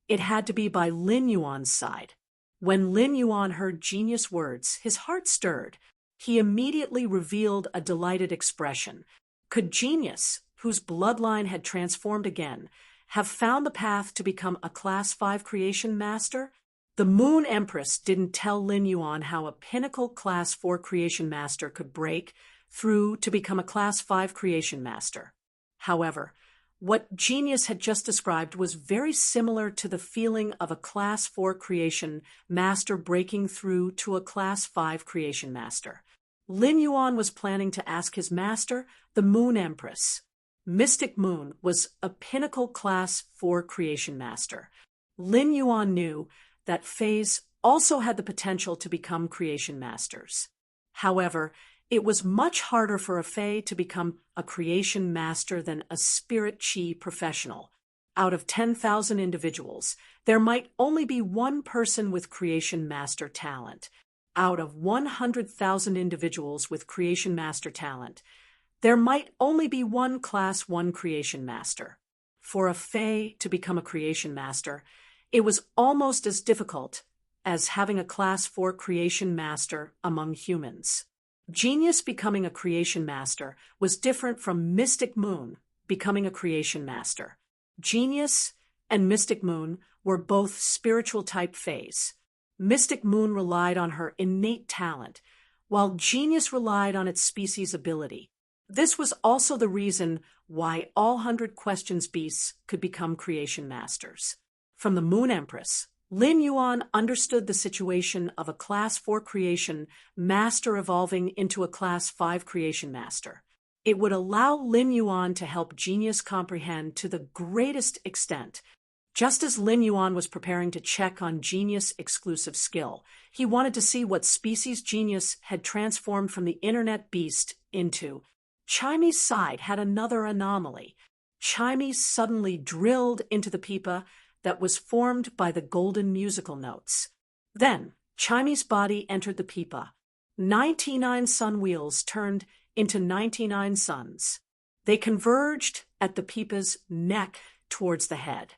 it had to be by Lin Yuan's side. When Lin Yuan heard Genius' words, his heart stirred. He immediately revealed a delighted expression. Could Genius, whose bloodline had transformed again, have found the path to become a Class 5 creation master? The Moon Empress didn't tell Lin Yuan how a pinnacle Class 4 creation master could break through to become a Class 5 creation master. However, what Genius had just described was very similar to the feeling of a Class 4 creation master breaking through to a Class 5 creation master. Lin Yuan was planning to ask his master, the Moon Empress. Mystic Moon was a pinnacle Class 4 creation master. Lin Yuan knew that Faes also had the potential to become creation masters. However, it was much harder for a Fae to become a creation master than a spirit chi professional. Out of 10,000 individuals, there might only be one person with creation master talent. Out of 100,000 individuals with creation master talent, there might only be one Class 1 creation master. For a Fae to become a creation master, it was almost as difficult as having a Class 4 creation master among humans. Genius becoming a creation master was different from Mystic Moon becoming a creation master. Genius and Mystic Moon were both spiritual type Faes. Mystic Moon relied on her innate talent, while Genius relied on its species ability. This was also the reason why all 100 Questions beasts could become creation masters. From the Moon Empress, Lin Yuan understood the situation of a Class 4 creation master evolving into a Class 5 creation master. It would allow Lin Yuan to help Genius comprehend to the greatest extent. Just as Lin Yuan was preparing to check on Genius' exclusive skill, he wanted to see what species Genius had transformed from the internet beast into. Chimy's side had another anomaly. Chimy suddenly drilled into the pipa that was formed by the golden musical notes. Then, Chimy's body entered the pipa. 99 sun wheels turned into 99 suns. They converged at the pipa's neck towards the head.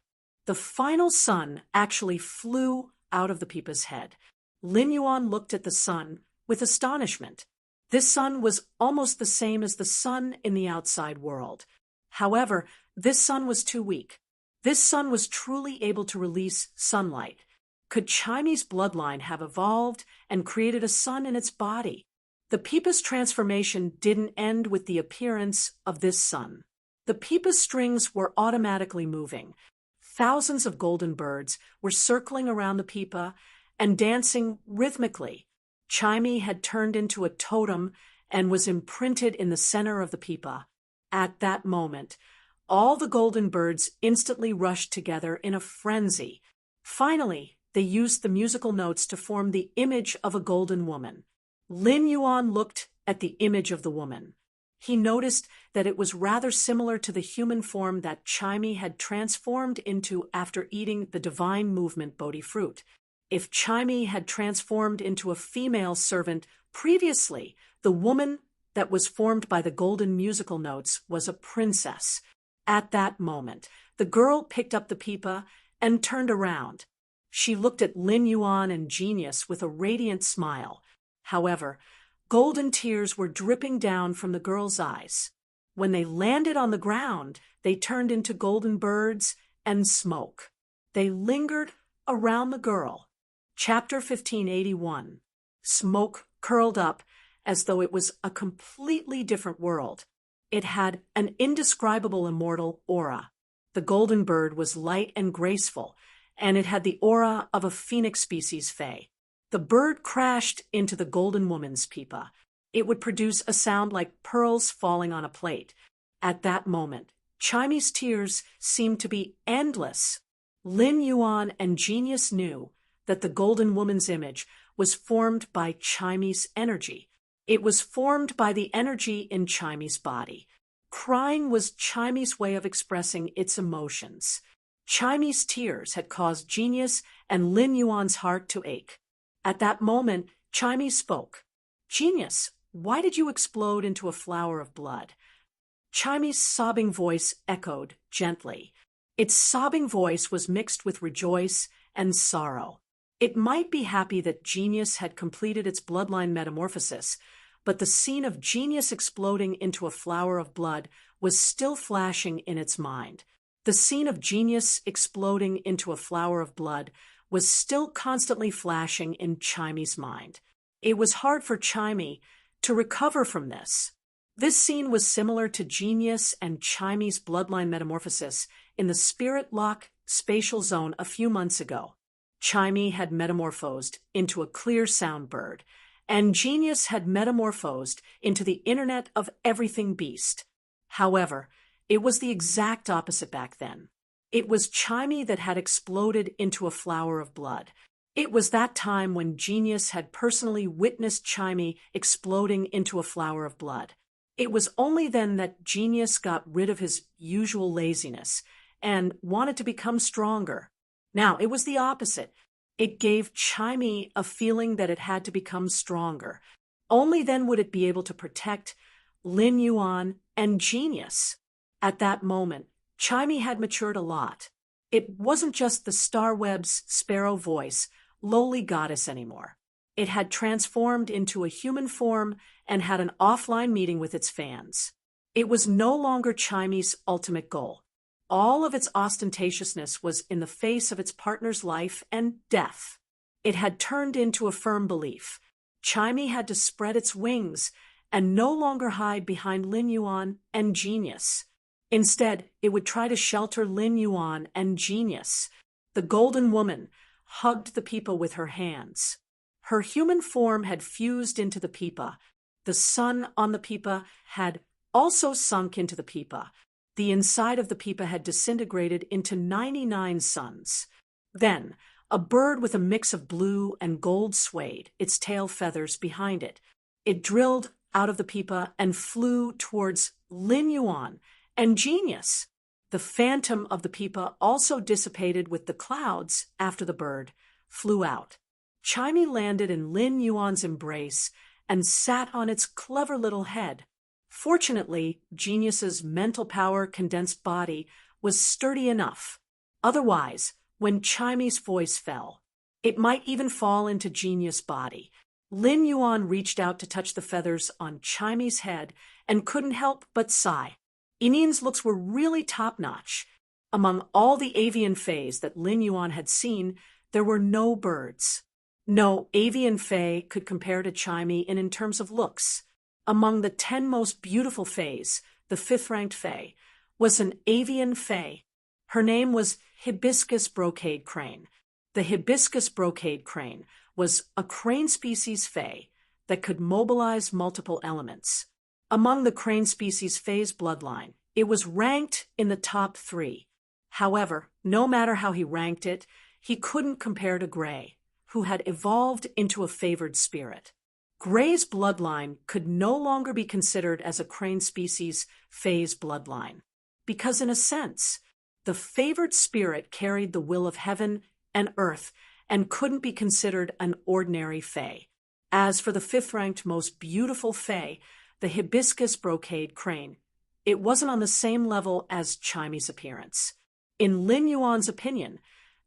The final sun actually flew out of the pipa's head. Lin Yuan looked at the sun with astonishment. This sun was almost the same as the sun in the outside world. However, this sun was too weak. This sun was truly able to release sunlight. Could Chimy's bloodline have evolved and created a sun in its body? The pipa's transformation didn't end with the appearance of this sun. The pipa's strings were automatically moving. Thousands of golden birds were circling around the pipa and dancing rhythmically. Chimy had turned into a totem and was imprinted in the center of the pipa. At that moment, all the golden birds instantly rushed together in a frenzy. Finally, they used the musical notes to form the image of a golden woman. Lin Yuan looked at the image of the woman. He noticed that it was rather similar to the human form that Chimy had transformed into after eating the divine movement Bodhi fruit. If Chimy had transformed into a female servant previously, the woman that was formed by the golden musical notes was a princess. At that moment, the girl picked up the pipa and turned around. She looked at Lin Yuan and Genius with a radiant smile. However, golden tears were dripping down from the girl's eyes. When they landed on the ground, they turned into golden birds and smoke. They lingered around the girl. Chapter 1581. Smoke curled up as though it was a completely different world. It had an indescribable immortal aura. The golden bird was light and graceful, and it had the aura of a phoenix species fae. The bird crashed into the golden woman's pipa. It would produce a sound like pearls falling on a plate. At that moment, Chimy's tears seemed to be endless. Lin Yuan and Genius knew that the golden woman's image was formed by Chimy's energy. It was formed by the energy in Chimy's body. Crying was Chimy's way of expressing its emotions. Chimy's tears had caused Genius and Lin Yuan's heart to ache. At that moment, Chimy spoke. "Genius, why did you explode into a flower of blood?" Chimy's sobbing voice echoed gently. Its sobbing voice was mixed with rejoice and sorrow. It might be happy that Genius had completed its bloodline metamorphosis, but the scene of Genius exploding into a flower of blood was still flashing in its mind. The scene of Genius exploding into a flower of blood was still constantly flashing in Chimy's mind. It was hard for Chimy to recover from this. This scene was similar to Genius and Chimy's bloodline metamorphosis in the Spirit Lock spatial zone a few months ago. Chimy had metamorphosed into a clear sound bird, and Genius had metamorphosed into the Internet of Everything beast. However, it was the exact opposite back then. It was Chimy that had exploded into a flower of blood. It was that time when Genius had personally witnessed Chimy exploding into a flower of blood. It was only then that Genius got rid of his usual laziness and wanted to become stronger. Now, it was the opposite. It gave Chimy a feeling that it had to become stronger. Only then would it be able to protect Lin Yuan and Genius. At that moment, Chimy had matured a lot. It wasn't just the Starweb's sparrow voice, lowly goddess anymore. It had transformed into a human form and had an offline meeting with its fans. It was no longer Chimy's ultimate goal. All of its ostentatiousness was in the face of its partner's life and death. It had turned into a firm belief. Chimy had to spread its wings and no longer hide behind Lin Yuan and Genius. Instead, it would try to shelter Lin Yuan and Genius. The golden woman hugged the pipa with her hands. Her human form had fused into the pipa. The sun on the pipa had also sunk into the pipa. The inside of the pipa had disintegrated into 99 suns. Then, a bird with a mix of blue and gold swayed, its tail feathers behind it. It drilled out of the pipa and flew towards Lin Yuan and Genius. The phantom of the pipa also dissipated with the clouds after the bird flew out. Chimey landed in Lin Yuan's embrace and sat on its clever little head. Fortunately, Genius's mental power condensed body was sturdy enough. Otherwise, when Chimey's voice fell, it might even fall into Genius' body. Lin Yuan reached out to touch the feathers on Chimey's head and couldn't help but sigh. Inian's looks were really top-notch. Among all the avian fays that Lin Yuan had seen, there were no birds. No avian fay could compare to Chimey in terms of looks. Among the 10 most beautiful fays, the 5th-ranked fay was an avian fay. Her name was Hibiscus brocade crane. The hibiscus brocade crane was a crane species fay that could mobilize multiple elements. Among the crane species fay's bloodline, it was ranked in the top 3. However, no matter how he ranked it, he couldn't compare to Gray, who had evolved into a favored spirit. Gray's bloodline could no longer be considered as a crane species fay's bloodline, because in a sense, the favored spirit carried the will of heaven and earth and couldn't be considered an ordinary fay. As for the 5th-ranked most beautiful fay, the hibiscus brocade crane, it wasn't on the same level as Chimey's appearance. In Lin Yuan's opinion,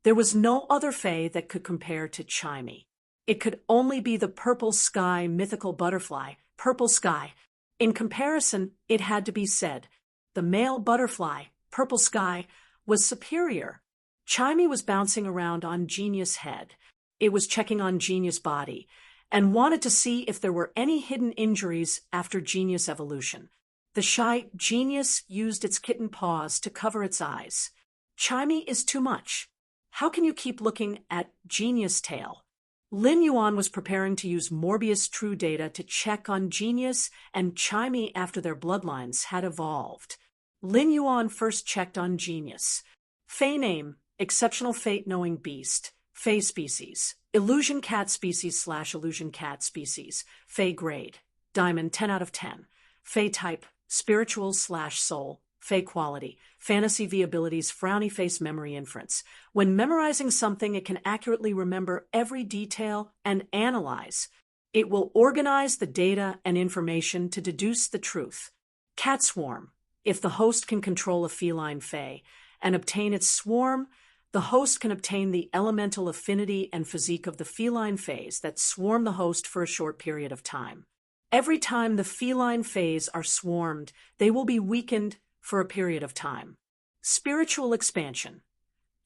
there was no other fay that could compare to Chimey. It could only be the purple sky mythical butterfly, purple sky. In comparison, it had to be said, the male butterfly, purple sky, was superior. Chimey was bouncing around on Genius' head. It was checking on Genius' body and wanted to see if there were any hidden injuries after Genius evolution. The shy Genius used its kitten paws to cover its eyes. Chimey is too much. How can you keep looking at Genius' tail? Lin Yuan was preparing to use Morbius True Data to check on Genius and Chimey after their bloodlines had evolved. Lin Yuan first checked on Genius. Fay name, Exceptional Fate-Knowing Beast. Fay species, Illusion Cat species / Illusion Cat species. Fay grade, Diamond 10 out of 10. Fay type, Spiritual / Soul. Fay quality, Fantasy V abilities, Frowny Face Memory Inference. When memorizing something, it can accurately remember every detail and analyze. It will organize the data and information to deduce the truth. Cat swarm. If the host can control a feline fay and obtain its swarm, the host can obtain the elemental affinity and physique of the feline fays that swarm the host for a short period of time. Every time the feline fays are swarmed, they will be weakened for a period of time. Spiritual expansion.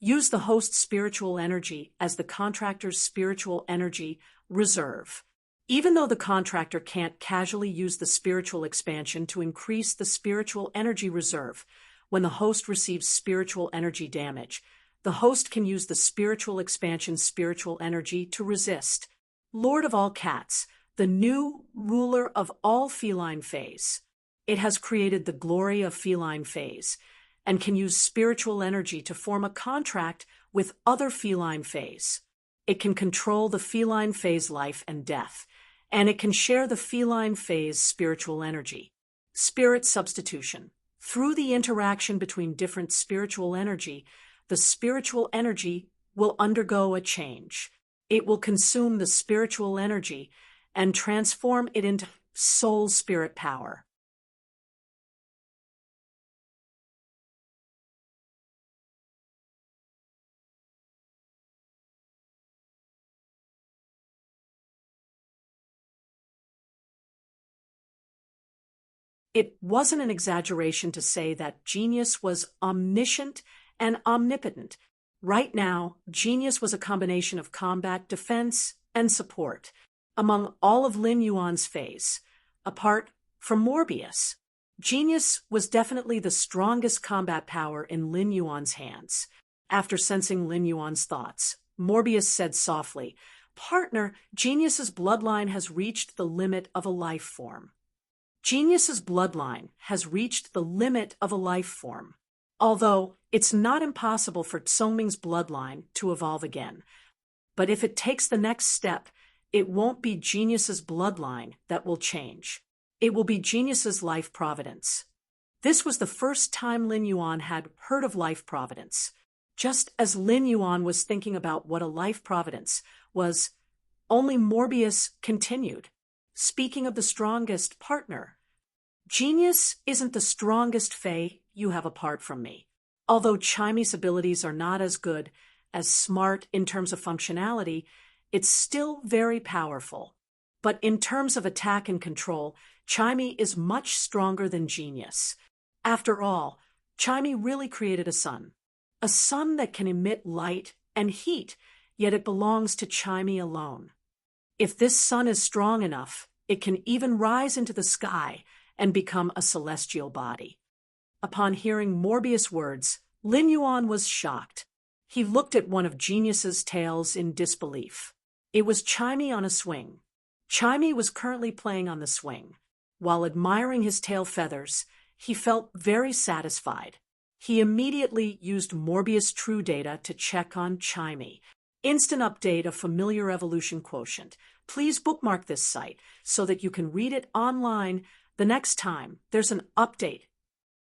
Use the host's spiritual energy as the contractor's spiritual energy reserve. Even though the contractor can't casually use the spiritual expansion to increase the spiritual energy reserve, when the host receives spiritual energy damage, the host can use the spiritual expansion spiritual energy to resist. Lord of all cats, the new ruler of all feline fays. It has created the glory of feline fays and can use spiritual energy to form a contract with other feline fays. It can control the feline fay's life and death, and it can share the feline fay's spiritual energy. Spirit substitution. Through the interaction between different spiritual energy, the spiritual energy will undergo a change. It will consume the spiritual energy and transform it into soul spirit power. It wasn't an exaggeration to say that Genius was omniscient and omnipotent. Right now, Genius was a combination of combat, defense, and support. Among all of Lin Yuan's fays, apart from Morbius, Genius was definitely the strongest combat power in Lin Yuan's hands. After sensing Lin Yuan's thoughts, Morbius said softly, "Partner, Genius's bloodline has reached the limit of a life form." Genius's bloodline has reached the limit of a life form. Although it's not impossible for Songming's bloodline to evolve again. But if it takes the next step, it won't be Genius's bloodline that will change. It will be Genius's life providence. This was the first time Lin Yuan had heard of life providence. Just as Lin Yuan was thinking about what a life providence was, only Morbius continued, speaking of the strongest partner. Genius isn't the strongest fae you have apart from me. Although Chimy's abilities are not as good as smart in terms of functionality, it's still very powerful. But in terms of attack and control, Chimy is much stronger than Genius. After all, Chimy really created a sun that can emit light and heat, yet it belongs to Chimy alone. If this sun is strong enough, it can even rise into the sky and become a celestial body. Upon hearing Morbius' words, Lin Yuan was shocked. He looked at one of Genius's tails in disbelief. It was Chimy on a swing. Chimy was currently playing on the swing. While admiring his tail feathers, he felt very satisfied. He immediately used Morbius True Data to check on Chimy. Instant update of familiar evolution quotient. Please bookmark this site so that you can read it online the next time there's an update.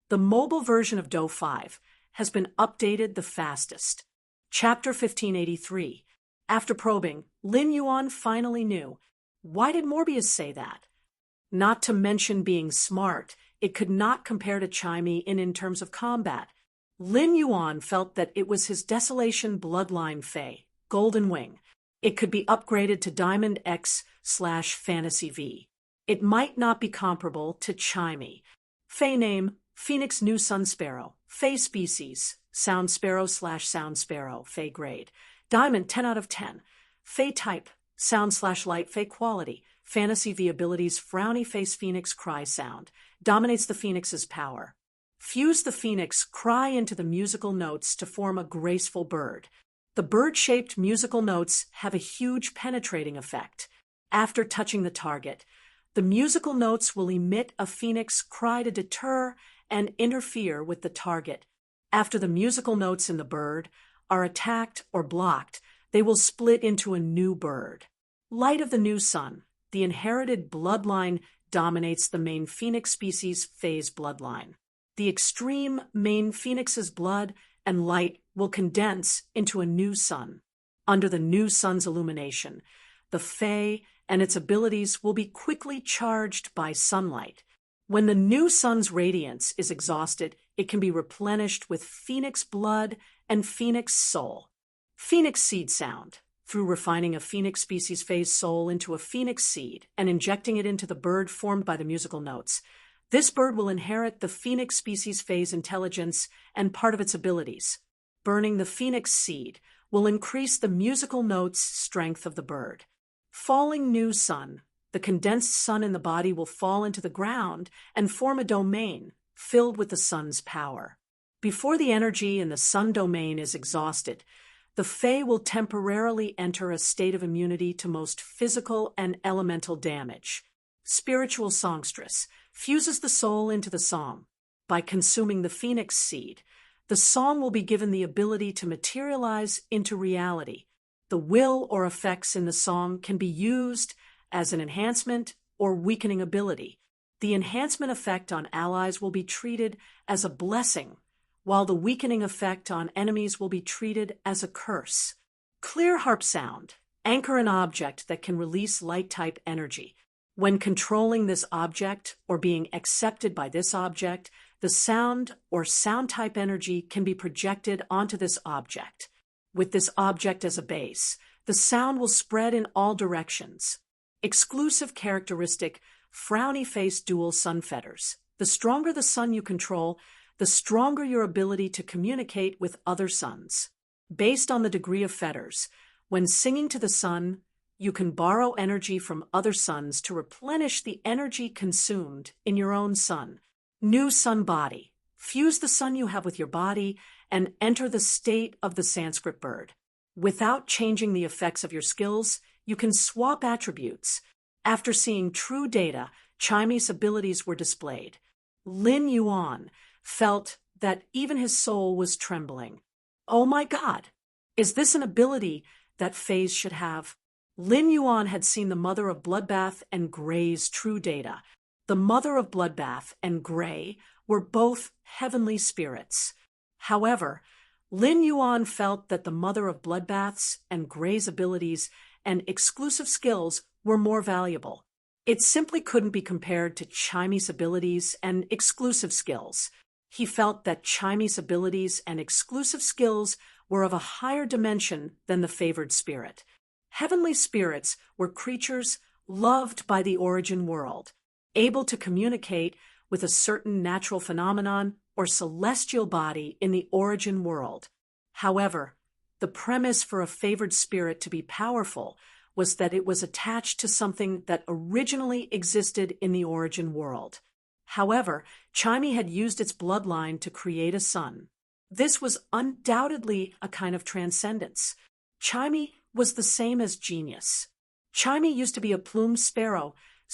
The mobile version of Do 5 has been updated the fastest. Chapter 1583. After probing, Lin Yuan finally knew. Why did Morbius say that? Not to mention being smart, it could not compare to Chimy in terms of combat. Lin Yuan felt that it was his Desolation bloodline fae, Golden Wing. It could be upgraded to Diamond X/Fantasy V. It might not be comparable to Chimy. Fae name, Phoenix New Sun Sparrow. Fae species, Sound Sparrow/Sound Sparrow. Fae grade, Diamond 10 out of 10. Fae type, Sound/Light. Fae quality, Fantasy V abilities. Frowny face Phoenix cry sound. Dominates the Phoenix's power. Fuse the Phoenix cry into the musical notes to form a graceful bird. The bird-shaped musical notes have a huge penetrating effect. After touching the target, the musical notes will emit a Phoenix cry to deter and interfere with the target. After the musical notes in the bird are attacked or blocked, they will split into a new bird. Light of the New Sun. The inherited bloodline dominates the main Phoenix species phase bloodline. The extreme main Phoenix's blood and light will condense into a new sun. Under the new sun's illumination, the Fae and its abilities will be quickly charged by sunlight. When the new sun's radiance is exhausted, it can be replenished with Phoenix blood and Phoenix soul. Phoenix seed sound. Through refining a Phoenix species phase soul into a Phoenix seed and injecting it into the bird formed by the musical notes, this bird will inherit the Phoenix species phase intelligence and part of its abilities. Burning the Phoenix seed will increase the musical notes strength of the bird. Falling new sun. The condensed sun in the body will fall into the ground and form a domain filled with the sun's power. Before the energy in the sun domain is exhausted, the Fae will temporarily enter a state of immunity to most physical and elemental damage. Spiritual songstress fuses the soul into the song. By consuming the Phoenix seed, the song will be given the ability to materialize into reality. The will or effects in the song can be used as an enhancement or weakening ability. The enhancement effect on allies will be treated as a blessing, while the weakening effect on enemies will be treated as a curse. Clear harp sound. Anchor an object that can release light-type energy. When controlling this object or being accepted by this object, the sound or sound-type energy can be projected onto this object. With this object as a base, the sound will spread in all directions. Exclusive characteristic, frowny face dual sun fetters. The stronger the sun you control, the stronger your ability to communicate with other suns. Based on the degree of fetters, when singing to the sun, you can borrow energy from other suns to replenish the energy consumed in your own sun. New sun body. Fuse the sun you have with your body and enter the state of the Sanskrit bird. Without changing the effects of your skills, you can swap attributes. After seeing true data, Chimy's abilities were displayed. Lin Yuan felt that even his soul was trembling. Oh my God! Is this an ability that Fays should have? Lin Yuan had seen the Mother of Bloodbath and Gray's true data. The Mother of Bloodbath and Gray were both heavenly spirits. However, Lin Yuan felt that the Mother of Bloodbath's and Gray's abilities and exclusive skills were more valuable. It simply couldn't be compared to Chimy's abilities and exclusive skills. He felt that Chimy's abilities and exclusive skills were of a higher dimension than the favored spirit. Heavenly spirits were creatures loved by the origin world, able to communicate with a certain natural phenomenon or celestial body in the origin world. However, the premise for a favored spirit to be powerful was that it was attached to something that originally existed in the origin world. However, Chimy had used its bloodline to create a son. This was undoubtedly a kind of transcendence. Chimy was the same as genius. Chimy used to be a plumed sparrow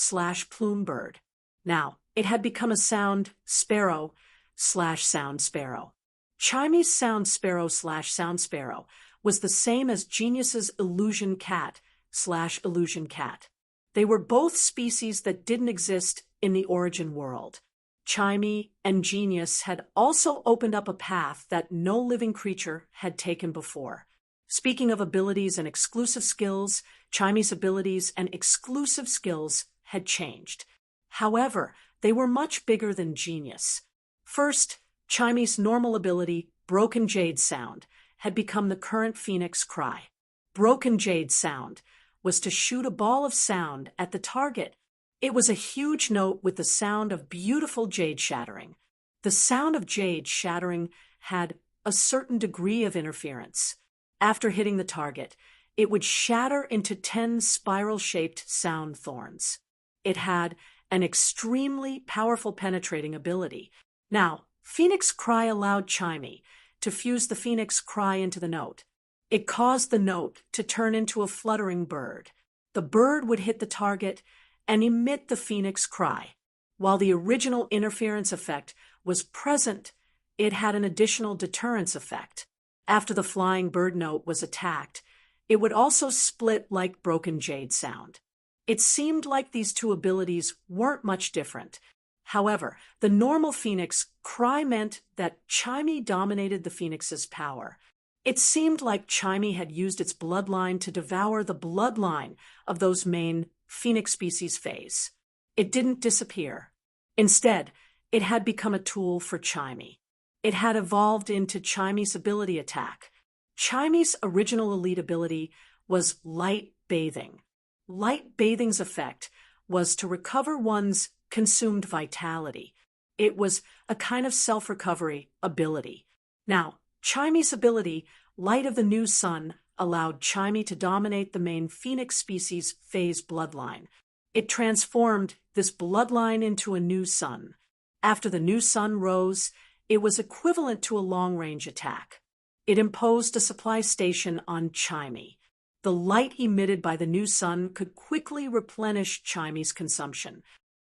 / plume bird. Now, it had become a sound sparrow / sound sparrow. Chimy's sound sparrow / sound sparrow was the same as genius's illusion cat / illusion cat. They were both species that didn't exist in the origin world. Chimy and genius had also opened up a path that no living creature had taken before. Speaking of abilities and exclusive skills, Chimy's abilities and exclusive skills had changed. However, they were much bigger than genius. First, Chimy's normal ability, Broken Jade Sound, had become the current Phoenix Cry. Broken Jade Sound was to shoot a ball of sound at the target. It was a huge note with the sound of beautiful jade shattering. The sound of jade shattering had a certain degree of interference. After hitting the target, it would shatter into 10 spiral-shaped sound thorns. It had an extremely powerful penetrating ability. Now, Phoenix Cry allowed Chimy to fuse the Phoenix Cry into the note. It caused the note to turn into a fluttering bird. The bird would hit the target and emit the Phoenix Cry. While the original interference effect was present, it had an additional deterrence effect. After the flying bird note was attacked, it would also split like Broken Jade Sound. It seemed like these two abilities weren't much different. However, the normal Phoenix Cry meant that Chimy dominated the Phoenix's power. It seemed like Chimy had used its bloodline to devour the bloodline of those main Phoenix species Fays. It didn't disappear. Instead, it had become a tool for Chimy. It had evolved into Chimy's ability attack. Chimy's original elite ability was Light Bathing. Light Bathing's effect was to recover one's consumed vitality. It was a kind of self-recovery ability. Now, Chimy's ability, Light of the New Sun, allowed Chimy to dominate the main Phoenix species Fae's bloodline. It transformed this bloodline into a new sun. After the new sun rose, it was equivalent to a long-range attack. It imposed a supply station on Chimy. The light emitted by the new sun could quickly replenish Chimy's consumption.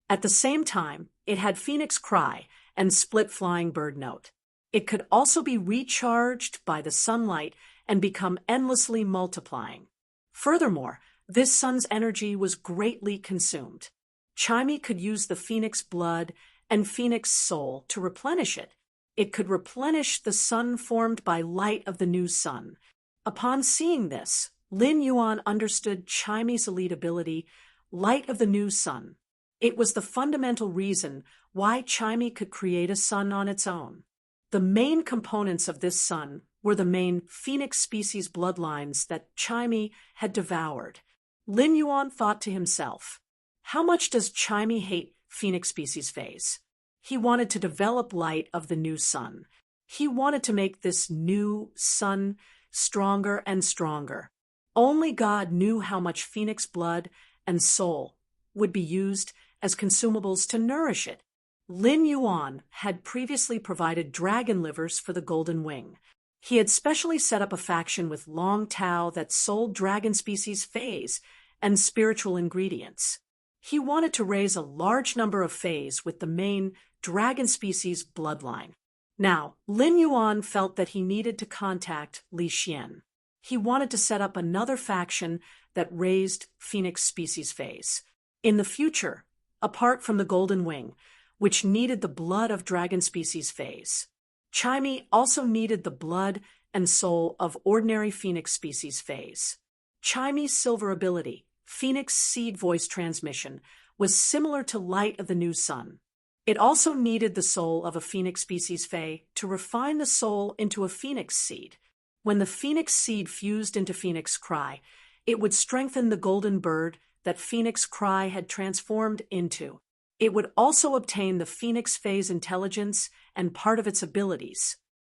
At the same time, it had Phoenix Cry and Split Flying Bird Note. It could also be recharged by the sunlight and become endlessly multiplying. Furthermore, this sun's energy was greatly consumed. Chimy could use the Phoenix blood and Phoenix soul to replenish it. It could replenish the sun formed by light of the new sun. Upon seeing this, Lin Yuan understood Chimy's elite ability, Light of the New Sun. It was the fundamental reason why Chimy could create a sun on its own. The main components of this sun were the main Phoenix species bloodlines that Chimy had devoured. Lin Yuan thought to himself, how much does Chimy hate Phoenix species phase? He wanted to develop Light of the New Sun. He wanted to make this new sun stronger and stronger. Only God knew how much Phoenix blood and soul would be used as consumables to nourish it. Lin Yuan had previously provided dragon livers for the Golden Wing. He had specially set up a faction with Long Tao that sold dragon species phase and spiritual ingredients. He wanted to raise a large number of fays with the main dragon species bloodline. Now, Lin Yuan felt that he needed to contact Li Xian. He wanted to set up another faction that raised phoenix species fays. In the future, apart from the Golden Wing, which needed the blood of dragon species fays, Chimey also needed the blood and soul of ordinary phoenix species fays. Chimey's silver ability, Phoenix Seed Voice Transmission, was similar to Light of the New Sun. It also needed the soul of a phoenix species fae to refine the soul into a phoenix seed. When the phoenix seed fused into Phoenix Cry, it would strengthen the golden bird that Phoenix Cry had transformed into. It would also obtain the phoenix fae's intelligence and part of its abilities.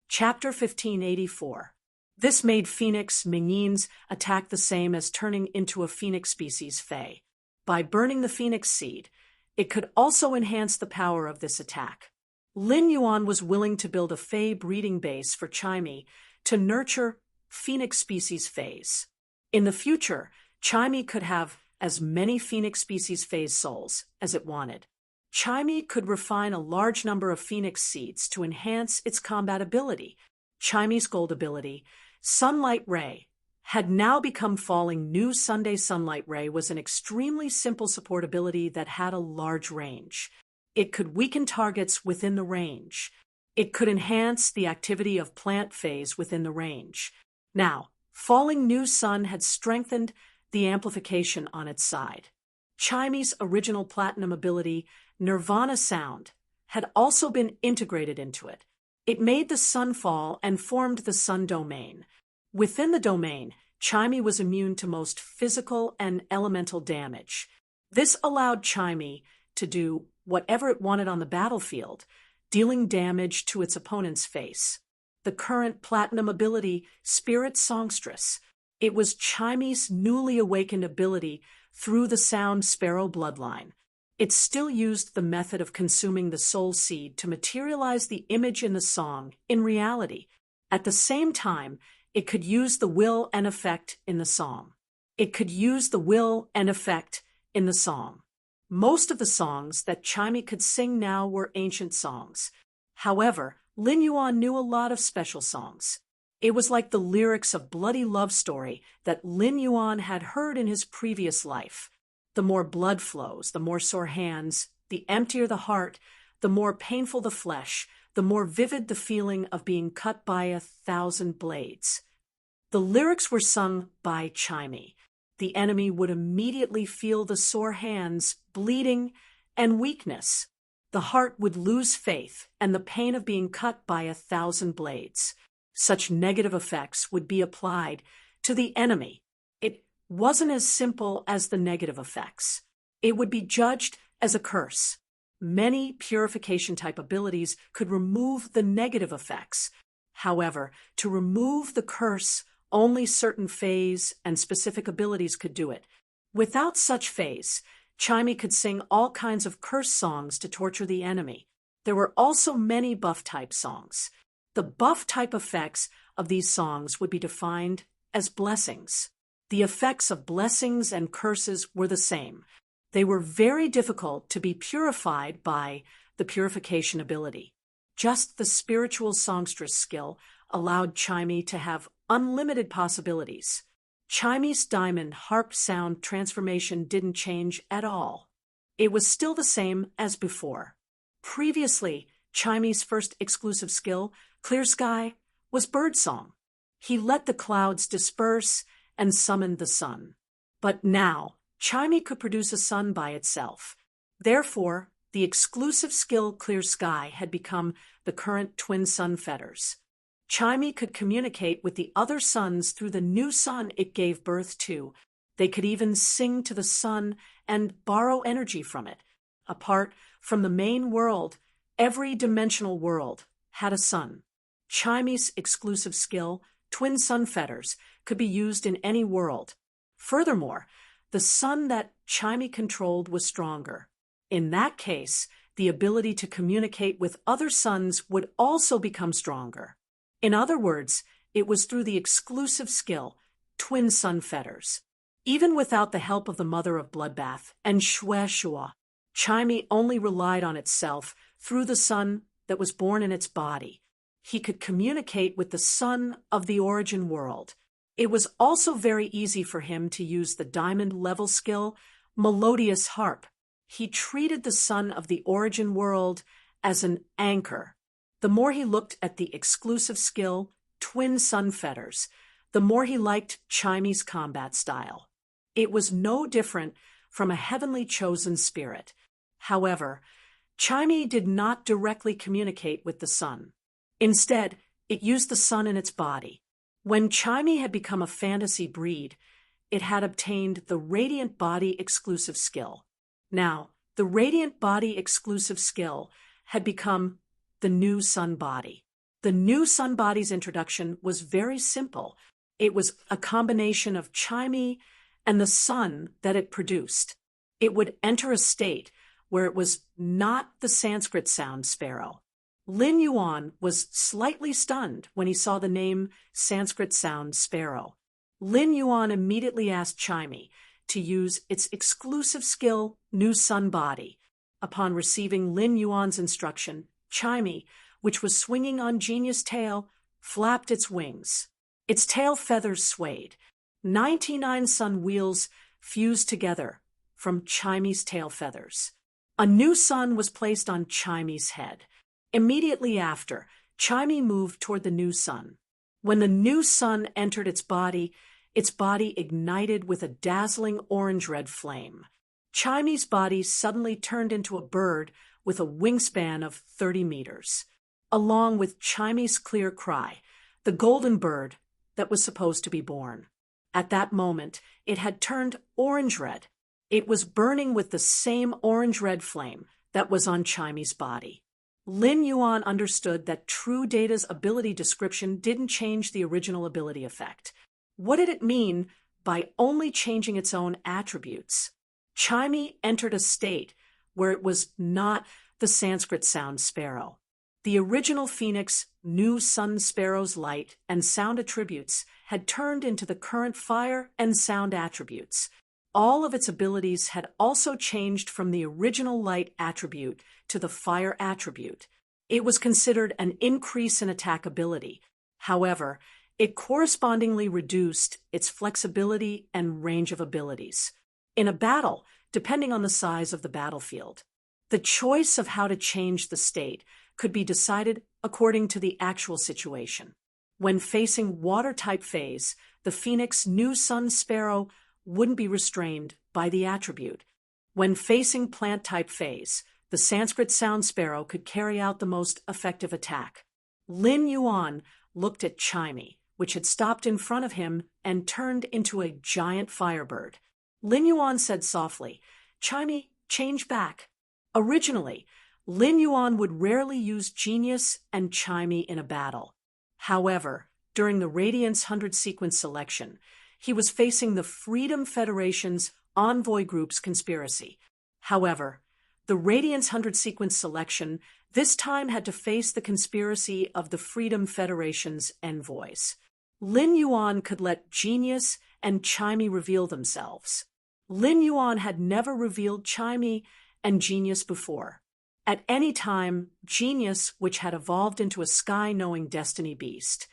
Chapter 1584. This made Phoenix Mingyi's attack the same as turning into a phoenix species fae. By burning the phoenix seed, it could also enhance the power of this attack. Lin Yuan was willing to build a fae breeding base for Chimey to nurture phoenix species fays. In the future, Chimey could have as many phoenix species fae souls as it wanted. Chimey could refine a large number of phoenix seeds to enhance its combat ability. Chimey's gold ability, Sunlight Ray, had now become falling. New Sunday Sunlight Ray was an extremely simple support ability that had a large range. It could weaken targets within the range. It could enhance the activity of plant phase within the range. Now, falling New Sun had strengthened the amplification on its side. Chimey's original platinum ability, Nirvana Sound, had also been integrated into it. It made the sun fall and formed the sun domain. Within the domain, Chimey was immune to most physical and elemental damage. This allowed Chimey to do whatever it wanted on the battlefield, dealing damage to its opponent's face. The current platinum ability, Spirit Songstress, it was Chimey's newly awakened ability through the Sound Sparrow bloodline. It still used the method of consuming the soul seed to materialize the image in the song in reality. At the same time, it could use the will and effect in the song. Most of the songs that Chimey could sing now were ancient songs. However, Lin Yuan knew a lot of special songs. It was like the lyrics of Bloody Love Story that Lin Yuan had heard in his previous life. The more blood flows, the more sore hands, the emptier the heart, the more painful the flesh, the more vivid the feeling of being cut by 1,000 blades. The lyrics were sung by Chimey. The enemy would immediately feel the sore hands, bleeding, and weakness. The heart would lose faith and the pain of being cut by 1,000 blades. Such negative effects would be applied to the enemy. It wasn't as simple as the negative effects. It would be judged as a curse. Many purification-type abilities could remove the negative effects. However, to remove the curse, only certain phase and specific abilities could do it. Without such phase, Chimey could sing all kinds of curse songs to torture the enemy. There were also many buff-type songs. The buff-type effects of these songs would be defined as blessings. The effects of blessings and curses were the same. They were very difficult to be purified by the purification ability. Just the spiritual songstress skill allowed Chimey to have unlimited possibilities. Chimey's diamond harp sound transformation didn't change at all. It was still the same as before. Previously, Chimey's first exclusive skill, Clear Sky, was birdsong. He let the clouds disperse and summoned the sun. But now, Chimey could produce a sun by itself. Therefore, the exclusive skill Clear Sky had become the current twin sun fetters. Chimey could communicate with the other suns through the new sun it gave birth to. They could even sing to the sun and borrow energy from it. Apart from the main world, every dimensional world had a sun. Chimey's exclusive skill, Twin Sun Fetters, could be used in any world. Furthermore, the sun that Chimey controlled was stronger. In that case, the ability to communicate with other suns would also become stronger. In other words, it was through the exclusive skill, Twin Sun Fetters. Even without the help of the mother of Bloodbath and Shue, Chimey only relied on itself through the sun that was born in its body. He could communicate with the sun of the origin world. It was also very easy for him to use the diamond level skill, Melodious Harp. He treated the sun of the origin world as an anchor. The more he looked at the exclusive skill, Twin Sun Fetters, the more he liked Chimey's combat style. It was no different from a heavenly chosen spirit. However, Chimey did not directly communicate with the sun. Instead, it used the sun in its body. When Chimey had become a fantasy breed, it had obtained the Radiant Body exclusive skill. Now, the Radiant Body exclusive skill had become the new Sun Body. The new Sun Body's introduction was very simple. It was a combination of Chimey and the sun that it produced. It would enter a state where it was not the Sanskrit sound sparrow. Lin Yuan was slightly stunned when he saw the name Sanskrit sound sparrow. Lin Yuan immediately asked Chimey to use its exclusive skill, New Sun Body. Upon receiving Lin Yuan's instruction, Chimey, which was swinging on Genius' tail, flapped its wings. Its tail feathers swayed. 99 sun wheels fused together from Chimey's tail feathers. A new sun was placed on Chimey's head. Immediately after, Chimey moved toward the new sun. When the new sun entered its body ignited with a dazzling orange-red flame. Chimey's body suddenly turned into a bird with a wingspan of 30 meters. Along with Chimey's clear cry, the golden bird that was supposed to be born. At that moment, it had turned orange-red. It was burning with the same orange-red flame that was on Chimey's body. Lin Yuan understood that True Data's ability description didn't change the original ability effect. What did it mean by only changing its own attributes? Chimey entered a state where it was not the Sanskrit sound sparrow. The original Phoenix, New Sun Sparrow's light and sound attributes had turned into the current fire and sound attributes. All of its abilities had also changed from the original light attribute to the fire attribute. It was considered an increase in attack ability. However, it correspondingly reduced its flexibility and range of abilities. In a battle, depending on the size of the battlefield, the choice of how to change the state could be decided according to the actual situation. When facing water-type phase, the Phoenix New Sun Sparrow wouldn't be restrained by the attribute. When facing plant-type phase, the Sanskrit sound sparrow could carry out the most effective attack. Lin Yuan looked at Chimey, which had stopped in front of him and turned into a giant firebird. Lin Yuan said softly, "Chimey, change back." Originally, Lin Yuan would rarely use Genius and Chimey in a battle. However, during the Radiance 100 sequence selection, he was facing the Freedom Federation's Envoy Group's conspiracy. However, the Radiance 100 sequence selection this time had to face the conspiracy of the Freedom Federation's envoys. Lin Yuan could let Genius and Chimey reveal themselves. Lin Yuan had never revealed Chimey and Genius before. At any time, Genius, which had evolved into a sky-knowing destiny beast,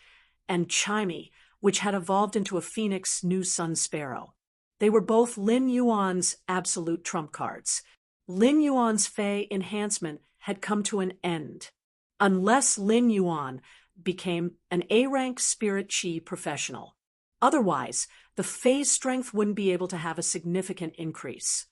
and Chimey, which had evolved into a Phoenix New Sun Sparrow. They were both Lin Yuan's absolute trump cards. Lin Yuan's Fey enhancement had come to an end. Unless Lin Yuan became an A-rank Spirit Chi professional. Otherwise, the Fey's strength wouldn't be able to have a significant increase.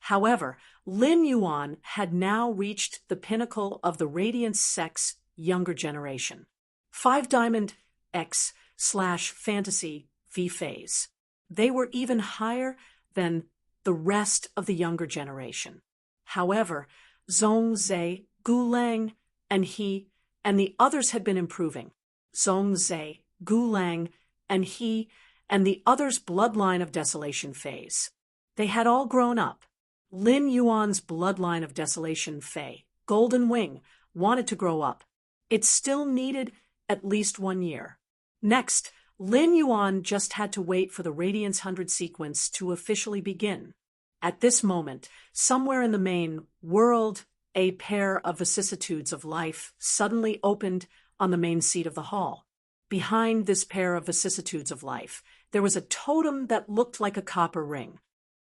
However, Lin Yuan had now reached the pinnacle of the Radiance Sex younger generation. 5 Diamond X/Fantasy V phase. They were even higher than the rest of the younger generation. However, Zhongzhe, Gulang, and he and the others had been improving. Zhongzhe, Gulang, and he and the others' bloodline of desolation phase. They had all grown up. Lin Yuan's bloodline of desolation Fey, Golden Wing, wanted to grow up. It still needed at least 1 year. Next, Lin Yuan just had to wait for the Radiance 100 sequence to officially begin. At this moment, somewhere in the main world, a pair of vicissitudes of life suddenly opened on the main seat of the hall. Behind this pair of vicissitudes of life, there was a totem that looked like a copper ring.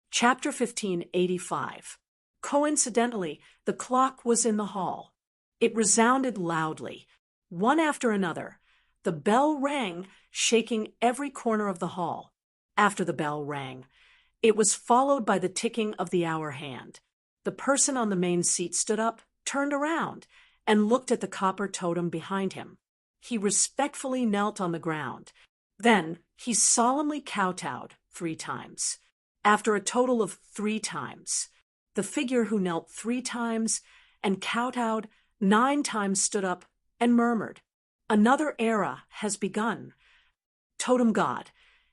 Chapter 1585. Coincidentally, the clock was in the hall. It resounded loudly. One after another, the bell rang, shaking every corner of the hall. After the bell rang, it was followed by the ticking of the hour hand. The person on the main seat stood up, turned around, and looked at the copper totem behind him. He respectfully knelt on the ground. Then he solemnly kowtowed 3 times. After a total of 3 times, the figure who knelt 3 times and kowtowed 9 times stood up and murmured, "Another era has begun. Totem God,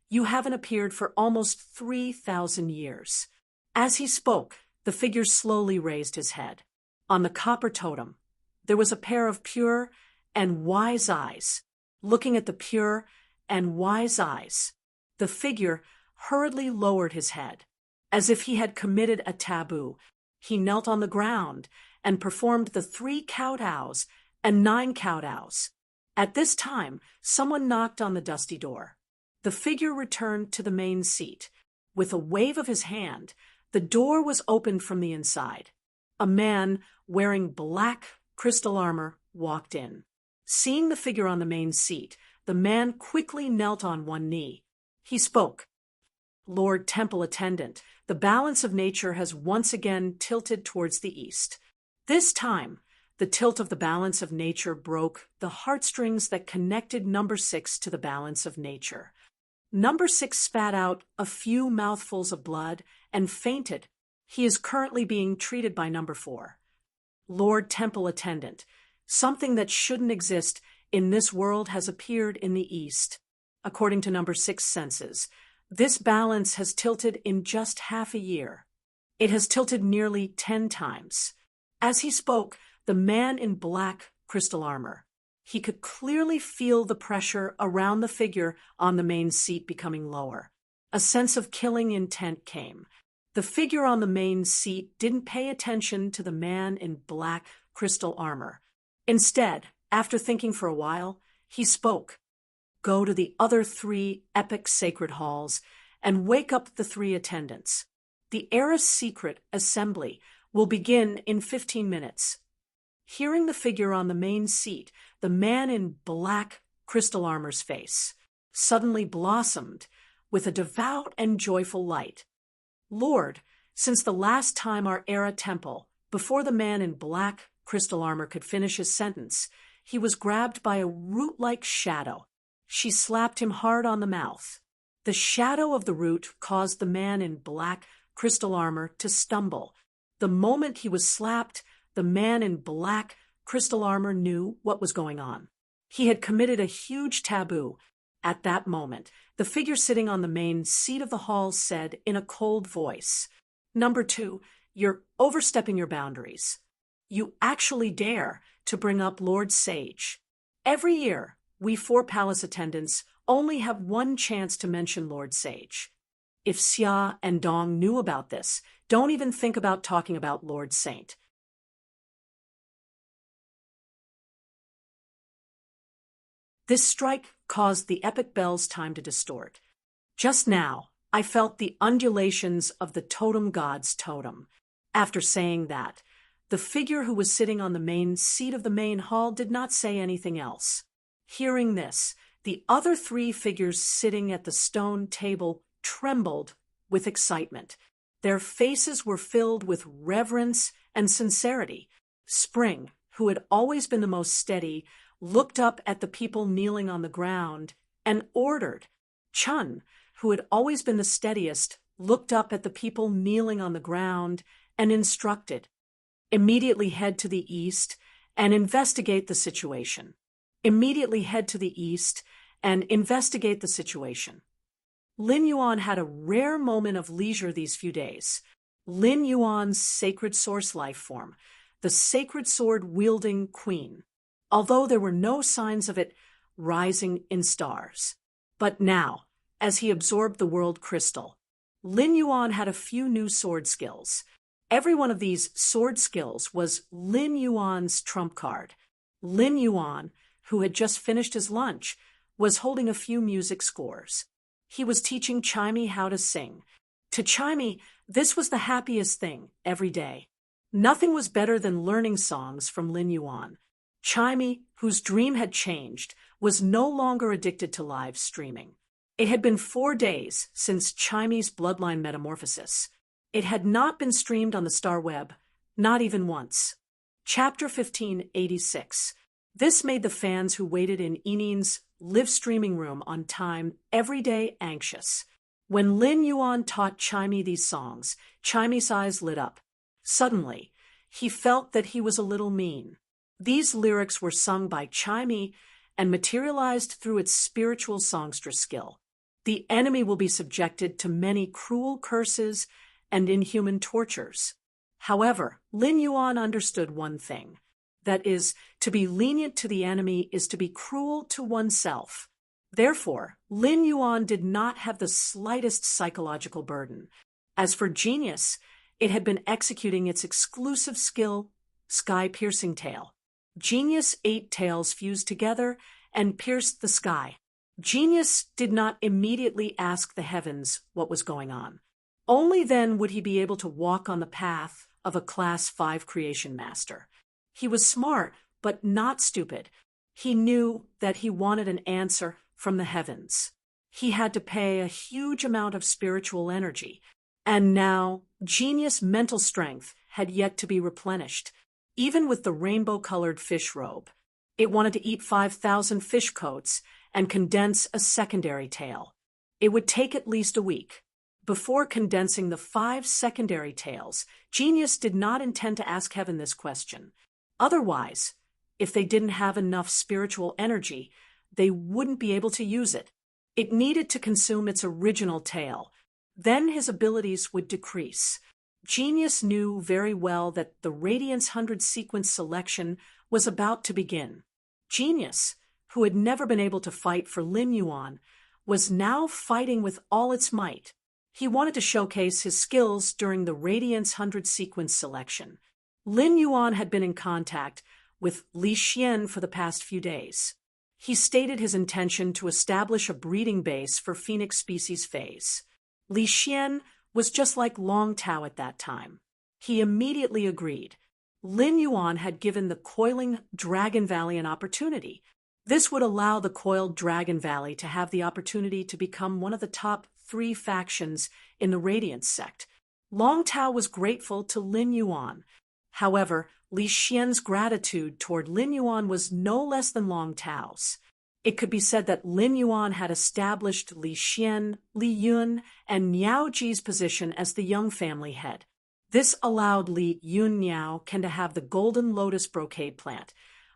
you haven't appeared for almost 3,000 years." As he spoke, the figure slowly raised his head. On the copper totem, there was a pair of pure and wise eyes. Looking at the pure and wise eyes, the figure hurriedly lowered his head. As if he had committed a taboo, he knelt on the ground and performed the 3 kowtows and 9 kowtows. At this time, someone knocked on the dusty door. The figure returned to the main seat. With a wave of his hand, the door was opened from the inside. A man wearing black crystal armor walked in. Seeing the figure on the main seat, the man quickly knelt on one knee. He spoke. "Lord Temple Attendant, the balance of nature has once again tilted towards the east. This time, the tilt of the balance of nature broke the heartstrings that connected number 6 to the balance of nature. Number 6 spat out a few mouthfuls of blood and fainted. He is currently being treated by number 4. Lord Temple Attendant, something that shouldn't exist in this world has appeared in the east. According to number 6 senses, this balance has tilted in just half a year. It has tilted nearly 10 times. As he spoke, the man in black crystal armor, he could clearly feel the pressure around the figure on the main seat becoming lower. A sense of killing intent came. The figure on the main seat didn't pay attention to the man in black crystal armor. Instead, after thinking for a while, he spoke. Go to the other 3 epic sacred halls and wake up the 3 attendants. The Era's secret assembly will begin in 15 minutes. Hearing the figure on the main seat, the man in black crystal armor's face suddenly blossomed with a devout and joyful light. Lord, since the last time our Era temple, before the man in black crystal armor could finish his sentence, he was grabbed by a root-like shadow. She slapped him hard on the mouth. The shadow of the root caused the man in black crystal armor to stumble. The moment he was slapped, the man in black crystal armor knew what was going on. He had committed a huge taboo. At that moment, the figure sitting on the main seat of the hall said in a cold voice, "Number 2, you're overstepping your boundaries. You actually dare to bring up Lord Sage. Every year, we 4 palace attendants only have 1 chance to mention Lord Sage. If Xia and Dong knew about this, don't even think about talking about Lord Saint." This strike caused the epic bell's time to distort. Just now, I felt the undulations of the totem god's totem. After saying that, the figure who was sitting on the main seat of the main hall did not say anything else. Hearing this, the other 3 figures sitting at the stone table trembled with excitement. Their faces were filled with reverence and sincerity. Spring, who had always been the most steady, looked up at the people kneeling on the ground and ordered. Chun, who had always been the steadiest, looked up at the people kneeling on the ground and instructed. Immediately head to the east and investigate the situation. Immediately head to the east and investigate the situation. Lin Yuan had a rare moment of leisure these few days. Lin Yuan's sacred source life form, the sacred sword-wielding queen. Although there were no signs of it rising in stars, But now, as he absorbed the world crystal, Lin Yuan had a few new sword skills. Every one of these sword skills was Lin Yuan's trump card. Lin Yuan, who had just finished his lunch, was holding a few music scores. He was teaching Chimey how to sing. To Chimey, this was the happiest thing every day. Nothing was better than learning songs from Lin Yuan. Chimey, whose dream had changed, was no longer addicted to live streaming. It had been 4 days since Chimey's bloodline metamorphosis. It had not been streamed on the Star Web, not even once. Chapter 1586. This made the fans who waited in Enin's live streaming room on time every day anxious. When Lin Yuan taught Chimey these songs, Chimey's eyes lit up. Suddenly, he felt that he was a little mean. These lyrics were sung by Chimey and materialized through its spiritual songstress skill. The enemy will be subjected to many cruel curses and inhuman tortures. However, Lin Yuan understood one thing. That is, to be lenient to the enemy is to be cruel to oneself. Therefore, Lin Yuan did not have the slightest psychological burden. As for genius, it had been executing its exclusive skill, sky-piercing tail. Genius 8 tails fused together and pierced the sky. Genius did not immediately ask the heavens what was going on. Only then would he be able to walk on the path of a Class 5 creation master. He was smart, but not stupid. He knew that he wanted an answer from the heavens. He had to pay a huge amount of spiritual energy, and now genius mental strength had yet to be replenished. Even with the rainbow-colored fish robe, it wanted to eat 5,000 fish coats and condense a secondary tail. It would take at least a week. Before condensing the 5 secondary tails, genius did not intend to ask heaven this question. Otherwise, if they didn't have enough spiritual energy, they wouldn't be able to use it. It needed to consume its original tail. Then his abilities would decrease. Genius knew very well that the Radiance 100 sequence selection was about to begin. Genius, who had never been able to fight for Lin Yuan, was now fighting with all its might. He wanted to showcase his skills during the Radiance 100 sequence selection. Lin Yuan had been in contact with Li Xian for the past few days. He stated his intention to establish a breeding base for Phoenix species phase. Li Xian was just like Long Tao at that time. He immediately agreed. Lin Yuan had given the coiling Dragon Valley an opportunity. This would allow the coiled Dragon Valley to have the opportunity to become one of the top 3 factions in the Radiance sect. Long Tao was grateful to Lin Yuan. However, Li Xian's gratitude toward Lin Yuan was no less than Long Tao's. It could be said that Lin Yuan had established Li Xian, Li Yun, and Niao Ji's position as the young family head. This allowed Li Yun Niao to have the golden lotus brocade plant,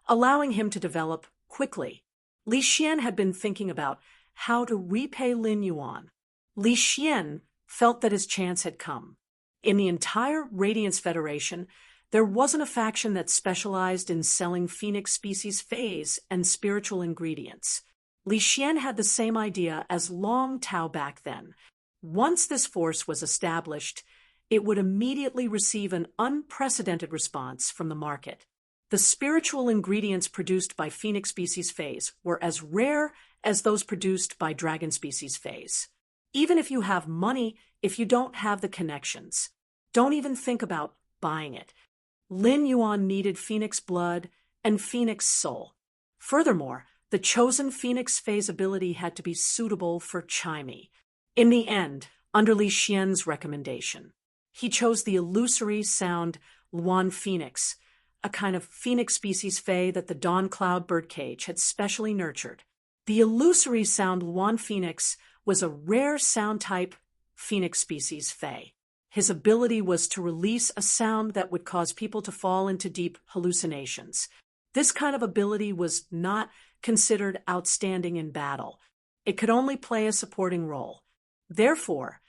allowing him to develop quickly. Li Xian had been thinking about how to repay Lin Yuan. Li Xian felt that his chance had come. In the entire Radiance Federation, there wasn't a faction that specialized in selling Phoenix species phase and spiritual ingredients. Li Xian had the same idea as Long Tao back then. Once this force was established, it would immediately receive an unprecedented response from the market. The spiritual ingredients produced by Phoenix species phase were as rare as those produced by Dragon species phase. Even if you have money, if you don't have the connections, don't even think about buying it. Lin Yuan needed Phoenix blood and Phoenix soul. Furthermore, the chosen Phoenix phase ability had to be suitable for Chimey. In the end, under Li Xian's recommendation, he chose the illusory sound Luan Phoenix, a kind of Phoenix species fae that the Dawn Cloud birdcage had specially nurtured. The illusory sound Luan Phoenix was a rare sound type Phoenix species fae. His ability was to release a sound that would cause people to fall into deep hallucinations. This kind of ability was not considered outstanding in battle. It could only play a supporting role. Therefore,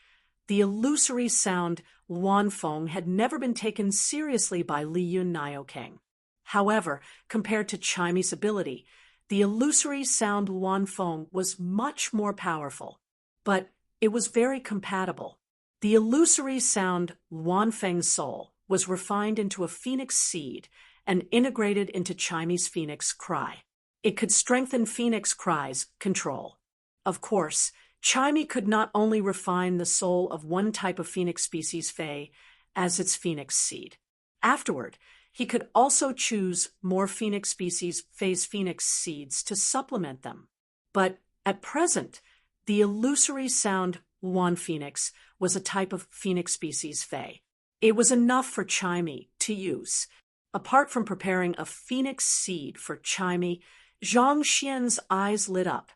the illusory sound Luan Feng had never been taken seriously by Li Yun Niao Kang. However, compared to Chimey's ability, The illusory sound Luan Feng was much more powerful, but it was very compatible. The illusory sound Luan Feng's soul was refined into a phoenix seed and integrated into Chimy's phoenix cry. It could strengthen Phoenix Cry's control. Of course, Chimy could not only refine the soul of one type of phoenix species Fae as its phoenix seed. Afterward, he could also choose more phoenix species Fae's phoenix seeds to supplement them. But at present, the illusory sound Luan Phoenix was a type of phoenix species Fae. It was enough for Chimy to use. Apart from preparing a phoenix seed for Chimy, Zhang Xian's eyes lit up.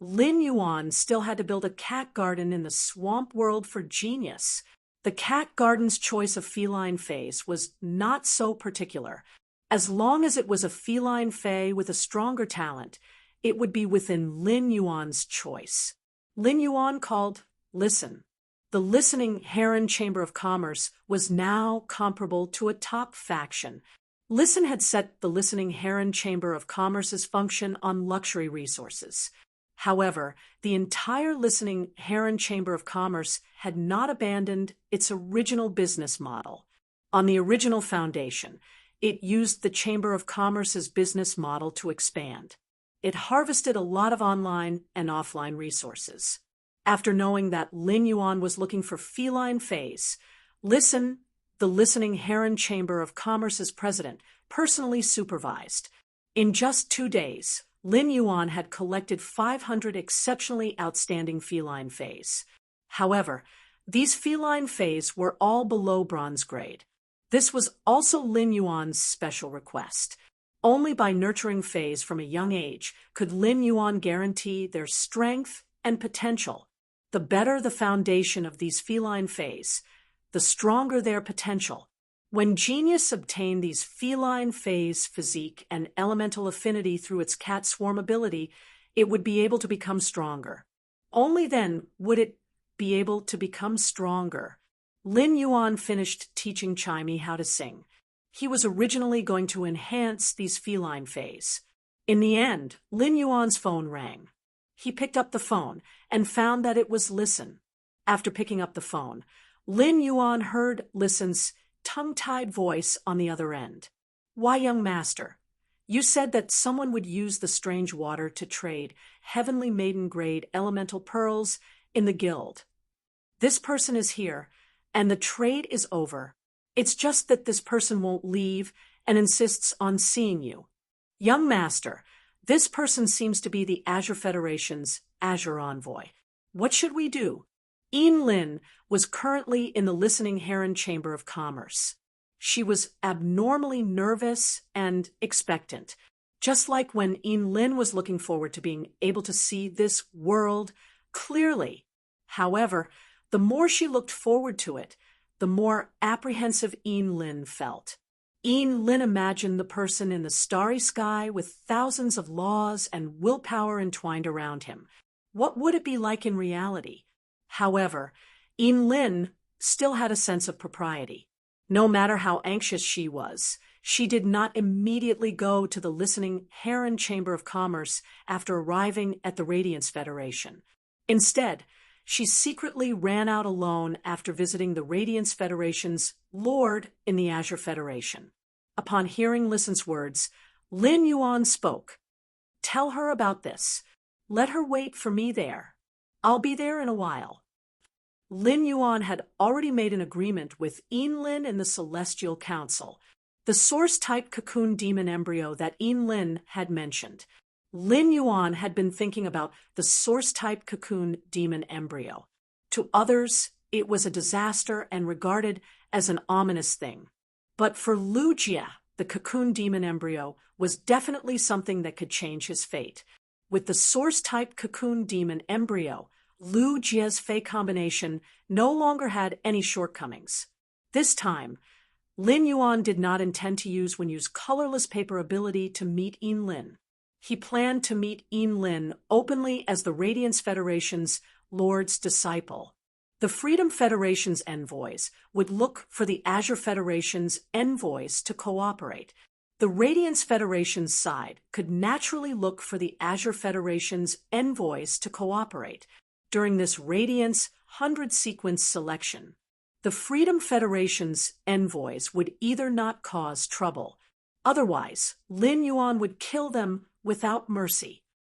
Lin Yuan still had to build a cat garden in the swamp world for genius. The cat garden's choice of feline fays was not so particular. As long as it was a feline fay with a stronger talent, it would be within Lin Yuan's choice. Lin Yuan called Listen. The listening Heron Chamber of Commerce was now comparable to a top faction. Listen had set the listening Heron Chamber of Commerce's function on luxury resources. However, the entire listening Heron Chamber of Commerce had not abandoned its original business model. On the original foundation, it used the Chamber of Commerce's business model to expand. It harvested a lot of online and offline resources. After knowing that Lin Yuan was looking for feline fays, Listen, the listening Heron Chamber of Commerce's president, personally supervised. In just 2 days, Lin Yuan had collected 500 exceptionally outstanding feline fays. However, these feline fays were all below bronze grade. This was also Lin Yuan's special request. Only by nurturing fays from a young age could Lin Yuan guarantee their strength and potential. The better the foundation of these feline fays, the stronger their potential. When genius obtained these feline fays' physique and elemental affinity through its cat swarm ability, it would be able to become stronger. Only then would it be able to become stronger. Lin Yuan finished teaching Chimy how to sing. He was originally going to enhance these feline fays. In the end, Lin Yuan's phone rang. He picked up the phone and found that it was Listen. After picking up the phone, Lin Yuan heard Listen's tongue-tied voice on the other end. Why, young master, you said that someone would use the strange water to trade heavenly maiden-grade elemental pearls in the guild. This person is here, and the trade is over. It's just that this person won't leave and insists on seeing you. Young master, this person seems to be the Azure Federation's Azure envoy. What should we do? Yin Lin was currently in the listening Heron Chamber of Commerce. She was abnormally nervous and expectant, just like when Yin Lin was looking forward to being able to see this world clearly. However, the more she looked forward to it, the more apprehensive Yin Lin felt. Yin Lin imagined the person in the starry sky with thousands of laws and willpower entwined around him. What would it be like in reality? However, Yin Lin still had a sense of propriety. No matter how anxious she was, she did not immediately go to the listening Heron Chamber of Commerce after arriving at the Radiance Federation. Instead, she secretly ran out alone after visiting the Radiance Federation's Lord in the Azure Federation. Upon hearing Listen's words, Lin Yuan spoke. Tell her about this. Let her wait for me there. I'll be there in a while. Lin Yuan had already made an agreement with Yin Lin and the Celestial Council, the source-type cocoon demon embryo that Yin Lin had mentioned. Lin Yuan had been thinking about the source-type cocoon demon embryo. To others, it was a disaster and regarded as an ominous thing. But for Lu Jie, the cocoon demon embryo was definitely something that could change his fate. With the source-type cocoon demon embryo, Lu Jie's Fey combination no longer had any shortcomings. This time, Lin Yuan did not intend to use Wenyu's colorless paper ability to meet Yin Lin. He planned to meet Yin Lin openly as the Radiance Federation's Lord's disciple. The Freedom Federation's envoys would look for the Azure Federation's envoys to cooperate. The The Radiance Federation's side could naturally look for the Azure Federation's envoys to cooperate during this Radiance 100-sequence selection. The Freedom Federation's envoys would either not cause trouble, otherwise Lin Yuan would kill them without mercy.